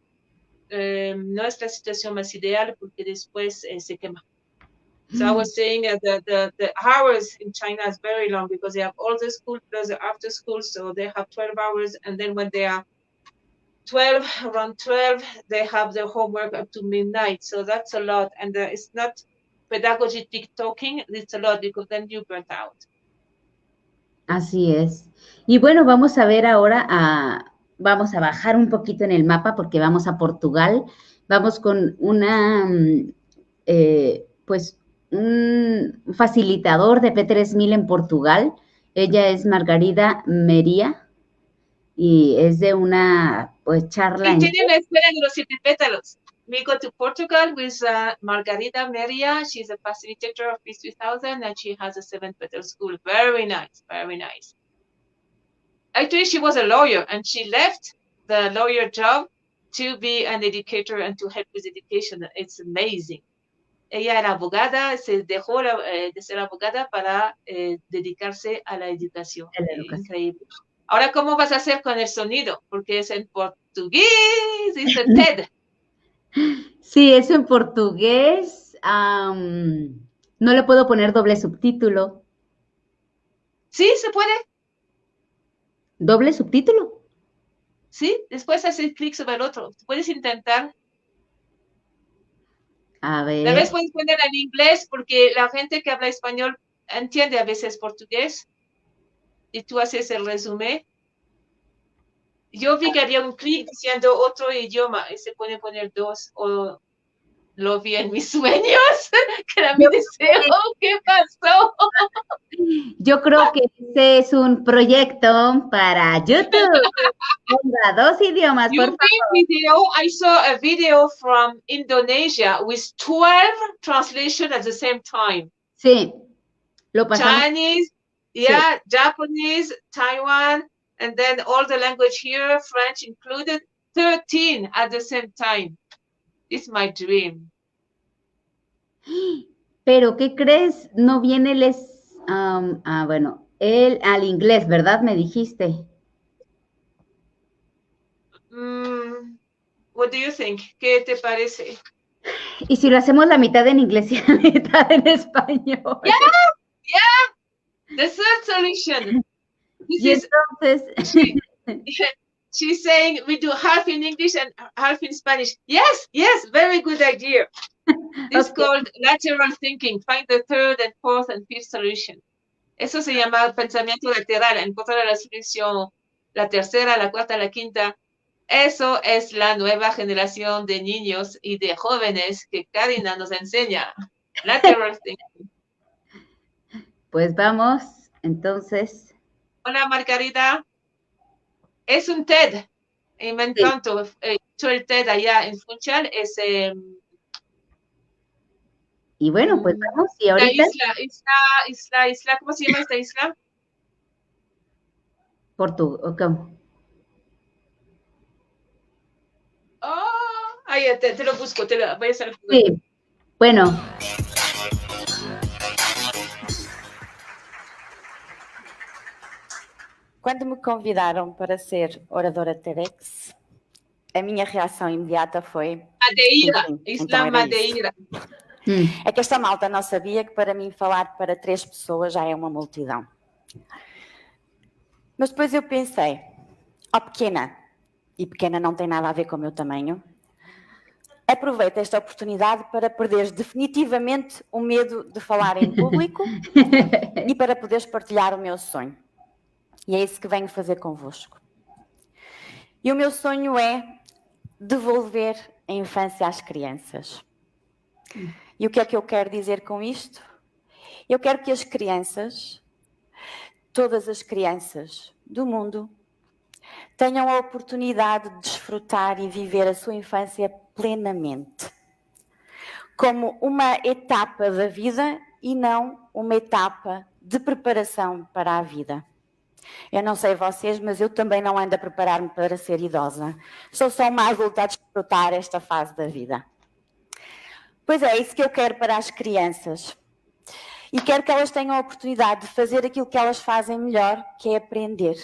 no es la situación más ideal porque después se quema. So I was saying the hours in China is very long because they have all the school plus the after school, so they have 12 hours, and then when they are around 12, they have their homework up to midnight. So that's a lot, and it's not pedagogic talking, it's a lot because then you burn out. Así es. Y bueno, vamos a ver ahora, vamos a bajar un poquito en el mapa porque vamos a Portugal. Vamos con una, pues, un facilitador de P3000 en Portugal. Ella es Margarida Meria y es de una, pues, charla. Sí, tiene la escuela de los 7 pétalos. We go to Portugal with Margarida Meria. She's a facilitator of Peace 3000 and she has a 7 petal school. Very nice, very nice. Actually, she was a lawyer and she left the lawyer job to be an educator and to help with education. It's amazing. Ella era abogada, se dejó de ser abogada para dedicarse a la educación. Increíble. Ahora, ¿cómo vas a hacer con el sonido? Porque es en portugués, dice TED. Sí, es en portugués. No le puedo poner doble subtítulo. Sí, se puede. ¿Doble subtítulo? Sí, después haces clic sobre el otro. Puedes intentar. A ver. Tal vez puedes poner en inglés porque la gente que habla español entiende a veces portugués y tú haces el resumen. Yo vi que había un clic diciendo otro idioma y se puede poner 2 o lo vi en mis sueños, que era mi deseo. ¿Qué pasó? Yo creo que este es un proyecto para YouTube. Ponga 2 idiomas, por favor. I saw a video from Indonesia with 12 translations at the same time. Sí, lo pasamos. Chinese, yeah, sí. Japanese, Taiwan, and then all the language here, French included, 13 at the same time. It's my dream. Pero, ¿qué crees? No viene bueno, al inglés, ¿verdad? Me dijiste. What do you think? ¿Qué te parece? ¿Y si lo hacemos la mitad en inglés y la mitad en español? Yeah, the third solution. She's saying we do half in English and half in Spanish. Yes, very good idea. This is called lateral thinking. Find the third and fourth and fifth solution. Eso se llama pensamiento lateral. Encontrar la solución, la tercera, la cuarta, la quinta. Eso es la nueva generación de niños y de jóvenes que Karina nos enseña. Lateral thinking. Pues vamos, entonces. Hola, Margarita. Es un TED. Y me encantó. He hecho el TED allá en Funchal. Es y bueno, pues vamos. Y ahorita. La isla, ¿cómo se llama esta isla? ¿Cómo? Ahí te lo busco, voy a hacer. Sí, bueno. Quando me convidaram para ser oradora TEDx, a minha reação imediata foi... Madeira, Isla então Madeira. É que esta malta não sabia que para mim falar para 3 pessoas já é uma multidão. Mas depois eu pensei, pequena, e pequena não tem nada a ver com o meu tamanho, aproveita esta oportunidade para perderes definitivamente o medo de falar em público e para poderes partilhar o meu sonho. E é isso que venho fazer convosco. E o meu sonho é devolver a infância às crianças. E o que é que eu quero dizer com isto? Eu quero que as crianças, todas as crianças do mundo, tenham a oportunidade de desfrutar e viver a sua infância plenamente. Como uma etapa da vida e não uma etapa de preparação para a vida. Eu não sei vocês, mas eu também não ando a preparar-me para ser idosa. Sou só uma adulta a desfrutar esta fase da vida. Pois é isso que eu quero para as crianças. E quero que elas tenham a oportunidade de fazer aquilo que elas fazem melhor, que é aprender.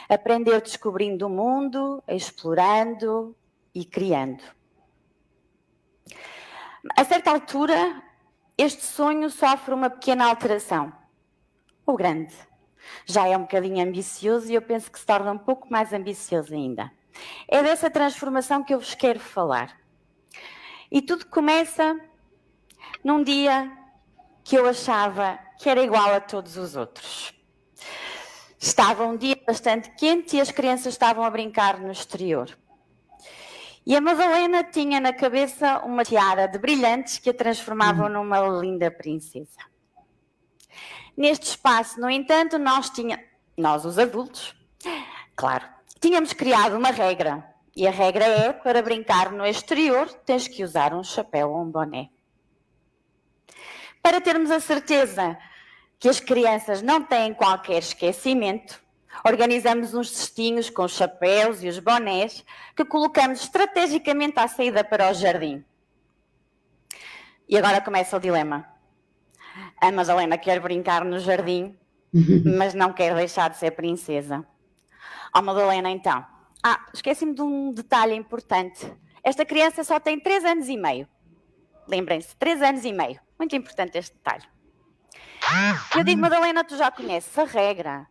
Aprender descobrindo o mundo, explorando e criando. A certa altura, este sonho sofre uma pequena alteração. Ou grande. Já é um bocadinho ambicioso e eu penso que se torna um pouco mais ambicioso ainda. É dessa transformação que eu vos quero falar. E tudo começa num dia que eu achava que era igual a todos os outros. Estava um dia bastante quente e as crianças estavam a brincar no exterior. E a Madalena tinha na cabeça uma tiara de brilhantes que a transformavam numa linda princesa. Neste espaço, no entanto, nós os adultos, claro, tínhamos criado uma regra. E a regra é, para brincar no exterior, tens que usar um chapéu ou um boné. Para termos a certeza que as crianças não têm qualquer esquecimento, organizamos uns cestinhos com os chapéus e os bonés que colocamos estrategicamente à saída para o jardim. E agora começa o dilema. A Madalena quer brincar no jardim, mas não quer deixar de ser princesa. Madalena, então. Esqueci-me de um detalhe importante. Esta criança só tem 3 anos e meio. Lembrem-se, 3 anos e meio. Muito importante este detalhe. Eu digo, Madalena, tu já conheces a regra.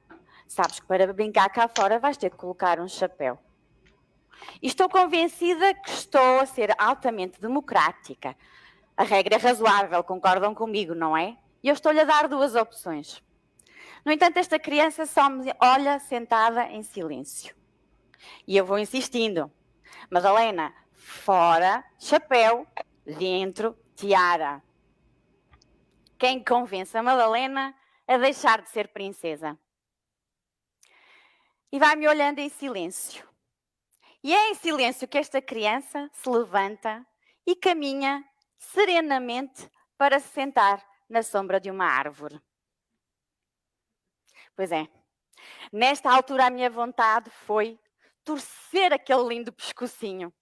Sabes que para brincar cá fora vais ter que colocar um chapéu. E estou convencida que estou a ser altamente democrática. A regra é razoável, concordam comigo, não é? E eu estou-lhe a dar 2 opções. No entanto, esta criança só me olha sentada em silêncio. E eu vou insistindo. Madalena, fora, chapéu, dentro, tiara. Quem convence a Madalena a deixar de ser princesa? E vai-me olhando em silêncio. E é em silêncio que esta criança se levanta e caminha serenamente para se sentar na sombra de uma árvore. Pois é, nesta altura a minha vontade foi torcer aquele lindo pescocinho.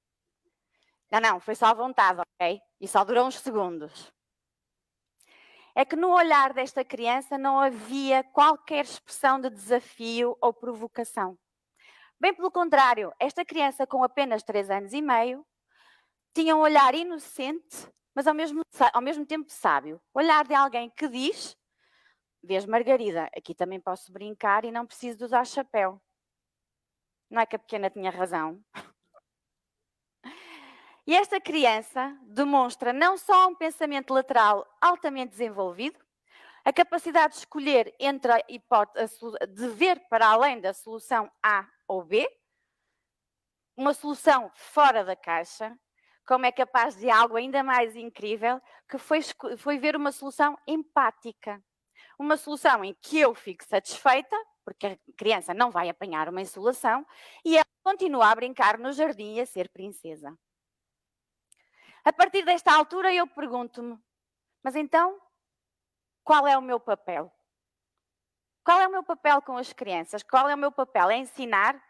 Não, foi só a vontade, ok? E só durou uns segundos. É que no olhar desta criança não havia qualquer expressão de desafio ou provocação. Bem pelo contrário, esta criança com apenas 3 anos e meio tinha um olhar inocente, mas ao mesmo tempo sábio. Olhar de alguém que diz, vês Margarida, aqui também posso brincar e não preciso de usar chapéu. Não é que a pequena tinha razão? E esta criança demonstra não só um pensamento lateral altamente desenvolvido, a capacidade de escolher entre a hipótese de ver para além da solução A ou B, uma solução fora da caixa, como é capaz de algo ainda mais incrível, que foi ver uma solução empática. Uma solução em que eu fico satisfeita, porque a criança não vai apanhar uma insolação, e ela continua a brincar no jardim e a ser princesa. A partir desta altura eu pergunto-me, mas então, qual é o meu papel? Qual é o meu papel com as crianças? Qual é o meu papel? É ensinar?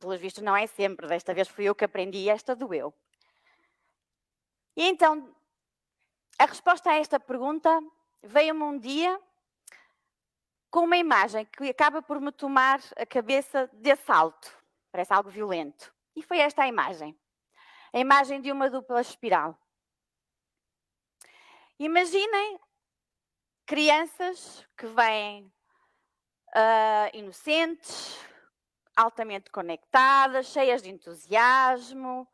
Pelos vistos não é sempre, desta vez fui eu que aprendi e esta doeu. E então, a resposta a esta pergunta veio-me um dia com uma imagem que acaba por me tomar a cabeça de assalto. Parece algo violento. E foi esta a imagem. A imagem de uma dupla espiral. Imaginem crianças que vêm inocentes, altamente conectadas, cheias de entusiasmo,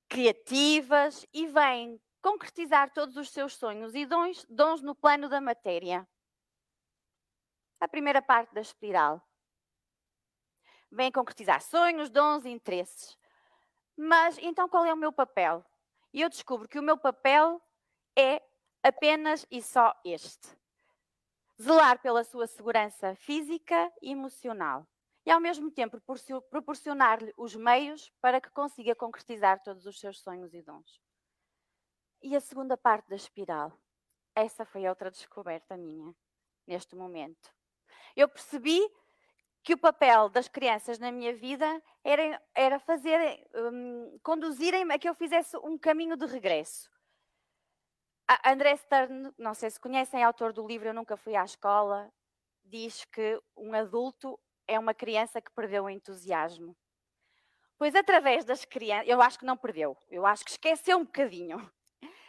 criativas e vêm concretizar todos os seus sonhos e dons no plano da matéria. A primeira parte da espiral. Vêm concretizar sonhos, dons e interesses. Mas então qual é o meu papel? E eu descubro que o meu papel é apenas e só este. Zelar pela sua segurança física e emocional. E ao mesmo tempo proporcionar-lhe os meios para que consiga concretizar todos os seus sonhos e dons. E a segunda parte da espiral. Essa foi outra descoberta minha, neste momento. Eu percebi que o papel das crianças na minha vida era conduzirem-me a que eu fizesse um caminho de regresso. A André Stern, não sei se conhecem, autor do livro Eu Nunca Fui à Escola, diz que um adulto é uma criança que perdeu o entusiasmo. Pois através das crianças, eu acho que não perdeu, eu acho que esqueceu um bocadinho.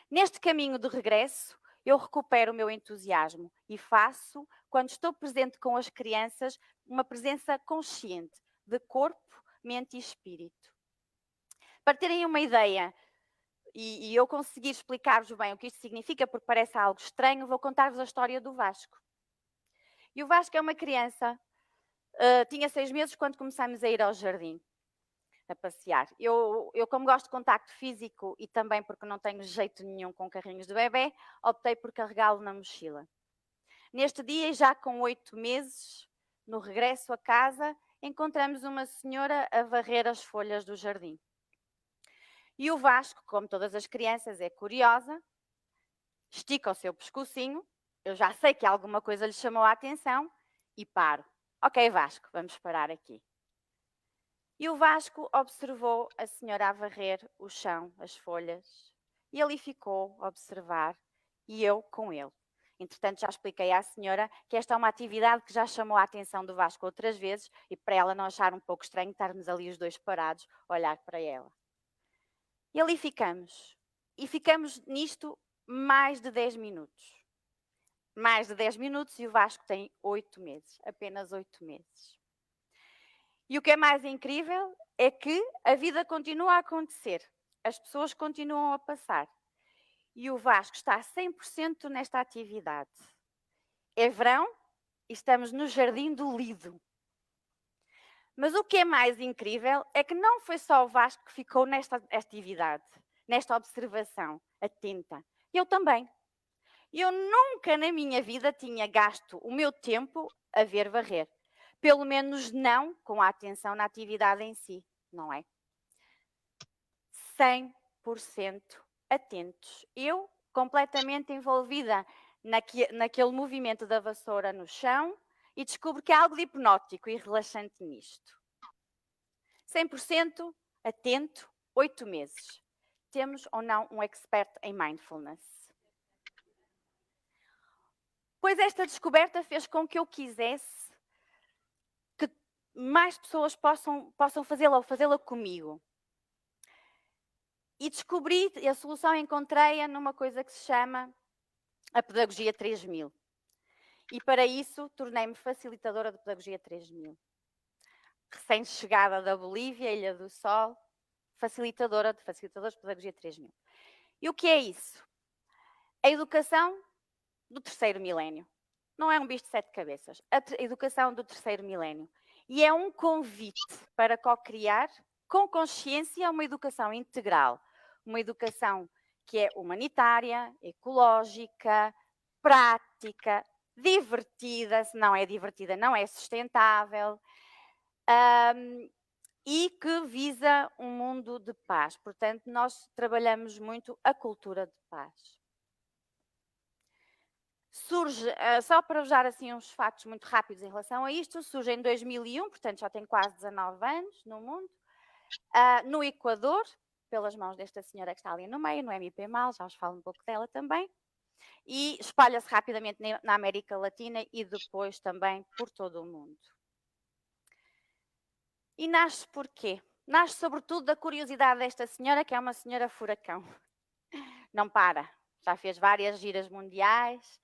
Neste caminho de regresso, eu recupero o meu entusiasmo e faço, quando estou presente com as crianças, uma presença consciente de corpo, mente e espírito. Para terem uma ideia, e eu conseguir explicar-vos bem o que isto significa, porque parece algo estranho, vou contar-vos a história do Vasco. E o Vasco é uma criança, tinha 6 meses quando começámos a ir ao jardim, a passear. Eu, como gosto de contacto físico e também porque não tenho jeito nenhum com carrinhos de bebê, optei por carregá-lo na mochila. Neste dia, já com 8 meses, no regresso a casa, encontramos uma senhora a varrer as folhas do jardim. E o Vasco, como todas as crianças, é curiosa, estica o seu pescocinho, eu já sei que alguma coisa lhe chamou a atenção e paro. Ok, Vasco, vamos parar aqui. E o Vasco observou a senhora a varrer o chão, as folhas, e ali ficou a observar, e eu com ele. Entretanto, já expliquei à senhora que esta é uma atividade que já chamou a atenção do Vasco outras vezes, e para ela não achar um pouco estranho estarmos ali os dois parados a olhar para ela. E ali ficamos. E ficamos nisto mais de 10 minutos. Mais de 10 minutos e o Vasco tem 8 meses, apenas 8 meses. E o que é mais incrível é que a vida continua a acontecer, as pessoas continuam a passar e o Vasco está 100% nesta atividade. É verão e estamos no Jardim do Lido. Mas o que é mais incrível é que não foi só o Vasco que ficou nesta atividade, nesta observação atenta. Eu também. Eu nunca na minha vida tinha gasto o meu tempo a ver varrer. Pelo menos não com a atenção na atividade em si, não é? 100% atentos. Eu completamente envolvida naquele movimento da vassoura no chão e descubro que há algo de hipnótico e relaxante nisto. 100% atento, 8 meses. Temos ou não um expert em mindfulness? Pois esta descoberta fez com que eu quisesse que mais pessoas possam fazê-la ou fazê-la comigo. E descobri, a solução encontrei-a numa coisa que se chama a Pedagogia 3000. E para isso tornei-me facilitadora de Pedagogia 3000. Recém-chegada da Bolívia, Ilha do Sol, facilitadora de facilitadores de pedagogia 3000. E o que é isso? A educação do terceiro milénio. Não é um bicho de 7 cabeças. A educação do terceiro milénio. E é um convite para co-criar, com consciência, uma educação integral. Uma educação que é humanitária, ecológica, prática, divertida. Se não é divertida, não é sustentável. E que visa um mundo de paz. Portanto, nós trabalhamos muito a cultura de paz. Surge, só para vos dar assim uns fatos muito rápidos em relação a isto, surge em 2001, portanto já tem quase 19 anos no mundo, no Equador, pelas mãos desta senhora que está ali no meio, no MP Mal, já vos falo um pouco dela também, e espalha-se rapidamente na América Latina e depois também por todo o mundo. E nasce porquê? Nasce sobretudo da curiosidade desta senhora, que é uma senhora furacão. Não para, já fez várias giras mundiais,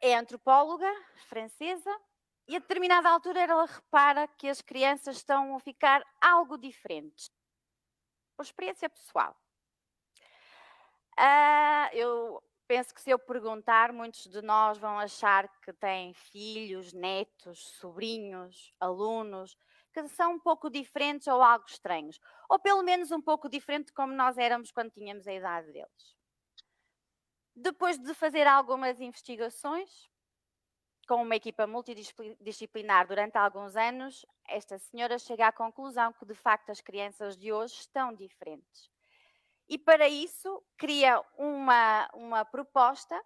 é antropóloga francesa e a determinada altura ela repara que as crianças estão a ficar algo diferentes. Por experiência pessoal. Eu penso que se eu perguntar, muitos de nós vão achar que têm filhos, netos, sobrinhos, alunos, que são um pouco diferentes ou algo estranhos. Ou pelo menos um pouco diferente como nós éramos quando tínhamos a idade deles. Depois de fazer algumas investigações, com uma equipa multidisciplinar durante alguns anos, esta senhora chega à conclusão que, de facto, as crianças de hoje estão diferentes. E, para isso, cria uma proposta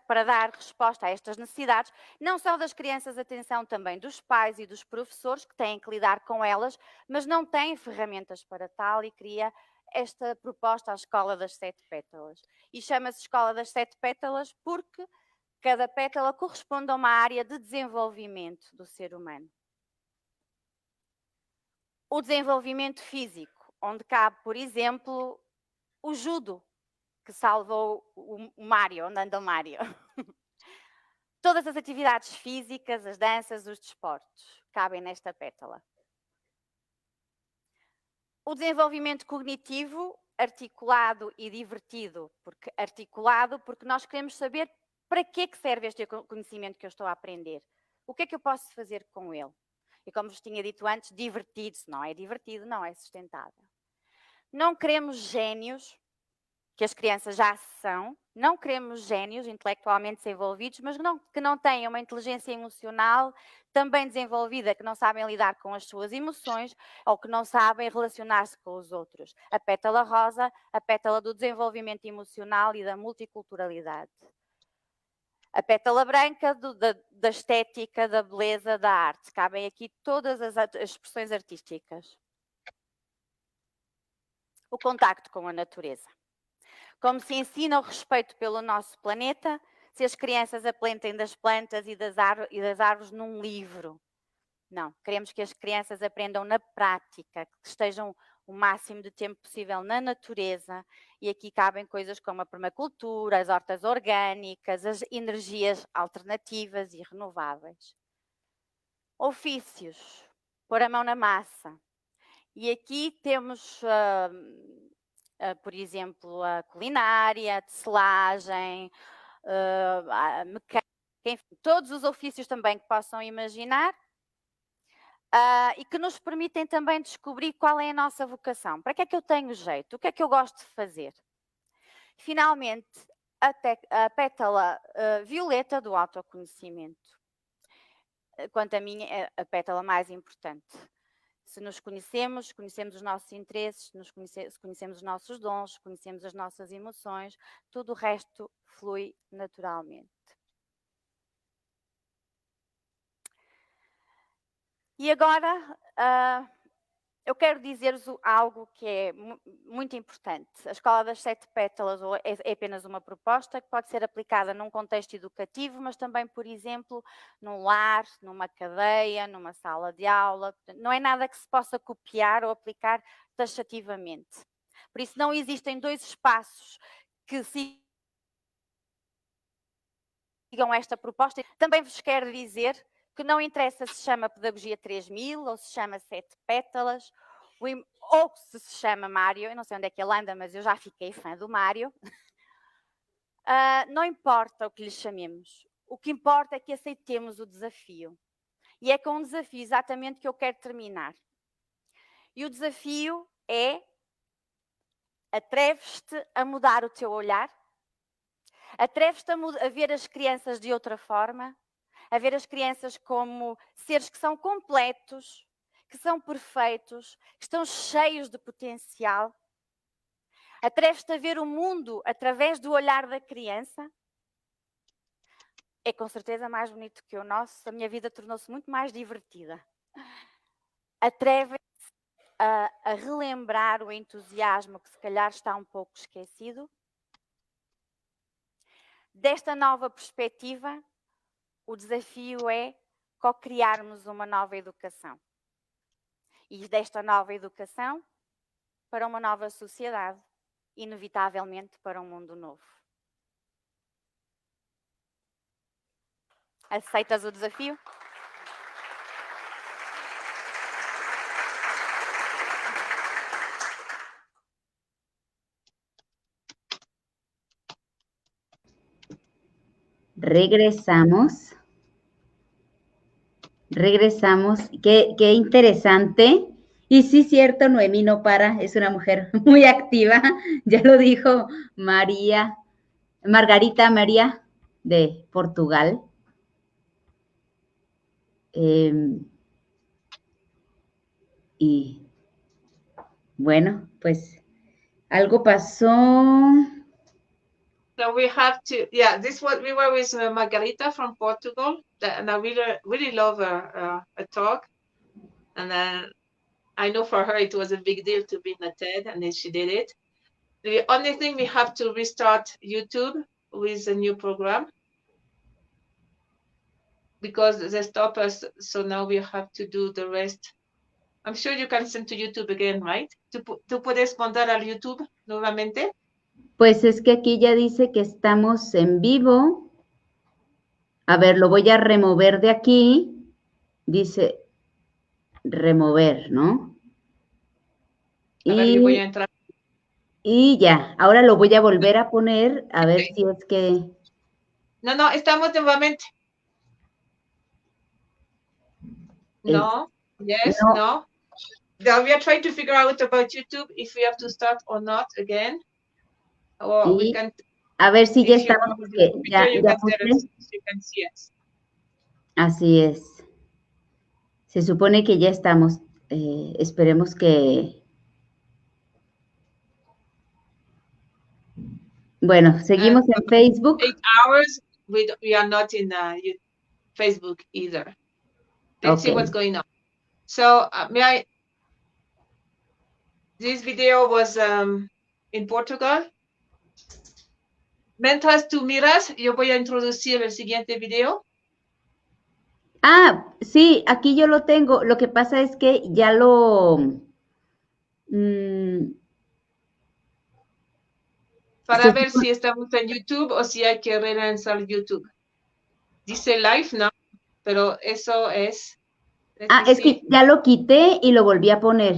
para dar resposta a estas necessidades, não só das crianças, atenção, também dos pais e dos professores, que têm que lidar com elas, mas não têm ferramentas para tal, e cria esta proposta, a Escola das 7 Pétalas. E chama-se Escola das 7 Pétalas porque cada pétala corresponde a uma área de desenvolvimento do ser humano. O desenvolvimento físico, onde cabe, por exemplo, o judo, que salvou o Mário, onde anda o Mário. Todas as atividades físicas, as danças, os desportos, cabem nesta pétala. O desenvolvimento cognitivo, articulado e divertido. Articulado porque nós queremos saber para que serve este conhecimento que eu estou a aprender. O que é que eu posso fazer com ele? E como vos tinha dito antes, divertido. Se não é divertido, não é sustentável. Não queremos génios, que as crianças já são. Não queremos génios intelectualmente desenvolvidos, mas que não tenham uma inteligência emocional também desenvolvida, que não sabem lidar com as suas emoções ou que não sabem relacionar-se com os outros. A pétala rosa, a pétala do desenvolvimento emocional e da multiculturalidade. A pétala branca da estética, da beleza, da arte. Cabem aqui todas as expressões artísticas. O contacto com a natureza. Como se ensina o respeito pelo nosso planeta, se as crianças aprendem das plantas e das árvores num livro. Não, queremos que as crianças aprendam na prática, que estejam o máximo de tempo possível na natureza, e aqui cabem coisas como a permacultura, as hortas orgânicas, as energias alternativas e renováveis. Ofícios, pôr a mão na massa. E aqui temos, por exemplo, a culinária, a tecelagem, a mecânica, enfim, todos os ofícios também que possam imaginar. E que nos permitem também descobrir qual é a nossa vocação. Para que é que eu tenho jeito? O que é que eu gosto de fazer? Finalmente, a pétala violeta do autoconhecimento. Quanto a mim, é a pétala mais importante. Se nos conhecemos, conhecemos os nossos interesses, se conhecemos os nossos dons, conhecemos as nossas emoções, tudo o resto flui naturalmente. E agora, eu quero dizer-vos algo que é muito importante. A Escola das 7 Pétalas é apenas uma proposta que pode ser aplicada num contexto educativo, mas também, por exemplo, num lar, numa cadeia, numa sala de aula. Não é nada que se possa copiar ou aplicar taxativamente. Por isso, não existem dois espaços que sigam esta proposta. Também vos quero dizer que não interessa se chama Pedagogia 3000 ou se chama 7 Pétalas, ou se chama Mário, eu não sei onde é que ele anda, mas eu já fiquei fã do Mário. Não importa o que lhe chamemos, o que importa é que aceitemos o desafio. E é com um desafio exatamente que eu quero terminar. E o desafio é: atreves-te a mudar o teu olhar? Atreves-te a ver as crianças de outra forma? A ver as crianças como seres que são completos, que são perfeitos, que estão cheios de potencial? Atreves-te a ver o mundo através do olhar da criança? É com certeza mais bonito que o nosso. A minha vida tornou-se muito mais divertida. Atreves-te a relembrar o entusiasmo que se calhar está um pouco esquecido? Desta nova perspectiva, o desafio é co-criarmos uma nova educação. E desta nova educação, para uma nova sociedade, inevitavelmente para um mundo novo. Aceitas o desafio? Regresamos. Qué interesante. Y sí, cierto, Noemí no para, es una mujer muy activa, ya lo dijo Margarita María de Portugal. Y bueno, pues algo pasó. So we have to, yeah, we were with Margarita from Portugal, and I really love her talk. And I know for her it was a big deal to be in a TED, and then she did it. The only thing, we have to restart YouTube with a new program because they stop us. So now we have to do the rest. I'm sure you can send to YouTube again, right? ¿Tú puedes mandar al YouTube nuevamente? Pues es que aquí ya dice que estamos en vivo. A ver, lo voy a remover de aquí. Dice remover, ¿no? A ver, yo voy a entrar. Y ya, ahora lo voy a volver a poner, a ver si es que... No, estamos nuevamente. No, yes, no. Now we are trying to figure out about YouTube if we have to start or not again. Or we can... A ver si ya estamos, porque ya puse. You can see it. Así es. Se supone que ya estamos. Esperemos que... Bueno, seguimos en Facebook. 8 hours, we are not in Facebook either. Let's see what's going on. So, this video was in Portugal. Mientras tú miras, yo voy a introducir el siguiente video. Ah, sí, aquí yo lo tengo. Lo que pasa es que ya lo... Para ver si estamos en YouTube o si hay que relanzar YouTube. Dice live, no, pero eso es... es que ya lo quité y lo volví a poner.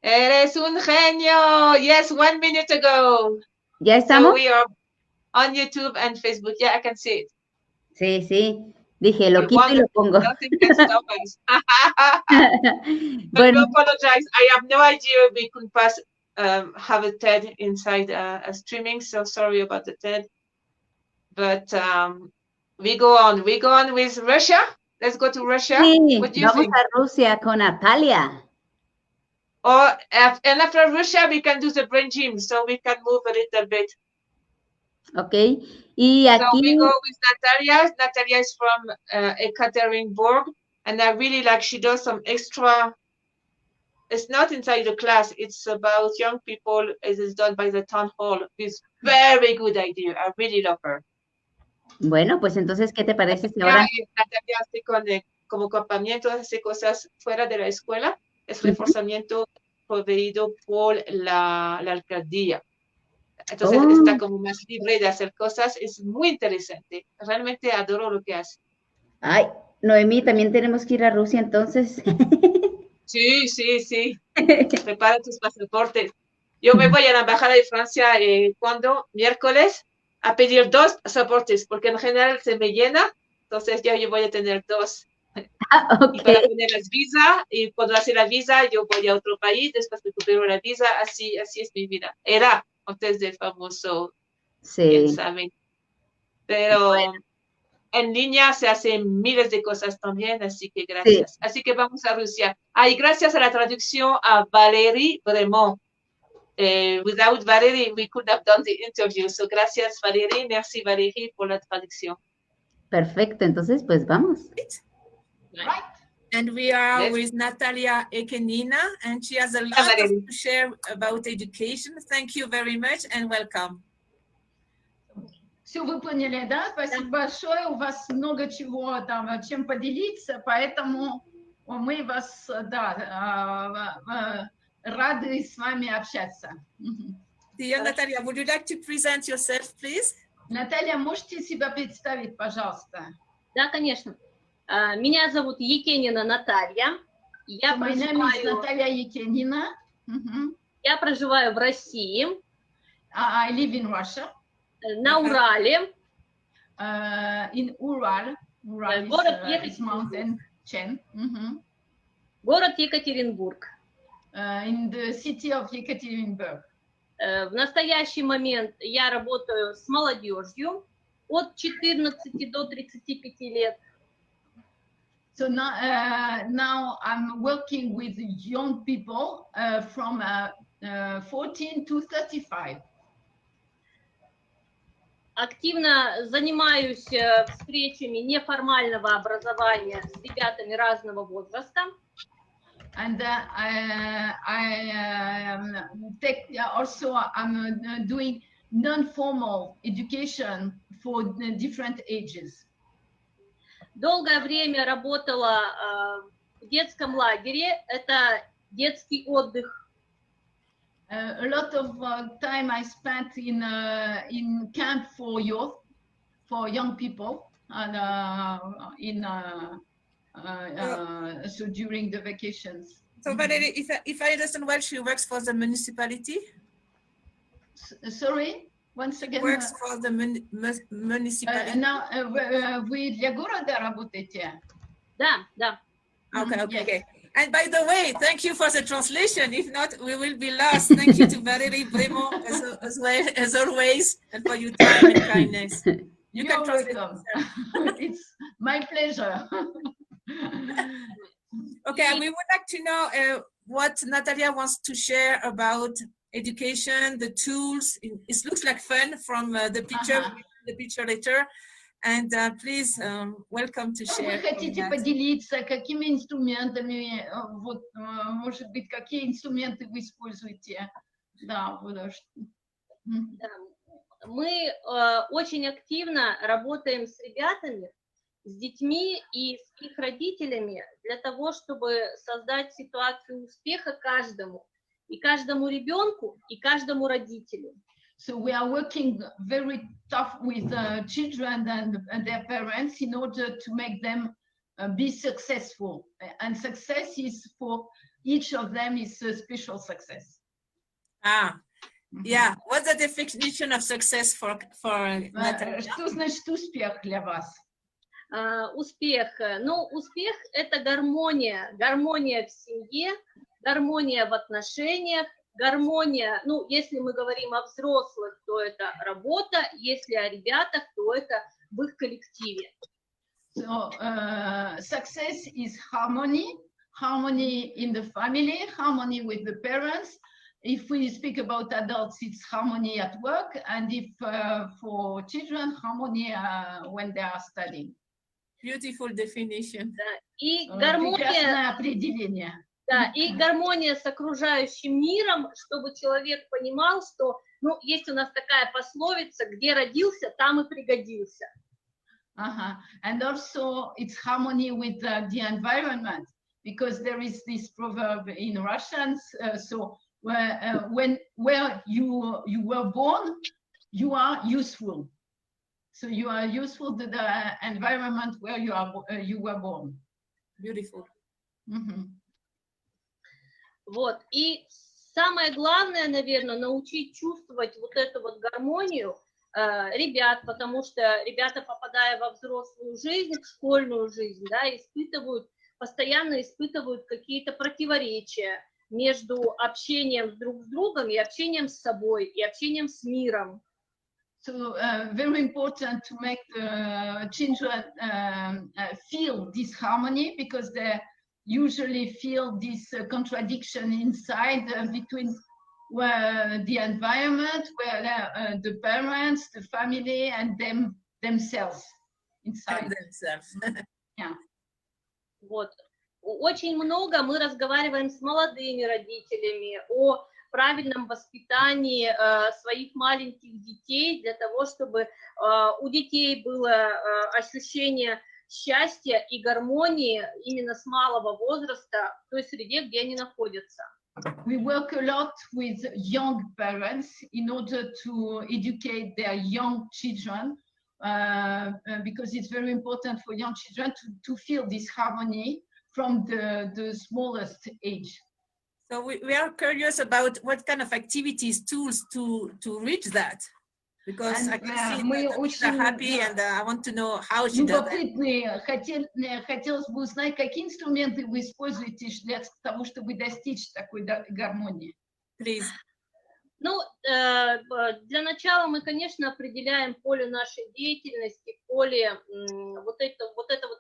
Eres un genio. Yes, 1 minute ago. ¿Ya estamos? So we are on YouTube and Facebook. Yeah, I can see it. Sí. Dije, lo quito y lo pongo. Nothing can stop us. But no apologize. I have no idea we could have a TED inside a streaming. So sorry about the TED. But we go on. We go on with Russia. Let's go to Russia. Sí, what do you vamos think? a Rusia con Natalia. Or and after Russia, we can do the brain gym, so we can move a little bit. Okay. Y aquí... So we go with Natalia. Natalia is from Ekaterinburg, and I really like, she does some extra, it's not inside the class, it's about young people. It is done by the town hall. It's very good idea. I really love her. Bueno, pues entonces, ¿qué te parece si ahora... Natalia hace como campamento, hace cosas fuera de la escuela, es reforzamiento proveído por la alcaldía. Entonces está como más libre de hacer cosas, es muy interesante. Realmente adoro lo que hace. Ay, Noemí, también tenemos que ir a Rusia entonces. Sí, sí, sí. Prepara tus pasaportes. Yo me voy a la embajada de Francia cuando miércoles a pedir 2 pasaportes, porque en general se me llena, entonces ya yo voy a tener 2. Y para tener las visas, y cuando hace la visa, yo voy a otro país, después recupero la visa, así es mi vida. Era antes del famoso, quién sabe. Pero en línea se hacen miles de cosas también, así que gracias. Así que vamos a Rusia. Y gracias a la traducción a Valérie Bremont. Without Valérie, we could have done the interview. So gracias Valérie, merci Valérie por la traducción. Perfecto, entonces pues vamos. Right. And we are with Natalia Ekenina, and she has a lot to share about education. Thank you very much and welcome. Все вы поняли, да? Спасибо большое. У вас много чего там, чем поделиться, поэтому мы вас, да, рады с вами общаться. Dear Natalia, would you like to present yourself, please? Наталья, можете себя представить, пожалуйста? Да, конечно. Меня зовут Екенина Наталья. Я Наталья Екенина. Я проживаю в России. I live in Russia. На Урале. In Ural. Ural is mountain chain. Город Екатеринбург. In the city of Yekaterinburg. В настоящий момент я работаю с молодежью от 14 до 35 лет. So now I'm working with young people from 14 to 35. Активно занимаюсь встречами неформального образования с ребятами разного возраста. And I'm doing non-formal education for different ages. Долгое время работала в детском лагере, это детский отдых. A lot of time I spent in camp for youth, for young people, and so during the vacations. So Valerie, if I understand well, she works for the municipality? Sorry, once again. Works for the municipality. Now, вы для города работаете? Да, да. Okay, okay, okay. And by the way, thank you for the translation. If not, we will be lost. Thank you to Valérie Bremont as well as always, and for your time and kindness. You're welcome. It's my pleasure. Okay, and we would like to know what Natalia wants to share about education, the tools. It looks like fun from the picture later. And please, welcome to share. Вы хотите поделиться, какими инструментами, вот, может быть, какие инструменты вы используете? Да, Мы очень активно работаем с ребятами, с детьми и с их родителями для того, чтобы создать ситуацию успеха каждому, и каждому ребенку, и каждому родителю. So we are working very tough with children and their parents in order to make them be successful. And success is for each of them is a special success. Yeah. What's the definition of success for Natalia? Что значит успех для вас? Успех. Ну, успех – это гармония. Гармония в семье, гармония в отношениях, гармония, ну, если мы говорим о взрослых, то это работа, если о ребятах, то это в их коллективе. So, success is harmony, harmony in the family, harmony with the parents. If we speak about adults, it's harmony at work, and if for children, harmony when they are studying. Beautiful definition. И гармония, определение. Да, и гармония с окружающим миром, чтобы человек понимал, что, ну, есть у нас такая пословица, где родился, там и пригодился. And also it's harmony with the environment, because there is this proverb in Russian, so where you were born, you are useful. So you are useful to the environment where you were born. Beautiful. Вот. И самое главное, наверное, научить чувствовать вот эту вот гармонию ребят, потому что ребята, попадая во взрослую жизнь, в школьную жизнь, да, постоянно испытывают какие-то противоречия между общением друг с другом и общением с собой, и общением с миром. So very important to make the children feel this harmony, because they usually feel this contradiction inside between the environment, where the parents, the family, and themselves inside. Yeah. Вот. Очень много мы разговариваем с молодыми родителями о правильном воспитании своих маленьких детей, для того, чтобы у детей было ощущение счастья и гармонии именно с малого возраста в той среде, где они находятся. We work a lot with young parents in order to educate their young children, because it's very important for young children to feel this harmony from the smallest age. So we are curious about what kind of activities, tools to reach that, because I can see that kids are happy, and I want to know how she does that. Хотелось бы узнать, какие инструменты вы используете для того, чтобы достичь такой гармонии. Please. Ну, для начала мы, конечно, определяем поле нашей деятельности, поле вот этой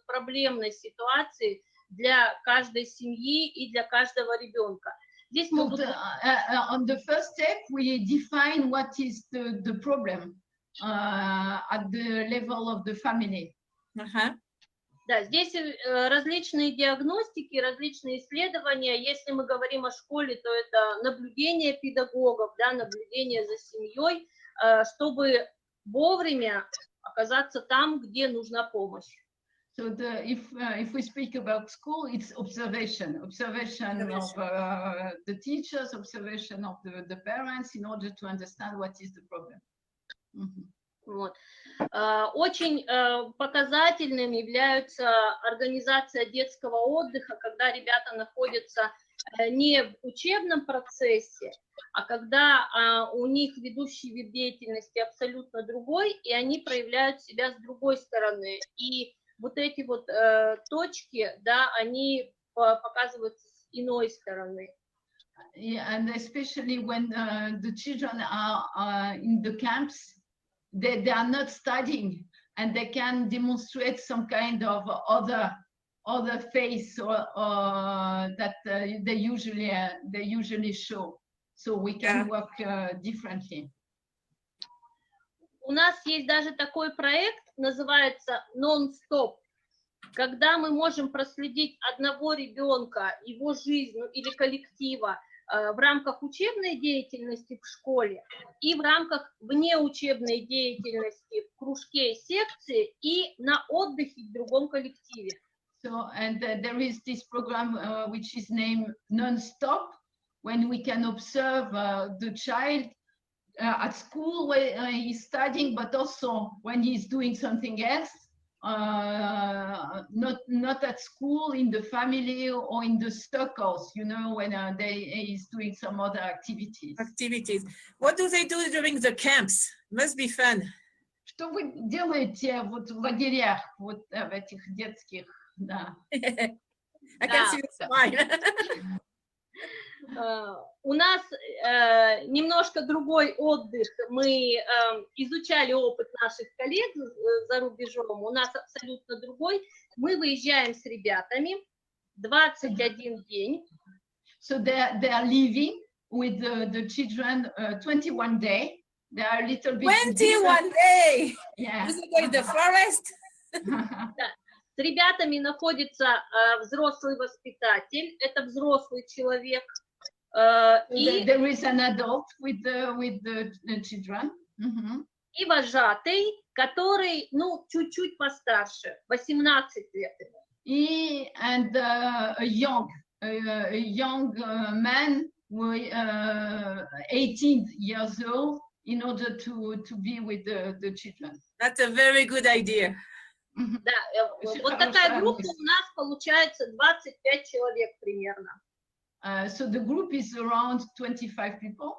проблемной ситуации для каждой семьи и для каждого ребенка. Здесь могут... On the first step, we define what is the problem at the level of the family. Да, здесь различные диагностики, различные исследования. Если мы говорим о школе, то это наблюдение педагогов, да, наблюдение за семьей, чтобы вовремя оказаться там, где нужна помощь. So if we speak about school, it's observation of the teachers, observation of the parents, in order to understand what is the problem. Вот. Очень показательным является организация детского отдыха, когда ребята находятся не в учебном процессе, а когда у них ведущий вид деятельности абсолютно другой, и они проявляют себя с другой стороны. И вот эти вот точки, да, они показываются с иной стороны. Yeah, and especially when the children are in the camps, they are not studying, and they can demonstrate some kind of other face or that they usually show. So we can work differently. У нас есть даже такой проект, называется «Non-Stop», когда мы можем проследить одного ребенка, его жизнь или коллектива в рамках учебной деятельности в школе и в рамках внеучебной деятельности в кружке и секции и на отдыхе в другом коллективе. So, and there is this program which is named Non-Stop, when we can observe the child at school where he's studying, but also when he's doing something else, not at school, in the family or in the circles, you know, when he's doing some other activities. What do they do during the camps? Must be fun. Что вы делаете вот в лагерях, вот в этих детских, да. I can see it's fine. У нас немножко другой отдых. Мы изучали опыт наших коллег за рубежом. У нас абсолютно другой. Мы выезжаем с ребятами 21 день. So they are living with the children 21 days. They are a little bit 21 days. Yeah. Is it in the forest? С ребятами находится взрослый воспитатель. Это взрослый человек. There is an adult with the children. И вожатый, который, ну, чуть-чуть постарше, 18 лет. And a young man, 18 years old, in order to be with the children. That's a very good idea. Да, вот такая группа у нас получается 25 человек примерно. So the group is around 25 people.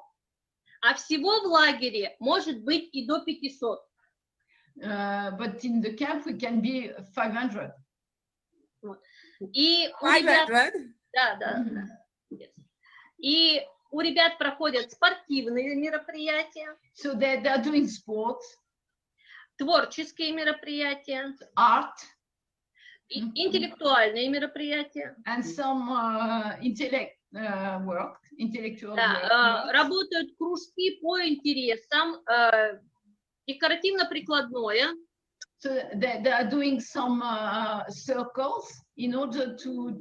А всего в лагере может быть и до 500. But in the camp we can be 500. И у ребят, да. Yes. И у ребят проходят спортивные мероприятия. So they're doing sports. Творческие мероприятия. Art. Интеллектуальные мероприятия. And some intellectual да, work. Работают кружки по интересам, декоративно-прикладное. So they are doing some circles in order to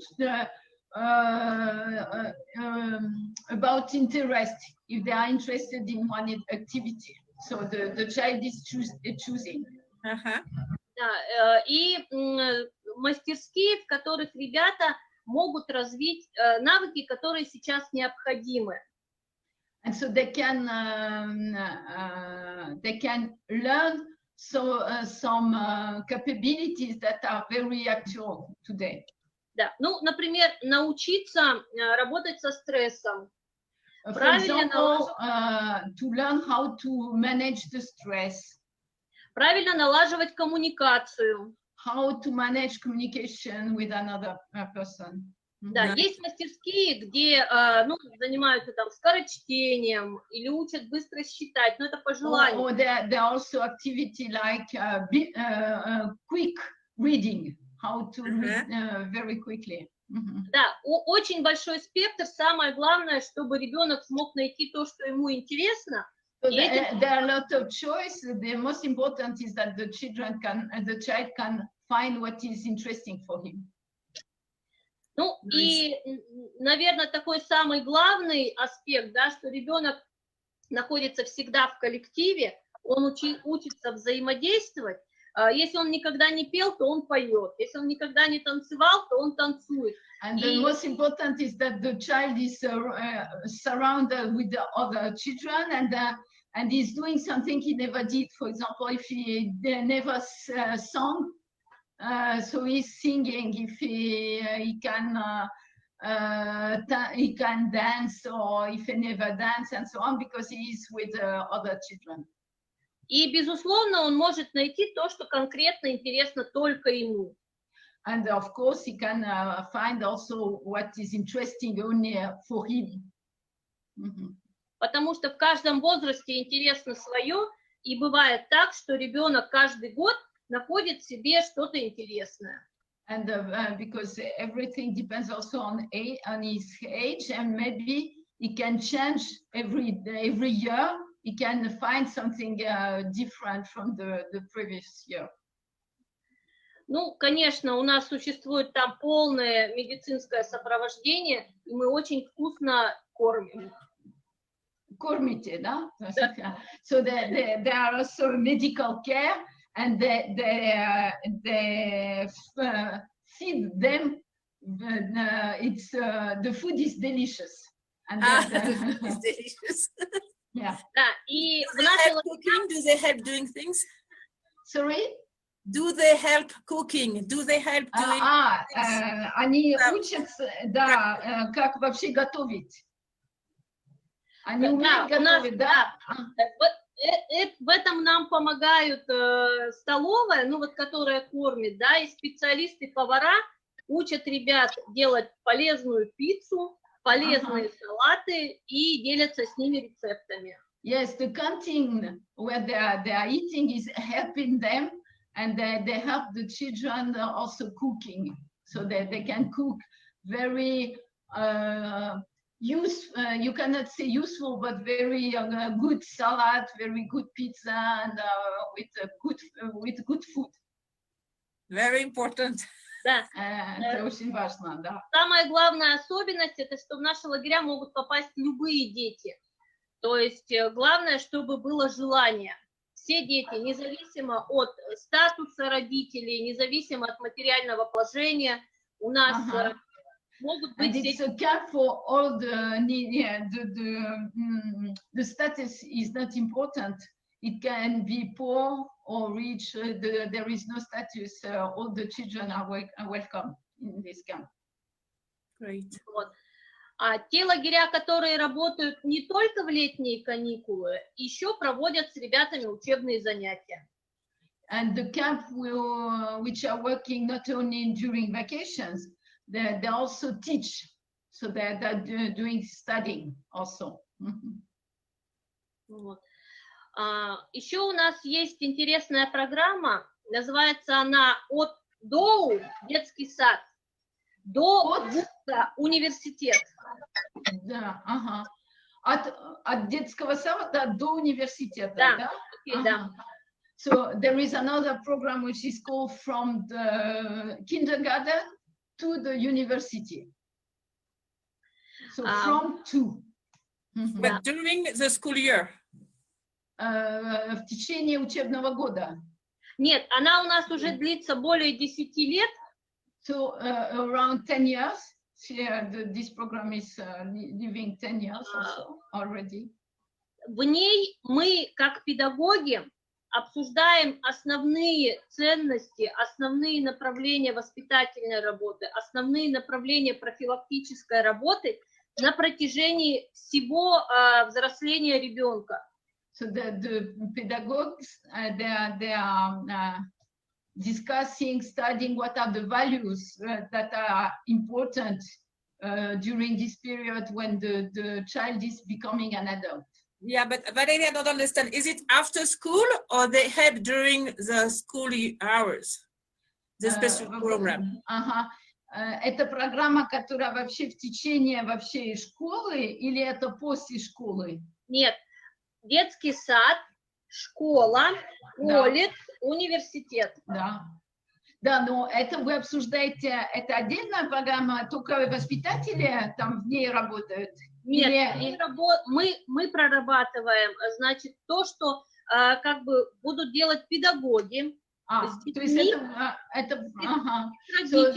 about interest, if they are interested in one activity. So the child is choosing. Да, и мастерские, в которых ребята могут развить навыки, которые сейчас необходимы. And so they can learn some capabilities that are very actual today. Да, ну, например, научиться работать со стрессом. For example, to learn how to manage the stress. Правильно налаживать коммуникацию. How to manage communication with another person. Да, есть мастерские, где занимаются там скорочтением или учат быстро считать, но это по желанию. Or there are also activity like quick reading, how to read very quickly. Да, очень большой спектр. Самое главное, чтобы ребенок смог найти то, что ему интересно. So there are a lot of choice. The most important is that the child can find what is interesting for him. Ну и, наверное, такой самый главный аспект, да, что ребенок находится всегда в коллективе, он учится взаимодействовать. Если он никогда не пел, то он поет. Если он никогда не танцевал, то он танцует. And the most important is that the child is surrounded with the other children and he's doing something he never did. For example, if he never sung, so he's singing. If he can dance, or if he never dance, and so on, because he is with other children. И, безусловно, он может найти то, что конкретно интересно только ему. And of course, he can find also what is interesting only for him. Потому что в каждом возрасте интересно свое, и бывает так, что ребенок каждый год находит себе что-то интересное. And because everything depends also on his age, and maybe he can change every year. He can find something different from the previous year. Ну, конечно, у нас существует там полное медицинское сопровождение, и мы очень вкусно кормим. Кормите, да? So there are also medical care, and they feed them. The food is delicious. And the food is delicious. Yeah. Да, и do they help cooking? Do they help doing things? Sorry? Do they help cooking? Do they help doing они учатся, да, как вообще готовить. Они умеют готовить, да? В этом нам помогают столовая, ну вот, которая кормит, да, и специалисты-повара учат ребят делать полезную пиццу, полезные салаты и делятся с ними рецептами. Yes, the canteen where they are eating is helping them, and they help the children also cooking, so that they can cook very you cannot say useful, but very good salad, very good pizza, and with good food. Very important. Да. Это очень важно, да. Самая главная особенность — это что в наши лагеря могут попасть любые дети. То есть главное, чтобы было желание. Все дети, независимо от статуса родителей, независимо от материального положения, у нас Могут And быть it's a cap for all the status is not important. It can be poor or rich. There is no status. All the children are welcome in this camp. Great. Вот. А те лагеря, которые работают не только в летние каникулы, еще проводят с ребятами учебные занятия. And the camp which are working not only during vacations, they also teach. So they're doing studying also. Вот. Еще у нас есть интересная программа, называется она до детский сад, до университет. Да, ага. От детского сада до университета, да? Да? Okay, да. So there is another program which is called from the kindergarten to the university. So from to. But during the school year. В течение учебного года. Нет, она у нас уже длится более 10 лет. So around 10 years. This program is living 10 years also already. В ней мы, как педагоги, обсуждаем основные ценности, основные направления воспитательной работы, основные направления профилактической работы на протяжении всего взросления ребенка. So the pedagogues, they are discussing, studying what are the values that are important during this period when the child is becoming an adult. Yeah, but I don't understand. Is it after school or they have during the school hours? The special program. Это программа, которая вообще в течение вообще школы или это после школы? Нет, детский сад, школа, колледж, университет. Да. Да, но это вы обсуждаете, это отдельная программа, только воспитатели там в ней работают? Нет, мы прорабатываем, значит, то, что как бы будут делать педагоги. То есть это so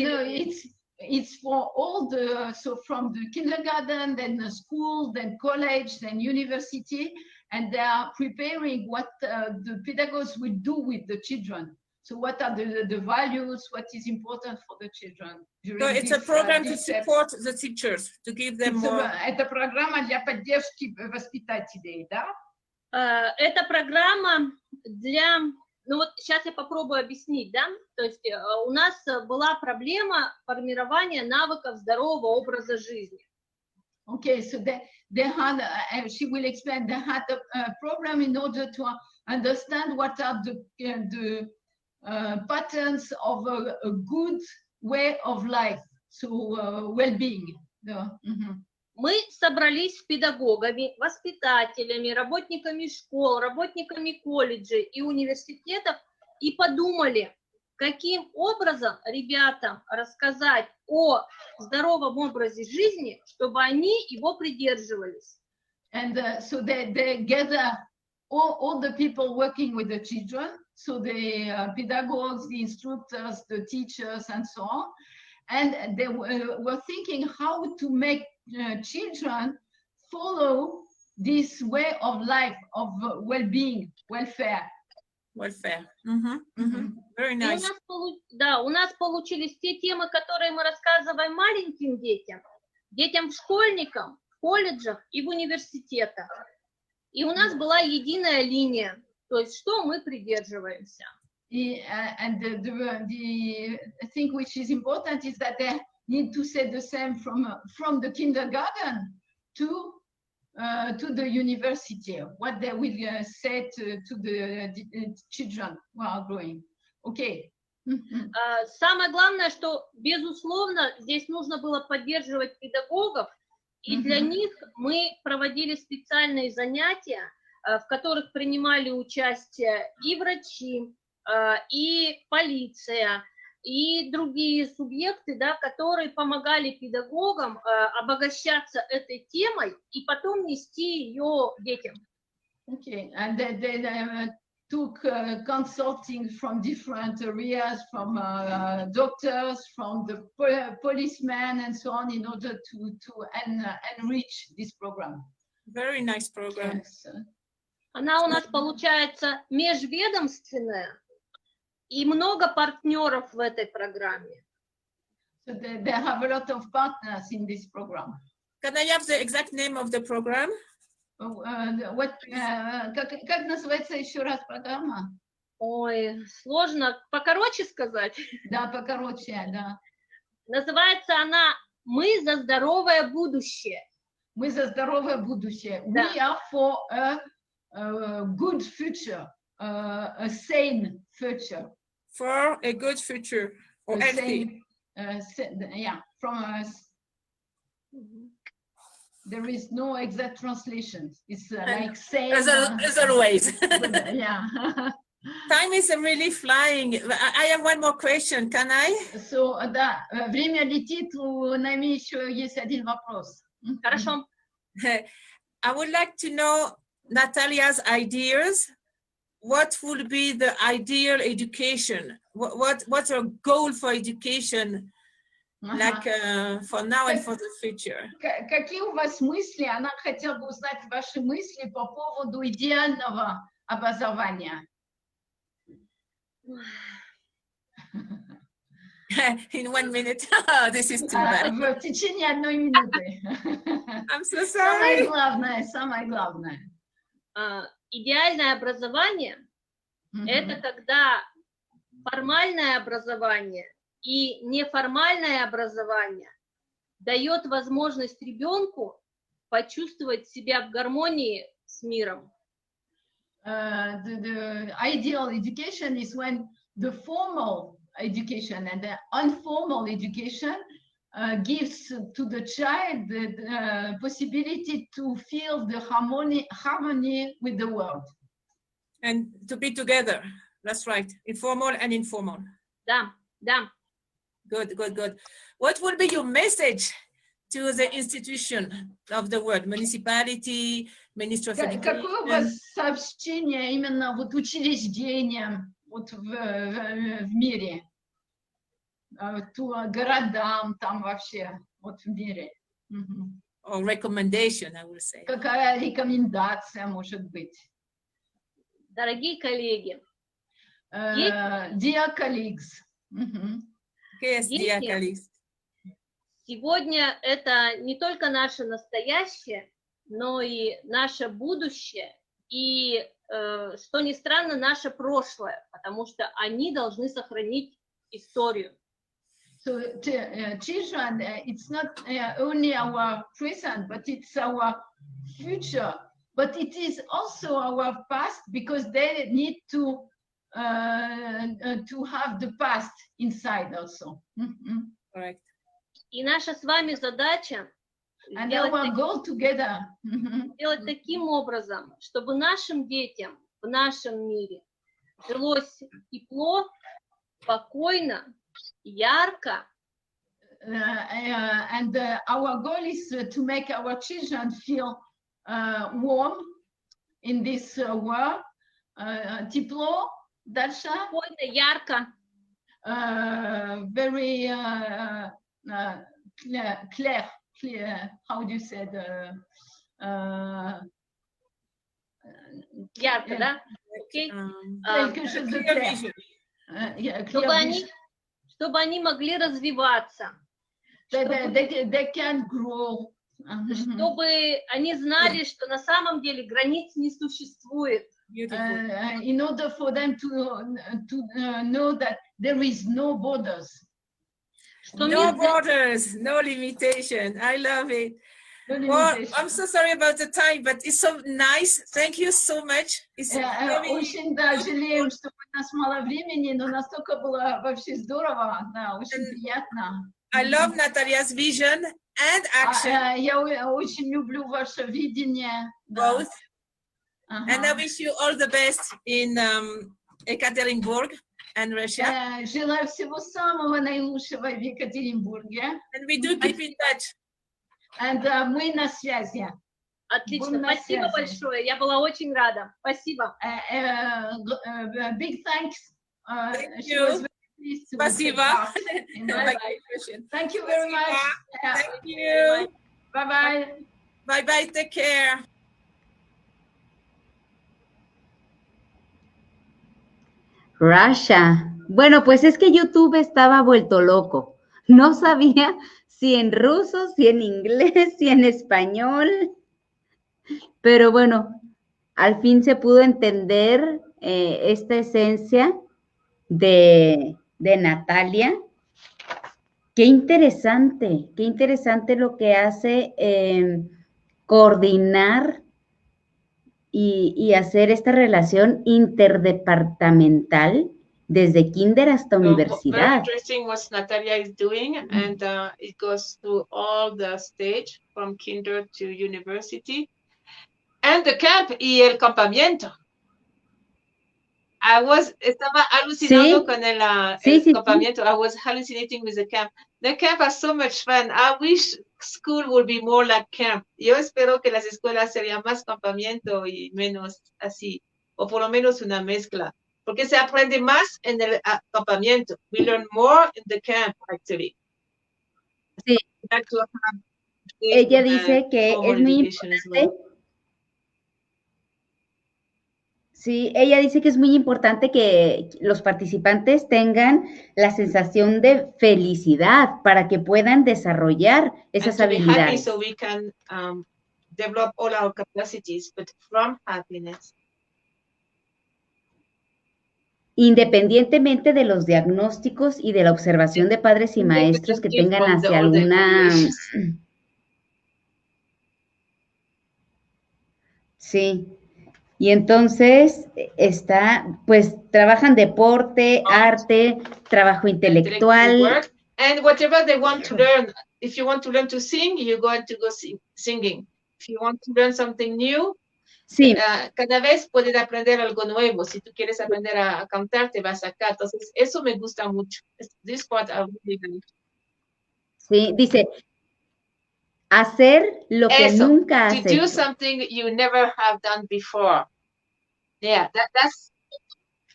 it's for all the, so from the kindergarten, then the school, then college, then university, and they are preparing what the pedagogues will do with the children. So what are the values, what is important for the children? So it's a program to support the teachers, to give them more... Это программа для поддержки воспитателей, да? Это программа для... Ну вот сейчас я попробую объяснить, да? То есть у нас была проблема формирования навыков здорового образа жизни. Okay, so they had, she will explain, they had a program in order to understand what are the patterns of a good way of life, so well-being. Yeah. Мы собрались с педагогами, воспитателями, работниками школ, работниками колледжей и университетов и подумали, каким образом ребятам рассказать о здоровом образе жизни, чтобы они его придерживались. And so they gather all the people working with the children, so the pedagogues, the instructors, the teachers, and so on. And they were thinking how to make children follow this way of life, of well-being, welfare. Welfare. Very nice. У нас получились те темы, которые мы рассказываем маленьким детям, школьникам, в колледжах и в университетах. И у нас была единая линия, то есть что мы придерживаемся. And the thing which is important is that they need to say the same from the kindergarten to the university, what they will say to the children who are growing. Okay. Самое главное, что, безусловно, здесь нужно было поддерживать педагогов, и для них мы проводили специальные занятия, в которых принимали участие и врачи, и полиция, и другие субъекты, да, которые помогали педагогам обогащаться этой темой и потом нести ее детям. Okay, and took consulting from different areas, from doctors, from the policemen, and so on, in order to enrich this program. Very nice program. Yes. Она у нас получается межведомственная и много партнеров в этой программе. So they have a lot of partners in this program. Can I have the exact name of the program? Как называется еще раз программа? Ой, сложно. Покороче сказать? Да, покороче, да. Называется она «Мы за здоровое будущее». Мы за здоровое будущее. Да. We are for a good future, a sane future. For a good future, or healthy. Yeah, from us. There is no exact translation. It's like same. As always. Yeah. Time is really flying. I have one more question. Can I? So, да, время летит, у Нами еще есть один вопрос. Хорошо. I would like to know Natalia's ideas. What would be the ideal education? What's your goal for education? Like for now and for the future. Какие у вас мысли? Она хотела бы узнать ваши мысли по поводу идеального образования. In 1 minute. This is too bad. В течение 1 минуты. I'm so sorry. Самое главное. Идеальное образование это когда формальное образование и неформальное образование дает возможность ребенку почувствовать себя в гармонии с миром. The ideal education is when the formal education and the informal education gives to the child the possibility to feel the harmony with the world. And to be together. That's right. Informal and informal. Да, да. Good, good, good. What would be your message to the institution of the world, municipality, Ministry of Education? Какое у вас сообщение именно вот учреждениям вот в мире, городам там вообще вот в мире? Or recommendation, I would say. Какая рекомендация может быть? Дорогие коллеги, dear colleagues. Yes, dear colleagues. Сегодня это не только наше настоящее, но и наше будущее, и, что ни странно, наше прошлое, потому что они должны сохранить историю. So children, it's not only our present, but it's our future. But it is also our past, because they need to have the past inside also. Correct. И наша с вами задача сделать таким образом, чтобы нашим детям в нашем мире жилось тепло, спокойно, ярко. And our goal is to make our children feel warm in this world. Тепло, дальше. Спокойно, ярко. Very clear, how do you say ярко, да? Okay. Чтобы они могли развиваться. They can grow. Чтобы они знали, что на самом деле границ не существует. In order for them to know that there is no borders. No borders, no limitation. I love it. Well, I'm so sorry about the time, but it's so nice. Thank you so much. Очень жалеем, что у нас мало времени, но настолько было вообще здорово, да, очень приятно. I love Natalia's vision and action. Я очень люблю ваше видение. Both. And I wish you all the best in Ekaterinburg and Russia. Желаю всего самого наилучшего в Екатеринбурге. And we do keep in touch. And мы на связи. Отлично. Спасибо большое. Я была очень рада. Спасибо. Big thanks. Thank She you. was very pleased to take Спасибо. part. Bye-bye. Thank you very much. Thank you. Bye-bye. Bye-bye. Take care. Russia. Bueno, pues es que YouTube estaba vuelto loco. No sabía si en ruso, si en inglés, si en español. Pero bueno, al fin se pudo entender esta esencia de Natalia. Qué interesante lo que hace coordinar y hacer esta relación interdepartamental desde kinder hasta Very universidad. interesting what Natalia is doing, and it goes through all the stage from kinder to university. And the camp y el campamento. Estaba alucinando con el campamento. I was hallucinating with the camp. The camp was so much fun. I wish school would be more like camp. Yo espero que las escuelas serían más campamento y menos así, o por lo menos una mezcla, porque se aprende más en el campamento. We learn more in the camp, actually. Sí. Ella dice que es muy importante. Sí, ella dice que es muy importante que los participantes tengan la sensación de felicidad para que puedan desarrollar esas habilidades. So we can develop all our capacities, but from happiness. Independientemente de los diagnósticos y de la observación de padres y maestros que tengan hacia alguna... Sí. Y entonces pues trabajan deporte, arte, trabajo intelectual. And whatever they want to learn, if you want to learn to sing, you're going to go singing. If you want to learn something new, sí. Cada vez puedes aprender algo nuevo. Si tú quieres aprender a cantar, te vas acá. Entonces, eso me gusta mucho. This part I really like. Sí, dice, hacer lo que nunca has to hecho. Do something you never have done before. Yeah, that's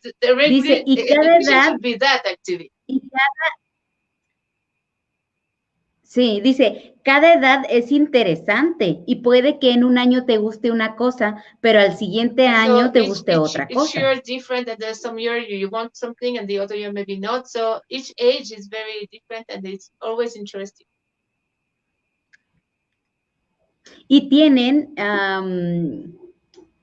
the dice, y cada edad should be that actually. Sí, dice, cada edad es interesante y puede que en un año te guste una cosa, pero al siguiente año te guste otra cosa. Each year is different, and there's some year you want something and the other year maybe not. So each age is very different and it's always interesting. Y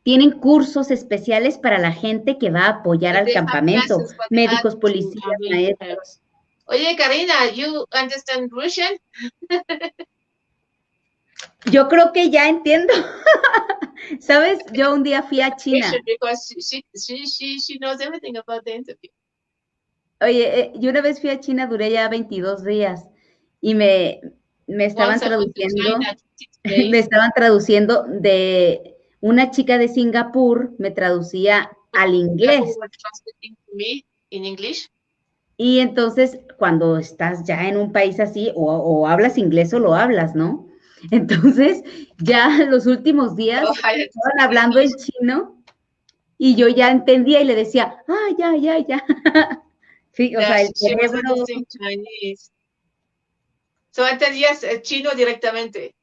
tienen cursos especiales para la gente que va a apoyar al campamento, médicos, policías, maestros. Oye, Karina, you understand Russian? Yo creo que ya entiendo. ¿Sabes? Yo un día fui a China. Because she knows everything about the interview. Oye, yo una vez fui a China, duré ya 22 días y me estaban traduciendo, de una chica de Singapur, me traducía al inglés. In English. Y entonces, cuando estás ya en un país así, o hablas inglés o lo hablas, ¿no? Entonces, ya los últimos días estaban hablando en chino y yo ya entendía y le decía, ya. Sí, o sea, el cerebro... So, entendías chino directamente.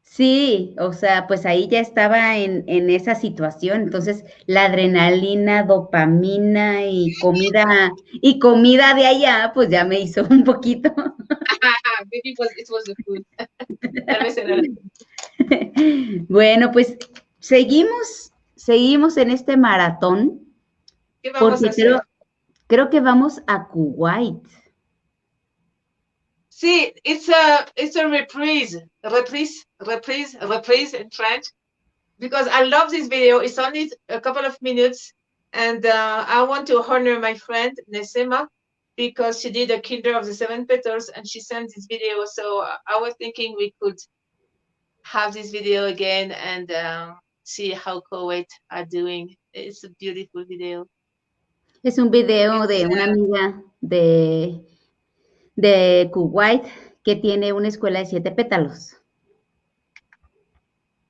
Sí, o sea, pues ahí ya estaba en esa situación. Entonces, la adrenalina, dopamina y comida de allá, pues ya me hizo un poquito. Maybe it was the food. Tal vez era Bueno, pues seguimos en este maratón. ¿Qué vamos a hacer? Creo que vamos a Kuwait. Sí, it's a reprise in French, because I love this video. It's only a couple of minutes, and I want to honor my friend Nesema, because she did a Kinder of the Seven Petals, and she sent this video. So I was thinking we could have this video again and see how Kuwait are doing. It's a beautiful video. Es un video de una amiga de Kuwait que tiene una escuela de 7 pétalos.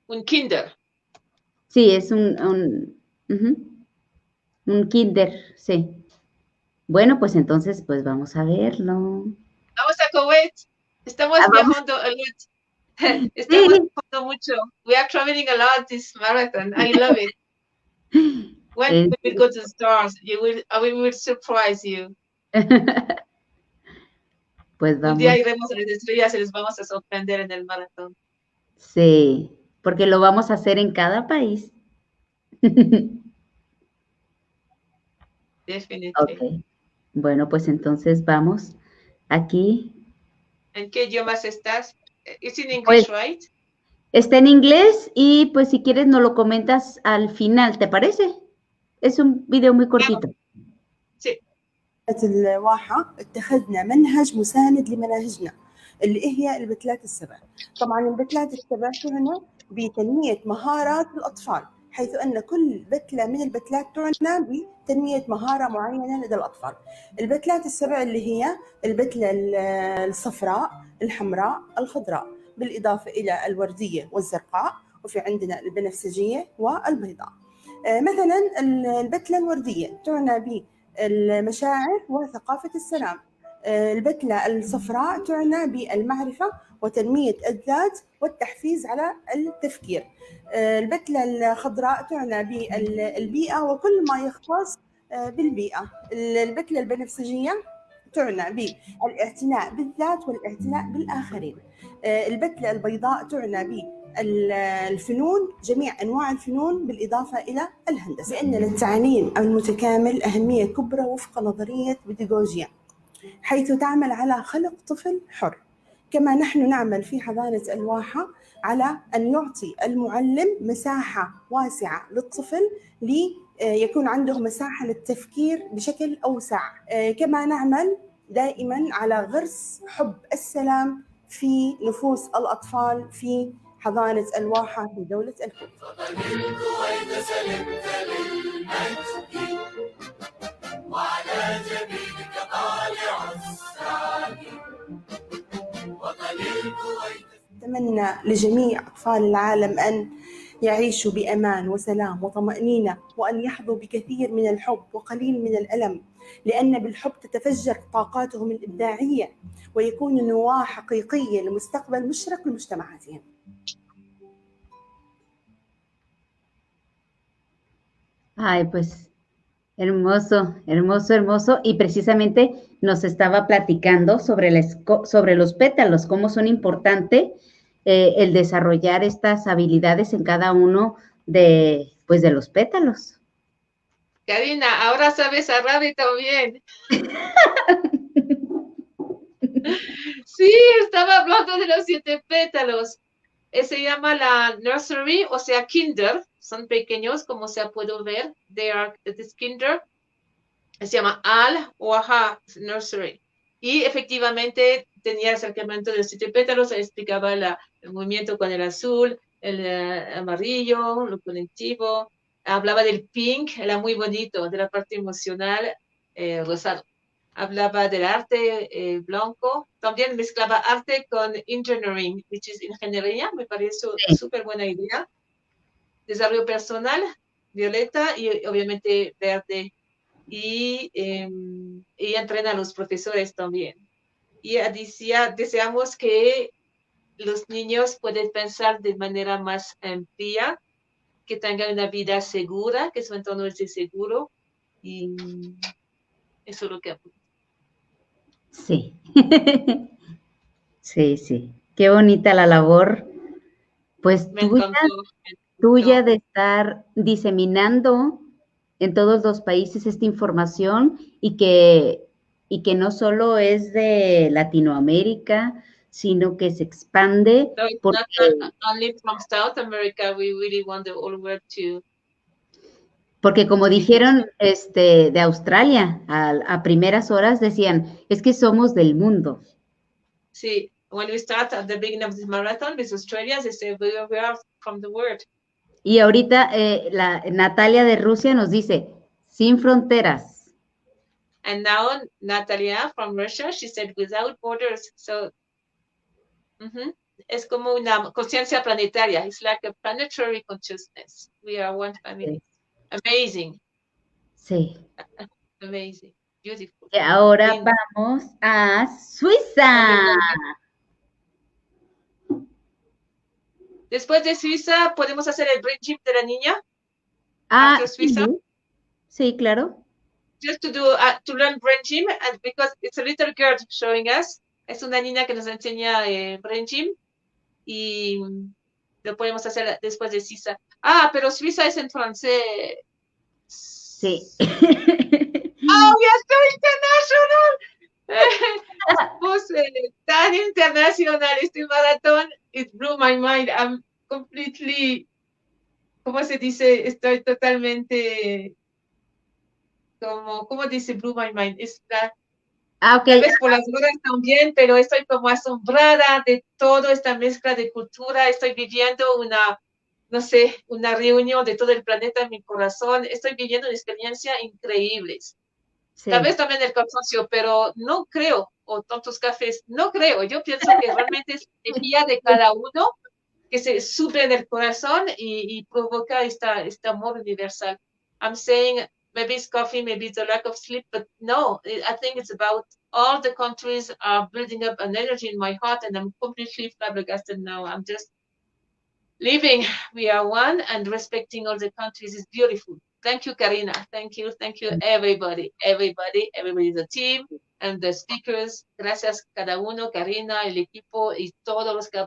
Un kinder. Sí, es un kinder, sí. Bueno, pues entonces, pues vamos a verlo. Vamos a Kuwait. Estamos Vamos. viajando a lot. Estamos viajando mucho. We are traveling a lot this marathon. I love it. When we will go to the stars, we will surprise you. Pues Un vamos. día iremos a las estrellas y les vamos a sorprender en el maratón. Sí, porque lo vamos a hacer en cada país. Definitivamente. Ok. Bueno, pues entonces vamos aquí. ¿En qué idiomas estás? It's in Pues English, right? está en inglés y pues si quieres nos lo comentas al final, ¿te parece? Es un video muy cortito. Sí. الواحة اتخذنا منهج مساند لمناهجنا اللي هي البتلات السبع. طبعا البتلات السبع تعنى بتنمية مهارات الأطفال، حيث أن كل بتلة من البتلات تعنى بتنمية مهارة معينة لدى الأطفال. البتلات السبع اللي هي البتلة الصفراء، الحمراء، الخضراء، بالإضافة إلى الوردية والزرقاء، وفي عندنا البنفسجية والبيضاء. مثلا البتلة الوردية تعنى بالمشاعر وثقافة السلام. البتلة الصفراء تعنى بالمعرفة وتنمية الذات والتحفيز على التفكير. البتلة الخضراء تعنى بالبيئة وكل ما يختص بالبيئة. البتلة البنفسجية تعنى بالاعتناء بالذات والاعتناء بالآخرين. البتلة البيضاء تعنى بالفنون، جميع أنواع الفنون بالإضافة إلى الهندسة. لأن للتعليم المتكامل أهمية كبرى وفق نظرية بيداغوجيا، حيث تعمل على خلق طفل حر. كما نحن نعمل في حضانة الواحة على أن يعطي المعلم مساحة واسعة للطفل ليكون عنده مساحة للتفكير بشكل أوسع. كما نعمل دائما على غرس حب السلام في نفوس الأطفال في حضانة الواحة في دولة الكويت. وعلى جبينك طالع السعد وطن الكويت. أتمنى لجميع أطفال العالم أن يعيشوا بأمان وسلام وطمأنينة، وأن يحظوا بكثير من الحب وقليل من الألم، لأن بالحب تتفجر طاقاتهم الإبداعية ويكون نواة حقيقية لمستقبل مشرق لمجتمعاتهم. Ay, pues hermoso, hermoso, hermoso. Y precisamente nos estaba platicando sobre, sobre los pétalos, cómo son importantes el desarrollar estas habilidades en cada uno de, pues, de los pétalos. Karina, ahora sabes árabe también. Sí, estaba hablando de los 7 pétalos. Se llama la nursery, o sea, kinder. Son pequeños, como se puede ver. This kinder. Se llama Al-Waha Nursery. Y efectivamente tenía acercamiento de los 7 pétalos. Explicaba el movimiento con el azul, el amarillo, lo colectivo. Hablaba del pink, era muy bonito, de la parte emocional, rosado. Hablaba del arte blanco, también mezclaba arte con engineering, which is ingeniería, me parece súper buena idea. Desarrollo personal, violeta y obviamente verde. Y entrena a los profesores también. Y decía, deseamos que los niños puedan pensar de manera más amplia, que tengan una vida segura, que su entorno esté seguro. Y eso es lo que... Sí, sí, sí. Qué bonita la labor, pues tuya de estar diseminando en todos los países esta información y que no solo es de Latinoamérica, sino que se expande. So it's not only from South America, we really want the whole world to... Porque como dijeron de Australia, a primeras horas decían, es que somos del mundo. Sí, when we start at the beginning of this marathon with Australia, they say we are from the world. Y ahorita la Natalia de Rusia nos dice, sin fronteras. And now Natalia from Russia, she said without borders. So es como una conciencia planetaria. It's like a planetary consciousness. We are one family. Amazing. Sí. Amazing. Beautiful. Y ahora Lindo. vamos a Suiza. Después de Suiza, ¿podemos hacer el brain gym de la niña? Ah, After Suiza? sí, claro. Just to do, to learn brain gym, and because it's a little girl showing us. Es una niña que nos enseña brain gym y lo podemos hacer después de Suiza. Ah, pero Suiza es en francés. Sí. ¡Oh, ya estoy internacional! Somos tan internacional este maratón. It blew my mind. I'm completely, ¿cómo se dice? Estoy totalmente, ¿cómo dice blew my mind? Ok. Tal vez por las horas también, pero estoy como asombrada de toda esta mezcla de cultura. Estoy viviendo no sé, una reunión de todo el planeta en mi corazón. Estoy viviendo una experiencia increíbles. Sí. Tal vez también el cansancio, pero no creo, o tantos cafés, no creo. Yo pienso que realmente es energía de cada uno que se sube en el corazón y provoca este amor universal. I'm saying maybe it's coffee, maybe it's a lack of sleep, but no, I think it's about all the countries are building up an energy in my heart, and I'm completely flabbergasted now. I'm just living. We are one, and respecting all the countries is beautiful. Thank you, Karina. Thank you, everybody. Everybody's a team, and the speakers. Gracias cada uno, Karina, el equipo y todos los que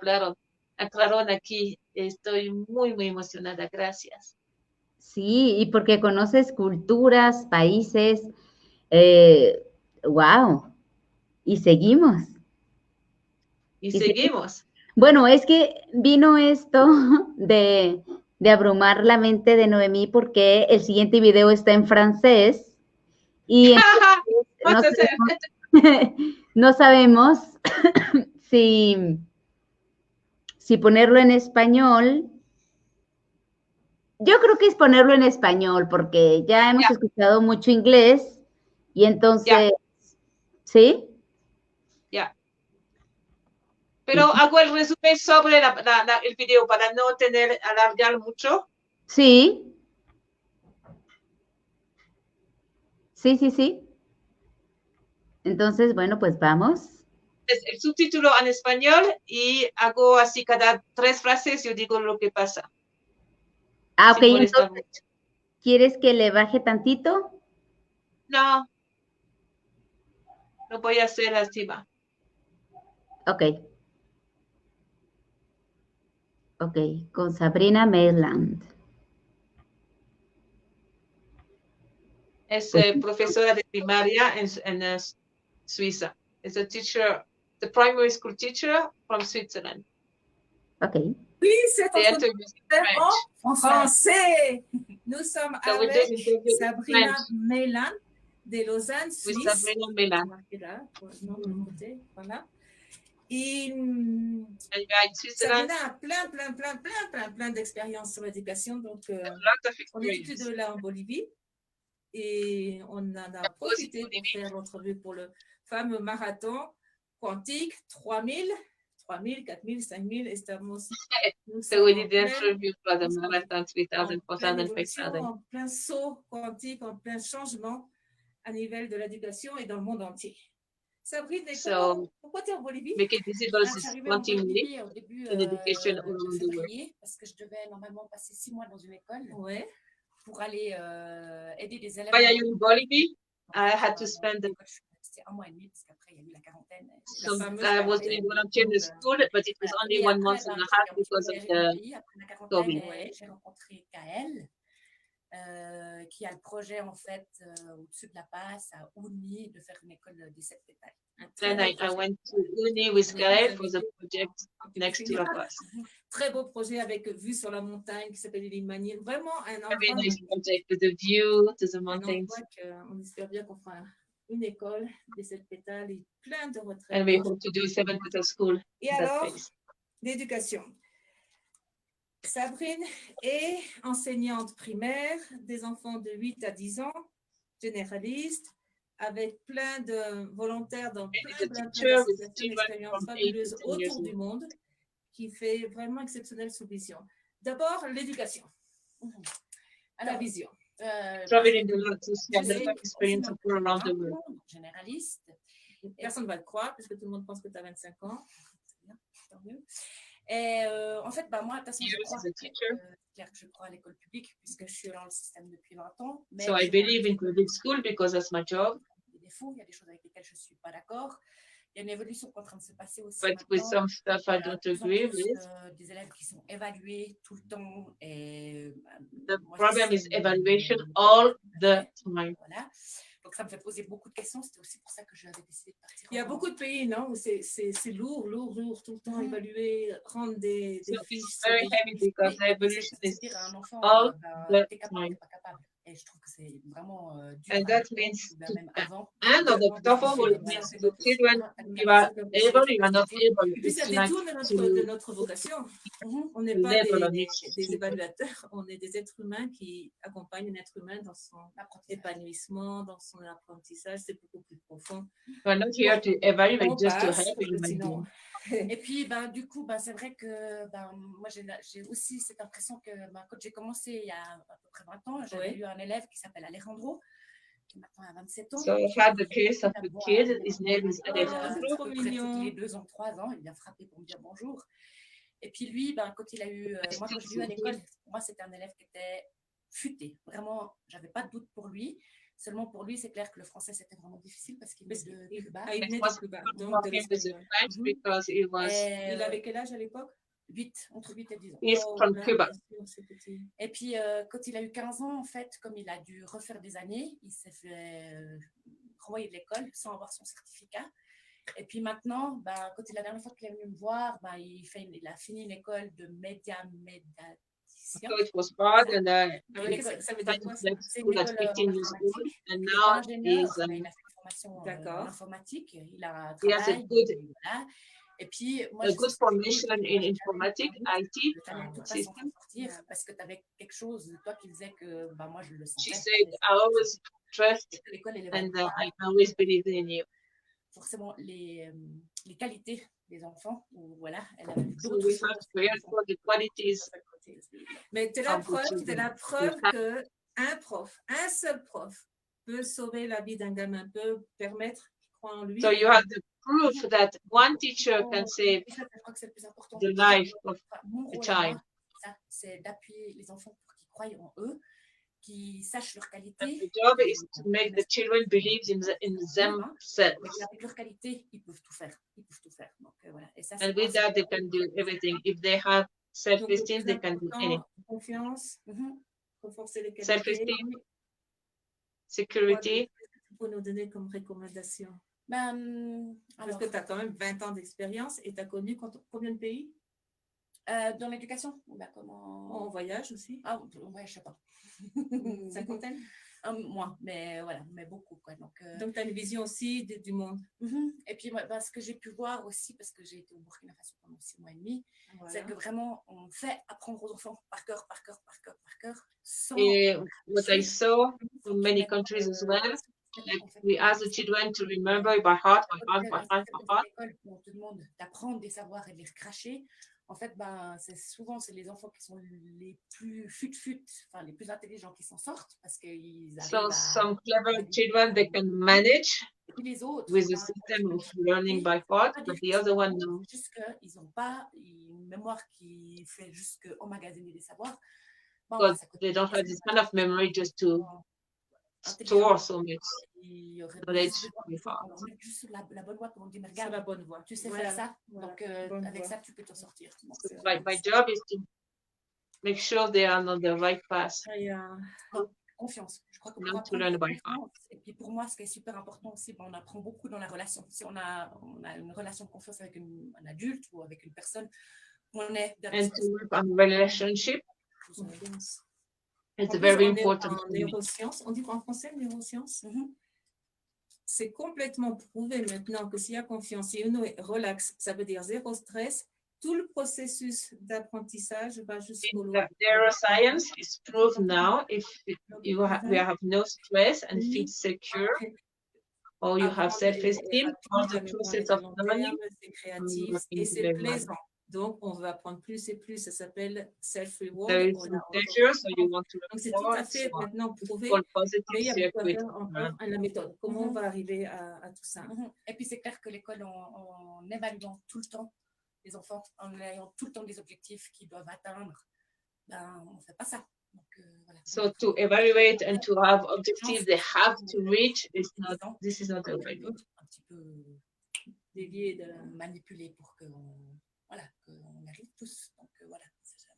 entraron aquí. Estoy muy, muy emocionada. Gracias. Sí, y porque conoces culturas, países. Wow. Y seguimos. Y seguimos. Bueno, es que vino esto de abrumar la mente de Noemí porque el siguiente video está en francés y no sabemos si ponerlo en español. Yo creo que es ponerlo en español porque ya hemos escuchado mucho inglés y entonces, ¿sí? Ya. Pero hago el resumen sobre el video para no alargar mucho. Sí. Sí. Entonces, bueno, pues vamos. Es el subtítulo en español y hago así cada 3 frases, yo digo lo que pasa. Ah, ok, entonces, ¿quieres que le baje tantito? No. Lo voy a hacer así, va. Ok, con Sabrina Mayland. Es profesora de primaria en Suiza. Es a teacher, the primary school teacher from Switzerland. Ok. Oui, c'est en français. Nous sommes avec Sabrina Mayland de Lausanne, Suisse. Sabrina Mayland. Voilà. Et Sabrina a plein d'expériences sur l'éducation. Donc, on est toutes deux là en Bolivie. Et on en a profité pour faire l'entrevue pour le fameux marathon quantique 3000, 4000, 5000. Estamos So we did the interview for the marathon 3000, 4000, 5000. En plein saut quantique, en plein changement à niveau de l'éducation et dans le monde entier. Sabrine, pourquoi tu es en Bolivie? Make it visible continually Au début, in education all de around the world. février, parce que je devais normalement passer 6 mois dans une école pour aller aider des élèves. Why are you in Bolivia? I had to spend C'était 1 mois et demi, parce qu'après, il y a eu la quarantaine. I was doing volunteer in the school, but it was only 1 month and a half because of the COVID. J'ai rencontré Kael, qui a le projet en fait au-dessus de la passe à Ouni de faire une école des 7 pétales. Then I went to Uni with Kael for the project next to La Paz. Très beau projet avec vue sur la montagne qui s'appelle l'Ilimani. Vraiment un endroit. Very nice project with the view to the mountains. On espère bien qu'on fera une école des 7 pétales et plein de retraites. And we hope to do 7 petal school. Et alors, l'éducation. Sabrine est enseignante primaire des enfants de 8 à 10 ans, généraliste, avec plein de volontaires dans plein d'expériences fabuleuses autour du monde. qui fait vraiment exceptionnelle sous vision. D'abord, l'éducation. La vision. Traveling the world to see another experience of all around the world. Généraliste. Personne ne va le croire puisque tout le monde pense que tu as 25 ans. C'est bien, tant mieux. Et en fait, moi, de toute façon, je crois à l'école publique puisque je suis dans le système depuis 20 ans. Mais so I believe in public school because that's my job. Il y a des défauts, il y a des choses avec lesquelles je ne suis pas d'accord. Il y a une évolution qui est en train de se passer aussi. But with some stuff I don't agree with. Des élèves qui sont évalués tout le temps. Et, the problem is evaluation all the time. Voilà. Donc ça me fait poser beaucoup de questions. C'était aussi pour ça que j'avais décidé de partir. Il y a beaucoup de pays, non, où c'est lourd, tout le temps évaluer, rendre des fiches. It's very heavy because evaluation is all the time. Et je trouve que c'est vraiment dur. And that means and on the top of it means the children, you are able, you are not able. Et puis ça détourne de notre vocation. On n'est pas des évaluateurs, on est des êtres humains qui accompagnent un être humain dans son épanouissement, dans son apprentissage. C'est beaucoup plus profond. We're not here to evaluate, just to help you. Et puis, du coup, c'est vrai que moi, j'ai aussi cette impression que quand j'ai commencé il y a à peu près 20 ans, j'avais eu un élève qui s'appelle Alejandro, qui maintenant a 27 ans. So I had the case of the kid, his name is Alejandro. Il est 2 ans, 3 ans, il vient frapper pour me dire bonjour. Et puis lui, quand il a eu, moi quand je l'ai eu à l'école, pour moi c'était un élève qui était futé. Vraiment, j'avais pas de doute pour lui. Seulement pour lui, c'est clair que le français c'était vraiment difficile parce qu'il venait de Cuba. Il venait de Cuba, donc de l'espagnol. Il avait quel âge à l'époque? 8, entre 8 et 10 ans. He's from Cuba. Et puis, quand il a eu 15 ans, en fait, comme il a dû refaire des années, il s'est fait renvoyer de l'école sans avoir son certificat. Et puis maintenant, quand la dernière fois qu'il est venu me voir, il a fini l'école de médiaticien. So it was hard, and ça veut dire quoi? C'est une école informatique. And now il a fait une formation en informatique. Il a travaillé. Et puis, moi, a good formation in informatic, IT system. Parce que tu avais quelque chose de toi qui faisait que moi je le sentais. She said, I always trust and I always believe in you. Forcément, les qualités des enfants, voilà, elle avait d'autres choses. Mais tu es la preuve qu'un prof, un seul prof, peut sauver la vie d'un gamin, peut permettre qu'il croit en lui. So you have the proof that one teacher can save the life of a child. C'est d'appuyer les enfants pour qu'ils croient en eux, qu'ils sachent leur qualité. The job is to make the children believe in themselves. Avec leur qualité, ils peuvent tout faire. Donc, voilà. Et ça, and with that, they can do everything. If they have self-esteem, they can do anything. Confiance, renforcer les qualités. Self-esteem, security. Pour nous donner comme recommandation. Parce que tu as quand même 20 ans d'expérience et tu as connu combien de pays? Dans l'éducation, comment... En voyage aussi? Ah, ouais, je sais pas. Cinquantaine? Moins, mais voilà, mais beaucoup, quoi. Donc tu as une vision aussi du monde. Et puis, ce que j'ai pu voir aussi, parce que j'ai été au Burkina Faso pendant 6 mois et demi, c'est que vraiment, on fait apprendre aux enfants par cœur. Et what I saw in many countries as well, we ask the children to remember by heart. On te demande d'apprendre des savoirs et de les recracher. En fait, souvent, c'est les enfants qui sont les plus enfin les plus intelligents qui s'en sortent parce qu'ils arrivent some clever children, they can manage with the system of learning by heart, but the other one, no. Juste qu'ils n'ont pas une mémoire qui fait juste emmagasiner des savoirs. Because they don't have this kind of memory just to store so much knowledge. Juste la bonne voie, comme on dit, mais regarde la bonne voie. Tu sais faire ça, donc avec ça, tu peux t'en sortir. My job is to make sure they are on the right path. Confiance. Je crois qu'on Not to learn by heart. Et puis pour moi, ce qui est super important aussi, on apprend beaucoup dans la relation. Si on a une relation de confiance avec un adulte ou avec une personne, on est... And to work on relationship. It's very important. En neurosciences, on dit quoi en français, neurosciences? C'est complètement prouvé maintenant que s'il y a confiance, si on est relax, ça veut dire zéro stress, tout le processus d'apprentissage va jusqu'au long. Neuroscience is proved now if you have no stress and feel secure, or you have self-esteem, or the process of learning c'est créatif et c'est plaisant. Donc, on veut apprendre plus et plus. Ça s'appelle self-reward. There is some pleasure, so you want to Donc, c'est tout à report. fait maintenant prouvé Called positive qu'il y a beaucoup à circuit. faire encore à la méthode. Comment on va arriver à tout ça? Et puis, c'est clair que l'école, en évaluant tout le temps les enfants, en ayant tout le temps des objectifs qu'ils doivent atteindre, ben, on ne fait pas ça. Donc, voilà. So to evaluate and to have objectives they have to reach, this is not the way. Un petit peu dévier, de manipuler pour qu'on arrive tous. Donc, voilà, c'est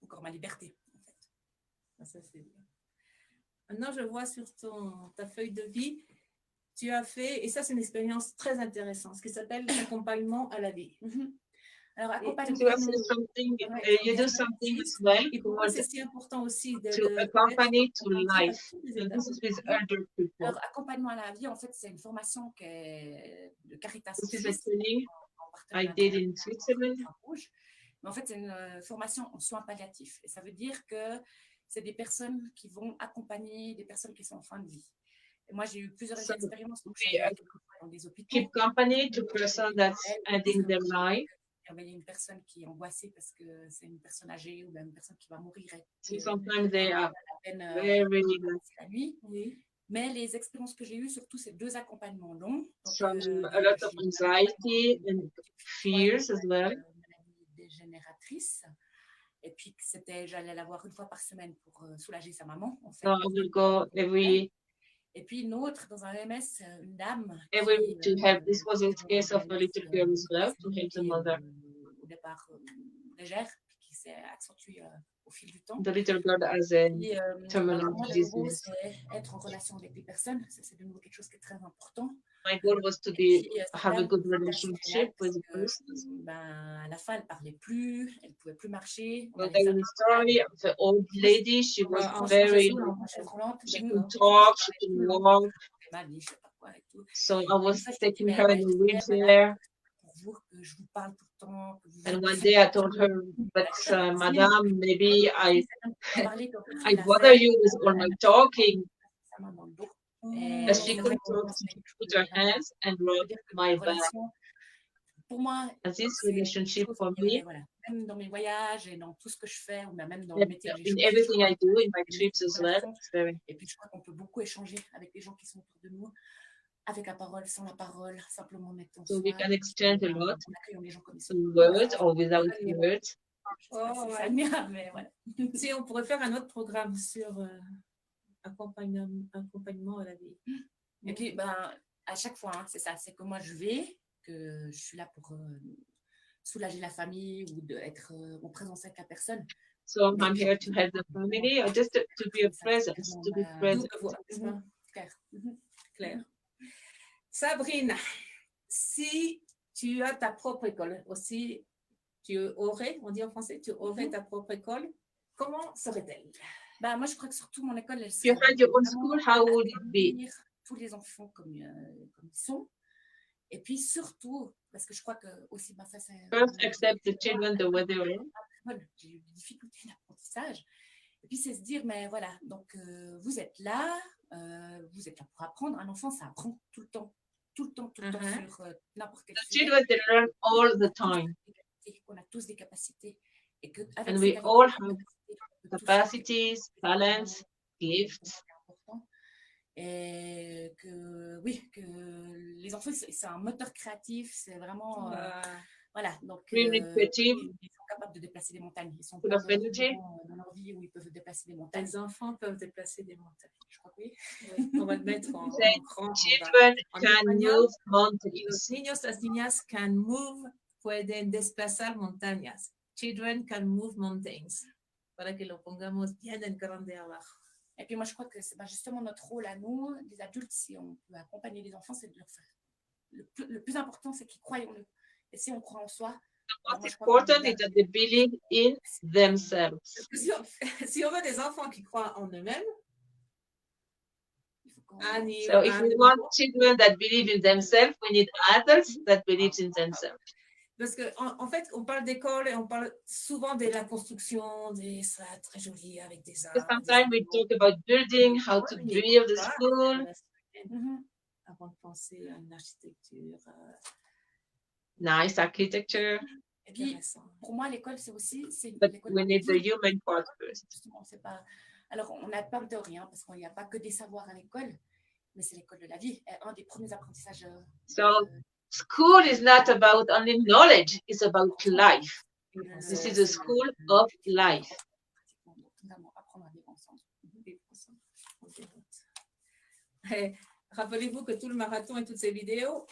encore ma liberté, en fait. Ça, c'est bien. Maintenant, je vois sur ta feuille de vie, tu as fait, et ça, c'est une expérience très intéressante, ce qui s'appelle l'accompagnement à la vie. Alors, accompagnement, you do something as well. Et pourquoi c'est si important aussi to accompany to life. And this is with elder people. Alors, accompagnement à la vie, en fait, c'est une formation de Caritas. This is a training I did in Switzerland. Mais en fait, c'est une formation en soins palliatifs. Et ça veut dire que c'est des personnes qui vont accompagner des personnes qui sont en fin de vie. Et moi, j'ai eu plusieurs expériences. Donc, dans des hôpitaux. Keep company to person that's ending their life. Il y a une personne qui est angoissée parce que c'est une personne âgée ou même une personne qui va mourir. So sometimes they are very la nuit. Oui. Mais les expériences que j'ai eues, surtout, c'est 2 accompagnements longs. Donc, a lot of anxiety and fears as well. Maladie dégénératrice. Et puis, j'allais la voir 1 fois par semaine pour soulager sa maman. En fait. So I will go every. Et puis une autre dans un MS, une dame. Every to help. This was a case of a little girl as well to help the mother. Au départ légère, qui s'est accentuée au fil du temps. The little girl has a terminal disease. C'est être en relation avec les personnes. C'est de nouveau quelque chose qui est très important. My goal was to have a good relationship with the person. À la fin, elle ne parlait plus, elle ne pouvait plus marcher. Well, there was a story of the old lady. She was very, she could talk, she could walk. So I was taking her in a wheelchair. And one day I told her, but Madame, maybe I bother you with all my talking. As she could talk, she put her hands and rubbed my back. And this relationship for me, même dans mes voyages et dans tout ce que je fais, ou même dans le métier, in everything I do, in my trips as well. Et puis je crois qu'on peut beaucoup échanger avec les gens qui sont autour de nous, avec la parole, sans la parole, simplement mettant. So we can exchange a lot, in words or without words. C'est admirable, mais voilà. Si on pourrait faire un autre programme sur accompagnement à la vie. Et puis, à chaque fois, c'est ça, c'est que moi je vais, que je suis là pour soulager la famille ou d'être en présence avec la personne. So I'm here to help the family, or just to be a presence, to be present. Claire. Claire. Sabrina, si tu as ta propre école aussi, tu aurais, on dit en français, tu aurais ta propre école, comment serait-elle? Moi, je crois que surtout mon école, elle You had your own school, how would it be? Tous les enfants comme ils sont. Et puis surtout, parce que je crois que aussi, ça c'est... First, accept the children the way they are. J'ai eu des difficultés d'apprentissage. Et puis c'est se dire, mais voilà, donc vous êtes là pour apprendre. Un enfant, ça apprend tout le temps. Tout le temps sur n'importe quel sujet. The children, they learn all the time. On a tous des capacités. Et que, and we all have capacities, talents, gifts. Et que les enfants, c'est un moteur créatif, c'est vraiment voilà, donc ils sont capables de déplacer des montagnes. Ils sont pas dans leur vie où ils peuvent déplacer des montagnes. Les enfants peuvent déplacer des montagnes. Je crois que oui. On va le mettre en Children can move mountains. Los niños, las niñas can move, pueden desplazar montañas. Children can move mountains. Para que lo pongamos bien en grande abajo. Et puis moi, je crois que c'est justement notre rôle à nous, les adultes, si on peut accompagner les enfants, c'est de leur faire. Le plus important, c'est qu'ils croient en eux. Et si on croit en soi... The most important is that they believe in themselves. Si on veut des enfants qui croient en eux-mêmes, so if we want children that believe in themselves, we need adults that believe in themselves. Parce qu'en fait, on parle d'école et on parle souvent de la construction, ça très joli avec des arbres. Sometimes we talk about building, how to build the school. Avant de penser à une architecture. Nice architecture. Et puis, pour moi, l'école, c'est aussi... But we need the human part first. Justement, c'est pas... Alors, on n'a pas de théorie, hein, parce qu'il n'y a pas que des savoirs à l'école, mais c'est l'école de la vie. Et un des premiers apprentissages... So, school is not about only knowledge, it's about life. This is a school of life. Rappelez-vous que tout le marathon et toutes ces vidéos,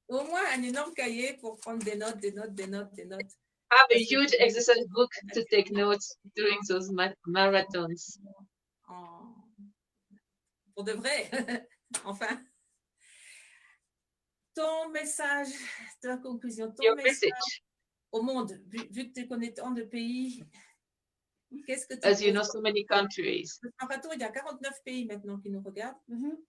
au moins un énorme cahier pour prendre des notes, des notes, des notes, des notes. Have a huge exercise book to take notes during those marathons. Pour de vrai, enfin. Ton message, ta conclusion, ton message au monde, vu que tu connais tant de pays, qu'est-ce que tu As you know, so many countries. Le marathon, il y a 49 pays maintenant qui nous regardent.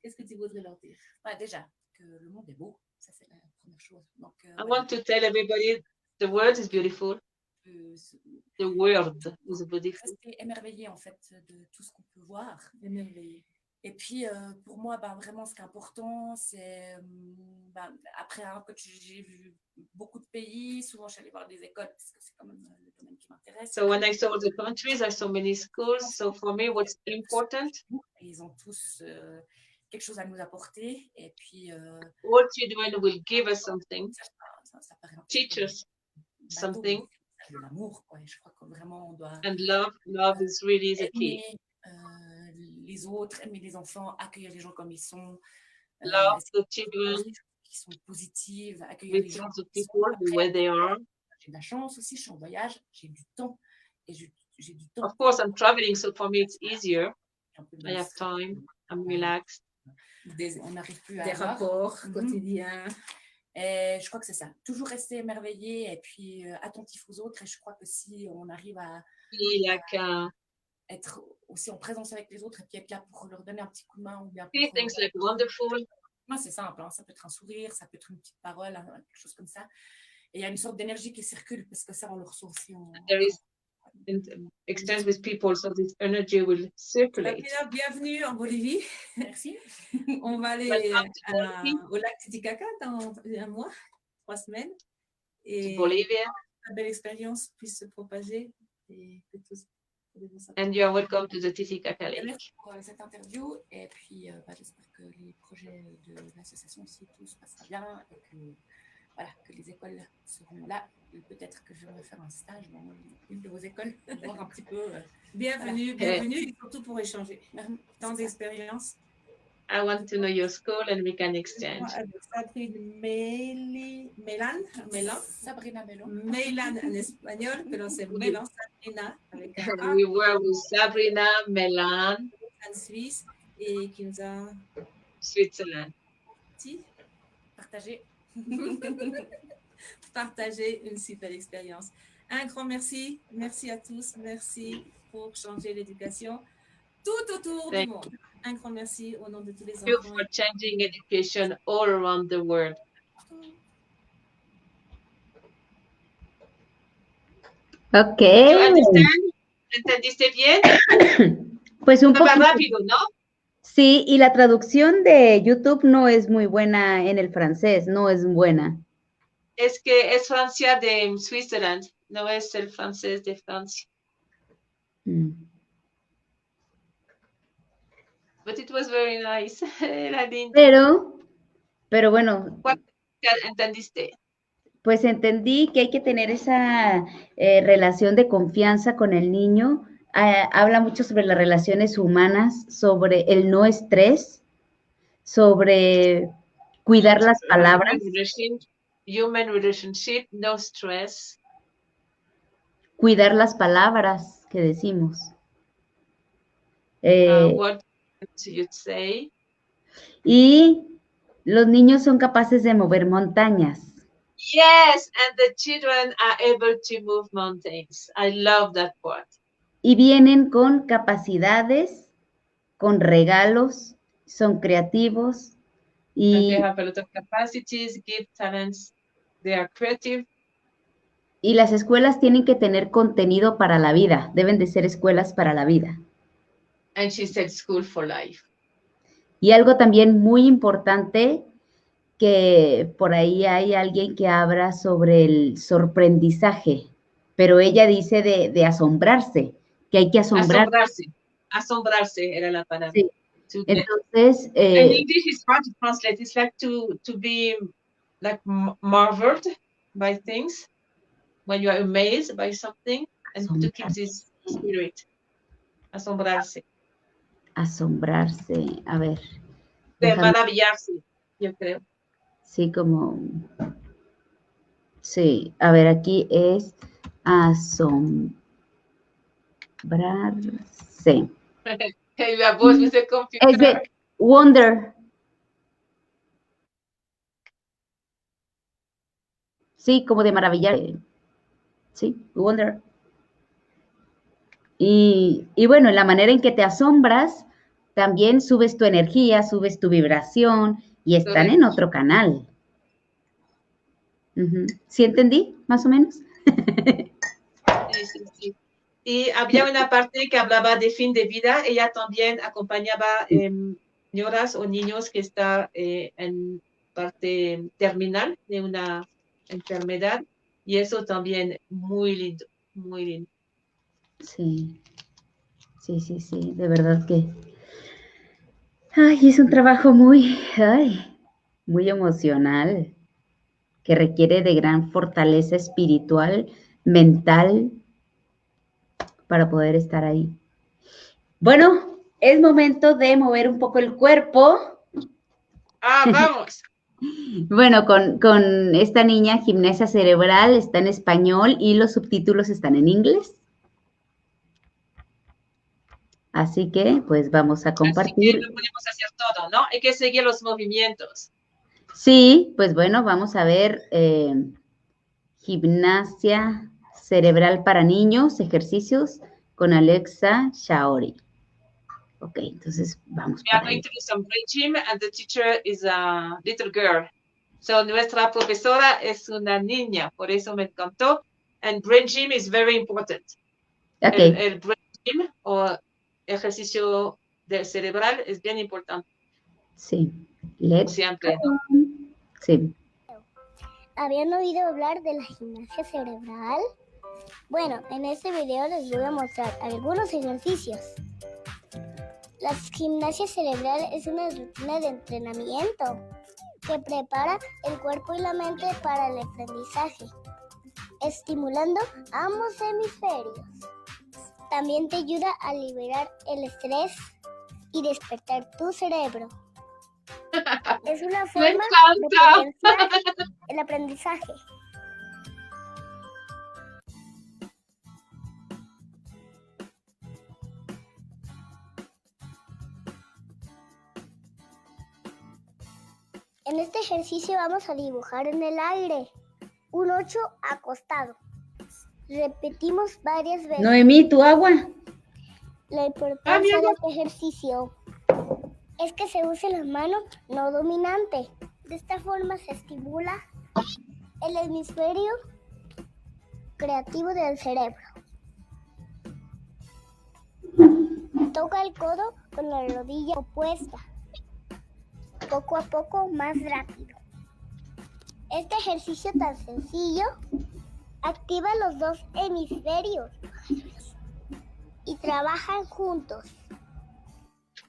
Qu'est-ce que tu voudrais leur dire? Déjà, que le monde est beau, ça c'est la première chose. Donc, I want to tell everybody the world is beautiful. The world is beautiful. Rester émerveillé en fait de tout ce qu'on peut voir. Émerveillé. Et puis, pour moi, vraiment, ce qui est important, c'est, après, j'ai vu beaucoup de pays, souvent, je suis allée voir des écoles, parce que c'est quand même le domaine qui m'intéresse. So when I saw the countries, I saw many schools. So for me, what's important? Ils ont tous quelque chose à nous apporter. Et puis... All children will give us something, teach us something. De l'amour, quoi. Je crois que vraiment, on doit... And love is really the key. Les autres, aimer les enfants, accueillir les gens comme ils sont. Love the children. Qui sont positives, accueillir les gens the people the way they are. J'ai de la chance aussi, je suis en voyage, j'ai du temps. Et j'ai du temps. Of course, I'm traveling, so for me it's easier. I have time, I'm relaxed. On n'arrive plus à des rapports quotidiens. Et je crois que c'est ça. Toujours rester émerveillé et puis attentif aux autres. Et je crois que si on arrive à être aussi en présence avec les autres et puis être là pour leur donner un petit coup de main ou bien things like wonderful. Moi, c'est simple, hein. Ça peut être un sourire, ça peut être une petite parole, hein, quelque chose comme ça. Et il y a une sorte d'énergie qui circule parce que ça, on le ressent aussi. There is exchange with people, so this energy will circulate. Bienvenue en Bolivie. Merci. On va aller au lac Titicaca dans un mois, 3 semaines. Et Bolivia. Une belle expérience puisse se propager et que tous. And you are welcome to the Titicaca Lake. Merci pour cette interview et puis j'espère que les projets de l'association aussi tout se passera bien et que, voilà, que les écoles seront là. Peut-être que je vais faire un stage dans une de vos écoles, voir un petit peu. Bienvenue, voilà. Bienvenue, surtout pour échanger. Tant d'expérience. I want to know your school and we can exchange. Sabrina Melan en espagnol, pero c'est Melan, Sabrina. Avec un A. We were with Sabrina Melan. En Suisse et qui nous a... Switzerland. Partager une super expérience. Un grand merci. Merci à tous. Merci pour changer l'éducation tout autour du monde. Un grand merci au nom de tous les enfants. Thank you for changing education all around the world. Ok. You understand? ¿Entendiste bien? Pues un poco poco rápido, ¿no? Sí, y la traducción de YouTube no es muy buena en el francés, no es buena. Es que es Francia de Switzerland, no es el francés de Francia. But it was very nice. Era lindo. Pero bueno. ¿Cuál entendiste? Pues entendí que hay que tener esa relación de confianza con el niño. Habla mucho sobre las relaciones humanas, sobre el no estrés, sobre cuidar las palabras. Human relationship, no stress. Cuidar las palabras que decimos. What you'd say. Y los niños son capaces de mover montañas. Yes, and the children are able to move mountains. I love that part. Y vienen con capacidades, con regalos, son creativos. And they have a lot of capacities, gifts, talents. They are creative. Y las escuelas tienen que tener contenido para la vida. Deben de ser escuelas para la vida. And she said school for life. Y algo también muy importante que por ahí hay alguien que habla sobre el sorprendizaje, pero ella dice de asombrarse, que hay que asombrarse. Asombrarse era la palabra. Sí. Entonces, in English it's hard to translate. It's like to be like marveled by things when you are amazed by something, and to keep this spirit. Asombrarse. Asombrarse, a ver. De maravillarse, yo creo. Sí, como... Sí, a ver, aquí es asombrarse. La voz me se confunde. Es de wonder. Sí, como de maravillar. Sí, wonder. Y bueno, en la manera en que te asombras, también subes tu energía, subes tu vibración y están en otro canal. ¿Sí entendí, más o menos? Sí. Y había una parte que hablaba de fin de vida. Ella también acompañaba señoras o niños que están en parte terminal de una enfermedad. Y eso también muy lindo, muy lindo. Sí, de verdad que... Ay, es un trabajo muy emocional, que requiere de gran fortaleza espiritual, mental, para poder estar ahí. Bueno, es momento de mover un poco el cuerpo. Vamos. Bueno, con esta niña, gimnasia cerebral, está en español y los subtítulos están en inglés. Así que, pues, vamos a compartir. Así que no podemos hacer todo, ¿no? Hay que seguir los movimientos. Sí, pues bueno, vamos a ver gimnasia cerebral para niños, ejercicios con Alexa Shaori. Ok, entonces vamos We are para going ahí. to do some brain gym and the teacher is a little girl. So nuestra profesora es una niña, por eso me encantó. And brain gym is very important. Okay. El brain gym o ejercicio cerebral es bien importante. Sí. Let's Siempre, ¿no? Sí. ¿Habían oído hablar de la gimnasia cerebral? Bueno, en este video les voy a mostrar algunos ejercicios. La gimnasia cerebral es una rutina de entrenamiento que prepara el cuerpo y la mente para el aprendizaje, estimulando ambos hemisferios. También te ayuda a liberar el estrés y despertar tu cerebro. Es una forma de potenciar el aprendizaje. En este ejercicio vamos a dibujar en el aire un 8 acostado. Repetimos varias veces. Noemí, ¿tu agua? La importancia de este ejercicio es que se use la mano no dominante. De esta forma se estimula el hemisferio creativo del cerebro. Toca el codo con la rodilla opuesta. Poco a poco, más rápido. Este ejercicio tan sencillo activa los dos hemisferios y trabajan juntos.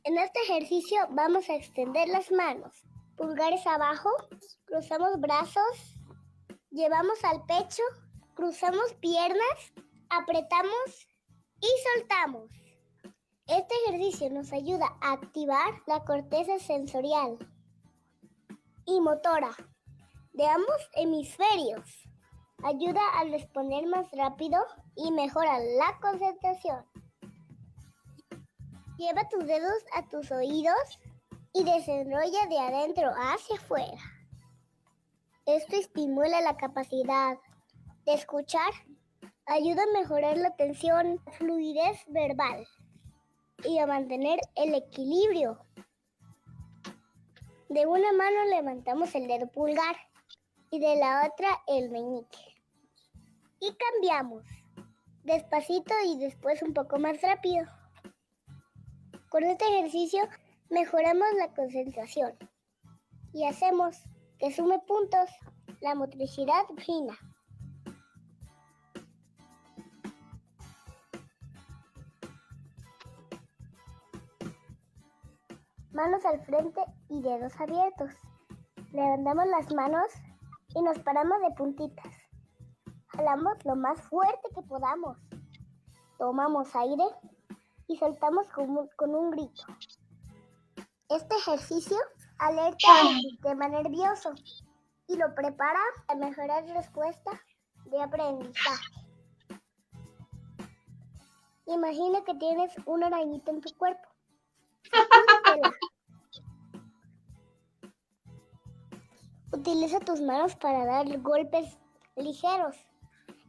En este ejercicio vamos a extender las manos, pulgares abajo, cruzamos brazos, llevamos al pecho, cruzamos piernas, apretamos y soltamos. Este ejercicio nos ayuda a activar la corteza sensorial y motora de ambos hemisferios. Ayuda a responder más rápido y mejora la concentración. Lleva tus dedos a tus oídos y desenrolla de adentro hacia afuera. Esto estimula la capacidad de escuchar, ayuda a mejorar la atención, fluidez verbal y a mantener el equilibrio. De una mano levantamos el dedo pulgar y de la otra el meñique. Y cambiamos, despacito y después un poco más rápido. Con este ejercicio mejoramos la concentración y hacemos que sume puntos. La motricidad fina. Manos al frente y dedos abiertos. Levantamos las manos y nos paramos de puntitas. Jalamos lo más fuerte que podamos. Tomamos aire y soltamos con un grito. Este ejercicio alerta al sistema nervioso y lo prepara para mejorar respuesta de aprendizaje. Imagina que tienes una arañita en tu cuerpo. Utiliza tus manos para dar golpes ligeros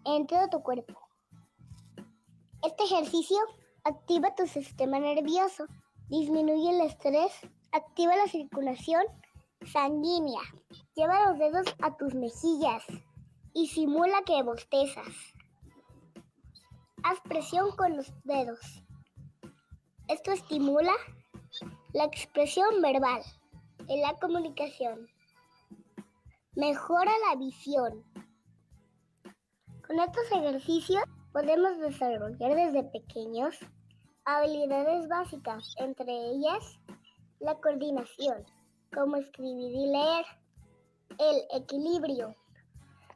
en todo tu cuerpo. Este ejercicio activa tu sistema nervioso, disminuye el estrés, activa la circulación sanguínea. Lleva los dedos a tus mejillas y simula que bostezas. Haz presión con los dedos. Esto estimula la expresión verbal en la comunicación. Mejora la visión. Con estos ejercicios podemos desarrollar desde pequeños habilidades básicas, entre ellas la coordinación, como escribir y leer, el equilibrio,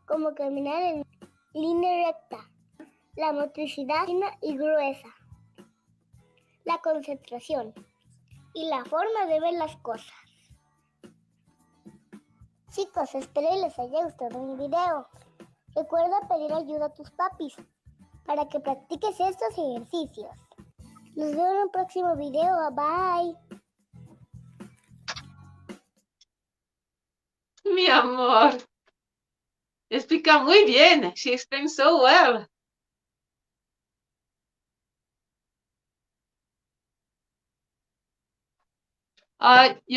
como caminar en línea recta, la motricidad fina y gruesa, la concentración y la forma de ver las cosas. Chicos, espero les haya gustado mi video. Recuerda pedir ayuda a tus papis para que practiques estos ejercicios. Nos vemos en un próximo video. Bye. Mi amor. Explica muy bien. She explains so well.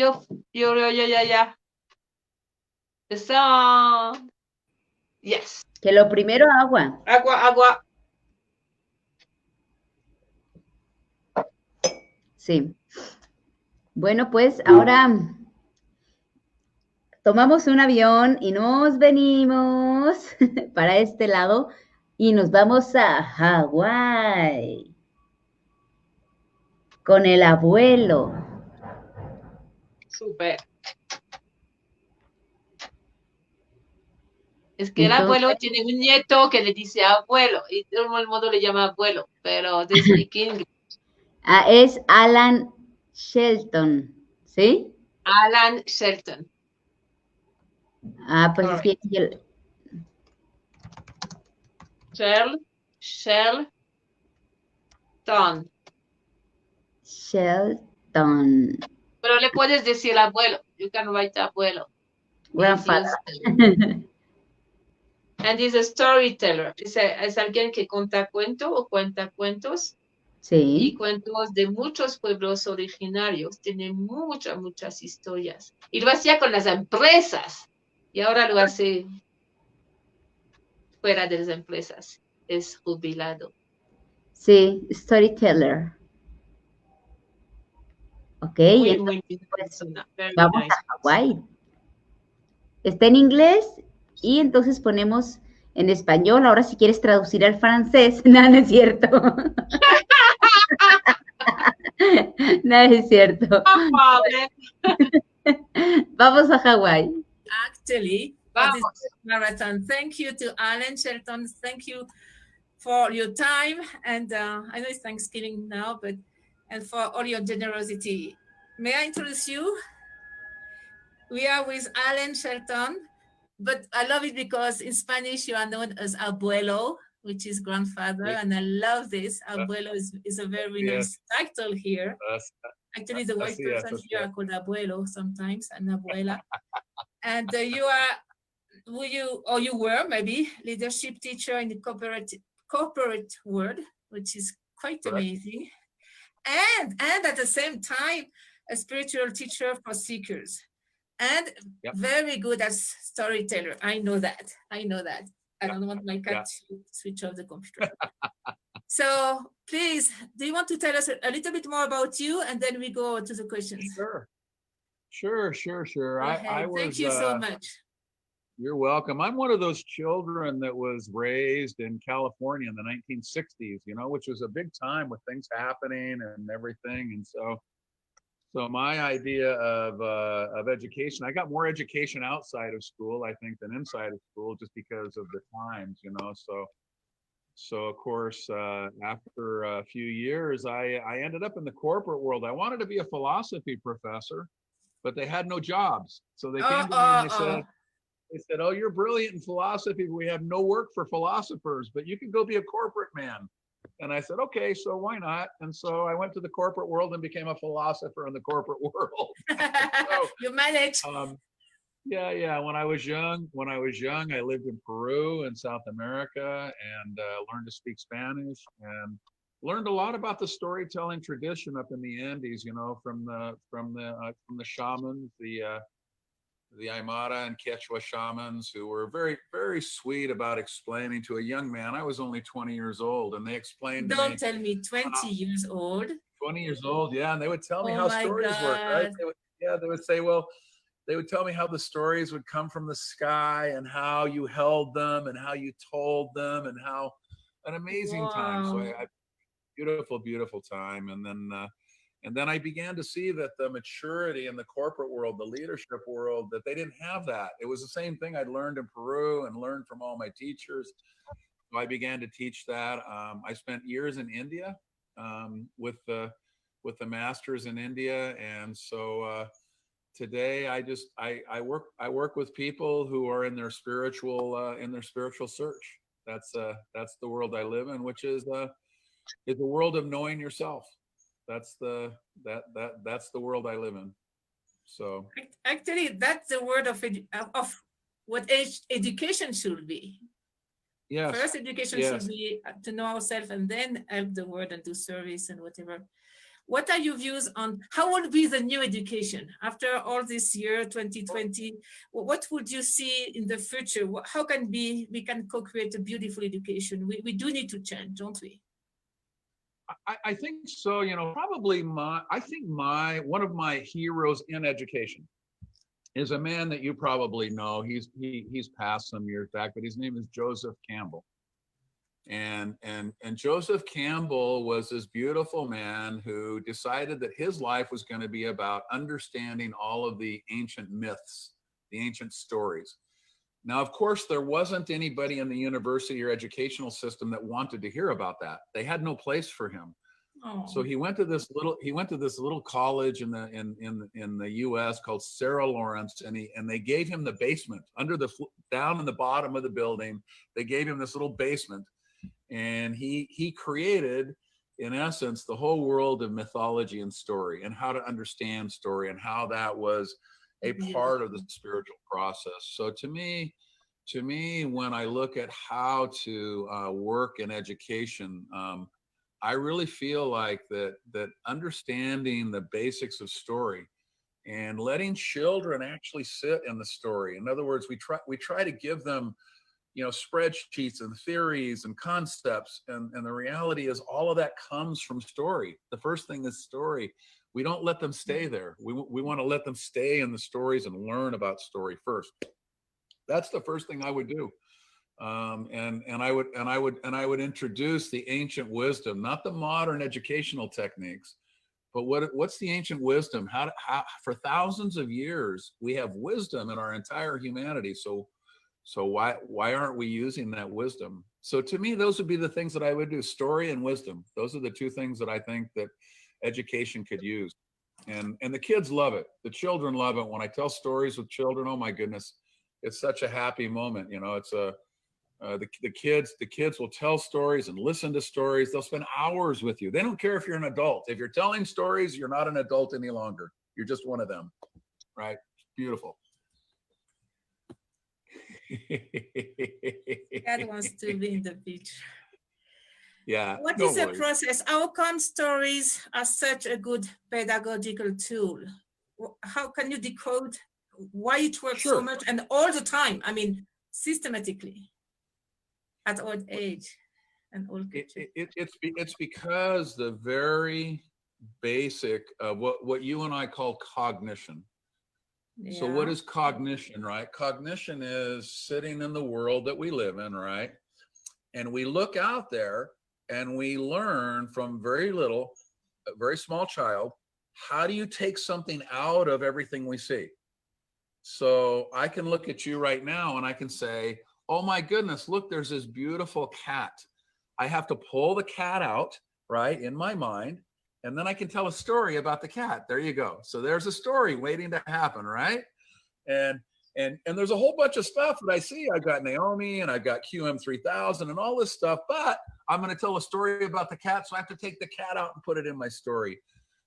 Yeah. The song. Yes. Que lo primero, agua. Agua. Sí. Bueno, pues ahora tomamos un avión y nos venimos para este lado y nos vamos a Hawái con el abuelo. Súper. Es que entonces, el abuelo tiene un nieto que le dice abuelo y de todo el mundo le llama abuelo, pero they speak English. Es Alan Shelton, ¿sí? Alan Shelton. Pues es que Shelton. Pero le puedes decir abuelo. You can write abuelo. Grandfather. And he's a storyteller. Es alguien que cuenta cuentos o cuenta cuentos. Sí. Y cuentos de muchos pueblos originarios. Tiene muchas historias. Y lo hacía con las empresas. Y ahora lo hace fuera de las empresas. Es jubilado. Sí, storyteller. Ok, muy bien. Pues, vamos a Hawái. Está en inglés y entonces ponemos en español. Ahora si quieres traducir al francés, no es cierto. No es cierto. Vamos a Hawái. Actually, for this marathon, thank you to Alan Shelton. Thank you for your time. And I know it's Thanksgiving now, and for all your generosity. May I introduce you? We are with Alan Shelton, but I love it because in Spanish you are known as abuelo, which is grandfather, and I love this. Abuelo is a very nice title here. Actually, the white person here are called abuelo sometimes, and abuela. And you were maybe leadership teacher in the corporate world, which is quite amazing. And at the same time, a spiritual teacher for seekers. And very good as storyteller. I know that. I don't want my cat to switch off the computer. So please, do you want to tell us a little bit more about you? And then we go to the questions. Sure. Sure. I was. Thank you so much. You're welcome. I'm one of those children that was raised in California in the 1960s, which was a big time with things happening and everything. And so my idea of education, I got more education outside of school, I think, than inside of school, just because of the times, So of course, after a few years, I ended up in the corporate world. I wanted to be a philosophy professor, but they had no jobs. So they came to me and they said, "Oh, you're brilliant in philosophy, but we have no work for philosophers, but you can go be a corporate man." And I said, "Okay, so why not?" And so I went to the corporate world and became a philosopher in the corporate world. So, you managed. Yeah. When I was young, I lived in Peru in South America and learned to speak Spanish and learned a lot about the storytelling tradition up in the Andes. From the shamans, the Aymara and Quechua shamans, who were very, very sweet about explaining to a young man. I was only 20 years old, and they explained to me. Don't tell me 20 years old. 20 years old, yeah, and they would tell me Oh how my stories work, right? God. They would say, well, they would tell me how the stories would come from the sky and how you held them and how you told them and how an amazing time. So I beautiful, beautiful time. And then I began to see that the maturity in the corporate world, the leadership world, that they didn't have that. It was the same thing I'd learned in Peru and learned from all my teachers. So I began to teach that. I spent years in India with the masters in India, and so today I work with people who are in their spiritual search. That's the world I live in, which is a world of knowing yourself. That's the world I live in. So actually, that's the word of what education should be. Yes. First, education should be to know ourselves, and then help the world and do service and whatever. What are your views on how will be the new education after all this year, 2020? What would you see in the future? How can we can co-create a beautiful education? We do need to change, don't we? I think so. Probably one of my heroes in education is a man that you probably know. He's passed some years back, but his name is Joseph Campbell. And Joseph Campbell was this beautiful man who decided that his life was going to be about understanding all of the ancient myths, the ancient stories. Now, of course, there wasn't anybody in the university or educational system that wanted to hear about that. They had no place for him. Oh. So he went to this little college in the U.S. called Sarah Lawrence, and they gave him the basement down in the bottom of the building. They gave him this little basement, and he created, in essence, the whole world of mythology and story, and how to understand story, and how that was a part of the spiritual process. So to me, when I look at how to work in education, I really feel like that understanding the basics of story and letting children actually sit in the story. In other words, we try to give them, spreadsheets and theories and concepts, and the reality is all of that comes from story. The first thing is story. We don't let them stay there. We want to let them stay in the stories and learn about story first. That's the first thing I would do. And I would introduce the ancient wisdom, not the modern educational techniques, but what's the ancient wisdom? How for thousands of years we have wisdom in our entire humanity. So why aren't we using that wisdom? So to me, those would be the things that I would do: story and wisdom. Those are the two things that I think that education could use, and the kids love it. The children love it. When I tell stories with children, oh my goodness, it's such a happy moment. It's the kids will tell stories and listen to stories. They'll spend hours with you. They don't care if you're an adult. If you're telling stories, you're not an adult any longer. You're just one of them, right? Beautiful. Dad wants to be in the beach. Yeah. What is the process? How come stories are such a good pedagogical tool? How can you decode why it works so much and all the time? I mean, systematically, at old age and all. It's because the very basic of what you and I call cognition. So what is cognition, right? Cognition is sitting in the world that we live in, right? And we look out there and we learn from very little, a very small child, how do you take something out of everything we see? So I can look at you right now and I can say, oh my goodness, look, there's this beautiful cat. I have to pull the cat out, right, in my mind, and then I can tell a story about the cat. There you go. So there's a story waiting to happen, right? And there's a whole bunch of stuff that I see. I've got Naomi and I've got QM3000 and all this stuff, but I'm going to tell a story about the cat, so I have to take the cat out and put it in my story.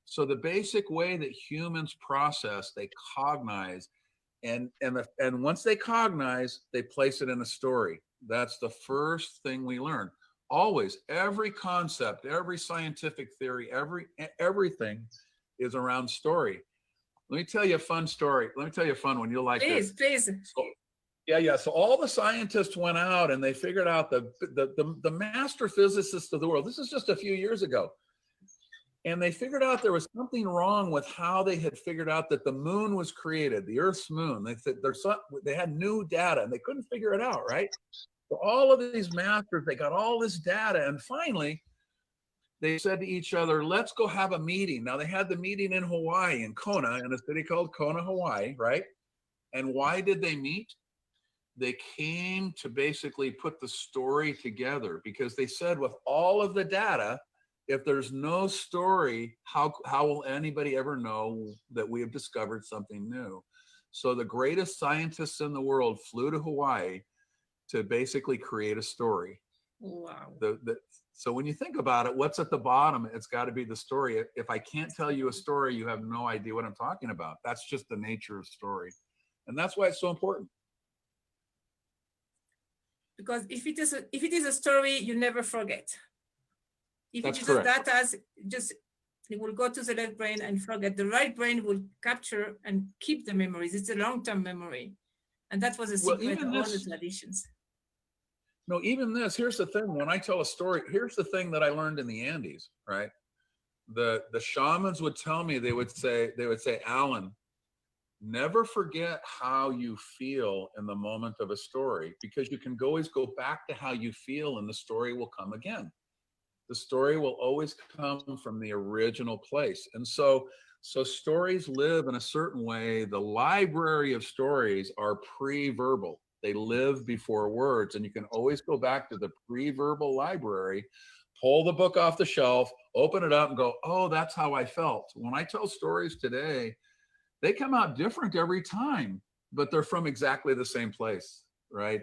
So the basic way that humans process, they cognize, and once they cognize, they place it in a story. That's the first thing we learn. Always, every concept, every scientific theory, everything is around story. Let me tell you a fun story. Let me tell you a fun one. You'll like this. Please. So, yeah. So all the scientists went out and they figured out the master physicists of the world. This is just a few years ago. And they figured out there was something wrong with how they had figured out that the moon was created, the Earth's moon. They said they had new data and they couldn't figure it out, right? So all of these masters, they got all this data, and finally they said to each other, let's go have a meeting. Now they had the meeting in Hawaii, in Kona, in a city called Kona, Hawaii, right? And why did they meet? They came to basically put the story together, because they said with all of the data, if there's no story, how will anybody ever know that we have discovered something new? So the greatest scientists in the world flew to Hawaii to basically create a story. Wow. So when you think about it, what's at the bottom? It's got to be the story. If I can't tell you a story, you have no idea what I'm talking about. That's just the nature of story. And that's why it's so important. Because if it is a story, you never forget. If That's it is correct. data, it will go to the left brain and forget. The right brain will capture and keep the memories. It's a long-term memory. And that was a secret of all the traditions. No, even this, here's the thing. When I tell a story, here's the thing that I learned in the Andes, right? The shamans would tell me, they would say, Alan, never forget how you feel in the moment of a story, because you can always go back to how you feel and the story will come again. The story will always come from the original place. And so stories live in a certain way. The library of stories are pre-verbal. They live before words, and you can always go back to the pre-verbal library, pull the book off the shelf, open it up and go, oh, that's how I felt. When I tell stories today, they come out different every time, but they're from exactly the same place, right?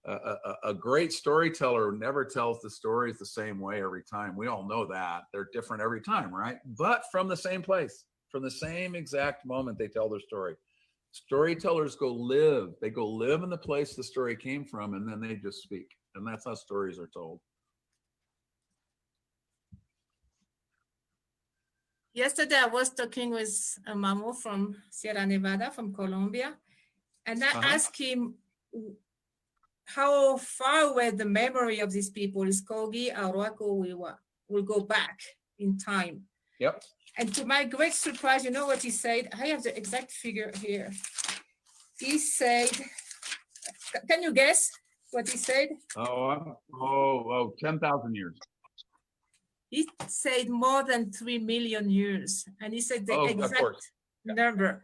A great storyteller never tells the stories the same way every time. We all know that. They're different every time, right? But from the same place, from the same exact moment they tell their story. Storytellers they go live in the place the story came from, and then they just speak. And that's how stories are told. Yesterday, I was talking with a Mamo from Sierra Nevada, from Colombia, and I asked him how far away the memory of these people is Kogi, Arhuaco, Wiwa, will go back in time. Yep. And to my great surprise, you know what he said? I have the exact figure here. He said, can you guess what he said? 10,000 years. He said more than 3 million years. And he said the exact number.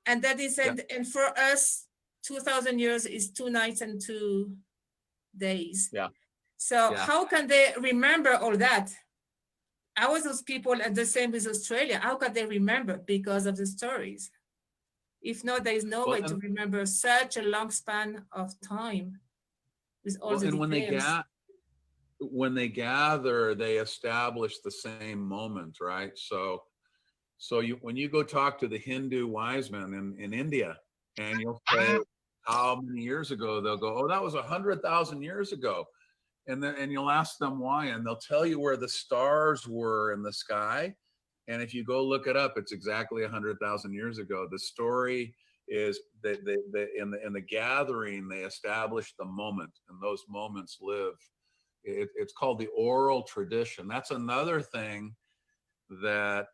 And that is, and for us, 2,000 years is 2 nights and 2 days. Yeah. So how can they remember all that? I was those people, and the same with Australia. How can they remember? Because of the stories. If not, there is no way to remember such a long span of time with all the details. When they gather, they establish the same moment, right? So when you go talk to the Hindu wise men in India, and you'll say how many years ago, they'll go, oh, that was 100,000 years ago. And you'll ask them why, and they'll tell you where the stars were in the sky. And if you go look it up, it's exactly 100,000 years ago. The story is that in the gathering, they establish the moment, and those moments live. It's called the oral tradition. That's another thing that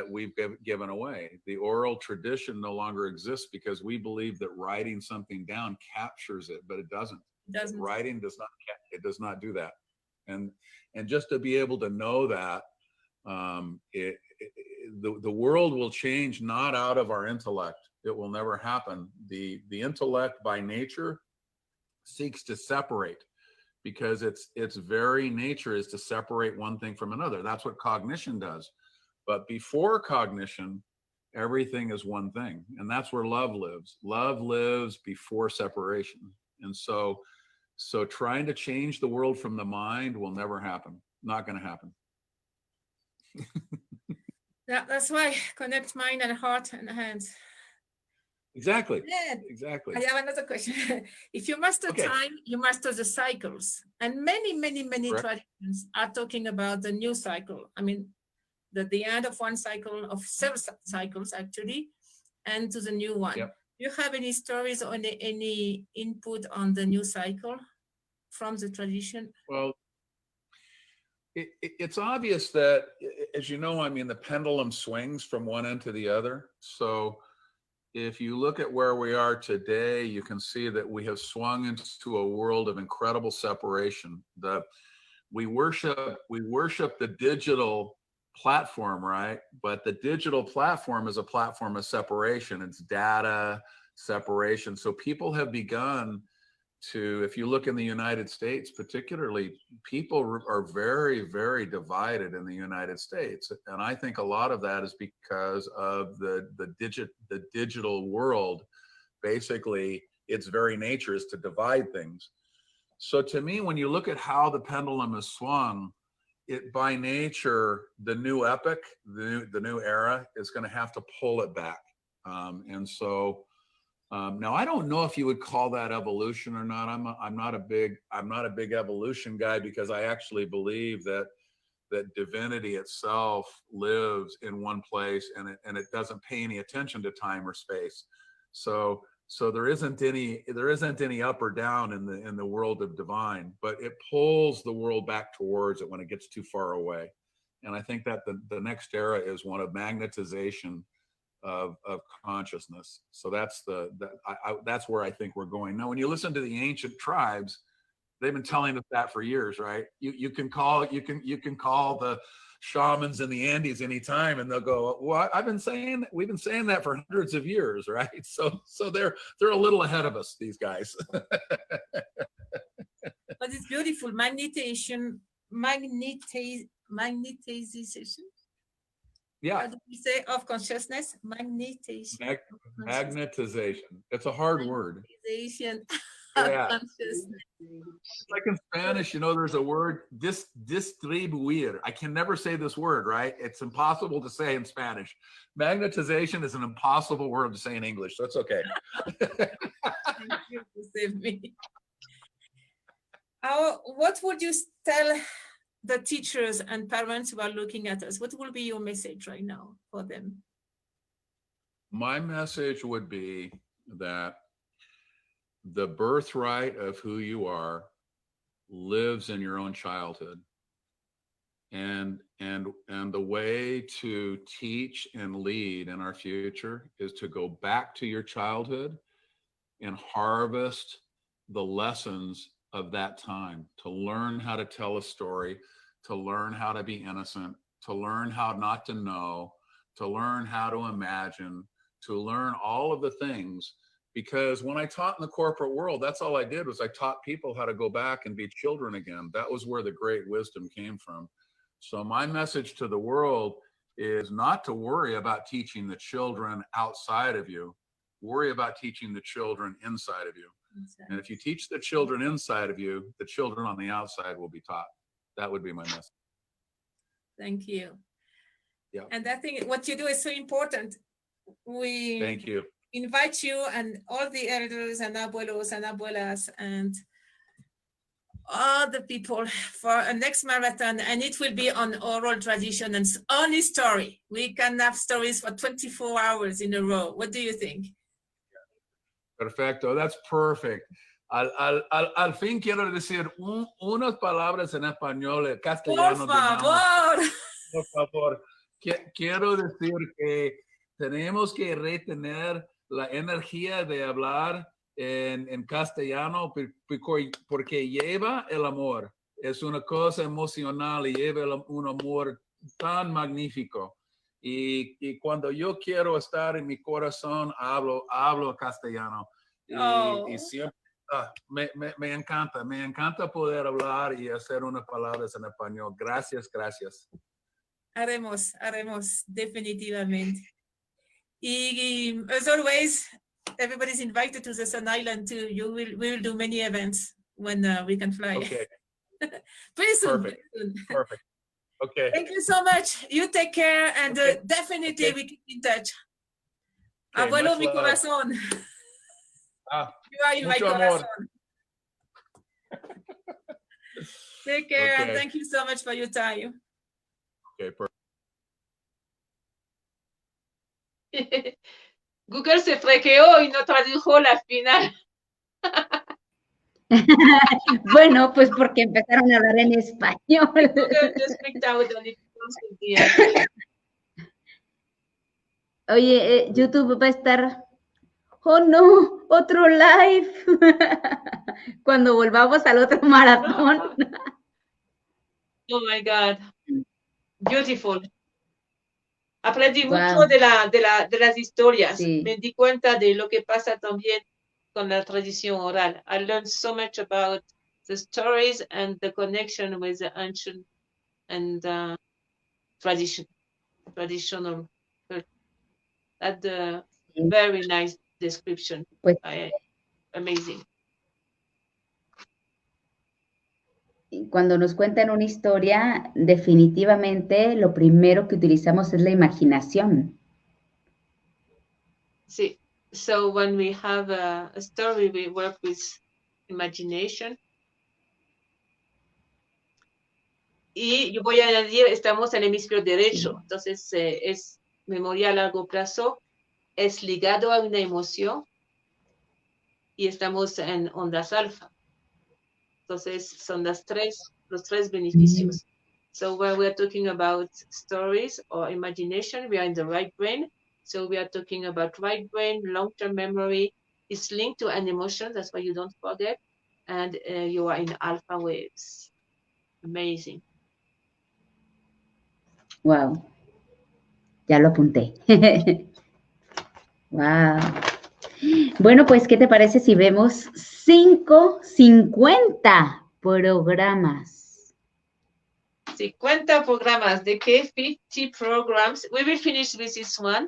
we've given away. The oral tradition no longer exists because we believe that writing something down captures it, but it doesn't. Writing does not, it does not do that. And just to be able to know that, the world will change not out of our intellect. It will never happen. The intellect by nature seeks to separate, because its very nature is to separate one thing from another. That's what cognition does. But before cognition, everything is one thing, and that's where love lives. Love lives before separation. And so trying to change the world from the mind will never happen. Not going to happen. Yeah, that's why connect mind and heart and hands. Exactly. Yeah. Exactly. I have another question. If you master time, you master the cycles. And many traditions are talking about the new cycle. I mean, the end of one cycle, of several cycles actually, and to the new one. Yep. Do you have any stories or any input on the new cycle from the tradition? Well, it's obvious that, as you know, I mean, the pendulum swings from one end to the other. So if you look at where we are today, you can see that we have swung into a world of incredible separation. We worship the digital platform, right? But the digital platform is a platform of separation. It's data separation. So people have begun to, if you look in the United States particularly, people are very, very divided in the United States. And I think a lot of that is because of the digital world. Basically, its very nature is to divide things. So to me, when you look at how the pendulum is swung, it by nature, the new epoch, the new era is going to have to pull it back. Now I don't know if you would call that evolution or not. I'm not a big evolution guy, because I actually believe that divinity itself lives in one place, and it doesn't pay any attention to time or space. So there isn't any up or down in the world of divine, but it pulls the world back towards it when it gets too far away. And I think that the next era is one of magnetization of consciousness. So that's where I think we're going. Now, when you listen to the ancient tribes, they've been telling us that for years, right? You can call the shamans in the Andes anytime, and they'll go, well, we've been saying that for hundreds of years, right? So they're a little ahead of us, these guys. But it's beautiful. Magnetization. Yeah. How do we say of consciousness? Magnetization. Magnetization. It's a hard word. Magnetization. Yeah. Like in Spanish, there's a word, distribuir. I can never say this word, right? It's impossible to say in Spanish. Magnetization is an impossible word to say in English, so it's okay. Thank you to save me. What would you tell the teachers and parents who are looking at us? What will be your message right now for them? My message would be that the birthright of who you are lives in your own childhood. And the way to teach and lead in our future is to go back to your childhood and harvest the lessons of that time, to learn how to tell a story, to learn how to be innocent, to learn how not to know, to learn how to imagine, to learn all of the things. Because when I taught in the corporate world, that's all I did was I taught people how to go back and be children again. That was where the great wisdom came from. So my message to the world is not to worry about teaching the children outside of you. Worry about teaching the children inside of you. And if you teach the children inside of you, the children on the outside will be taught. That would be my message. Thank you. Yeah. And I think what you do is so important. Thank you. Invite you and all the elders and abuelos and abuelas and all the people for a next marathon, and it will be on oral tradition and only story. We can have stories for 24 hours in a row. What do you think? Perfecto, that's perfect. Al fin quiero decir unas palabras en español, castellano. Por favor. Por favor. quiero decir que tenemos que retener la energía de hablar en castellano porque lleva el amor. Es una cosa emocional y lleva un amor tan magnífico. Y cuando yo quiero estar en mi corazón, hablo castellano. Y siempre me encanta poder hablar y hacer unas palabras en español. Gracias. Haremos, definitivamente. Y as always, everybody's invited to the Sun Island too. We will do many events when we can fly. Okay. Pretty soon. Perfect. Okay. Thank you so much. You take care, and definitely we keep in touch. Okay, Abuelo much mi love. corazón. You are in my Mucho amor. corazón. Take care, and Okay. thank you so much for your time. Okay, perfect. Google se frequeó y no tradujo la final. Bueno, pues porque empezaron a hablar en español. Google just freaked out and it was Oye, YouTube va a estar, oh no, otro live. Cuando volvamos al otro maratón. Oh my God. Beautiful. Aprendí Wow. mucho de las historias. Sí. Me di cuenta de lo que pasa también con la tradición oral. I learned so much about the stories and the connection with the ancient and traditional. That's a very nice description. Pues, amazing. cuando nos cuentan una historia, definitivamente lo primero que utilizamos es la imaginación. Sí. So when we have a story, we work with imagination. Y yo voy a añadir, estamos en el hemisferio derecho, entonces es memoria a largo plazo, es ligado a una emoción y estamos en ondas alfa. Entonces son los tres beneficios. So when we're talking about stories or imagination, we are in the right brain. So we are talking about right brain, long-term memory. It's linked to an emotion, that's why you don't forget. And you are in alpha waves. Amazing. Wow. Ya lo apunté. Wow. Bueno, pues, ¿qué te parece si vemos 50 programas? 50 programas. ¿De qué? 50 programs. We will finish with this one.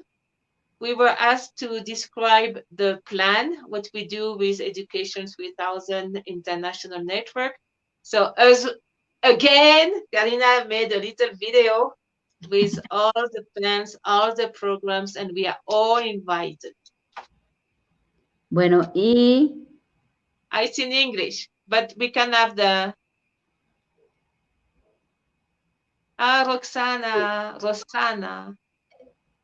We were asked to describe the plan, what we do with Education 3000 International Network. So again, Karina made a little video with all the plans, all the programs, and we are all invited. Bueno, y... It's in English, but we can have the... Roxana.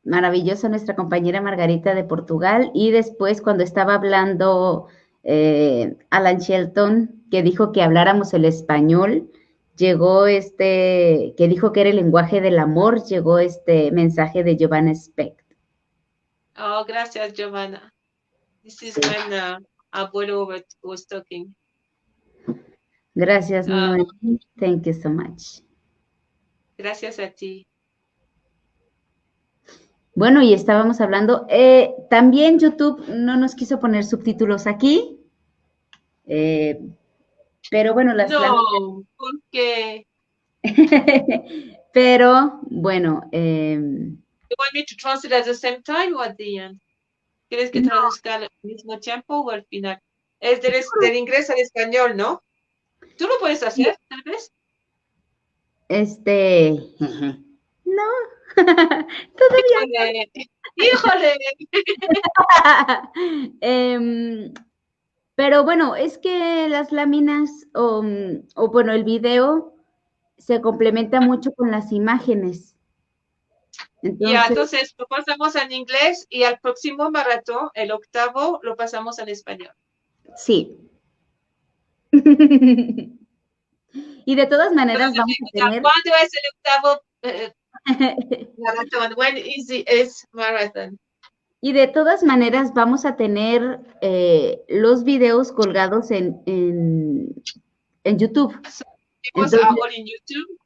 Maravillosa nuestra compañera Margarita de Portugal. Y después, cuando estaba hablando Alan Shelton, que dijo que habláramos el español, llegó que dijo que era el lenguaje del amor, llegó este mensaje de Giovanna Specht. Oh, gracias, Giovanna. This is when Abuelo was talking. Gracias, Noemi. Thank you so much. Gracias a ti. Bueno, y estábamos hablando, también YouTube no nos quiso poner subtítulos aquí, pero bueno, No, ¿por qué? Pero, bueno. You want me to translate at the same time or at the end? ¿Quieres que traduzca al mismo tiempo o al final? Es del inglés al español, ¿no? ¿Tú lo puedes hacer, tal vez? No, todavía. ¡Híjole! Pero bueno, es que las láminas o bueno, el video se complementa mucho con las imágenes. Entonces lo pasamos en inglés y al próximo maratón, el 8º, lo pasamos en español. Sí. Y de todas maneras vamos a tener... ¿Cuándo es el 8º Marathon. When is the S marathon? Y de todas maneras vamos a tener los videos colgados en YouTube. Because Entonces, are all in YouTube.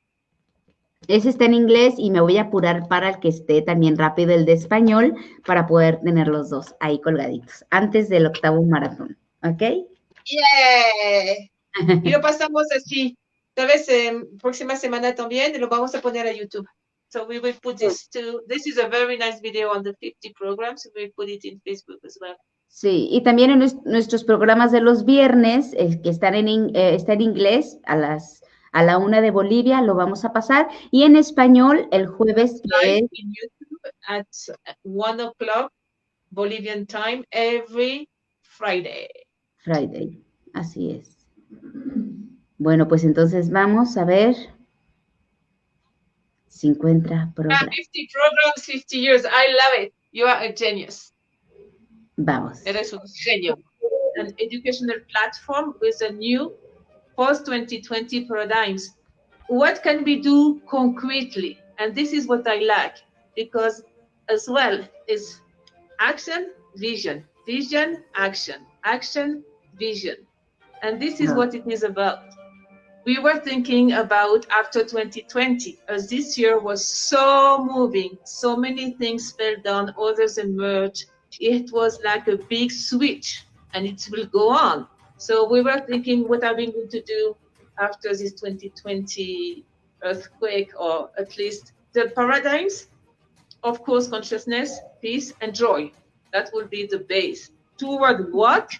ese está en inglés y me voy a apurar para el que esté también rápido el de español para poder tener los dos ahí colgaditos antes del 8º maratón, ¿ok? Yeah. Y lo pasamos así. Tal vez próxima semana también lo vamos a poner a YouTube. So we will put this this is a very nice video on the 50 programs. We will put it in Facebook as well. Sí, y también en nuestros programas de los viernes, que están está en inglés a la 1 de Bolivia, lo vamos a pasar, y en español el jueves que es in YouTube at 1 o'clock Bolivian time every Friday. Friday, así es. Bueno, pues entonces vamos a ver si encuentra programas. 50 programs, 50 years. I love it. You are a genius. Vamos. Eres un genio. An educational platform with a new post-2020 paradigms. What can we do concretely? And this is what I like, because as well is action, vision, vision, action, action, vision. And this is what it is about. We were thinking about after 2020, as this year was so moving, so many things fell down, others emerged. It was like a big switch, and it will go on. So we were thinking, what are we going to do after this 2020 earthquake, or at least the paradigms? Of course, consciousness, peace, and joy. That will be the base. Toward what?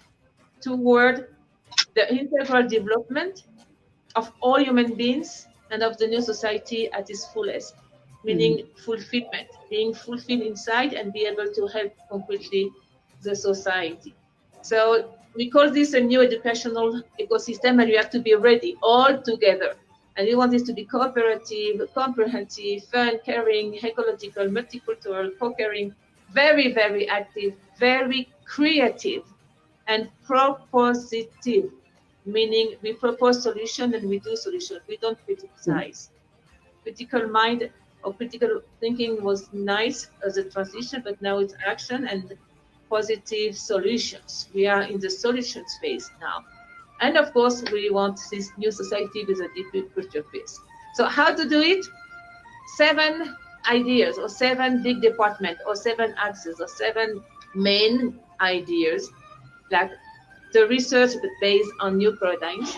Toward the integral development of all human beings and of the new society at its fullest, meaning fulfillment, being fulfilled inside and be able to help completely the society. So we call this a new educational ecosystem, and you have to be ready all together. And we want this to be cooperative, comprehensive, fun, caring, ecological, multicultural, co-caring, very, very active, very creative, and propositive, meaning we propose solution and we do solution. We don't criticize. Critical mind or critical thinking was nice as a transition, but now it's action and positive solutions. We are in the solutions phase now. And of course, we want this new society with a deep culture phase. So how to do it? 7 ideas, or 7 big departments, or 7 axes, or 7 main ideas, like the research based on new paradigms,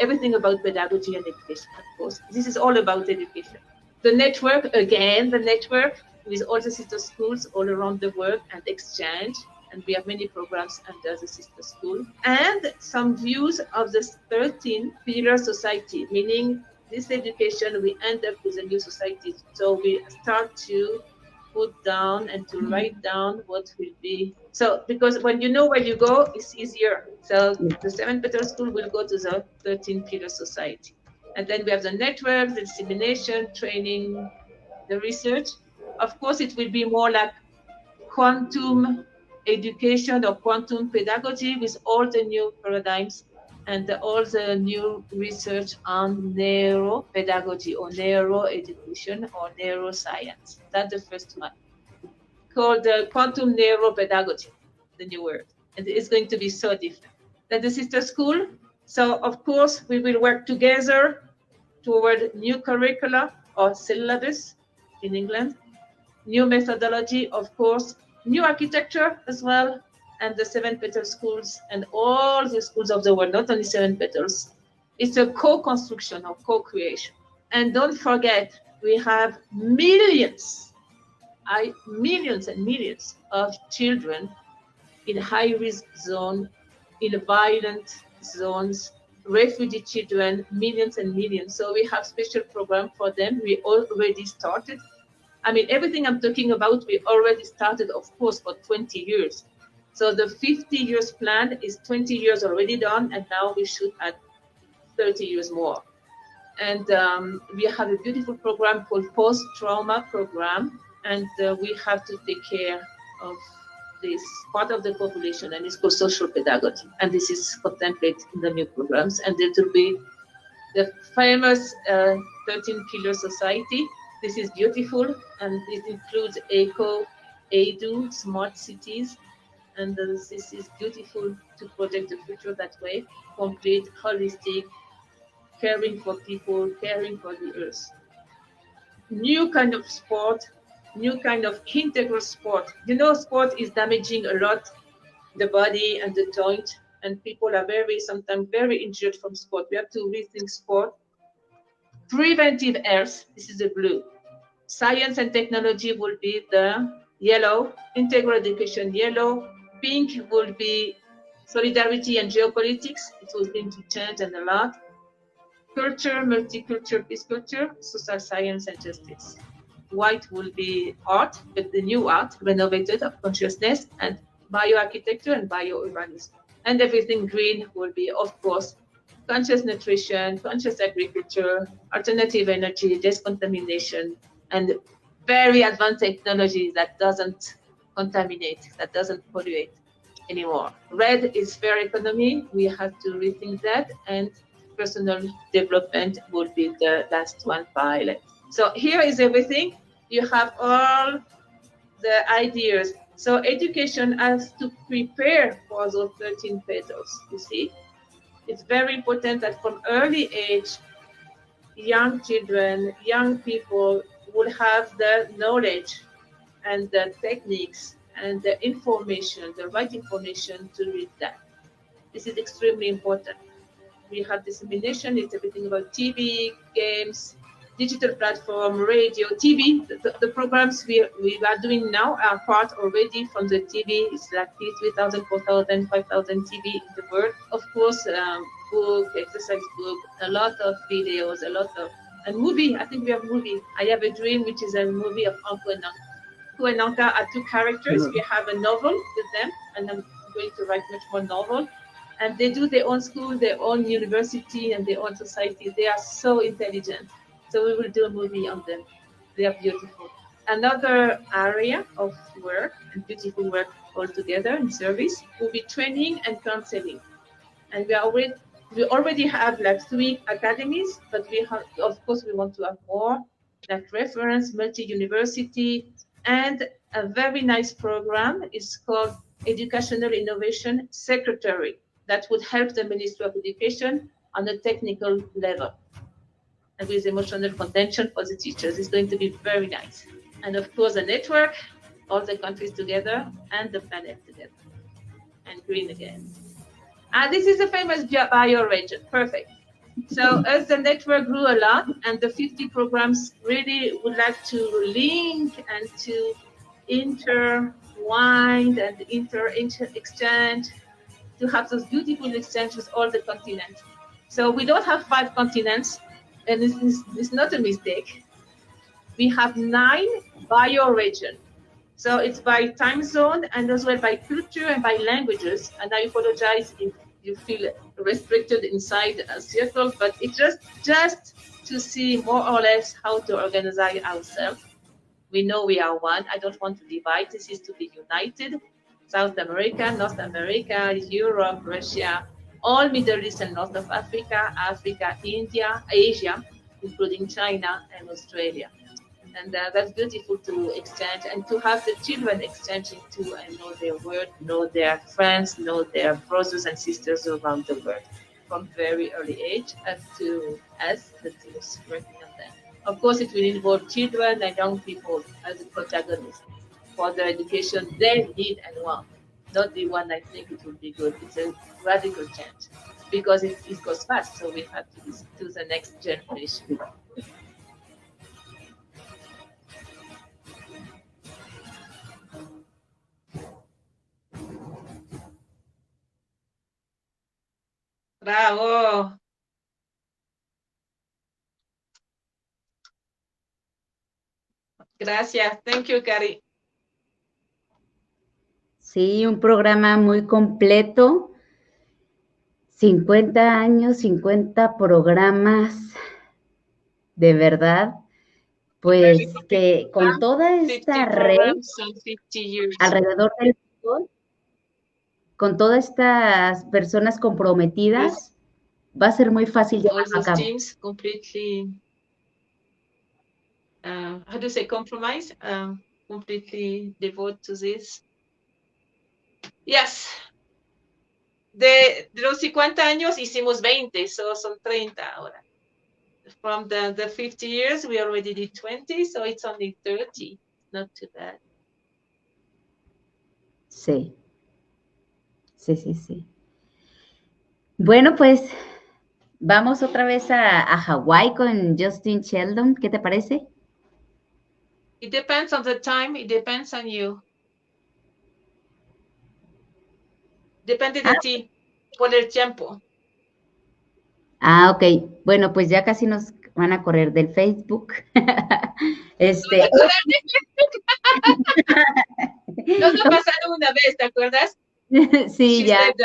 everything about pedagogy and education, of course. This is all about education. The network, again, the network with all the sister schools all around the world and exchange. And we have many programs under the sister school. And some views of the 13 pillar society, meaning this education, we end up with a new society. So we start to put down and to write down what will be. So, because when you know where you go, it's easier. So the 7 Peter School will go to the 13 pillar society. And then we have the network, the dissemination, training, the research. Of course, it will be more like quantum education or quantum pedagogy with all the new paradigms and all the new research on neuropedagogy or neuroeducation or neuroscience. That's the first one, called quantum neuropedagogy, the new word. And it's going to be so different. Then the sister school. So of course, we will work together toward new curricula or syllabus in England, new methodology, of course, new architecture as well, and the 7 Peter schools and all the schools of the world, not only 7 Peters. It's a co-construction or co-creation. And don't forget, we have millions and millions of children in high-risk zone, in violent zones, refugee children, millions and millions. So we have special program for them. We already started. I mean, everything I'm talking about, we already started, of course, for 20 years. So the 50 years plan is 20 years already done, and now we should add 30 years more. And we have a beautiful program called post-trauma program, and we have to take care of this part of the population, and it's called social pedagogy. And this is contemplated in the new programs, and it will be the famous 13 pillar society This is beautiful, and it includes eco, edu, smart cities, and this is beautiful to project the future that way, complete, holistic, caring for people, caring for the earth. New kind of sport, new kind of integral sport. You know, sport is damaging a lot the body and the joint, and people are sometimes very injured from sport. We have to rethink sport. Preventive health, this is the blue. Science and technology will be the yellow. Integral education, yellow. Pink will be solidarity and geopolitics. It will going to change and a lot. Culture, multicultural, peace culture, social science and justice. White will be art, but the new art, renovated of consciousness, and bioarchitecture and biourbanism. And everything green will be, of course, conscious nutrition, conscious agriculture, alternative energy, decontamination, and very advanced technology that doesn't contaminate, that doesn't pollute anymore. Red is fair economy. We have to rethink that, and personal development will be the last one pilot. So here is everything. You have all the ideas. So education has to prepare for those 13 petals, you see. It's very important that from early age, young children, young people will have the knowledge and the techniques and the information, the right information to read that. This is extremely important. We have dissemination, it's everything about TV, games, digital platform, radio, TV. The programs we are doing now are part already from the TV. It's like 3,000, 4,000, 5,000 TV in the world. Of course, book, exercise book, a lot of videos, a lot of, and movie. I think we have movie. I Have a Dream, which is a movie of Uncle and Uncle. Uncle and Uncle are two characters. We have a novel with them, and I'm going to write much more novel. And they do their own school, their own university, and their own society. They are so intelligent. So we will do a movie on them. They are beautiful. Another area of work, and beautiful work all together in service, will be training and counseling. And we already have like 3 academies, but we have, of course, we want to have more, like reference, multi-university, and a very nice program is called Educational Innovation Secretary that would help the Ministry of Education on a technical level. And with emotional contention for the teachers, it's going to be very nice. And of course, a network, all the countries together and the planet together. And green again. And this is a famous bioregion, perfect. So as the network grew a lot, and the 50 programs really would like to link and to intertwine and exchange, to have those beautiful exchanges with all the continents. So we don't have 5 continents, and it's not a mistake. We have 9 bioregions. So it's by time zone and as well by culture and by languages. And I apologize if you feel restricted inside a circle, but it's just to see more or less how to organize ourselves. We know we are one. I don't want to divide. This is to be united. South America, North America, Europe, Russia, all Middle East and North of Africa, India, Asia, including China and Australia. And that's beautiful to exchange and to have the children exchanging too and know their world, know their friends, know their brothers and sisters around the world from very early age up to us, the teams working on them. Of course, it will involve children and young people as the protagonists for the education they need and want, not the one I think it will be good. It's a radical change because it goes fast, so we have to do the next generation. Bravo. Gracias. Thank you, Cari. Sí, un programa muy completo. 50 años, 50 programas. De verdad, pues que con toda esta red alrededor del mundo, con todas estas personas comprometidas, va a ser muy fácil llevarlo a cabo. Teams completely do you say, compromise? Completely devote to this. Yes. De los 50 años hicimos 20, so son 30 ahora. From the 50 years, we already did 20, so it's only 30. Not too bad. Sí. Sí, sí, sí. Bueno, pues vamos otra vez a Hawái con Justin Sheldon. ¿Qué te parece? It depends on the time. It depends on you. Depende de ti. Por el tiempo. Ah, ok. Bueno, pues ya casi nos van a correr del Facebook. Nos ha pasado una vez, ¿te acuerdas? Sí, She ya. said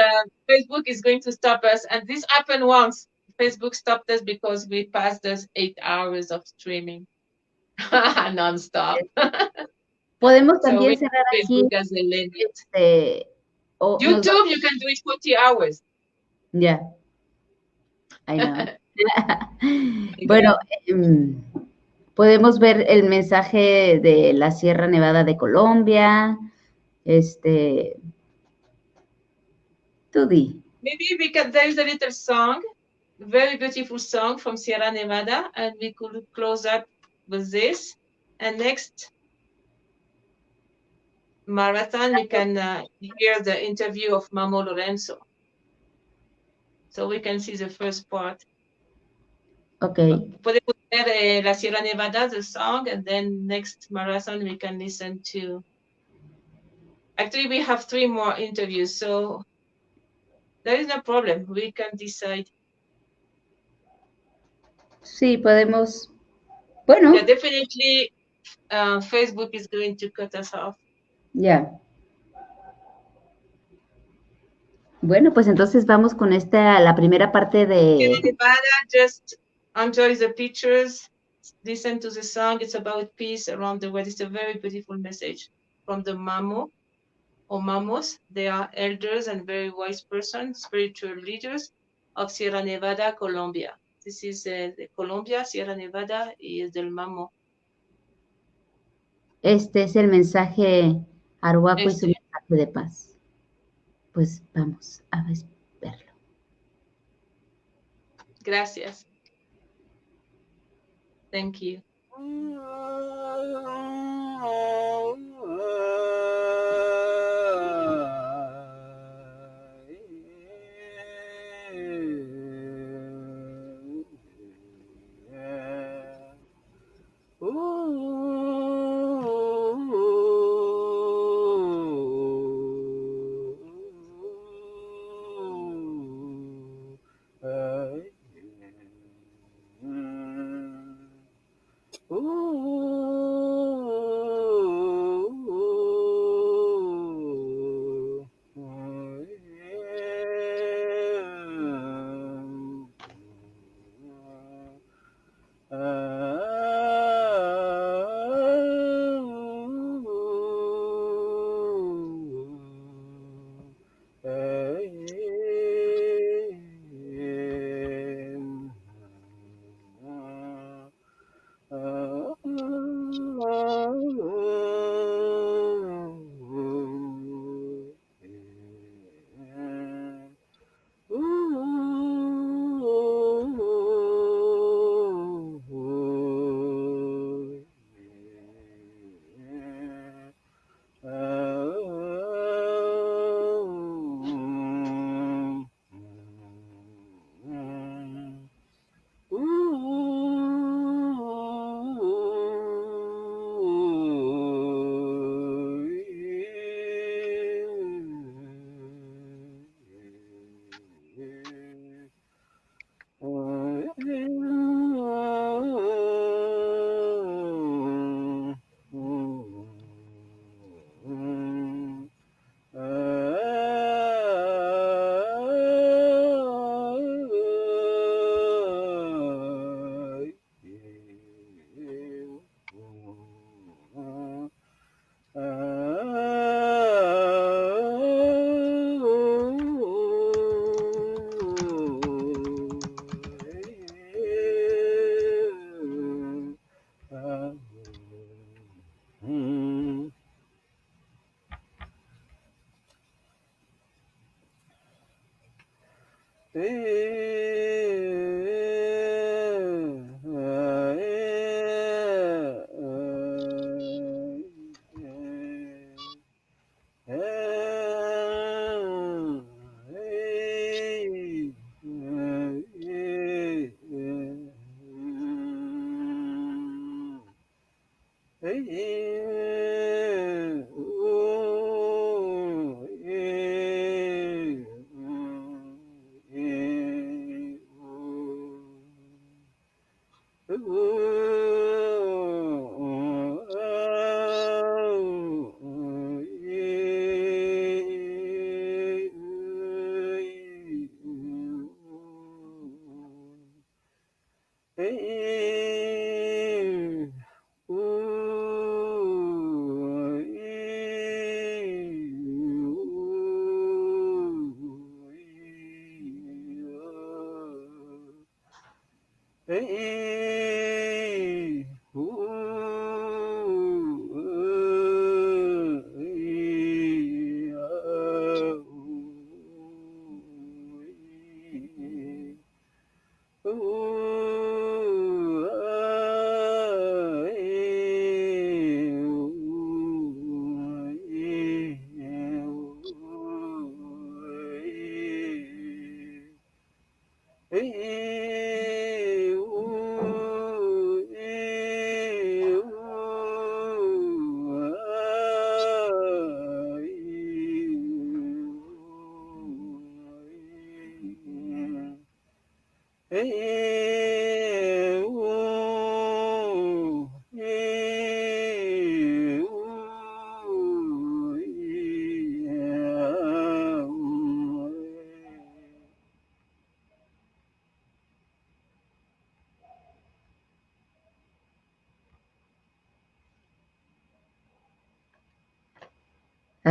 Facebook is going to stop us, and this happened once. Facebook stopped us because we passed us 8 hours of streaming non-stop. Podemos So también we cerrar aquí. Facebook as a limit. YouTube, you can do it 40 hours. Ya. I know. Bueno, podemos ver el mensaje de la Sierra Nevada de Colombia. Tú di. Maybe we can, there is a little song, very beautiful song from Sierra Nevada, and we could close up with this. And next marathon, we can hear the interview of Mamo Lorenzo. So we can see the first part. Okay. Podemos ver la Sierra Nevada, the song, and then next marathon we can listen to. Actually, we have 3 more interviews, so there is no problem. We can decide. Sí, podemos. Bueno. Yeah, definitely Facebook is going to cut us off. Ya. Bueno, pues entonces vamos con la primera parte de... Nevada, just enjoy the pictures, listen to the song. It's about peace around the world. It's a very beautiful message from the Mamo or Mamos. They are elders and very wise persons, spiritual leaders of Sierra Nevada, Colombia. This is the Colombia, Sierra Nevada, y es del Mamo. Este es el mensaje arhuaco y su mensaje de paz. Pues vamos a verlo. Gracias. Thank you.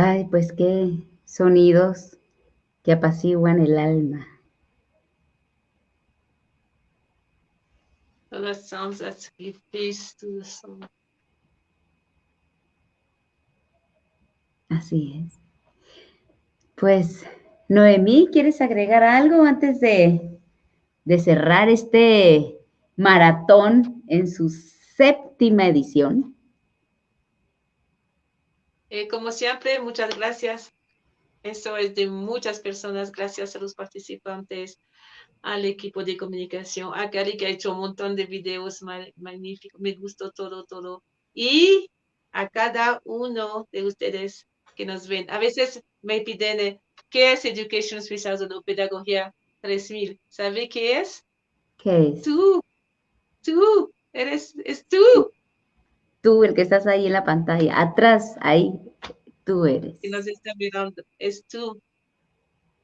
Ay, pues qué sonidos que apaciguan el alma. So that sounds that give peace to the soul. Así es. Pues, Noemí, ¿quieres agregar algo antes de cerrar este maratón en su 7ª edición? Como siempre, muchas gracias. Esto es de muchas personas. Gracias a los participantes, al equipo de comunicación, a Cari que ha hecho un montón de videos magníficos. Me gustó todo. Y a cada uno de ustedes que nos ven. A veces me piden, ¿qué es Education Special o Pedagogía 3000? ¿Sabe qué es? ¿Qué es? Tú, es tú. Tú, el que estás ahí en la pantalla, atrás, ahí, tú eres. Que nos está mirando, es tú.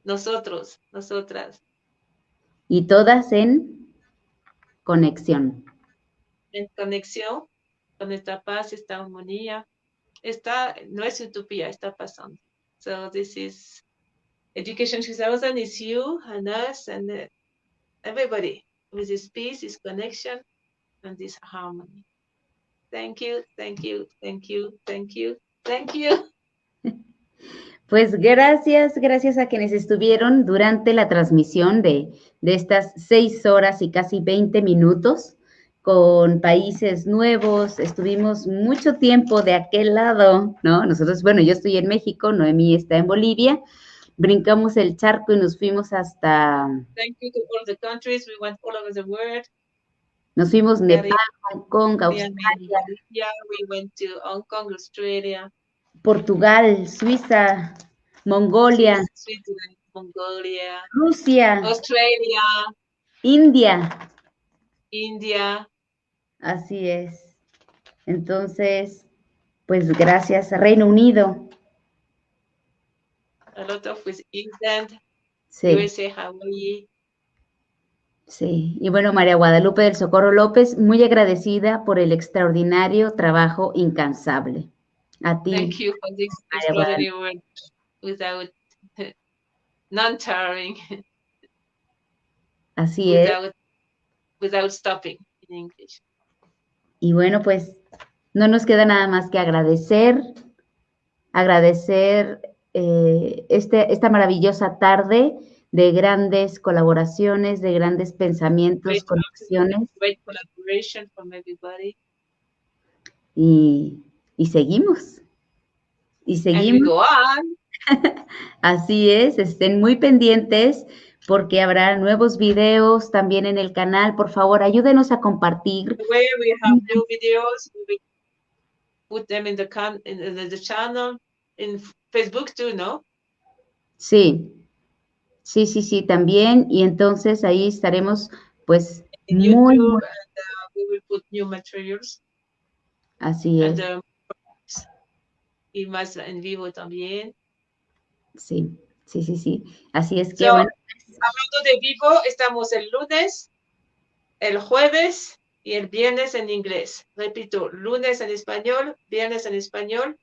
Nosotros, nosotras. Y todas en conexión. En conexión con esta paz, esta armonía. No es utopía, está pasando. So this is Education 2000 is you and us and everybody with this peace, this connection, and this harmony. Thank you. Pues gracias a quienes estuvieron durante la transmisión de estas 6 horas y casi 20 minutos con países nuevos. Estuvimos mucho tiempo de aquel lado, ¿no? Nosotros, bueno, yo estoy en México, Noemí está en Bolivia. Brincamos el charco y nos fuimos hasta... Thank you to all the countries. We went all over the world. Nos fuimos Nepal, Hong Kong, Australia. We went to Hong Kong, Australia. Portugal, Suiza, Mongolia. Switzerland, Mongolia. Rusia. Australia. India. Así es. Entonces, pues gracias, Reino Unido. A lot of with England, sí. USA, Hawaii. Sí, y bueno, María Guadalupe del Socorro López, muy agradecida por el extraordinario trabajo incansable. A ti. Thank you for this extraordinary work without non-tiring. Así es. Without stopping in English. Y bueno, pues no nos queda nada más que agradecer esta maravillosa tarde de grandes colaboraciones, de grandes pensamientos, conexiones. Great collaboration from everybody. Y seguimos. Y seguimos. And we go on. Así es, estén muy pendientes porque habrá nuevos videos también en el canal. Por favor, ayúdenos a compartir. Where we have new videos, we put them in the channel, in Facebook too, ¿no? Sí, también. Y entonces ahí estaremos, pues, In muy, YouTube, muy. and we will put new materials. Así es. And y más en vivo también. Sí. Así es que, So, bueno. Hablando de vivo, estamos el lunes, el jueves y el viernes en inglés. Repito, lunes en español, viernes en español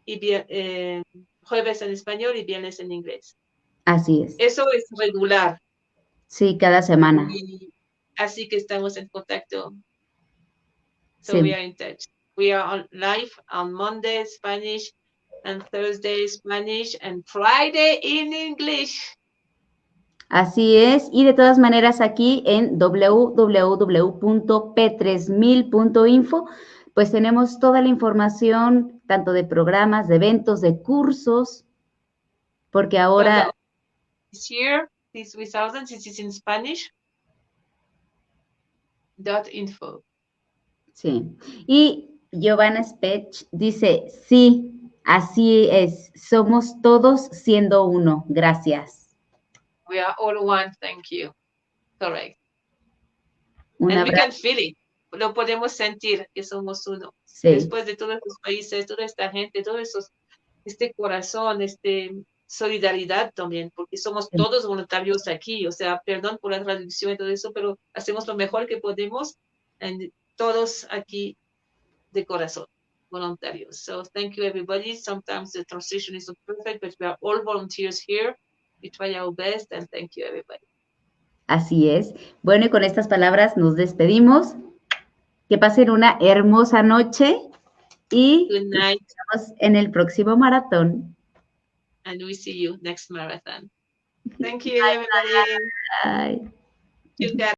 y jueves en español y viernes en inglés. Así es. Eso es regular. Sí, cada semana. Así que estamos en contacto. So Sí. we are in touch. We are on live on Monday, Spanish, and Thursday, Spanish, and Friday in English. Así es, y de todas maneras aquí en www.p3000.info, pues tenemos toda la información, tanto de programas, de eventos, de cursos, porque ahora... This year, this 3000, this is in Spanish. .info. Sí, y Giovanna Spech dice, sí, así es, somos todos siendo uno, gracias. We are all one, thank you. Correct. Un And abrazo. we can feel it. Lo podemos sentir que somos uno. Sí. Después de todos los países, toda esta gente, todo esos, este corazón, solidaridad también, porque somos todos voluntarios aquí. O sea, perdón por la traducción y todo eso, pero hacemos lo mejor que podemos, todos aquí de corazón, voluntarios. So thank you, everybody. Sometimes the translation is not perfect, but we are all volunteers here. We try our best, and thank you, everybody. Así es. Bueno, y con estas palabras nos despedimos. Que pasen una hermosa noche y Good night. nos vemos en el próximo maratón. And we see you next marathon. Thank you, everybody. Bye. You guys.